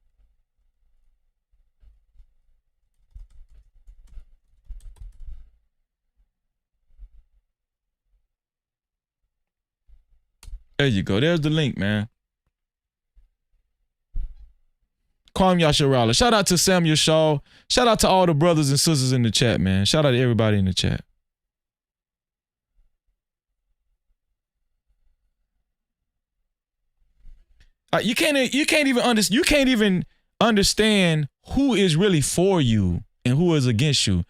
There you go. There's the link, man. Kwame Yasharala. Shout out to Samuel Shaw. Shout out to all the brothers and sisters in the chat, man. Shout out to everybody in the chat. You can't even understand who is really for you and who is against you.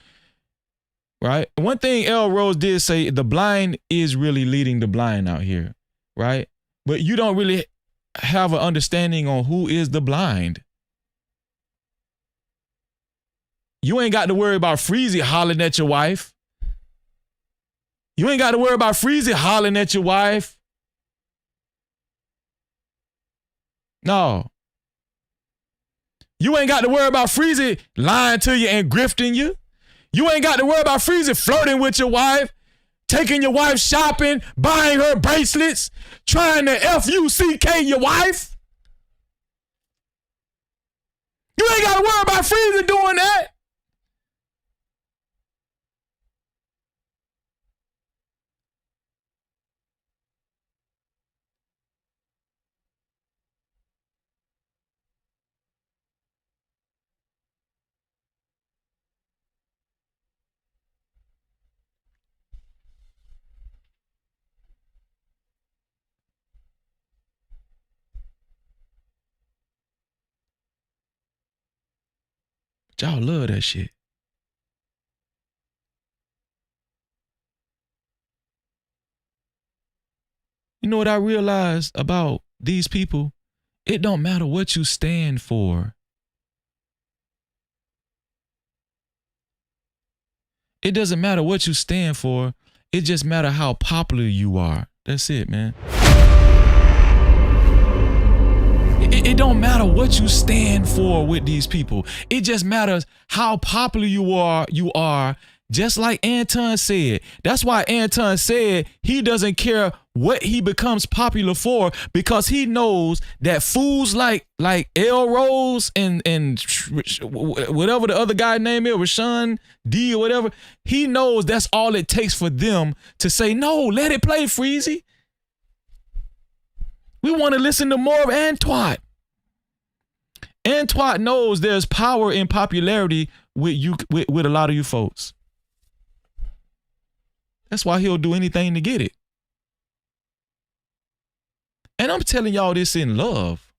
Right? One thing L. Rose did say, the blind is really leading the blind out here. Right? But you don't really have an understanding on who is the blind. You ain't got to worry about Freezy hollering at your wife. You ain't got to worry about Freezy hollering at your wife. No. You ain't got to worry about Freezy lying to you and grifting you. You ain't got to worry about Freezy flirting with your wife, taking your wife shopping, buying her bracelets, trying to F-U-C-K your wife. You ain't got to worry about Freezy doing that. Y'all love that shit. You know what I realized about these people? It don't matter what you stand for. It doesn't matter what you stand for. It just matters how popular you are. That's it, man. It don't matter what you stand for with these people. It just matters how popular you are, just like Anton said. That's why Anton said he doesn't care what he becomes popular for, because he knows that fools like L. Rose and whatever the other guy name is, Rashawn D or whatever, he knows that's all it takes for them to say, no, let it play, Freezy. We want to listen to more of Antoine. Antoine knows there's power in popularity with you, with a lot of you folks. That's why he'll do anything to get it. And I'm telling y'all this in love.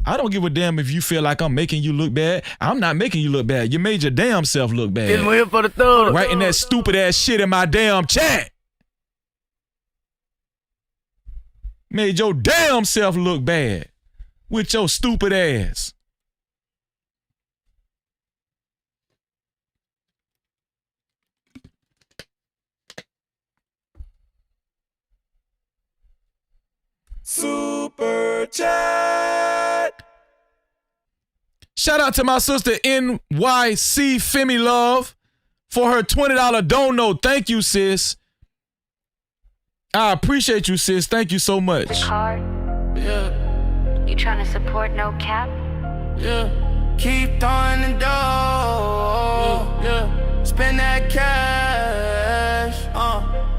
I don't give a damn if you feel like I'm making you look bad. I'm not making you look bad. You made your damn self look bad. It's here for the thug. Writing that stupid ass shit in my damn chat. Made your damn self look bad with your stupid ass. Super chat. Shout out to my sister NYC Femi Love for her $20 dono. Thank you, sis. I appreciate you, sis. Thank you so much. The card. Yeah. You trying to support no cap? Yeah. Keep throwing the dough. Yeah. Spend that cash.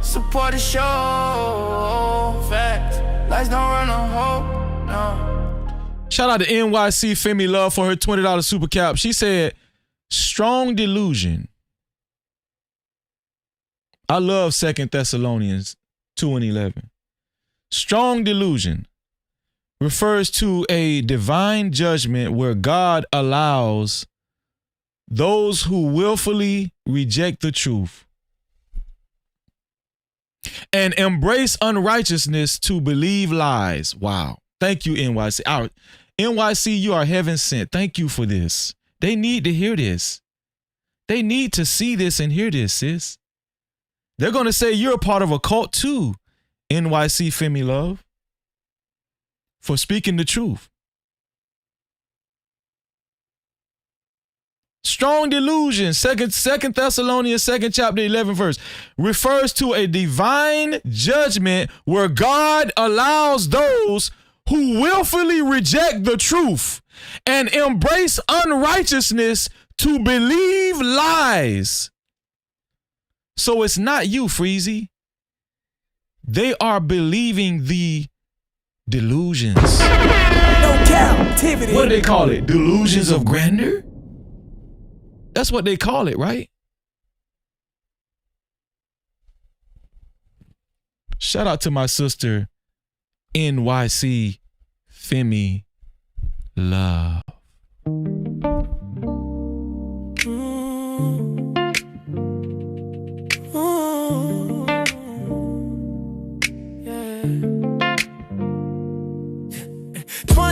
Support the show. Facts. Lights don't run a hole. No. Shout out to NYC Femi Love for her $20 super cap. She said, strong delusion. I love 2 Thessalonians 2:11. Strong delusion refers to a divine judgment where God allows those who willfully reject the truth and embrace unrighteousness to believe lies. Wow. Thank you, NYC. NYC, you are heaven sent. Thank you for this. They need to hear this. They need to see this and hear this, sis. They're going to say you're a part of a cult too, NYC Femi Love, for speaking the truth. Strong delusion, 2 Thessalonians 2nd chapter 11 verse, refers to a divine judgment where God allows those who willfully reject the truth and embrace unrighteousness to believe lies. So it's not you, Freezy. They are believing the delusions. No captivity. What do they call it? Delusions of grandeur? That's what they call it, right? Shout out to my sister, NYC Femi Love.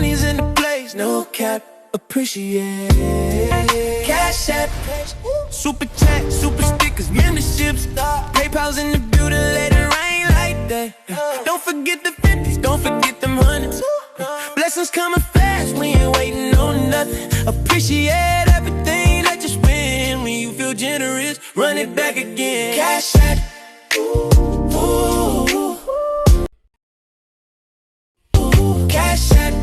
In the place, no cap, appreciate. Cash app, super chat, super stickers, memberships, PayPal's in the building, let it rain like that. Don't forget the 50s, don't forget them hundreds. Blessings coming fast, we ain't waiting on nothing. Appreciate everything that you spend. When you feel generous, run it back again. Cash app, ooh. Cash app,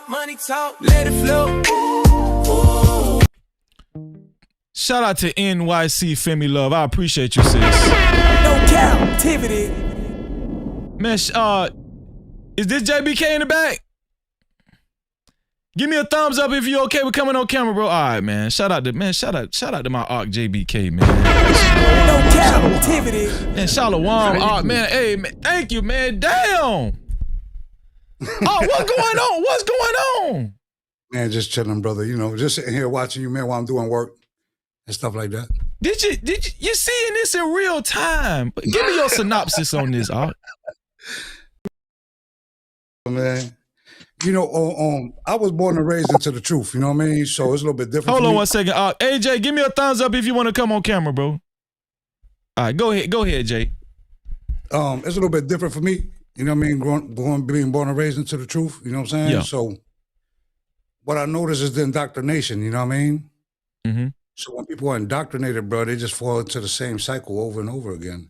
money talk, let it flow. Shout out to NYC Femi Love. I appreciate you, sis. No captivity. Man, is this JBK in the back? Give me a thumbs up if you okay with coming on camera, bro. All right, man. Shout out to my ARC JBK, man. No captivity. And Shalom, ARC, man. Hey, man, thank you, man. Damn. Oh, what's going on? What's going on? Man, just chilling, brother. You know, just sitting here watching you, man, while I'm doing work and stuff like that. Did you seeing this in real time? Give me your synopsis on this, Art. Man, you know, I was born and raised into the truth. You know what I mean? So it's a little bit different. Hold on 1 second. AJ, give me a thumbs up if you want to come on camera, bro. All right, go ahead, Jay. It's a little bit different for me. You know what I mean? Being born and raised into the truth. You know what I'm saying? Yeah. So what I notice is the indoctrination. You know what I mean? Mm-hmm. So when people are indoctrinated, bro, they just fall into the same cycle over and over again.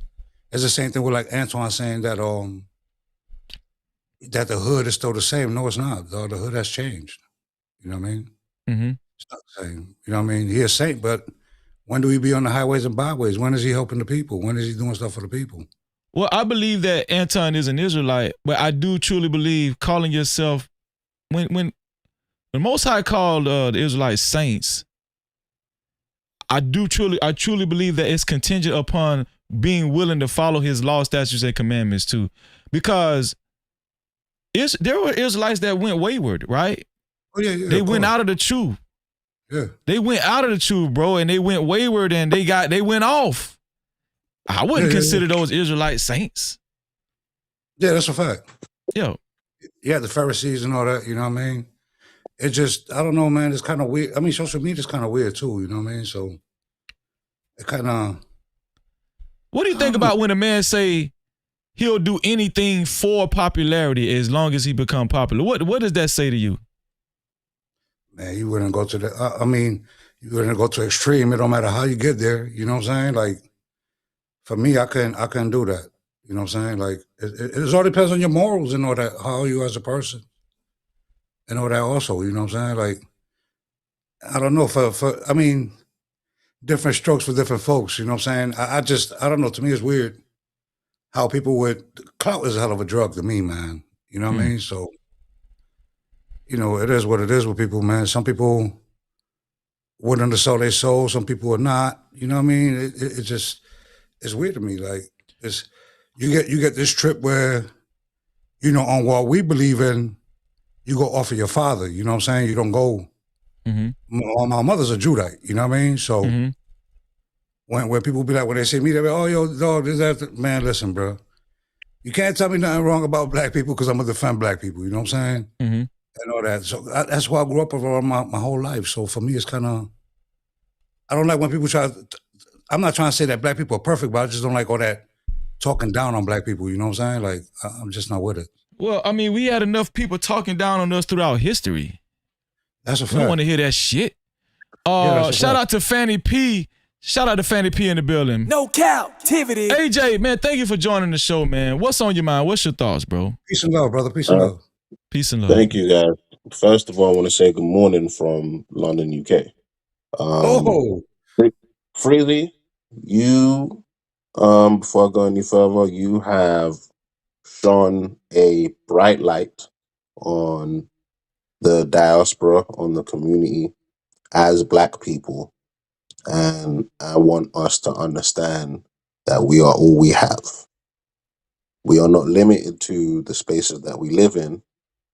It's the same thing with like Anton saying that that the hood is still the same. No, it's not. The hood has changed. You know what I mean? Mm-hmm. It's not the same. You know what I mean? He's a saint, but when do he be on the highways and byways? When is he helping the people? When is he doing stuff for the people? Well, I believe that Anton is an Israelite, but I do truly believe calling yourself when Most High called the Israelites saints. I truly believe that it's contingent upon being willing to follow his law, statutes, and commandments too, because there were Israelites that went wayward, right? Oh yeah. They went out of the truth. Yeah. They went out of the truth, bro, and they went wayward and they went off. I wouldn't consider those Israelite saints. Yeah, that's a fact. Yeah. Yeah, the Pharisees and all that, you know what I mean? It just, I don't know, man, it's kind of weird. I mean, social media is kind of weird too, you know what I mean? So it kind of. What do you think about when a man say he'll do anything for popularity as long as he become popular? What does that say to you? Man, you wouldn't go to you wouldn't go to extreme. It don't matter how you get there. You know what I'm saying? Like, for me, I couldn't do that. You know what I'm saying? Like, it all depends on your morals and all that, how you as a person. And all that also, you know what I'm saying? Like, I don't know, I mean, different strokes for different folks, you know what I'm saying? I don't know, to me it's weird how people clout is a hell of a drug to me, man. You know what I mean? So, you know, it is what it is with people, man. Some people wouldn't sell their soul, some people are not, you know what I mean? It just, it's weird to me. Like, you get this trip where, you know, on what we believe in, you go off of your father, you know what I'm saying? You don't go, my mother's a Judite, you know what I mean? So when people be like, when they see me, they be, oh, yo, dog, this, that, man, listen, bro. You can't tell me nothing wrong about black people because I'm going to defend black people, you know what I'm saying? And all that. So that's why I grew up around my whole life. So for me, it's kind of, I don't like when people I'm not trying to say that black people are perfect, but I just don't like all that talking down on black people, you know what I'm saying? Like, I'm just not with it. Well, I mean, we had enough people talking down on us throughout history. That's a fact. We don't want to hear that shit. Shout out to Fanny P. Shout out to Fanny P in the building. No Cap-tivity. AJ, man, thank you for joining the show, man. What's on your mind? What's your thoughts, bro? Peace and love, brother. Peace and love. Peace and love. Thank you, guys. First of all, I want to say good morning from London, UK. Freely, you, before I go any further, you have shone a bright light on the diaspora, on the community as black people. And I want us to understand that we are all we have. We are not limited to the spaces that we live in,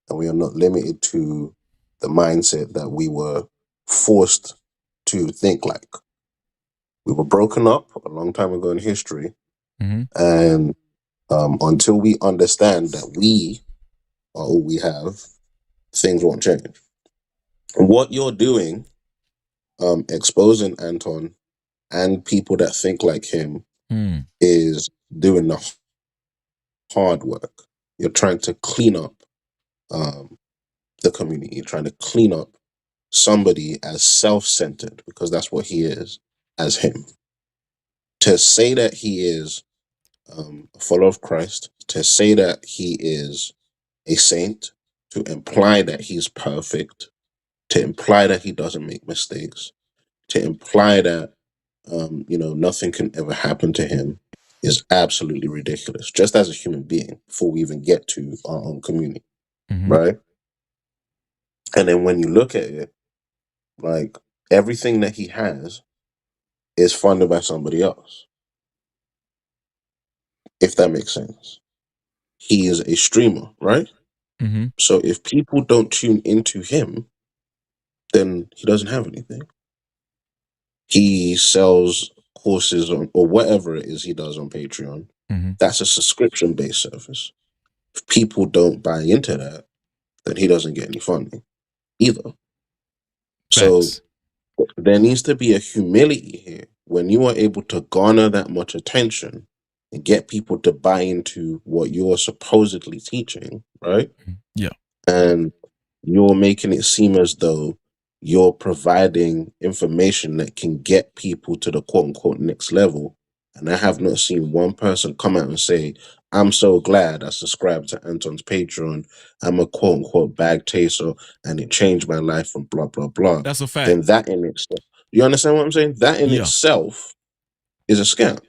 and we are not limited to the mindset that we were forced to think like. We were broken up a long time ago in history, and until we understand that we are all we have, things won't change. And what you're doing, exposing Anton and people that think like him, is doing the hard work. You're trying to clean up the community. You're trying to clean up somebody as self-centered, because that's what he is, as him. To say that he is a follower of Christ, to say that he is a saint, to imply that he's perfect, to imply that he doesn't make mistakes, to imply that nothing can ever happen to him, is absolutely ridiculous. Just as a human being, before we even get to our own community, right? And then when you look at it, like, everything that he has is funded by somebody else, if that makes sense. He is a streamer, right? So if people don't tune into him, then he doesn't have anything. He sells courses or whatever it is he does on Patreon. That's a subscription-based service. If people don't buy into that, then he doesn't get any funding either. So there needs to be a humility here. When you are able to garner that much attention and get people to buy into what you're supposedly teaching, right? Yeah. And you're making it seem as though you're providing information that can get people to the quote unquote next level. And I have not seen one person come out and say, I'm so glad I subscribed to Anton's Patreon. I'm a quote unquote bag chaser and it changed my life from blah, blah, blah. That's a fact. Then that in itself, you understand what I'm saying? That in itself is a scam.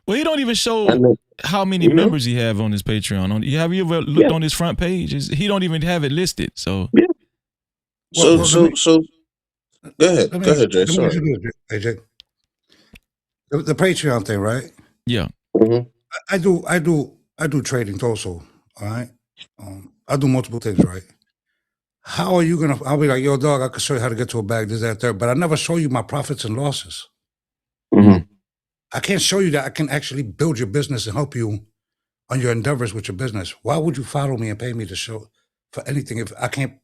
Well, he don't even show how many members he have on his Patreon. Have you ever looked on his front page? He don't even have it listed. So yeah. So go ahead. Go ahead, Jay. Let me Sorry. introduce you, AJ. The Patreon thing, right? Yeah. I do trading also. All right. I do multiple things, right? How are you gonna? I'll be like, yo, dog, I can show you how to get to a bag, this, that, third, but I never show you my profits and losses. I can't show you that I can actually build your business and help you on your endeavors with your business. Why would you follow me and pay me to show for anything if I can't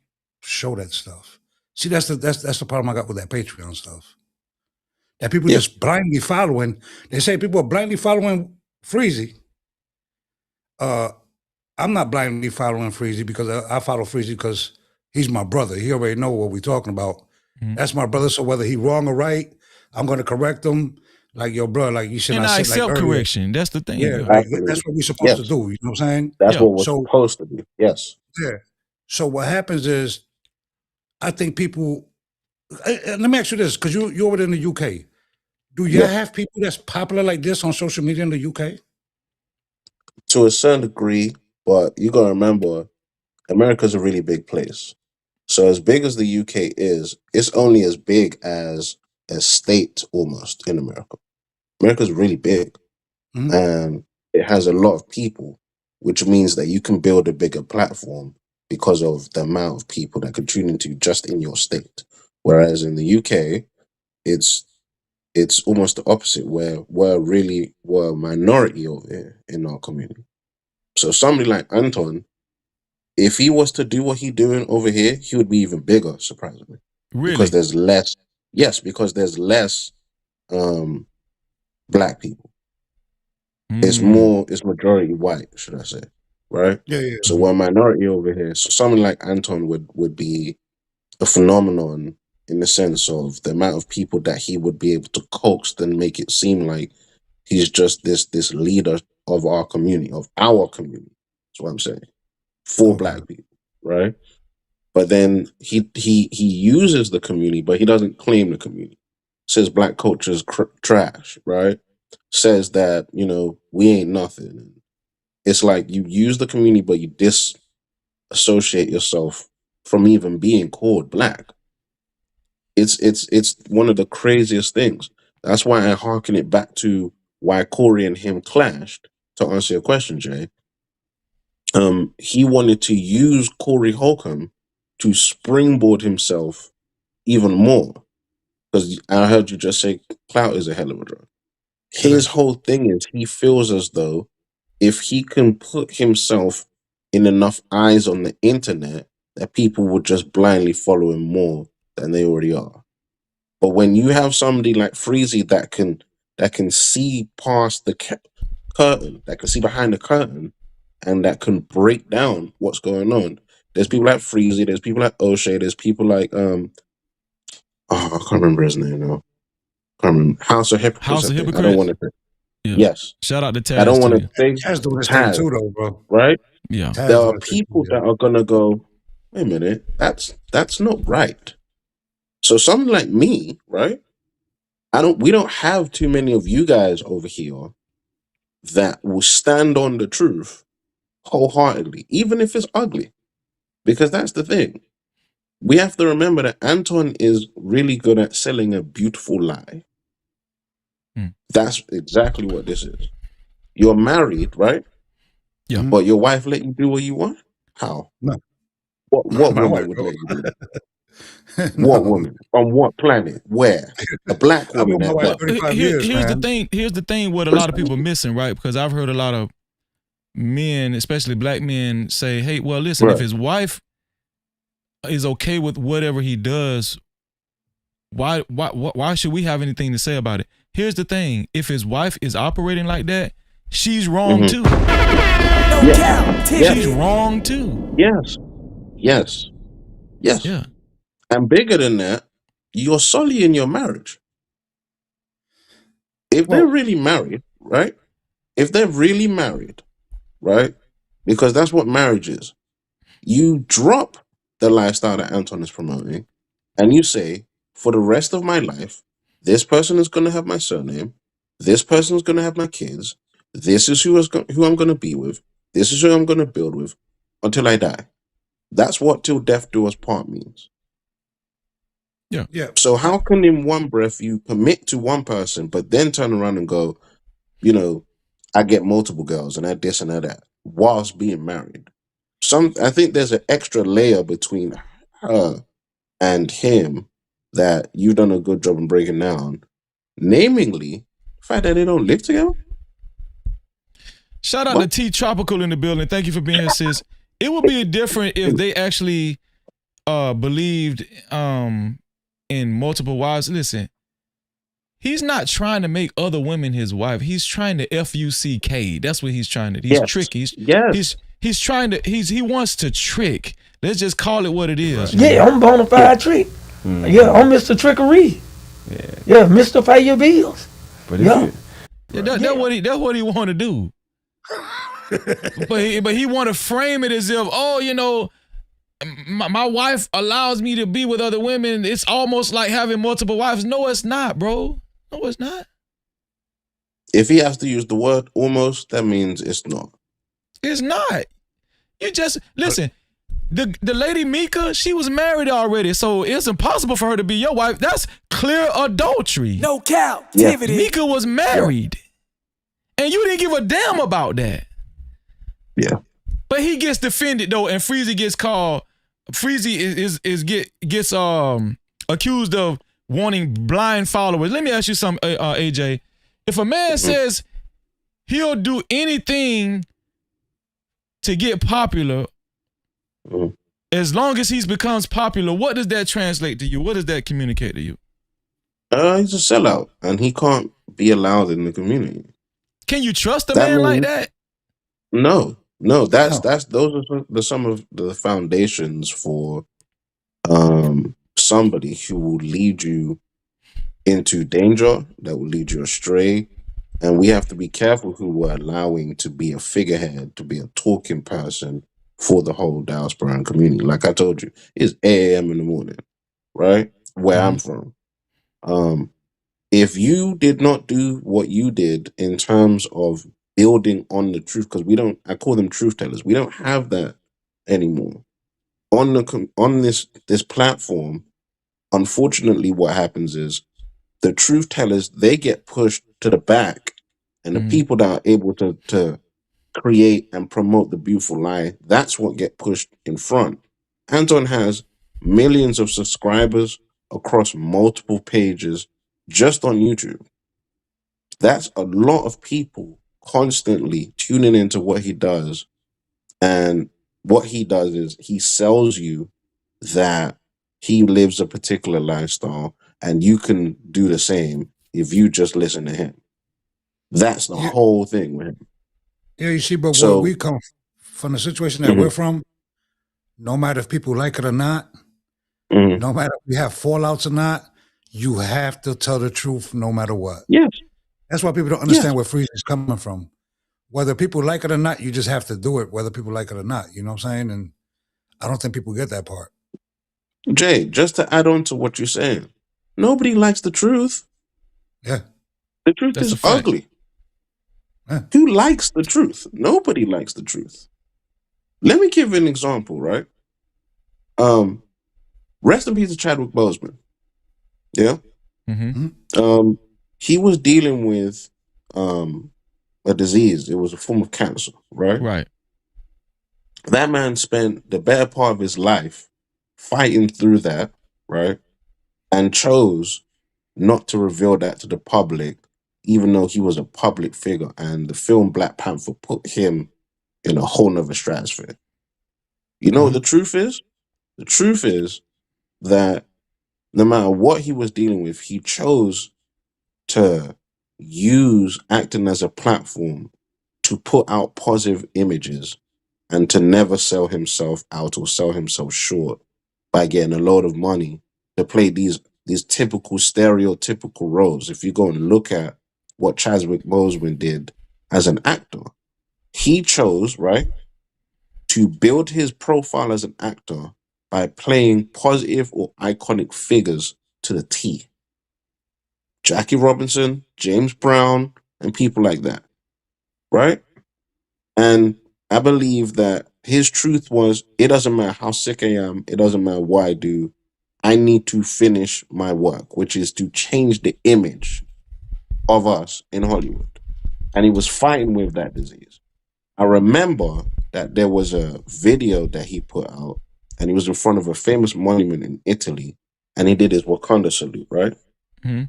show that stuff? See, that's the problem I got with that Patreon stuff. That people just blindly following. They say people are blindly following Freezy. I'm not blindly following Freezy because I follow Freezy because he's my brother. He already know what we're talking about. That's my brother. So whether he wrong or right, I'm going to correct him. Like, yo, bro, like you should and not I say like accept correction. That's the thing. Yeah, like, that's what we're supposed to do. You know what I'm saying? That's what we're supposed to do. Yes. Yeah. So what happens is, I think people. Let me ask you this, because you're over there in the UK. Do y'all have people that's popular like this on social media in the UK? To a certain degree, but you gotta remember, America's a really big place. So as big as the UK is, it's only as big as a state almost in America. America's really big. And it has a lot of people, which means that you can build a bigger platform because of the amount of people that can tune into just in your state. Whereas in the UK, it's almost the opposite, where we're a minority over here in our community. So somebody like Anton, if he was to do what he's doing over here, he would be even bigger, surprisingly. Really? Because there's less black people. It's majority white, should I say. Right? Yeah. So we're a minority over here. So someone like Anton would be a phenomenon in the sense of the amount of people that he would be able to coax and make it seem like he's just this leader of our community. That's what I'm saying. For black people, right? But then he uses the community, but he doesn't claim the community. Says black culture is trash, right? Says that, we ain't nothing. It's like you use the community, but you disassociate yourself from even being called black. It's one of the craziest things. That's why I hearken it back to why Corey and him clashed. To answer your question, Jay, he wanted to use Corey Holcomb to springboard himself even more. Because I heard you just say clout is a hell of a drug. His whole thing is he feels as though if he can put himself in enough eyes on the internet, that people would just blindly follow him more than they already are. But when you have somebody like Freezy that can see past the curtain, that can see behind the curtain, and that can break down what's going on. There's people like Freezy, there's people like O'Shea, there's people like I can't remember his name now. Can't remember. House of Hypocrites. I don't want to. Yes. Shout out to Taz. I don't want to say Taz doing this thing too, though, bro. Right? Yeah. There are people that are gonna go, wait a minute, that's not right. So someone like me, right? We don't have too many of you guys over here that will stand on the truth wholeheartedly, even if it's ugly. Because that's the thing. We have to remember that Anton is really good at selling a beautiful lie. That's exactly what this is. You're married, right? Yeah. But your wife let you do what you want? How? No. What My woman wife would don't. let you do that? What No. woman? On what planet? Where? A black I've been woman with my at wife that. 35 years, Here's the man. thing. Here's the thing. What a lot of people missing, right? Because I've heard a lot of men, especially black men, say, "Hey, well, listen, if Right. his wife is okay with whatever he does, why should we have anything to say about it?" Here's the thing: if his wife is operating like that, she's wrong Mhm. too. Yes. She's Yes. wrong too. Yes. Yes. Yes. Yeah. And bigger than that, you're sullying your marriage. If they're Well, really married, right? If they're really married, right? Because that's what marriage is. You drop the lifestyle that Anton is promoting and you say, for the rest of my life, this person is going to have my surname. This person is going to have my kids. This is who I'm going to be with. This is who I'm going to build with until I die. That's what till death do us part means. Yeah. yeah. So how can in one breath you commit to one person, but then turn around and go, you know, I get multiple girls and I this and I that whilst being married? I think there's an extra layer between her and him that you've done a good job in breaking down. Namely, the fact that they don't live together. Shout out to T Tropical in the building. Thank you for being here, sis. It would be different if they actually believed in multiple wives. Listen, he's not trying to make other women his wife. He's trying to FUCK. That's what he's trying to do. He's tricky. He's trying to he wants to trick. Let's just call it what it is. Yeah, I'm bona fide trick. Yeah, I'm Mr. Trickery. Yeah, Mr. Pay Your Bills. But That's what he want to do. but he want to frame it as if, oh, you know, my wife allows me to be with other women. It's almost like having multiple wives. No, it's not, bro. No, it's not. If he has to use the word almost, that means it's not. It's not. You just listen. The lady Mika, she was married already, so it's impossible for her to be your wife. That's clear adultery. No Cap-tivity. Yeah. Mika was married, and you didn't give a damn about that. Yeah. But he gets defended though, and Freezy gets called. Freezy gets accused of wanting blind followers. Let me ask you something, AJ. If a man says he'll do anything to get popular, as long as he becomes popular, what does that translate to you? What does that communicate to you? He's a sellout, and he can't be allowed in the community. Can you trust a man like that? No. Those are some of the foundations for somebody who will lead you into danger, that will lead you astray. And we have to be careful who we're allowing to be a figurehead, to be a talking person for the whole diaspora community. Like I told you, it's 8 a.m. in the morning, right? Where I'm from. If you did not do what you did in terms of building on the truth, because I call them truth tellers. We don't have that anymore. On this platform, unfortunately, what happens is the truth tellers, they get pushed to the back, and the people that are able to create and promote the beautiful lie, that's what get pushed in front. Anton has millions of subscribers across multiple pages just on YouTube. That's a lot of people constantly tuning into what he does. And what he does is he sells you that he lives a particular lifestyle, and you can do the same if you just listen to him. That's the whole thing with him. Yeah, you see, but where we come from, the situation that we're from, no matter if people like it or not, no matter if we have fallouts or not, you have to tell the truth no matter what. Yes. That's why people don't understand where Freeze is coming from. Whether people like it or not, you just have to do it, whether people like it or not. You know what I'm saying? And I don't think people get that part. Jay, just to add on to what you're saying, nobody likes the truth. Yeah. The truth is ugly. Yeah. Who likes the truth? Nobody likes the truth. Let me give you an example, right? Rest in peace to Chadwick Boseman. Yeah. He was dealing with a disease. It was a form of cancer, right? Right. That man spent the better part of his life fighting through that, right? And chose not to reveal that to the public, even though he was a public figure. And the film Black Panther put him in a whole nother stratosphere. You know what the truth is? The truth is that no matter what he was dealing with, he chose to use acting as a platform to put out positive images and to never sell himself out or sell himself short by getting a load of money to play these typical stereotypical roles. If you go and look at what Chadwick Boseman did as an actor, he chose, right, to build his profile as an actor by playing positive or iconic figures to the T. Jackie Robinson, James Brown, and people like that, right? And I believe that his truth was, it doesn't matter how sick I am, it doesn't matter what I do, I need to finish my work, which is to change the image of us in Hollywood. And he was fighting with that disease. I remember that there was a video that he put out, and he was in front of a famous monument in Italy, and he did his Wakanda salute, right? Mm-hmm.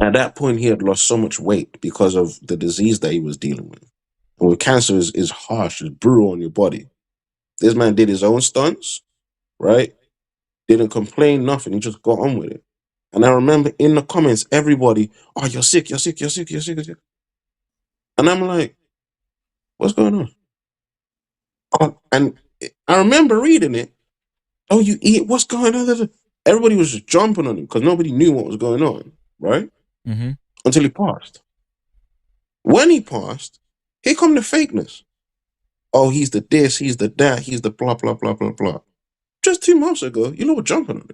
At that point, he had lost so much weight because of the disease that he was dealing with. And with cancer is harsh, it's brutal on your body. This man did his own stunts, right? Didn't complain, nothing. He just got on with it. And I remember in the comments, everybody, oh, you're sick, you're sick, you're sick, you're sick, you're sick. And I'm like, what's going on? Oh, and I remember reading it. Oh, you eat, what's going on? Everybody was just jumping on him because nobody knew what was going on, right? Mm-hmm. Until he passed. When he passed, here come the fakeness. Oh, he's the this, he's the that, he's the blah, blah, blah, blah, blah. Just 2 months ago, you were jumping on him.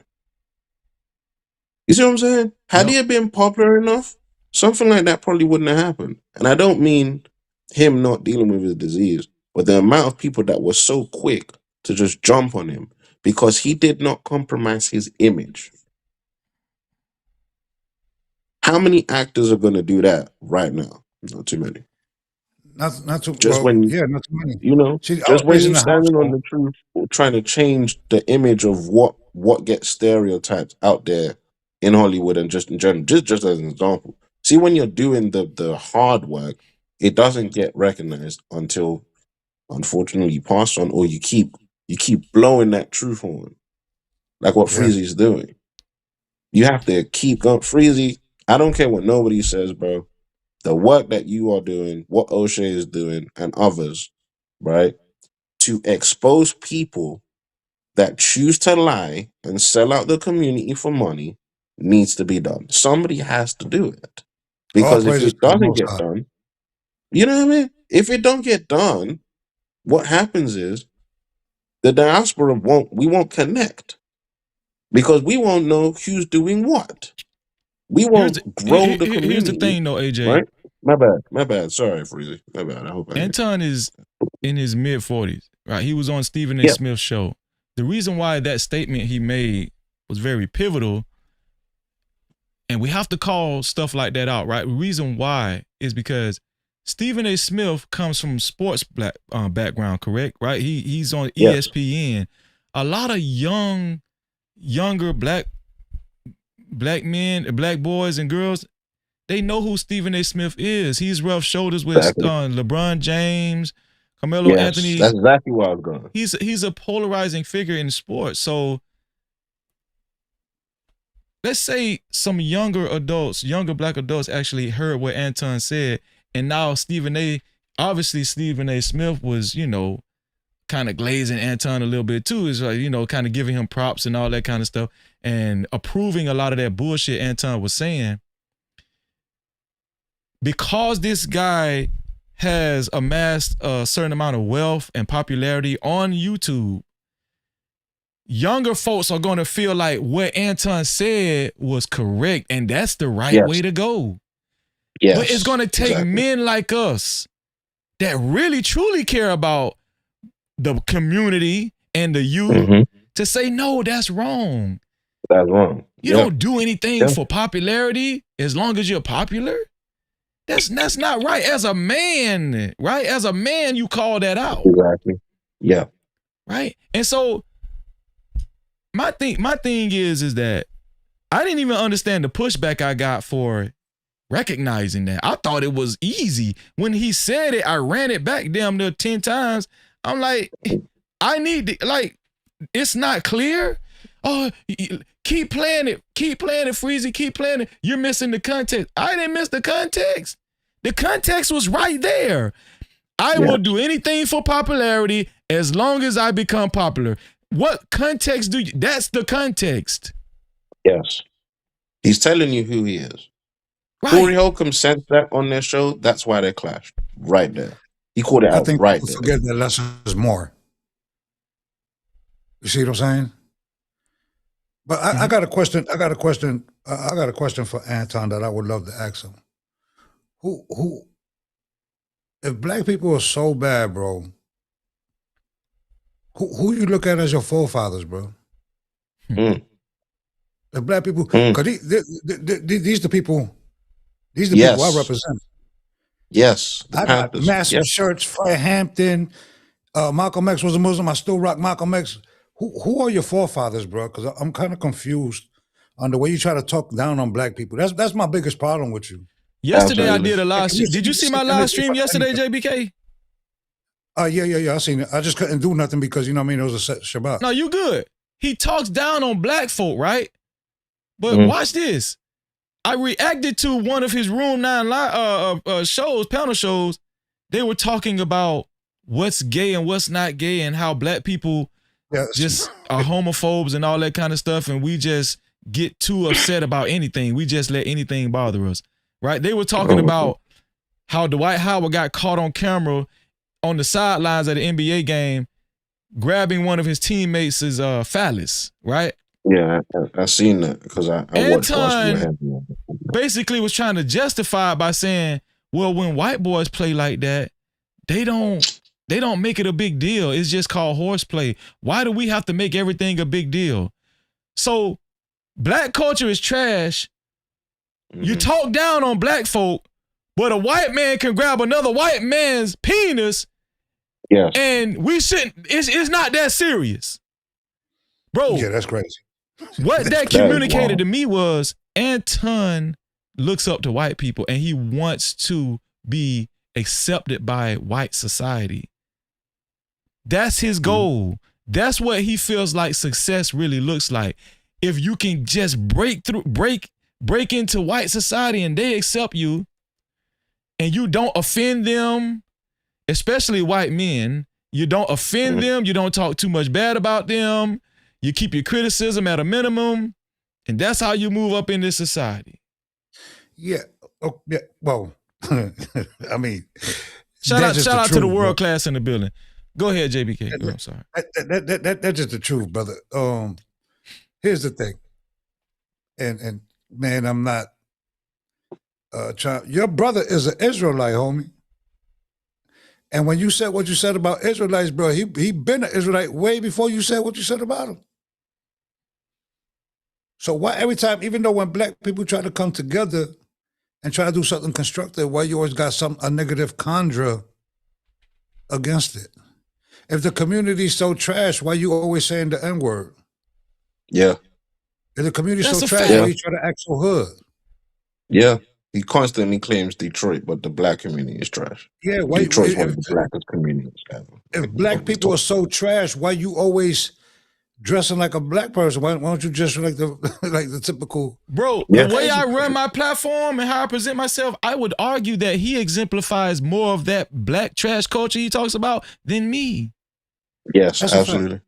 You see what I'm saying? Had he had been popular enough, something like that probably wouldn't have happened. And I don't mean him not dealing with his disease, but the amount of people that were so quick to just jump on him because he did not compromise his image. How many actors are going to do that right now? Not too many. Not too Just well, when, yeah, not too many. you know, See, I was just when raised in you're a standing on household. the truth or trying to change the image of what gets stereotyped out there in Hollywood and just in general, just as an example. See, when you're doing the hard work, it doesn't get recognized until, unfortunately, you pass on or you keep blowing that truth horn, like what Yeah. Freezy's doing. You have to keep going. Freezy, I don't care what nobody says, bro. The work that you are doing, what O'Shea is doing, and others, right, to expose people that choose to lie and sell out the community for money needs to be done. Somebody has to do it. All Because if praises it to the doesn't Most get High. done, you know what I mean? If it don't get done, what happens is the diaspora won't connect. Because we won't know who's doing what. We won't grow the community. Here's the thing, though, AJ. Right? My bad. Sorry, Freezy. My bad. I hope I Anton is in his mid-40s, right? He was on Stephen A. Yeah. Smith's show. The reason why that statement he made was very pivotal, and we have to call stuff like that out, right? The reason why is because Stephen A. Smith comes from sports background, correct? Right? He's on ESPN. A lot of younger black men, black boys and girls, they know who Stephen A. Smith is. He's rubbed shoulders with LeBron James, Carmelo Anthony. That's exactly where I was going. He's a polarizing figure in sports. So let's say some younger black adults actually heard what Anton said, and now Stephen A. Smith was, kind of glazing Anton a little bit too. Is like, kind of giving him props and all that kind of stuff and approving a lot of that bullshit Anton was saying. Because this guy has amassed a certain amount of wealth and popularity on YouTube, younger folks are going to feel like what Anton said was correct, and that's the right way to go. Yes, but it's going to take men like us that really, truly care about the community and the youth to say, no, that's wrong. That's wrong. You don't do anything for popularity as long as you're popular. That's not right. As a man, right? As a man, you call that out. Exactly. Yeah. Right. And so my thing is that I didn't even understand the pushback I got for recognizing that. I thought it was easy. When he said it, I ran it back damn near 10 times. I'm like, I need to, like, it's not clear. Oh, keep playing it, Freezy, keep playing it. You're missing the context. I didn't miss the context. The context was right there. I will do anything for popularity as long as I become popular. What context do you, that's the context. Yes. He's telling you who he is. Right. Corey Holcomb said that on their show. That's why they clashed. Right there. He called it I out think right people there. forget that less is more. You see what I'm saying? But I got a question. I got a question for Anton that I would love to ask him. Who? If black people are so bad, bro, who you look at as your forefathers, bro? Mm. The black people, because these the people. These the people I represent. Yes, the I got Panthers. massive shirts. Fred Hampton, Malcolm X was a Muslim. I still rock Malcolm X. Who are your forefathers, bro? Because I'm kind of confused on the way you try to talk down on black people. That's my biggest problem with you. Yesterday I did a live stream. Did you see my live stream yesterday, JBK? Yeah. I seen it. I just couldn't do nothing because, you know what I mean, it was a Shabbat. No, you good. He talks down on black folk, right? But watch this. I reacted to one of his Room 9 shows, panel shows. They were talking about what's gay and what's not gay and how black people just are homophobes and all that kind of stuff. And we just get too upset about anything. We just let anything bother us, right? They were talking about how Dwight Howard got caught on camera on the sidelines at an NBA game grabbing one of his teammates' phallus, right? Yeah, I seen that because I watched Anton basically was trying to justify it by saying, well, when white boys play like that, they don't make it a big deal. It's just called horseplay. Why do we have to make everything a big deal? So black culture is trash. You talk down on black folk, but a white man can grab another white man's penis. Yes. And we shouldn't, it's not that serious. Bro. Yeah, that's crazy. What that communicated to me was Anton looks up to white people and he wants to be accepted by white society. That's his goal. That's what he feels like success really looks like. If you can just break into white society and they accept you and you don't offend them, especially white men, you don't offend them, you don't talk too much bad about them, you keep your criticism at a minimum, and that's how you move up in this society. Yeah. Oh, yeah. Well, I mean, shout out to the world class in the building. Go ahead, JBK. I'm sorry. That's just the truth, brother. Here's the thing, and man, I'm not trying. Your brother is an Israelite, homie. And when you said what you said about Israelites, bro, he been an Israelite way before you said what you said about him. So why every time, even though when black people try to come together and try to do something constructive, why you always got a negative conjure against it? If the community's so trash, why you always saying the N-word? Yeah. If the community's so trash, why you try to act so hood? Yeah. He constantly claims Detroit, but the black community is trash. Yeah, why Detroit's one of the blackest communities ever. If black people are so trash, why you always dressing like a black person? Why don't you just like the typical? Bro, the way I run my platform and how I present myself, I would argue that he exemplifies more of that black trash culture he talks about than me. Yes, absolutely.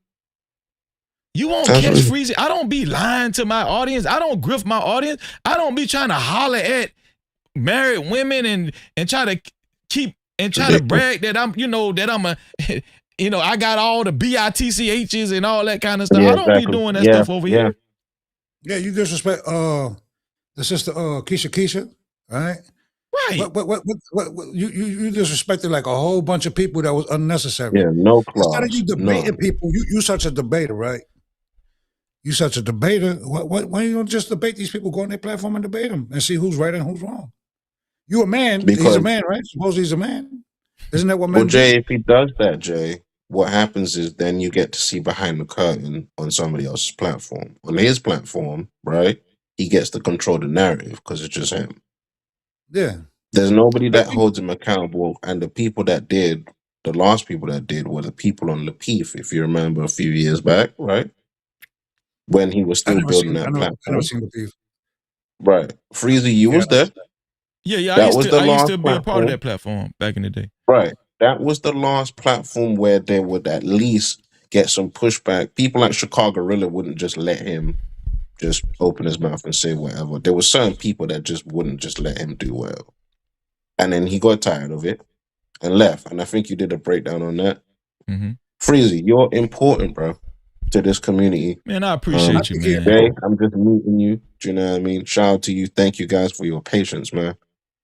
You won't catch Freezy. I don't be lying to my audience. I don't grift my audience. I don't be trying to holler at married women and try to keep and try to brag that I'm I got all the BITCHs and all that kind of stuff. I don't be doing that stuff over here. Yeah, you disrespect the sister Keisha, right? Right. What you disrespected like a whole bunch of people that was unnecessary. Yeah, no clause. Instead of you debating people, you such a debater, right? You such a debater. Why you don't just debate these people? Go on their platform and debate them and see who's right and who's wrong. You a man. He's a man, right? Suppose he's a man. Isn't that what men do? Jay, if he does that, Jay, what happens is then you get to see behind the curtain on somebody else's platform. On his platform, right? He gets to control the narrative because it's just him. Yeah. There's nobody I that think holds him accountable, and the people that did, the last people that did, were the people on the Peef, if you remember a few years back, right? When he was I still never building seen. that I never platform, seen the beef. right? Freezy, you Yeah. was there. Yeah. That was the I used last to be a part of platform, that platform back in the day. right? That was the last platform where they would at least get some pushback. People like Chicago Gorilla wouldn't just let him just open his mouth and say whatever. There were certain people that just wouldn't just let him do whatever. And then he got tired of it and left. And I think you did a breakdown on that. Mm-hmm. Freezy, you're important, bro, to this community. Man, I appreciate you, man. Today, I'm just meeting you. Do you know what I mean? Shout out to you. Thank you guys for your patience, man.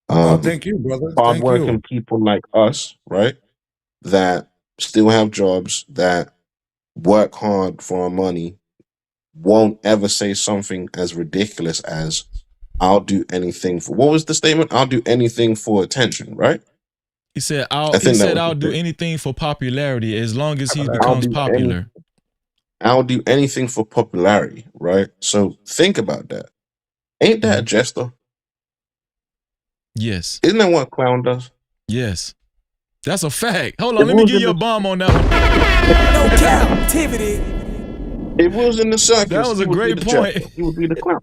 Oh, thank you, brother. Thank Hardworking you. people like us, right? That still have jobs, that work hard for our money, won't ever say something as ridiculous as "I'll do anything for." What was the statement? "I'll do anything for attention," right? He said, I think that was I'll the do thing. anything for popularity as long as he I'll becomes do popular. I'll do anything for popularity, right? So think about that. Ain't that a jester? Yes. Isn't that what a clown does? Yes. That's a fact. Hold If on, it let me was give in you a the- bomb on that one. No captivity. If it was in the circus, That was he a would be great the point. jester. He would be the clown.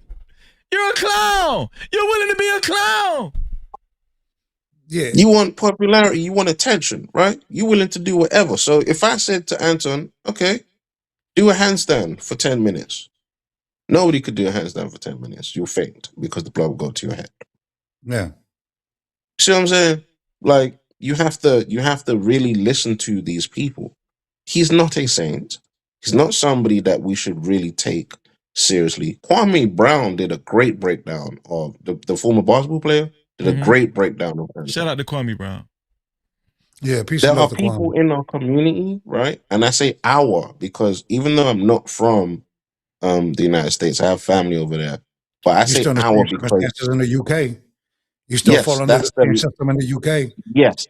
You're a clown. You're willing to be a clown. Yeah. You want popularity, you want attention, right? You're willing to do whatever. So if I said to Anton, okay, do a handstand for 10 minutes. Nobody could do a handstand for 10 minutes. You'll faint because the blood will go to your head. Yeah. See what I'm saying? Like you have to really listen to these people. He's not a saint. He's not somebody that we should really take seriously. Kwame Brown did a great breakdown of the former basketball player did a great breakdown of Anton. Shout out to Kwame Brown. Yeah, peace There and are love to people Kwame. in our community, right? And I say our because even though I'm not from the United States, I have family over there. But I You're say still in the our same because circumstances in the UK. You still yes, fall under the that's same the system in the UK. yes,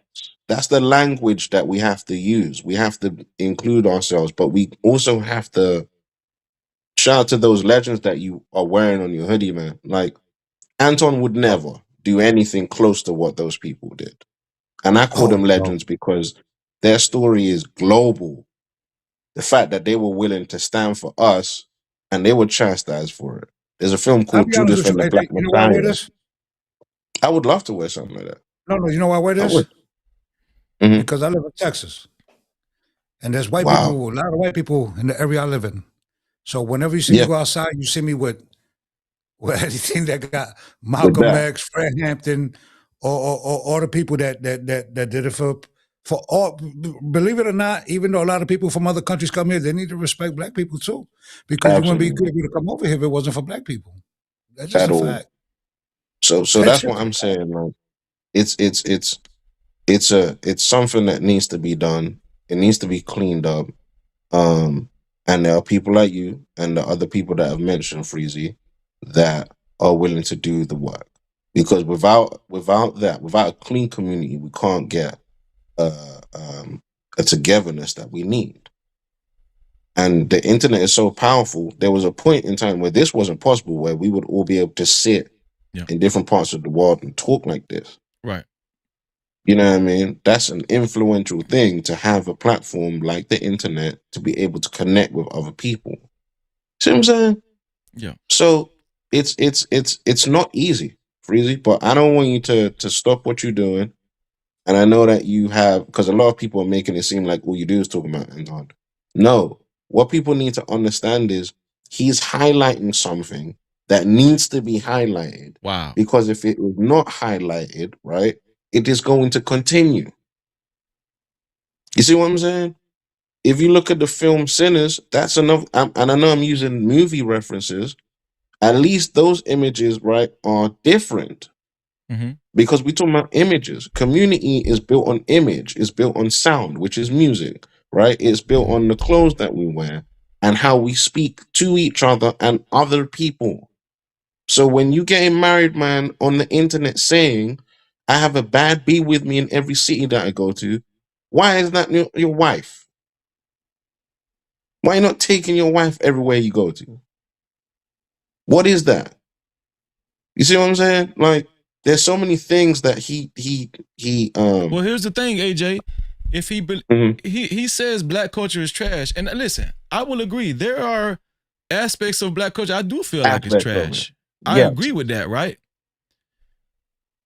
that's the language that we have to use. We have to include ourselves, but we also have to shout out to those legends that you are wearing on your hoodie, man. Like Anton would never do anything close to what those people did. And I call Oh, them no. legends because their story is global. The fact that they were willing to stand for us and they were chastised for it. There's a film I'll called be honest Judas with you, and the AJ. Black You know why I wear Messiah. this? I would love to wear something like that. No, you know why I wear I this? would. Mhm. Because I live in Texas. And there's white Wow. people, a lot of white people in the area I live in. So whenever you see me Yeah. go outside, you see me with anything that got With Malcolm that. X, Fred Hampton, or the people that did it for all. Believe it or not, even though a lot of people from other countries come here, they need to respect black people too, because you wouldn't be Absolutely. good to come over here if it wasn't for black people. That's just At a all. fact. So That's that's what just I'm saying. Like it's something that needs to be done. It needs to be cleaned up. And there are people like you and the other people that have mentioned Freezy that are willing to do the work. Because without a clean community, we can't get a togetherness that we need. And the internet is so powerful. There was a point in time where this wasn't possible, where we would all be able to sit in different parts of the world and talk like this. Right. You know what I mean? That's an influential thing to have a platform like the internet to be able to connect with other people. See what I'm saying? Yeah. So it's not easy, Freezy, but I don't want you to stop what you're doing. And I know that you have, because a lot of people are making it seem like all you do is talk about Anton. No, what people need to understand is he's highlighting something that needs to be highlighted. Wow. Because if it is not highlighted, right, it is going to continue. You see what I'm saying? If you look at the film Sinners, that's enough. And I know I'm using movie references. At least those images, right, are different. Because we're talking about images. Community is built on image, it's built on sound, which is music, right? It's built on the clothes that we wear and how we speak to each other and other people. So when you getting married, man, on the internet saying, I have a bad bee with me in every city that I go to, why is that your wife? Why not taking your wife everywhere you go to? What is that? You see what I'm saying? Like, there's so many things that he Well, here's the thing, AJ. If Mhm. he says black culture is trash, and listen, I will agree. There are aspects of black culture I do feel like it's Aspects of it. trash. I Yeah. agree with that, right?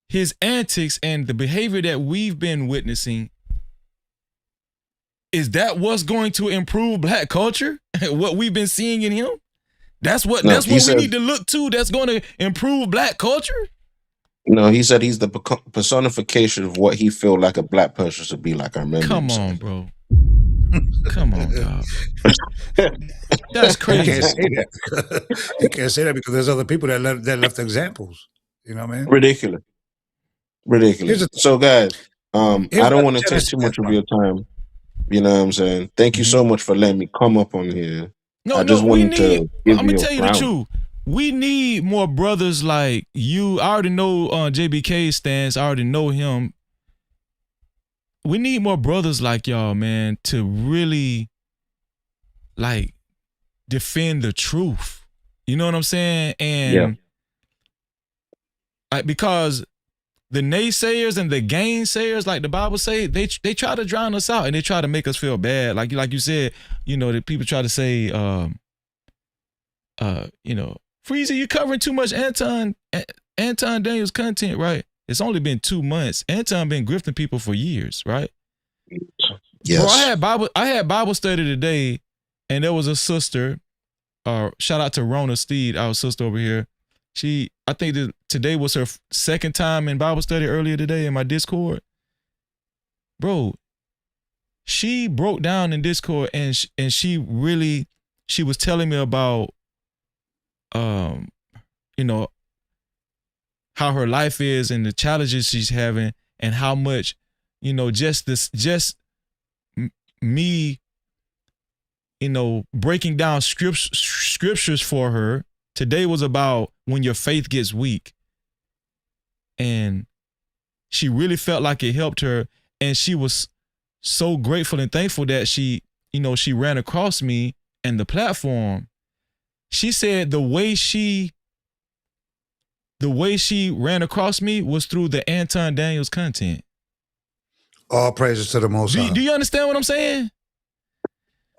His antics and the behavior that we've been witnessing, is that what's going to improve black culture? What we've been seeing in him? That's what No, that's he what said- we need to look to. That's going to improve black culture. No, he said he's the personification of what he feel like a black person should be like. I remember. Come him on, saying. bro. Come on, dog. That's You crazy. can't say that. You can't say that because there's other people that left examples. You know what I mean? Ridiculous. Ridiculous. So, guys, here's I don't what want to Jenna take too said, much of bro. your time. You know what I'm saying? Thank you so much for letting me come up on here. No, I just we wanted need. to give I'm you gonna a tell you the flower. truth. We need more brothers like you. I already know JBK's stance. I already know him. We need more brothers like y'all, man, to really like defend the truth. You know what I'm saying? And because the naysayers and the gainsayers, like the Bible say, they try to drown us out and they try to make us feel bad. Like you said, you know, that people try to say, you know, Freezy, you covering too much Anton Daniels content, right? It's only been 2 months. Anton been grifting people for years, right? Yes. Bro, I had Bible study today, and there was a sister. Shout out to Rona Steed, our sister over here. I think that today was her second time in Bible study earlier today in my Discord. Bro, she broke down in Discord and she was telling me about you know, how her life is and the challenges she's having and how much, you know, me, you know, breaking down scriptures for her. Today was about when your faith gets weak. And she really felt like it helped her. And she was so grateful and thankful that she ran across me and the platform. She said the way she ran across me was through the Anton Daniels content. All praises to the Most High. Do you understand what I'm saying?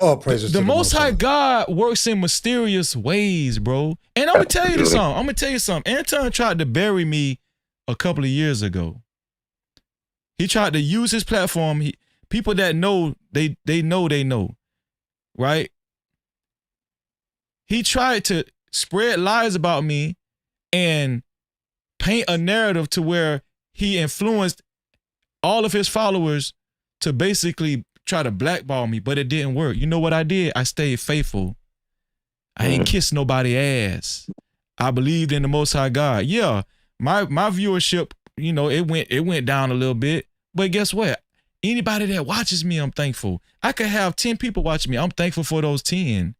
All praises The to the Most High God works in mysterious ways, bro. And I'm gonna tell you something. Anton tried to bury me a couple of years ago. He tried to use his platform. People that know, they know, right? He tried to spread lies about me and paint a narrative to where he influenced all of his followers to basically try to blackball me, but it didn't work. You know what I did? I stayed faithful. I ain't kissed nobody ass. I believed in the Most High God. Yeah, my viewership, you know, it went down a little bit, but guess what? Anybody that watches me, I'm thankful. I could have 10 people watching me. I'm thankful for those 10.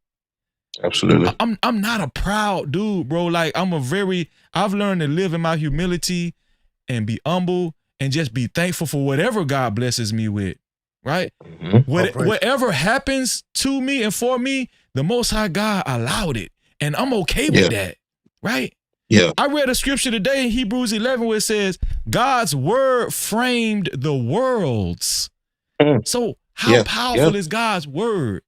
Absolutely. I'm not a proud dude, bro. Like I've learned to live in my humility and be humble and just be thankful for whatever God blesses me with, right? Whatever happens to me and for me, the Most High God allowed it, and I'm okay with that, right? Yeah. I read a scripture today in Hebrews 11 where it says, God's word framed the worlds. So how powerful is God's word?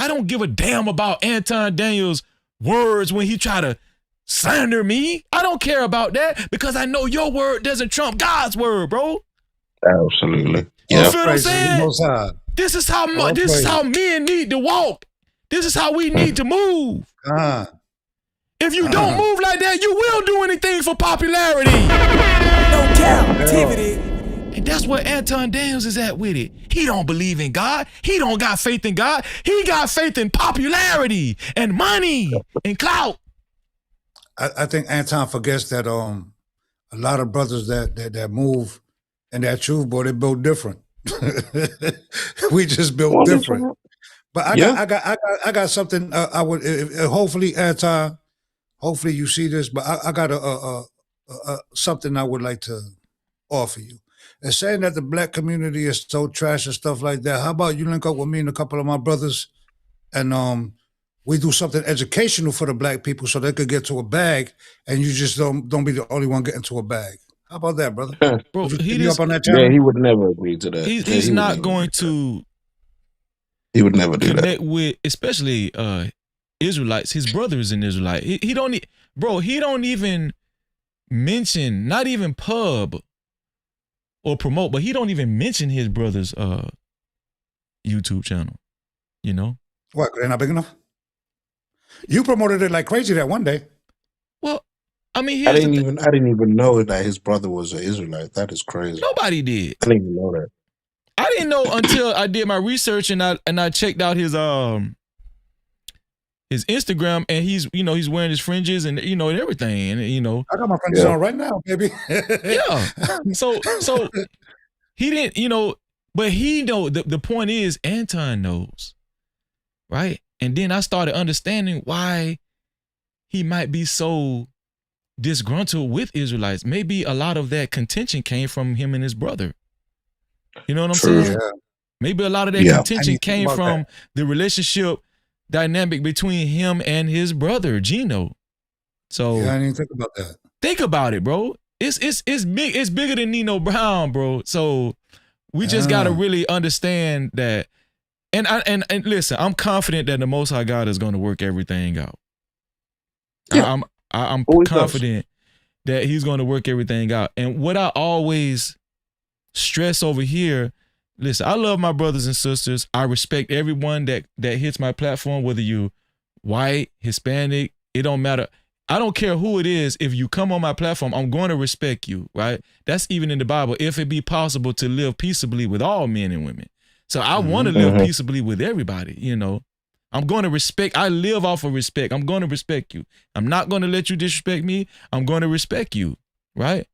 I don't give a damn about Anton Daniels' words when he try to slander me. I don't care about that because I know your word doesn't trump God's word, bro. Absolutely. You feel what I'm saying? This is how men need to walk. This is how we need to move. If you don't move like that, you will do anything for popularity. No Cap-tivity. And that's where Anton Daniels is at with it. He don't believe in God. He don't got faith in God. He got faith in popularity and money and clout. I think Anton forgets that a lot of brothers that move and that truth, boy, they built different. We just built different. But I got something. I would hopefully Anton. Hopefully you see this, but I got something I would like to offer you. And saying that the black community is so trash and stuff like that, how about you link up with me and a couple of my brothers and we do something educational for the black people so they could get to a bag, and you just don't be the only one getting to a bag. How about that, brother? Bro, Would you he take me just, up on that Yeah, challenge? he would never agree to that. he's not going to He would never do that. connect with, especially Israelites. His brother is an Israelite. He don't, bro. He don't even mention, not even pub or promote, but he don't even mention his brother's YouTube channel. You know what? They're not big enough. You promoted it like crazy that one day. Well, I mean, I didn't even know that his brother was an Israelite. That is crazy. Nobody did. I didn't even know that. I didn't know until I did my research and I checked out his Instagram, and he's wearing his fringes and and everything, and I got my fringes on right now, baby. Yeah. So he didn't, but he know the point is Anton knows, right? And then I started understanding why he might be so disgruntled with Israelites. Maybe a lot of that contention came from him and his brother. You know what I'm saying? Yeah. Maybe a lot of that contention came from the relationship dynamic between him and his brother, Gino. So I didn't even think about that. Think about it, bro. It's big. It's bigger than Nino Brown, bro. So we just gotta really understand that. And listen, I'm confident that the Most High God is going to work everything out. Yeah. I'm confident that He's going to work everything out. And what I always stress over here, listen, I love my brothers and sisters. I respect everyone that hits my platform, whether you white, Hispanic, it don't matter. I don't care who it is. If you come on my platform, I'm going to respect you, right? That's even in the Bible. If it be possible to live peaceably with all men and women. So I want to live peaceably with everybody, I'm going to respect. I live off of respect. I'm going to respect you. I'm not going to let you disrespect me. I'm going to respect you, right?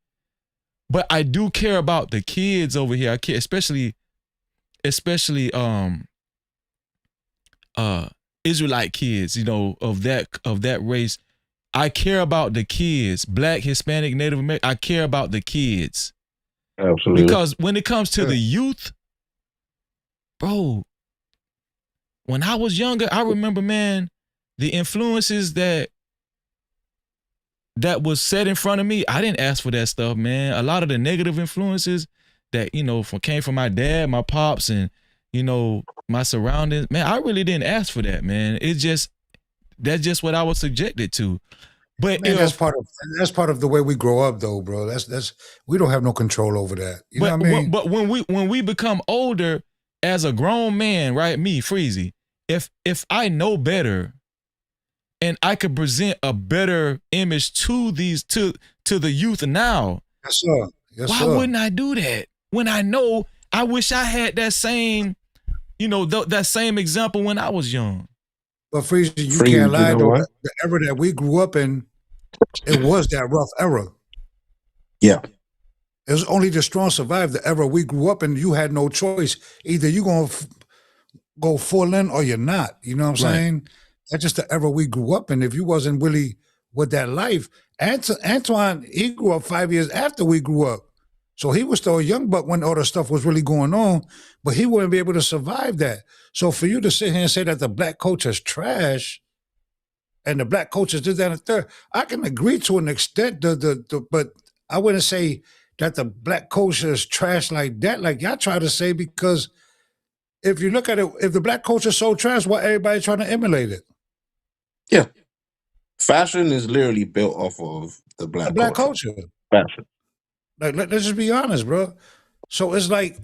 But I do care about the kids over here. I care, especially Israelite kids, of that race. I care about the kids, Black, Hispanic, Native American. I care about the kids. Absolutely. Because when it comes to the youth, bro, when I was younger, I remember, man, the influences that was set in front of me. I didn't ask for that stuff, man. A lot of the negative influences that, came from my dad, my pops, and, my surroundings, man, I really didn't ask for that, man. That's just what I was subjected to. But man, that's part of the way we grow up, though, bro. That's we don't have no control over that. You know what I mean? But when we become older, as a grown man, right? Me, Freezy, if I know better, and I could present a better image to the youth now, yes, sir. Why wouldn't I do that when I know? I wish I had that same, that same example when I was young. But Freezy, you can't lie, though. The era that we grew up in, it was that rough era. Yeah. It was only the strong survived. The era we grew up in, you had no choice. Either you're going to go full in or you're not. You know what I'm saying? That's just the era we grew up in. If you wasn't really with that life, Antoine, he grew up 5 years after we grew up. So he was still a young buck when all the stuff was really going on, but he wouldn't be able to survive that. So for you to sit here and say that the black culture is trash and the black culture did that and third, I can agree to an extent, but I wouldn't say that the black culture is trash like that, like y'all try to say, because if you look at it, if the black culture is so trash, why everybody trying to emulate it? Yeah. Fashion is literally built off of the black culture. Fashion. Like, let's just be honest, bro. So it's like,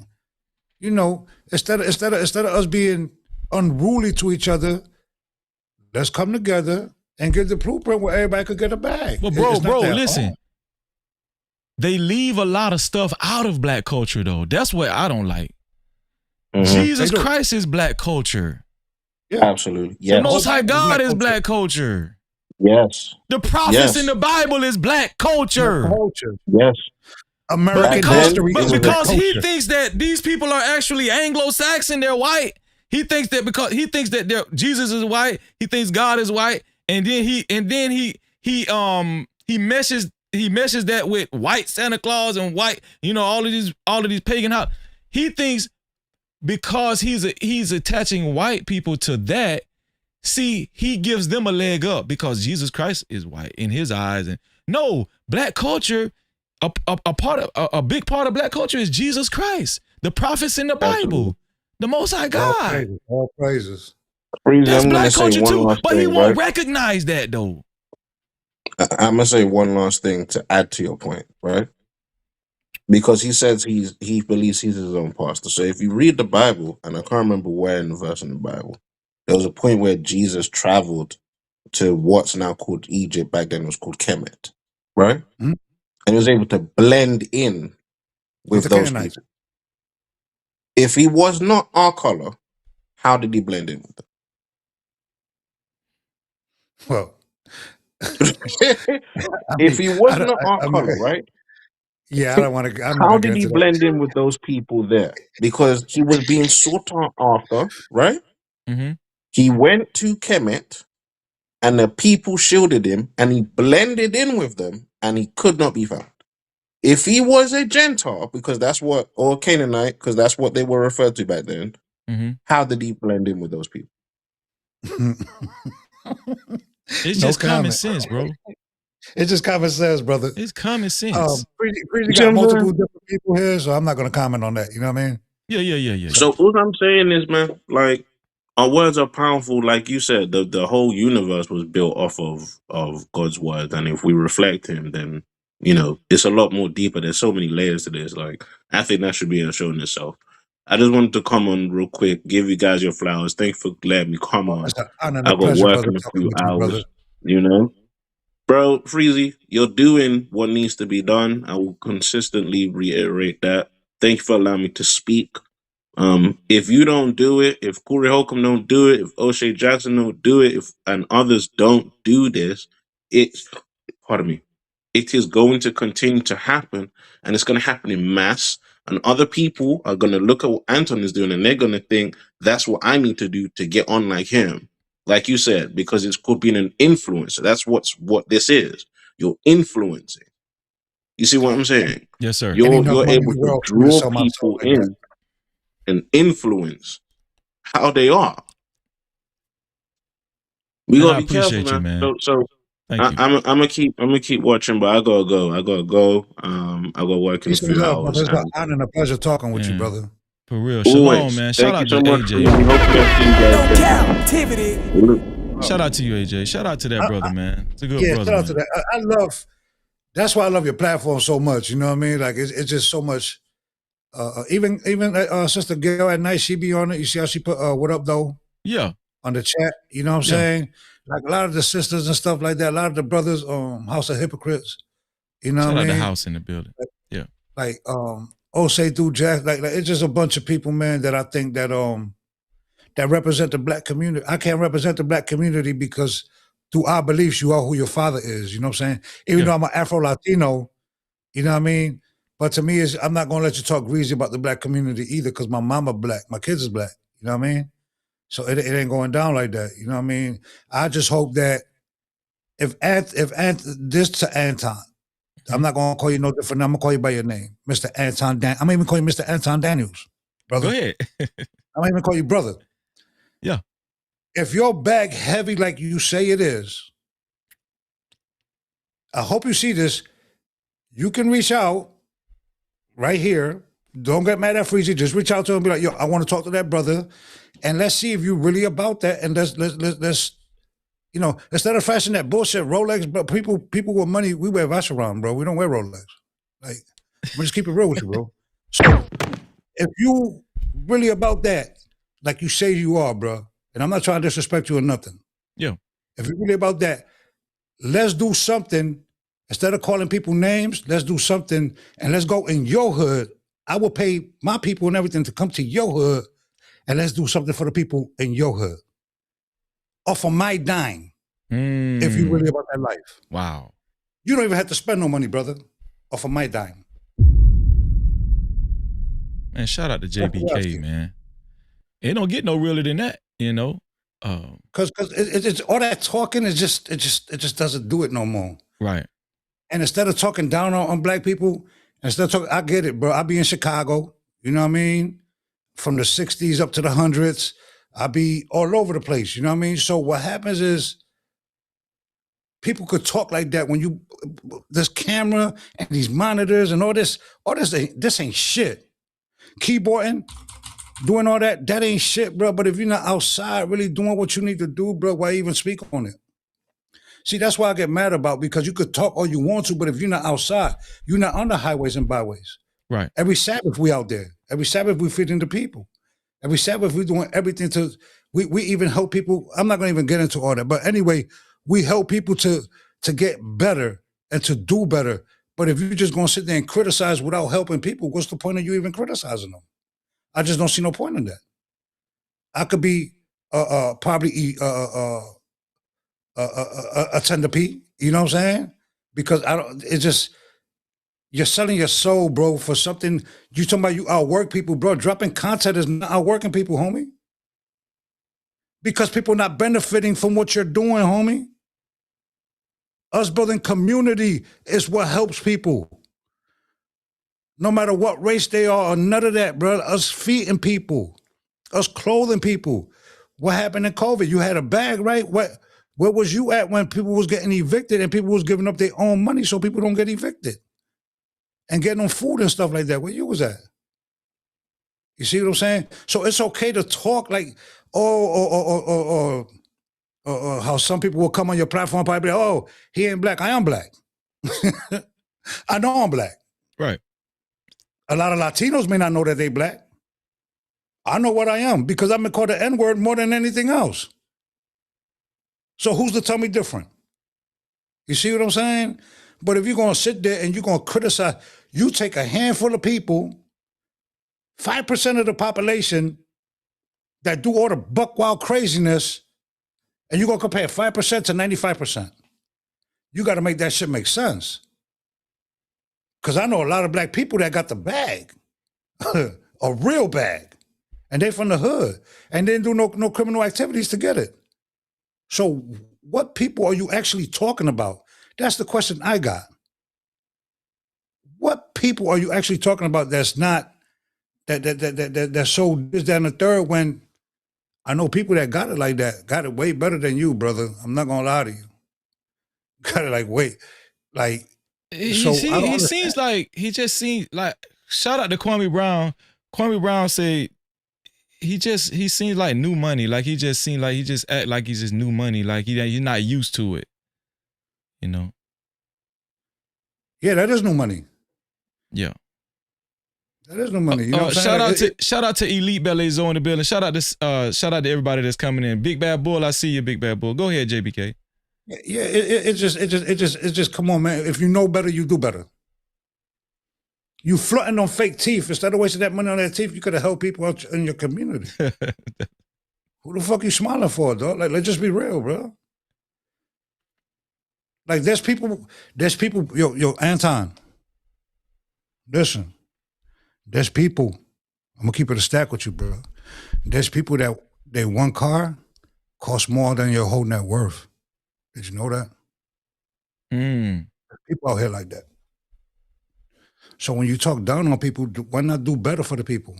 instead of us being unruly to each other, let's come together and get the blueprint where everybody could get a bag. But bro, listen. They leave a lot of stuff out of black culture, though. That's what I don't like. Jesus Christ is black culture. Yeah. Absolutely. Yes. The Most High God is black culture. Yes. The prophets in the Bible is black culture. Yes. American history is because he thinks that these people are actually Anglo-Saxon, they're white. He thinks that Jesus is white. He thinks God is white, and then he meshes that with white Santa Claus and white, all of these pagan He thinks because he's attaching white people to that, See, he gives them a leg up because Jesus Christ is white in his eyes. And no, black culture, a big part of black culture is Jesus Christ, the prophets in the Bible, the Most High God. All praises. That's I'm gonna black say culture one too, last but he thing, won't right? recognize that though. I'm gonna say one last thing to add to your point, right? Because he says he believes he's his own pastor. So if you read the Bible, and I can't remember where in the verse in the Bible, there was a point where Jesus traveled to what's now called Egypt. Back then it was called Kemet, right? Mhm. And he was able to blend in With with the those Canaanites. people. If he was not our color, how did he blend in with them? Well, If he was not our I mean, color, right? yeah, I'm not How gonna did get he into that. blend in with those people there? Because he was being sought after, right? Mm-hmm. He went to Kemet, and the people shielded him, and he blended in with them, and he could not be found. If he was a Gentile, because that's what, or Canaanite, because that's what they were referred to back then, Mm-hmm. how did he blend in with those people? It's No just common comment. sense, bro. It's just common sense, brother. It's common sense. Preacher got multiple different people here, so I'm not going to comment on that. You know what I mean? Yeah. So all I'm saying is, man, like, our words are powerful. Like you said, the whole universe was built off of God's word, and if we reflect Him, then it's a lot more deeper. There's so many layers to this. Like, I think that should be a show in itself. I just wanted to come on real quick, give you guys your flowers. Thanks for letting me come on. It's an honor and I a got pleasure, work brother, in a talking few with you, brother. hours. Bro, Freezy, you're doing what needs to be done. I will consistently reiterate that. Thank you for allowing me to speak. If you don't do it, if Corey Holcomb don't do it, if O'Shea Jackson don't do it, and others don't do this, pardon me, it is going to continue to happen, and it's going to happen in mass. And other people are going to look at what Anton is doing, and they're going to think that's what I need to do to get on like him. Like you said, because it's called being an influencer. That's what this is. You're influencing. You see what I'm saying? Yes, sir. Ain't You're enough money in able the to world for me to draw sell my soul people like that. in and influence how they are. We And gotta I be careful, appreciate you, man. man. So Thank you. I'm gonna keep watching, but I gotta go. I gotta work in a Peace and few love, brother. hours, It's an and honor and a pleasure talking with you, Man, brother. for real. Shalom, always man. Shout thank you out to so much, AJ. Freezy. Hopefully, I see you guys. Cap-tivity. Shout out to you, AJ. Shout out to that brother, man. It's a good Yeah, brother, shout out to man. that. I love. That's why I love your platform so much. You know what I mean? Like it's just so much. Even Sister Gail at night, she be on it. You see how she put "What up though?" Yeah. On the chat. You know what I'm Yeah. saying? Like a lot of the sisters and stuff like that. A lot of the brothers, House of Hypocrites. You know Shout what out I the mean? house in the building. Yeah. Like Osei through Jack. Like it's just a bunch of people, man, that I think that that represent the black community. I can't represent the black community because through our beliefs, you are who your father is. You know what I'm saying? Even though I'm an Afro-Latino, you know what I mean? But to me, I'm not going to let you talk greasy about the black community either because my mama black, my kids is black. You know what I mean? So it ain't going down like that. You know what I mean? I just hope that if this to Anton, I'm not going to call you no different. I'm going to call you by your name, Mr. Anton. I'm even call you Mr. Anton Daniels, brother. Go ahead. I'm even call you brother. Yeah. If your bag heavy like you say it is, I hope you see this. You can reach out right here. Don't get mad at Freezy. Just reach out to him and be like, yo, I want to talk to that brother. And let's see if you really about that. And let's instead of flashing that bullshit Rolex, but people with money, we wear Vacheron, bro. We don't wear Rolex. Like, we just keep it real with you, bro. So if you really about that, like you say you are, bro, and I'm not trying to disrespect you or nothing. Yeah. If you're really about that, let's do something. Instead of calling people names, let's do something and let's go in your hood. I will pay my people and everything to come to your hood and let's do something for the people in your hood. Off of my dime, if you really about that life. Wow. You don't even have to spend no money, brother. Off of my dime. Man, shout out to JBK, man. It don't get no realer than that, you know. Because it's all that talking is just it just doesn't do it no more. Right. And instead of talking down on black people, instead of talking, I get it, bro. I be in Chicago, you know what I mean? From the 60s up to the hundreds. I be all over the place. You know what I mean? So what happens is people could talk like that when this camera and these monitors and all this ain't shit. Keyboarding, doing all that ain't shit, bro. But if you're not outside really doing what you need to do, bro, why even speak on it? See, that's why I get mad about, because you could talk all you want to, but if you're not outside, you're not on the highways and byways. Right. Every Sabbath we out there. Every Sabbath we feeding the people. Every Sabbath we doing everything we even help people. I'm not gonna even get into all that, but anyway, we help people to get better and to do better. But if you're just gonna sit there and criticize without helping people, what's the point of you even criticizing them? I just don't see no point in that. I could be probably a tender P, you know what I'm saying? Because it's just, you're selling your soul, bro, for something. You talking about you outwork people, bro. Dropping content is not outworking people, homie. Because people not benefiting from what you're doing, homie. Us building community is what helps people. No matter what race they are or none of that, bro. Us feeding people. Us clothing people. What happened in COVID? You had a bag, right? Where was you at when people was getting evicted and people was giving up their own money so people don't get evicted? And getting them food and stuff like that. Where you was at? You see what I'm saying? So it's okay to talk like, or how some people will come on your platform probably be like, oh, he ain't black. I am black. I know I'm black. Right. A lot of Latinos may not know that they black. I know what I am because I've been called the N-word more than anything else. So who's to tell me different? You see what I'm saying? But if you're going to sit there and you're going to criticize, you take a handful of people, 5% of the population that do all the buck wild craziness, and you're going to compare 5% to 95%. You got to make that shit make sense. Because I know a lot of black people that got the bag, a real bag, and they from the hood, and didn't do no criminal activities to get it. So what people are you actually talking about? That's the question I got. What people are you actually talking about that's not, that's so this, that, and the third, when I know people that got it like that, got it way better than you, brother. I'm not going to lie to you. Got it like, wait, like, He seems like, he just seems like, shout out to Kwame Brown. Kwame Brown said, he seems like new money. Like he just seemed like he just act like he's just new money. Like he's not used to it. You know? Yeah, that is new money. Yeah. That is no money. You know what I'm saying? Shout out to Elite Ballet Zone in the building. Shout out to everybody that's coming in. Big Bad Bull, I see you, Big Bad Bull. Go ahead, JBK. Yeah, it just come on, man. If you know better, you do better. You fronting on fake teeth. Instead of wasting that money on that teeth, you could have helped people out in your community. Who the fuck you smiling for, dog? Like, let's just be real, bro. Like, there's people, yo, Anton, listen, there's people, I'm gonna keep it a stack with you, bro. There's people that their one car costs more than your whole net worth. Did you know that? There's people out here like that. So when you talk down on people, why not do better for the people?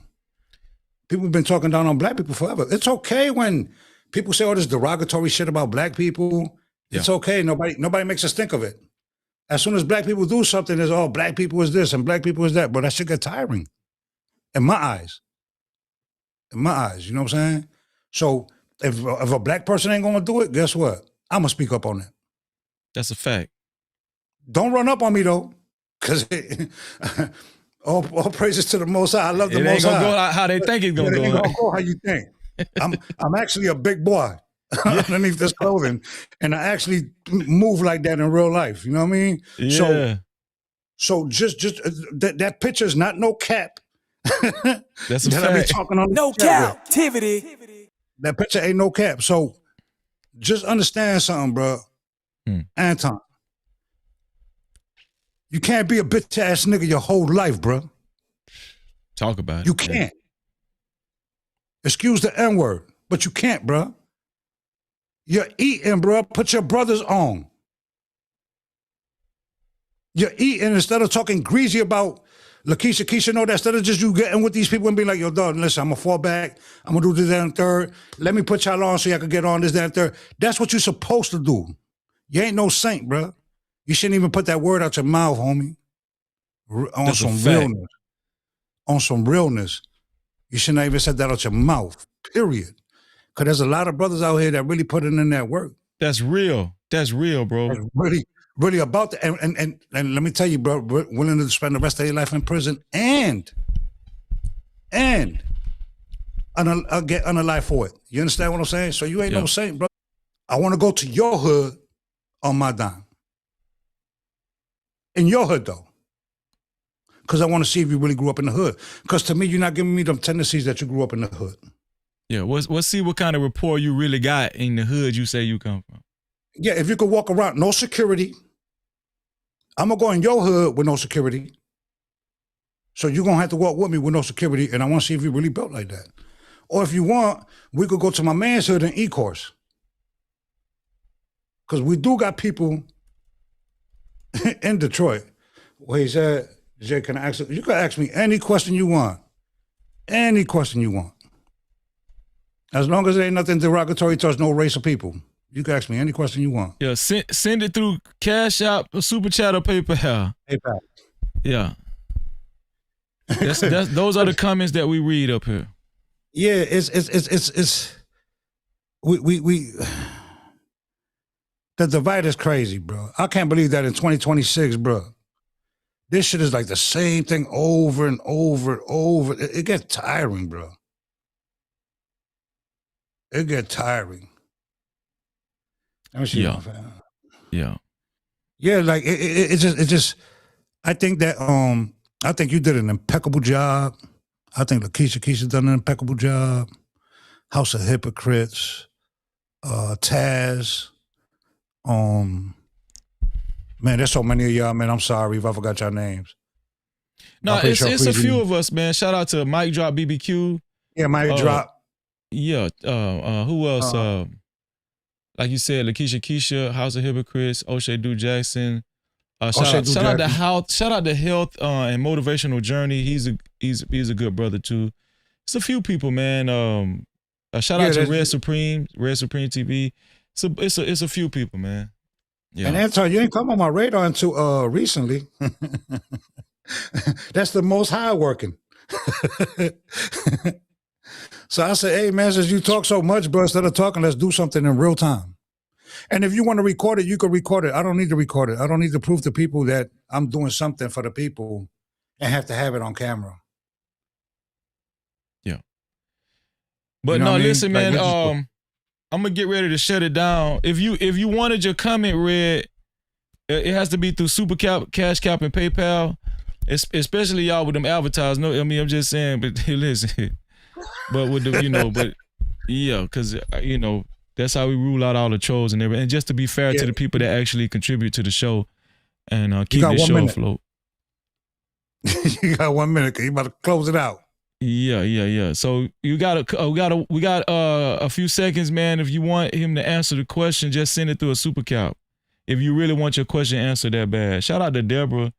People have been talking down on black people forever. It's okay when people say all this derogatory shit about black people. Yeah. It's okay. Nobody makes us think of it. As soon as black people do something, it's all black people is this and black people is that. But that shit get tiring. In my eyes. You know what I'm saying? So if a black person ain't gonna do it, guess what? I'm gonna speak up on it. That's a fact. Don't run up on me though. Because all praises to the Most High. I love the Most High. It ain't gonna go how they think it's gonna go. It ain't gonna go how you think. I'm actually a big boy underneath this clothing, and I actually move like that in real life. You know what I mean? Yeah. So just that picture's not no cap. That's a that fact. I be talking on no Cap-tivity. That picture ain't no cap. So just understand something, bro. Anton. You can't be a bitch ass nigga your whole life, bro. Talk about it. You can't. Excuse the N-word, but you can't, bro. You're eating, bro. Put your brothers on. You're eating instead of talking greasy about Keisha know that instead of just you getting with these people and being like, yo, dog, listen, I'm gonna fall back. I'm gonna do this, that, and third. Let me put y'all on so y'all can get on this, that, and third. That's what you're supposed to do. You ain't no saint, bro. You shouldn't even put that word out your mouth, homie. On some realness. On some realness. You shouldn't have even said that out your mouth, period. Because there's a lot of brothers out here that really put in that work. That's real. That's real, bro. That's really about that. And let me tell you, bro, we're willing to spend the rest of their life in prison and get unalive for it. You understand what I'm saying? So you ain't no saint, bro. I want to go to your hood on my dime. In your hood, though. Because I want to see if you really grew up in the hood. Because to me, you're not giving me them tendencies that you grew up in the hood. Yeah, let's see what kind of rapport you really got in the hood you say you come from. Yeah, if you could walk around, no security. I'm going to go in your hood with no security. So you're going to have to walk with me with no security, and I want to see if you really built like that. Or if you want, we could go to my man's hood in E-Course. Because we do got people in Detroit where he said, Jay, can I ask you? You can ask me any question you want. Any question you want. As long as there ain't nothing derogatory towards no race of people. You can ask me any question you want. Yeah, send it through Cash App, Super Chat, or PayPal. PayPal. Yeah. Those are the comments that we read up here. Yeah, we the divide is crazy, bro. I can't believe that in 2026, bro. This shit is like the same thing over and over and over. It gets tiring, bro. It gets tiring. Let me see. Yeah. Yeah, like it just. I think that I think you did an impeccable job. I think Lakeisha done an impeccable job. House of Hypocrites, Taz. Man, there's so many of y'all, man. I'm sorry if I forgot your names. No, it's a few of us, man. Shout out to Mike Drop BBQ. Yeah, Mike Drop. Yeah. Who else? Like you said, Keisha, House of Hypocrites, O'Shea Du Jackson. Shout out to Health and Motivational Journey. He's a good brother too. It's a few people, man. Shout out to Red Supreme TV. It's a few people, man. Yeah. And Anton, you ain't come on my radar until recently. That's the most high working. So I said, hey man, since you talk so much, bro, instead of talking, let's do something in real time. And if you want to record it, you can record it. I don't need to record it. I don't need to prove to people that I'm doing something for the people and have to have it on camera. Yeah. But you know listen, like, man, I'm gonna get ready to shut it down. If you wanted your comment read, it has to be through Super Cap, Cash Cap, and PayPal. Especially y'all with them advertisers. No, I mean I'm just saying, but listen. But with the but yeah, because that's how we rule out all the trolls and everything. And just to be fair to the people that actually contribute to the show and keep the show afloat. You got 1 minute, cause you about to close it out. Yeah. So we got a few seconds, man. If you want him to answer the question, just send it through a Super Cap. If you really want your question answered that bad. Shout out to Deborah.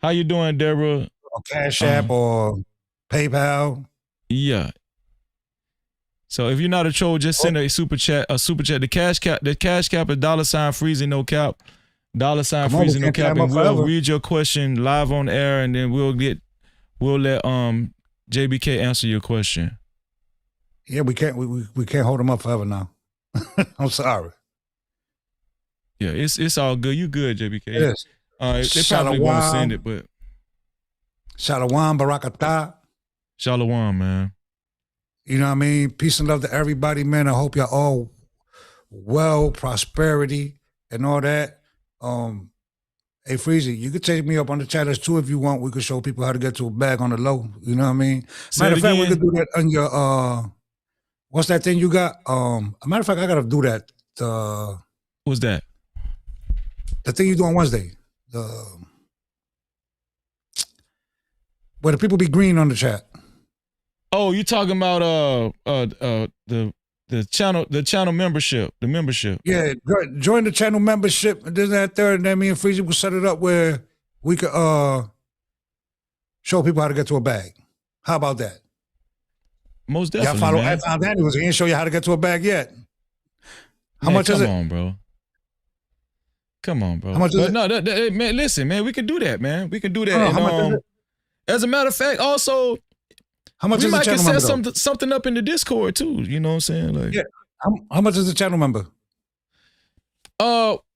How you doing, Deborah? Or Cash App or PayPal. Yeah. So if you're not a troll, just send a super chat. The cash cap is $ freezing no cap. $ freezing no cap. And we'll read your question live on air, and then we'll let JBK answer your question. Yeah, we can't hold him up forever now. I'm sorry. Yeah, it's all good. You good, JBK? Yes. They probably won't send it, but Shalom Barakatah. Shalom, man. You know what I mean? Peace and love to everybody, man. I hope y'all all well, prosperity, and all that. Hey, Freezy, you could take me up on the challenge too if you want. We could show people how to get to a bag on the low. You know what I mean? Matter of fact, we could do that on your what's that thing you got? Matter of fact, I gotta do that. What's that? The thing you do on Wednesday. Where the people be green on the chat. Oh, you talking about the channel membership, the membership. Yeah, join the channel membership. And this, that, third, and then me and Freezy will set it up where we could show people how to get to a bag. How about that? Most definitely, Y'all follow man. Anton Daniels. He ain't show you how to get to a bag yet. How Man, much is it? Come on, bro. Come on, bro. How much is But it? no, man, listen, man, we can do that, man. We can do that. Oh, And, how much is it? as a matter of fact, also, How much we is the might can channel set member? Though? something up in the Discord too. You know what I'm saying? Like, Yeah. How much is the channel member?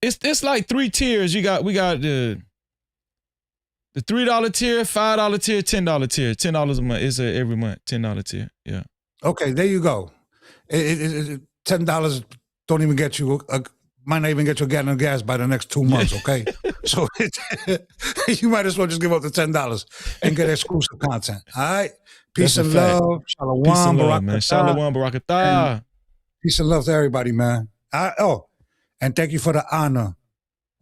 it's like 3 tiers. We got the $3 tier, $5 tier, $10 tier. $10 a month. It's every month. $10 tier. Yeah. Okay, there you go. $10 don't even get you. Might not even get you a gallon of gas by the next 2 months. Okay, so you might as well just give up the $10 and get exclusive content. All right. Peace That's and a fact. love. Shalom, Peace and love, man. barakatah. Shalom, barakatah. Peace and love to everybody, man. And thank you for the honor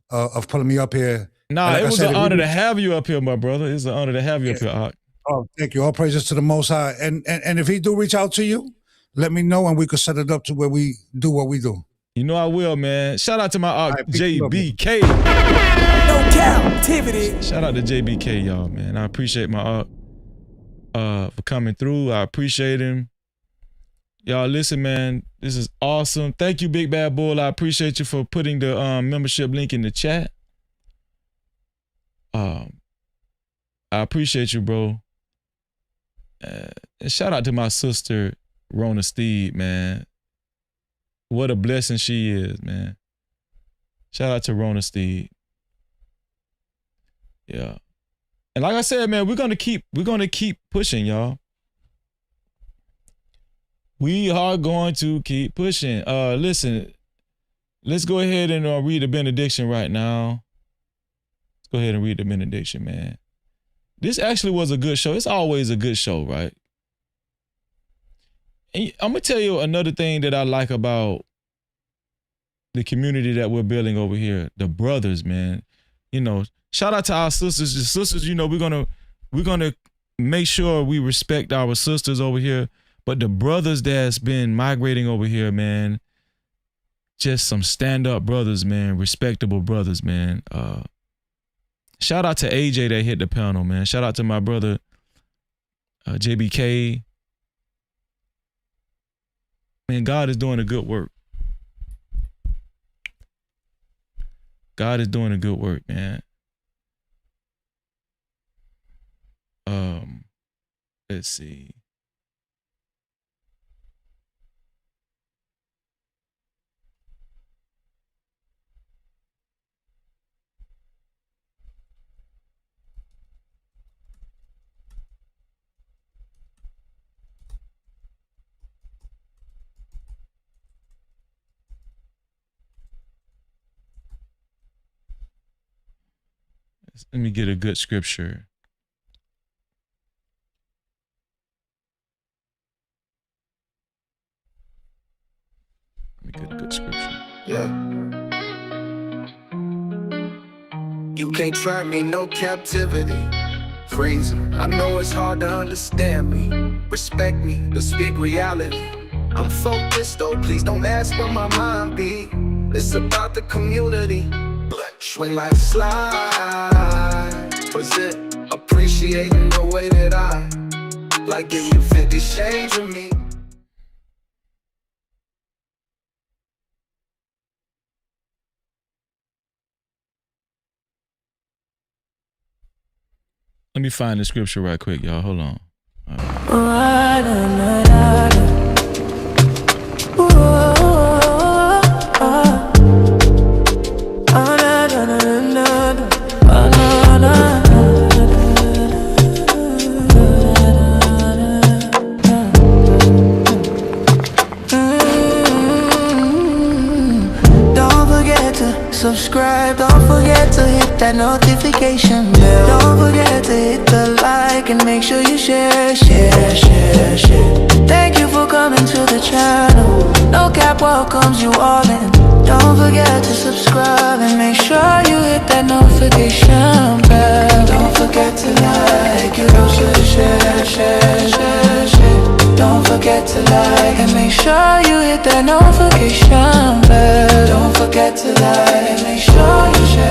of pulling me up here. Nah, Like it I was said, an if you honor do- to have you up here, my brother. It's an honor to have you up here, Ak. Oh, thank you. All praises to the Most High. And if he do reach out to you, let me know and we could set it up to where we do what we do. You know I will, man. Shout out to my Ak, JBK. No Cap-tivity. Shout out to JBK, y'all, man. I appreciate my Ak for coming through. I appreciate him. Y'all, listen, man. This is awesome. Thank you, Big Bad Bull. I appreciate you for putting the membership link in the chat. I appreciate you, bro. And shout out to my sister, Rona Steed, man. What a blessing she is, man. Shout out to Rona Steed. Yeah. And like I said, man, we're gonna keep pushing, y'all. We are going to keep pushing. Listen, let's go ahead and read the benediction right now. Let's go ahead and read the benediction, man. This actually was a good show. It's always a good show, right? And I'm gonna tell you another thing that I like about the community that we're building over here. The brothers, man. You know, shout out to our sisters. The sisters, you know, we're gonna make sure we respect our sisters over here. But the brothers that's been migrating over here, man, just some stand-up brothers, man, respectable brothers, man. Shout out to AJ that hit the panel, man. Shout out to my brother, JBK. Man, God is doing a good work. God is doing a good work, man. Let's see. Let me get a good scripture. Let me get a good scripture. Yeah. You can't try me, no captivity. Freezing. I know it's hard to understand me. Respect me, to speak reality. I'm focused though, please don't ask where my mind be. It's about the community. When life slide, was it appreciating the way that I like give you 50 shades of me? Let me find the scripture right quick, y'all. Hold on. Don't forget to subscribe, don't forget to hit that notification bell. Don't forget to hit the like and make sure you share. Thank you for coming to the channel. No Cap welcomes you all in. Don't forget to subscribe and make sure you hit that notification bell. Don't forget to like, you know, share. Don't forget to like and make sure you hit that notification bell. Don't forget to like and make sure you share.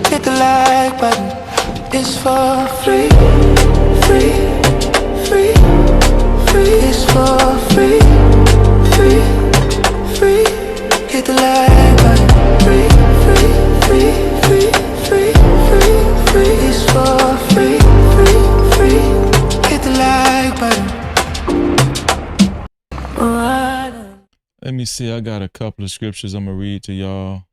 Hit the like button. It's for free, free, free, free. It's for free, free, free. Hit the like button. Free, free, free, free, free, free, free. It's for free, free, free. Hit the like button. Let me see. I got a couple of scriptures I'm gonna read to y'all.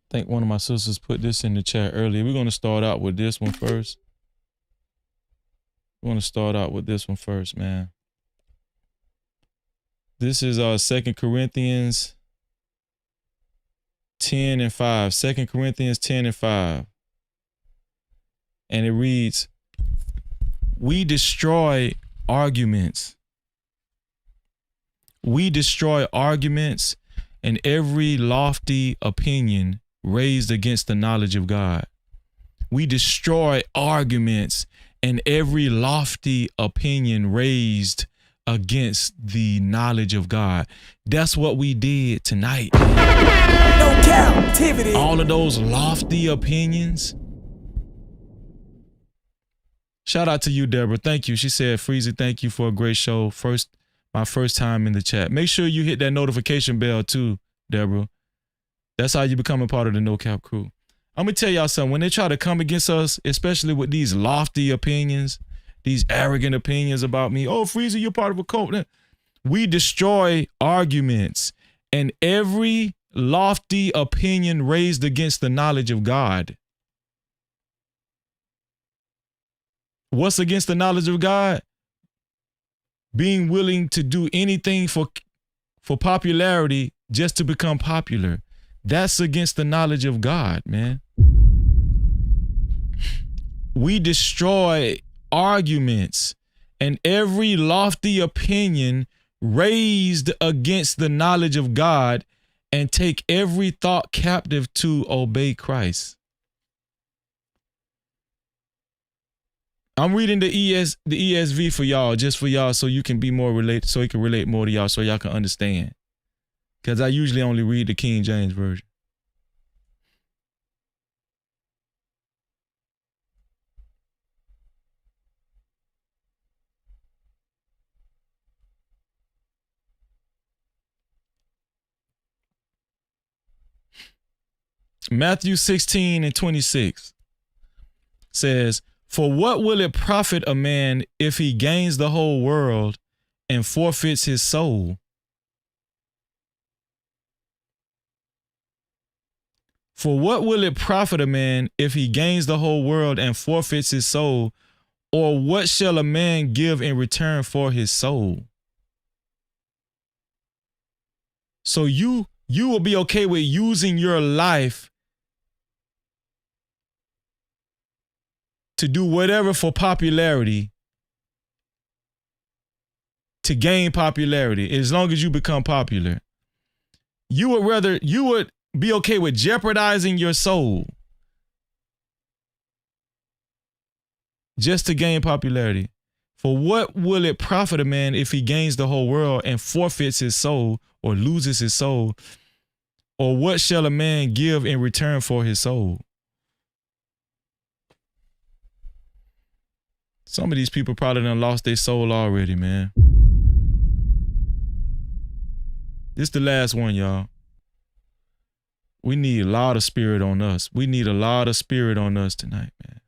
I think one of my sisters put this in the chat earlier. We're gonna start out with this one first. We're gonna start out with this one first, man. This is 2 Corinthians 10 and 5. 2 Corinthians 10 and 5. And it reads, we destroy arguments. We destroy arguments and every lofty opinion raised against the knowledge of God. We destroy arguments and every lofty opinion raised against the knowledge of God. That's what we did tonight. No Cap-tivity. All of those lofty opinions. Shout out to you, Deborah. Thank you. She said, Freezy, thank you for a great show. My first time in the chat. Make sure you hit that notification bell too, Deborah. That's how you become a part of the No Cap crew. I'm going to tell y'all something. When they try to come against us, especially with these lofty opinions, these arrogant opinions about me, oh, Freezy, you're part of a cult. We destroy arguments and every lofty opinion raised against the knowledge of God. What's against the knowledge of God? Being willing to do anything for popularity just to become popular. That's against the knowledge of God, man. We destroy arguments and every lofty opinion raised against the knowledge of God and take every thought captive to obey Christ. I'm reading the ESV for y'all, just for y'all, so you can be more related, so it can relate more to y'all, so y'all can understand. Because I usually only read the King James Version. Matthew 16 and 26 says, for what will it profit a man if he gains the whole world and forfeits his soul? For what will it profit a man if he gains the whole world and forfeits his soul? Or what shall a man give in return for his soul? So you will be okay with using your life to do whatever for popularity, to gain popularity, as long as you become popular. You would be okay with jeopardizing your soul just to gain popularity. For what will it profit a man if he gains the whole world and forfeits his soul or loses his soul? Or what shall a man give in return for his soul? Some of these people probably done lost their soul already, man. This the last one, y'all. We need a lot of spirit on us. We need a lot of spirit on us tonight, man.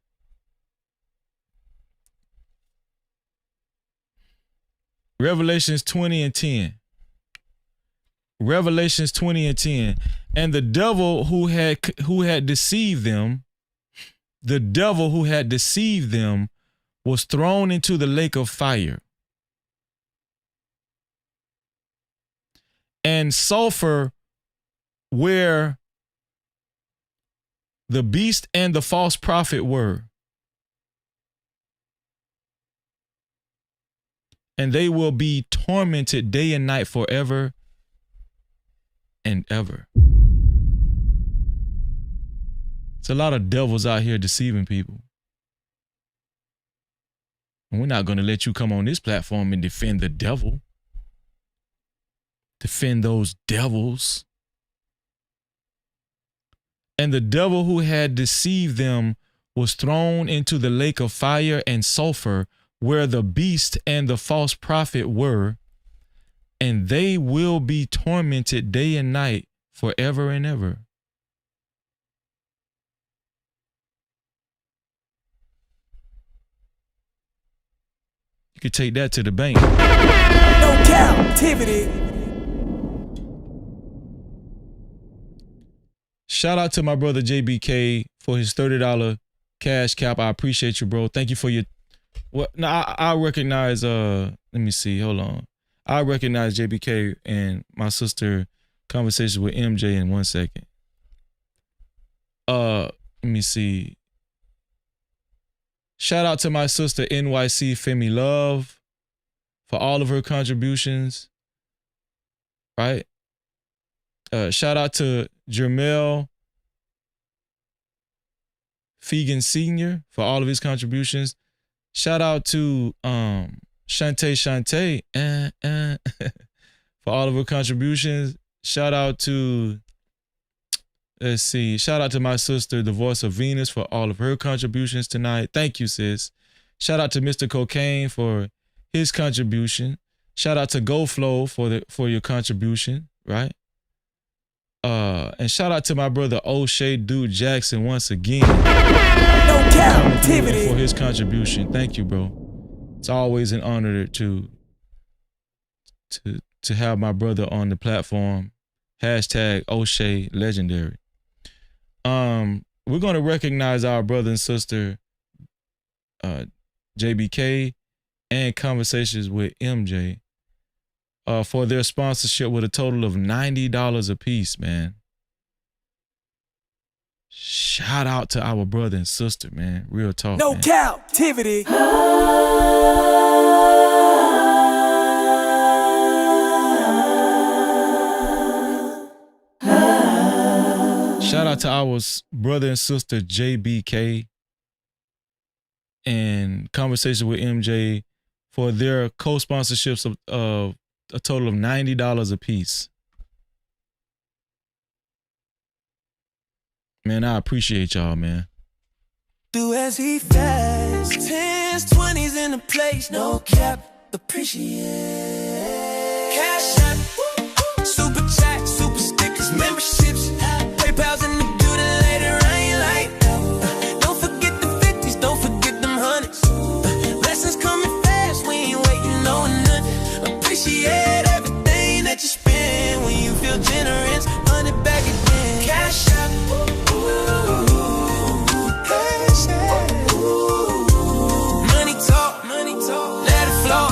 Revelations 20 and 10. Revelations 20 and 10. And the devil who had deceived them, was thrown into the lake of fire. And sulfur, where the beast and the false prophet were. And they will be tormented day and night forever and ever. It's a lot of devils out here deceiving people. And we're not going to let you come on this platform and defend the devil. Defend those devils. And the devil who had deceived them was thrown into the lake of fire and sulfur, where the beast and the false prophet were, and they will be tormented day and night forever and ever. You could take that to the bank. No captivity. Shout out to my brother JBK for his $30 cash cap. I appreciate you, bro. Thank you for your. Well, now I recognize. Let me see. Hold on. I recognize JBK and my sister conversation with MJ in 1 second. Let me see. Shout out to my sister NYC Femi Love for all of her contributions. Right. Shout out to Jermel Fegan Sr. for all of his contributions. Shout out to Shantae for all of her contributions. Shout out to, let's see, shout out to my sister, the Voice of Venus, for all of her contributions tonight. Thank you, sis. Shout out to Mr. Cocaine for his contribution. Shout out to GoFlow for your contribution, right? And shout out to my brother O'Shea Dude Jackson once again. No captivity. For his contribution. Thank you, bro. It's always an honor to have my brother on the platform. Hashtag O'Shea Legendary. We're gonna recognize our brother and sister JBK and Conversations with MJ for their sponsorship with a total of $90 a piece, man. Shout out to our brother and sister, man. Real talk. No man. captivity. Shout out to our brother and sister JBK and Conversation with MJ for their co-sponsorships of a total of $90 a piece. Man, I appreciate y'all, man. Do as he fast. 10s, 20s in the place. No cap. Appreciate. Cash out. Super chat. Super stickers. Memberships. PayPal's in the building later. I ain't like. Don't forget the 50s. Don't forget them hundreds. Blessings coming fast. We ain't waiting on nothing. Appreciate everything that you spend when you feel generous. Run it back again. Cash out. Cash out. Money talk, let it flow.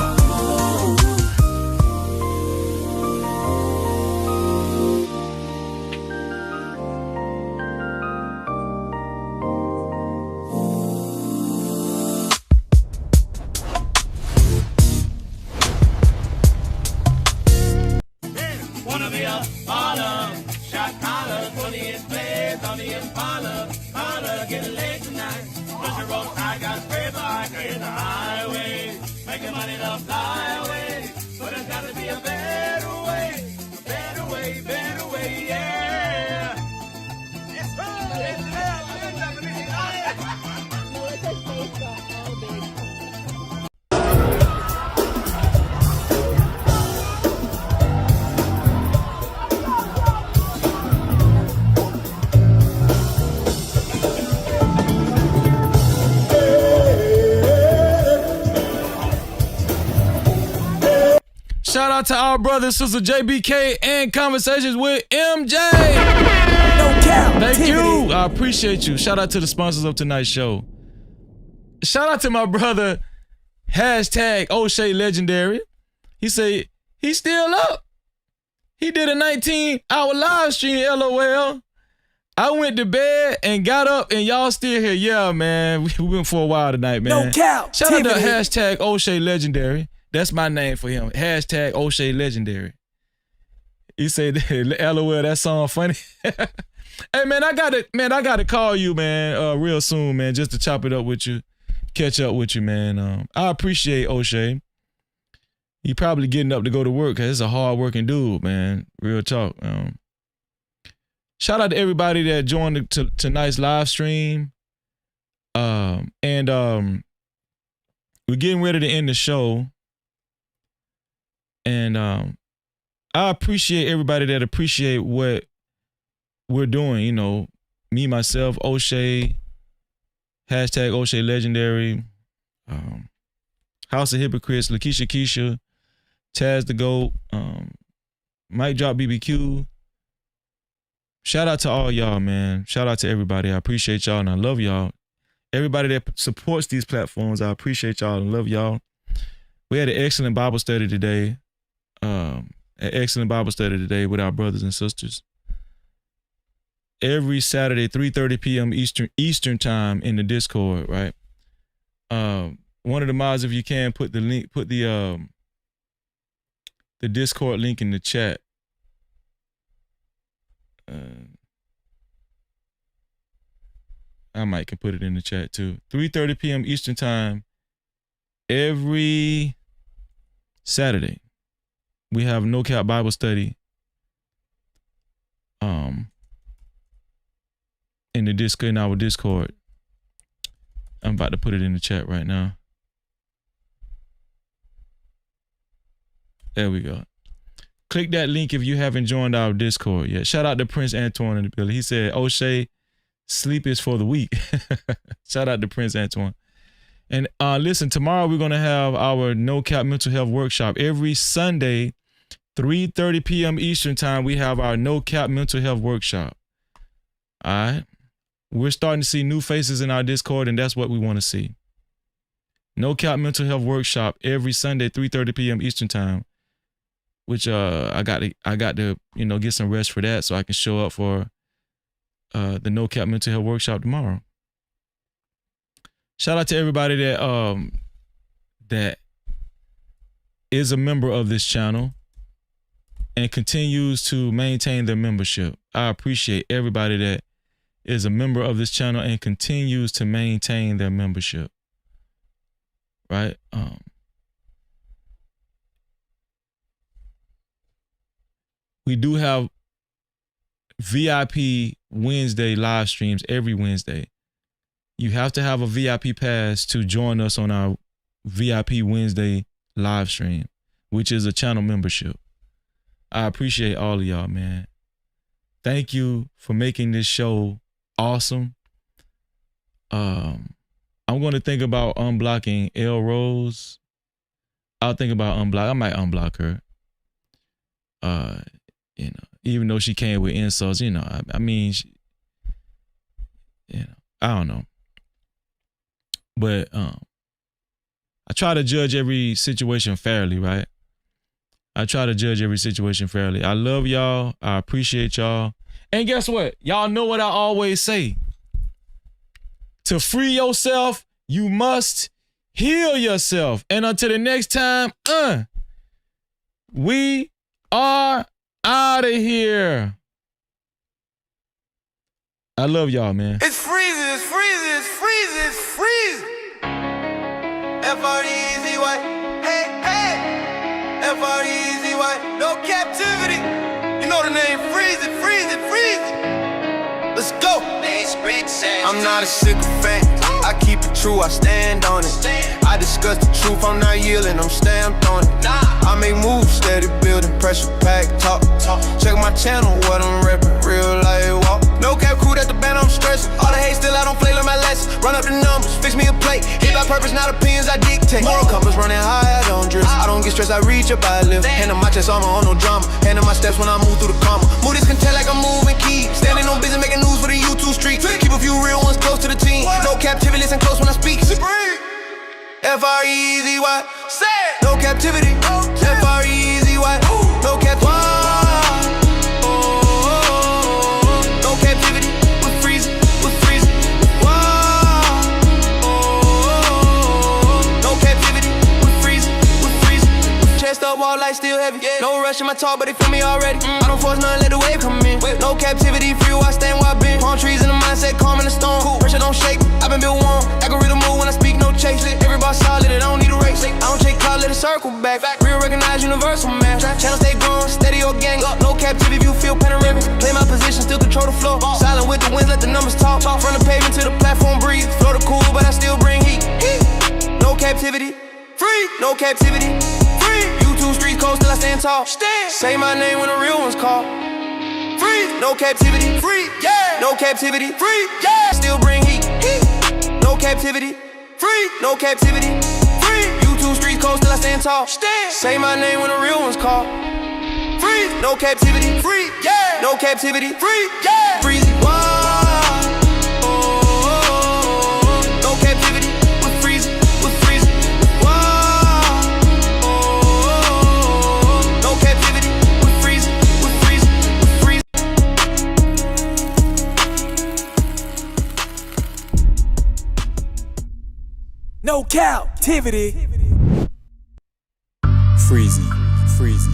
Wanna be a baller, shot collar, 20th place on the Impala. Holla, get laid tonight. Push your roll, I got spray bike in the highway. Making money to fly away. But there's gotta be a better way, yeah. It's right, it's Shout out to our brother and sister JBK and Conversations with MJ. No cap. Thank you. I appreciate you. Shout out to the sponsors of tonight's show. Shout out to my brother, hashtag O'Shea Legendary. He said he's still up. He did a 19-hour live stream, LOL. I went to bed and got up and y'all still here. Yeah, man. We went for a while tonight, man. No cap. Shout out to hashtag O'Shea Legendary. That's my name for him. Hashtag O'Shea Legendary. He said, LOL, that song funny. Hey man, I gotta call you, man, real soon, man, just to chop it up with you, catch up with you, man. I appreciate O'Shea. He probably getting up to go to work because he's a hard working dude, man. Real talk. Shout out to everybody that joined tonight's live stream. We're getting ready to end the show. And I appreciate everybody that appreciate what we're doing. You know, me, myself, O'Shea, hashtag O'Shea Legendary, House of Hypocrites, Lakeisha Keisha, Taz the GOAT, Mike Drop BBQ. Shout out to all y'all, man. Shout out to everybody. I appreciate y'all and I love y'all. Everybody that supports these platforms, I appreciate y'all and love y'all. We had an excellent Bible study today. With our brothers and sisters. Every Saturday, 3:30 p.m. Eastern time in the Discord, right? One of the mods, if you can, put the Discord link in the chat. I might can put it in the chat too. 3:30 p.m. Eastern time every Saturday. We have No Cap Bible study in our Discord. I'm about to put it in the chat right now. There we go. Click that link if you haven't joined our Discord yet. Shout out to Prince Anton in the building. He said, O'Shea, sleep is for the weak. Shout out to Prince Anton. And listen, tomorrow we're going to have our No Cap Mental Health Workshop. Every Sunday, 3:30 p.m. Eastern time, we have our No Cap Mental Health Workshop. All right? We're starting to see new faces in our Discord, and that's what we want to see. No Cap Mental Health Workshop every Sunday, 3:30 p.m. Eastern time, which I got to get some rest for that so I can show up for the No Cap Mental Health Workshop tomorrow. Shout out to everybody that is a member of this channel and continues to maintain their membership. I appreciate everybody that is a member of this channel and continues to maintain their membership. Right? We do have VIP Wednesday live streams every Wednesday. You have to have a VIP pass to join us on our VIP Wednesday live stream, which is a channel membership. I appreciate all of y'all, man. Thank you for making this show awesome. I'm going to think about unblocking L Rose. I'll think about unblock. I might unblock her. Even though she came with insults, I mean, I don't know. But I try to judge every situation fairly, right? I try to judge every situation fairly. I love y'all. I appreciate y'all. And guess what? Y'all know what I always say. To free yourself, you must heal yourself. And until the next time, we are out of here. I love y'all, man. It's freezing, it's freezing, it's freezing, it's freezing. F-R-E-E-Z-Y, hey, hey. F-R-E-E-Z-Y, no captivity. You know the name, freezing, freezing, freezing. Let's go. I'm not a sycophant. I keep it true, I stand on it. I discuss the truth, I'm not yielding, I'm stamped on it. I make moves, steady building, pressure pack, talk. Check my channel, what I'm reppin', real life walk. No cap crew at the band, I'm stressing. All the hate still, I don't play like my lessons. Run up the numbers, fix me a plate. Hit by purpose, not opinions, I dictate. Moral compass running high, I don't drift. I don't get stressed, I reach up, I lift. Hand on my chest, armor on no drama. Hand on my steps when I move through the karma. Move this content like I'm moving key. Standing on business, making news for the YouTube street. Keep a few real ones close to the team. No captivity, listen close when I speak. F-R-E-E-Z-Y, say it. No captivity. F-R-E-E-Z-Y, no captivity. No captivity. We're freezing, we're freezing. No captivity. We're freezing, we're freezing. Chest up, wall light still heavy. No rushing my talk, but they feel me already. I don't force nothing, let the wave come in. No captivity, free where I stand where I been. Palm trees in the mindset, calm in the storm. Pressure don't shake, I've been built warm. Algorithm move when I speak, no chase. Everybody solid, I don't need a race. I don't take call, let it circle back. Real recognize universal man. Channel stay growing, steady or gang. No captivity, view feel panoramic. Play my position, still control the flow. Silent with the winds, let the numbers talk. From the pavement to the platform, breathe. Flow the cool, but I still bring heat. No captivity, free. No captivity, free. YouTube street coast till I stand tall. Say my name when the real ones call. Free. No captivity, free. Yeah. No captivity, free. Yeah. Still bring heat. No captivity, free. No captivity, free. YouTube street coast till I stand tall. Say my name when the real ones call. Free. No captivity, free. Yeah. No captivity, free. Yeah. Freezy. No captivity, with freeze, with freeze. No captivity, with freeze, with freeze, with freeze. No captivity. Freezy, freezy.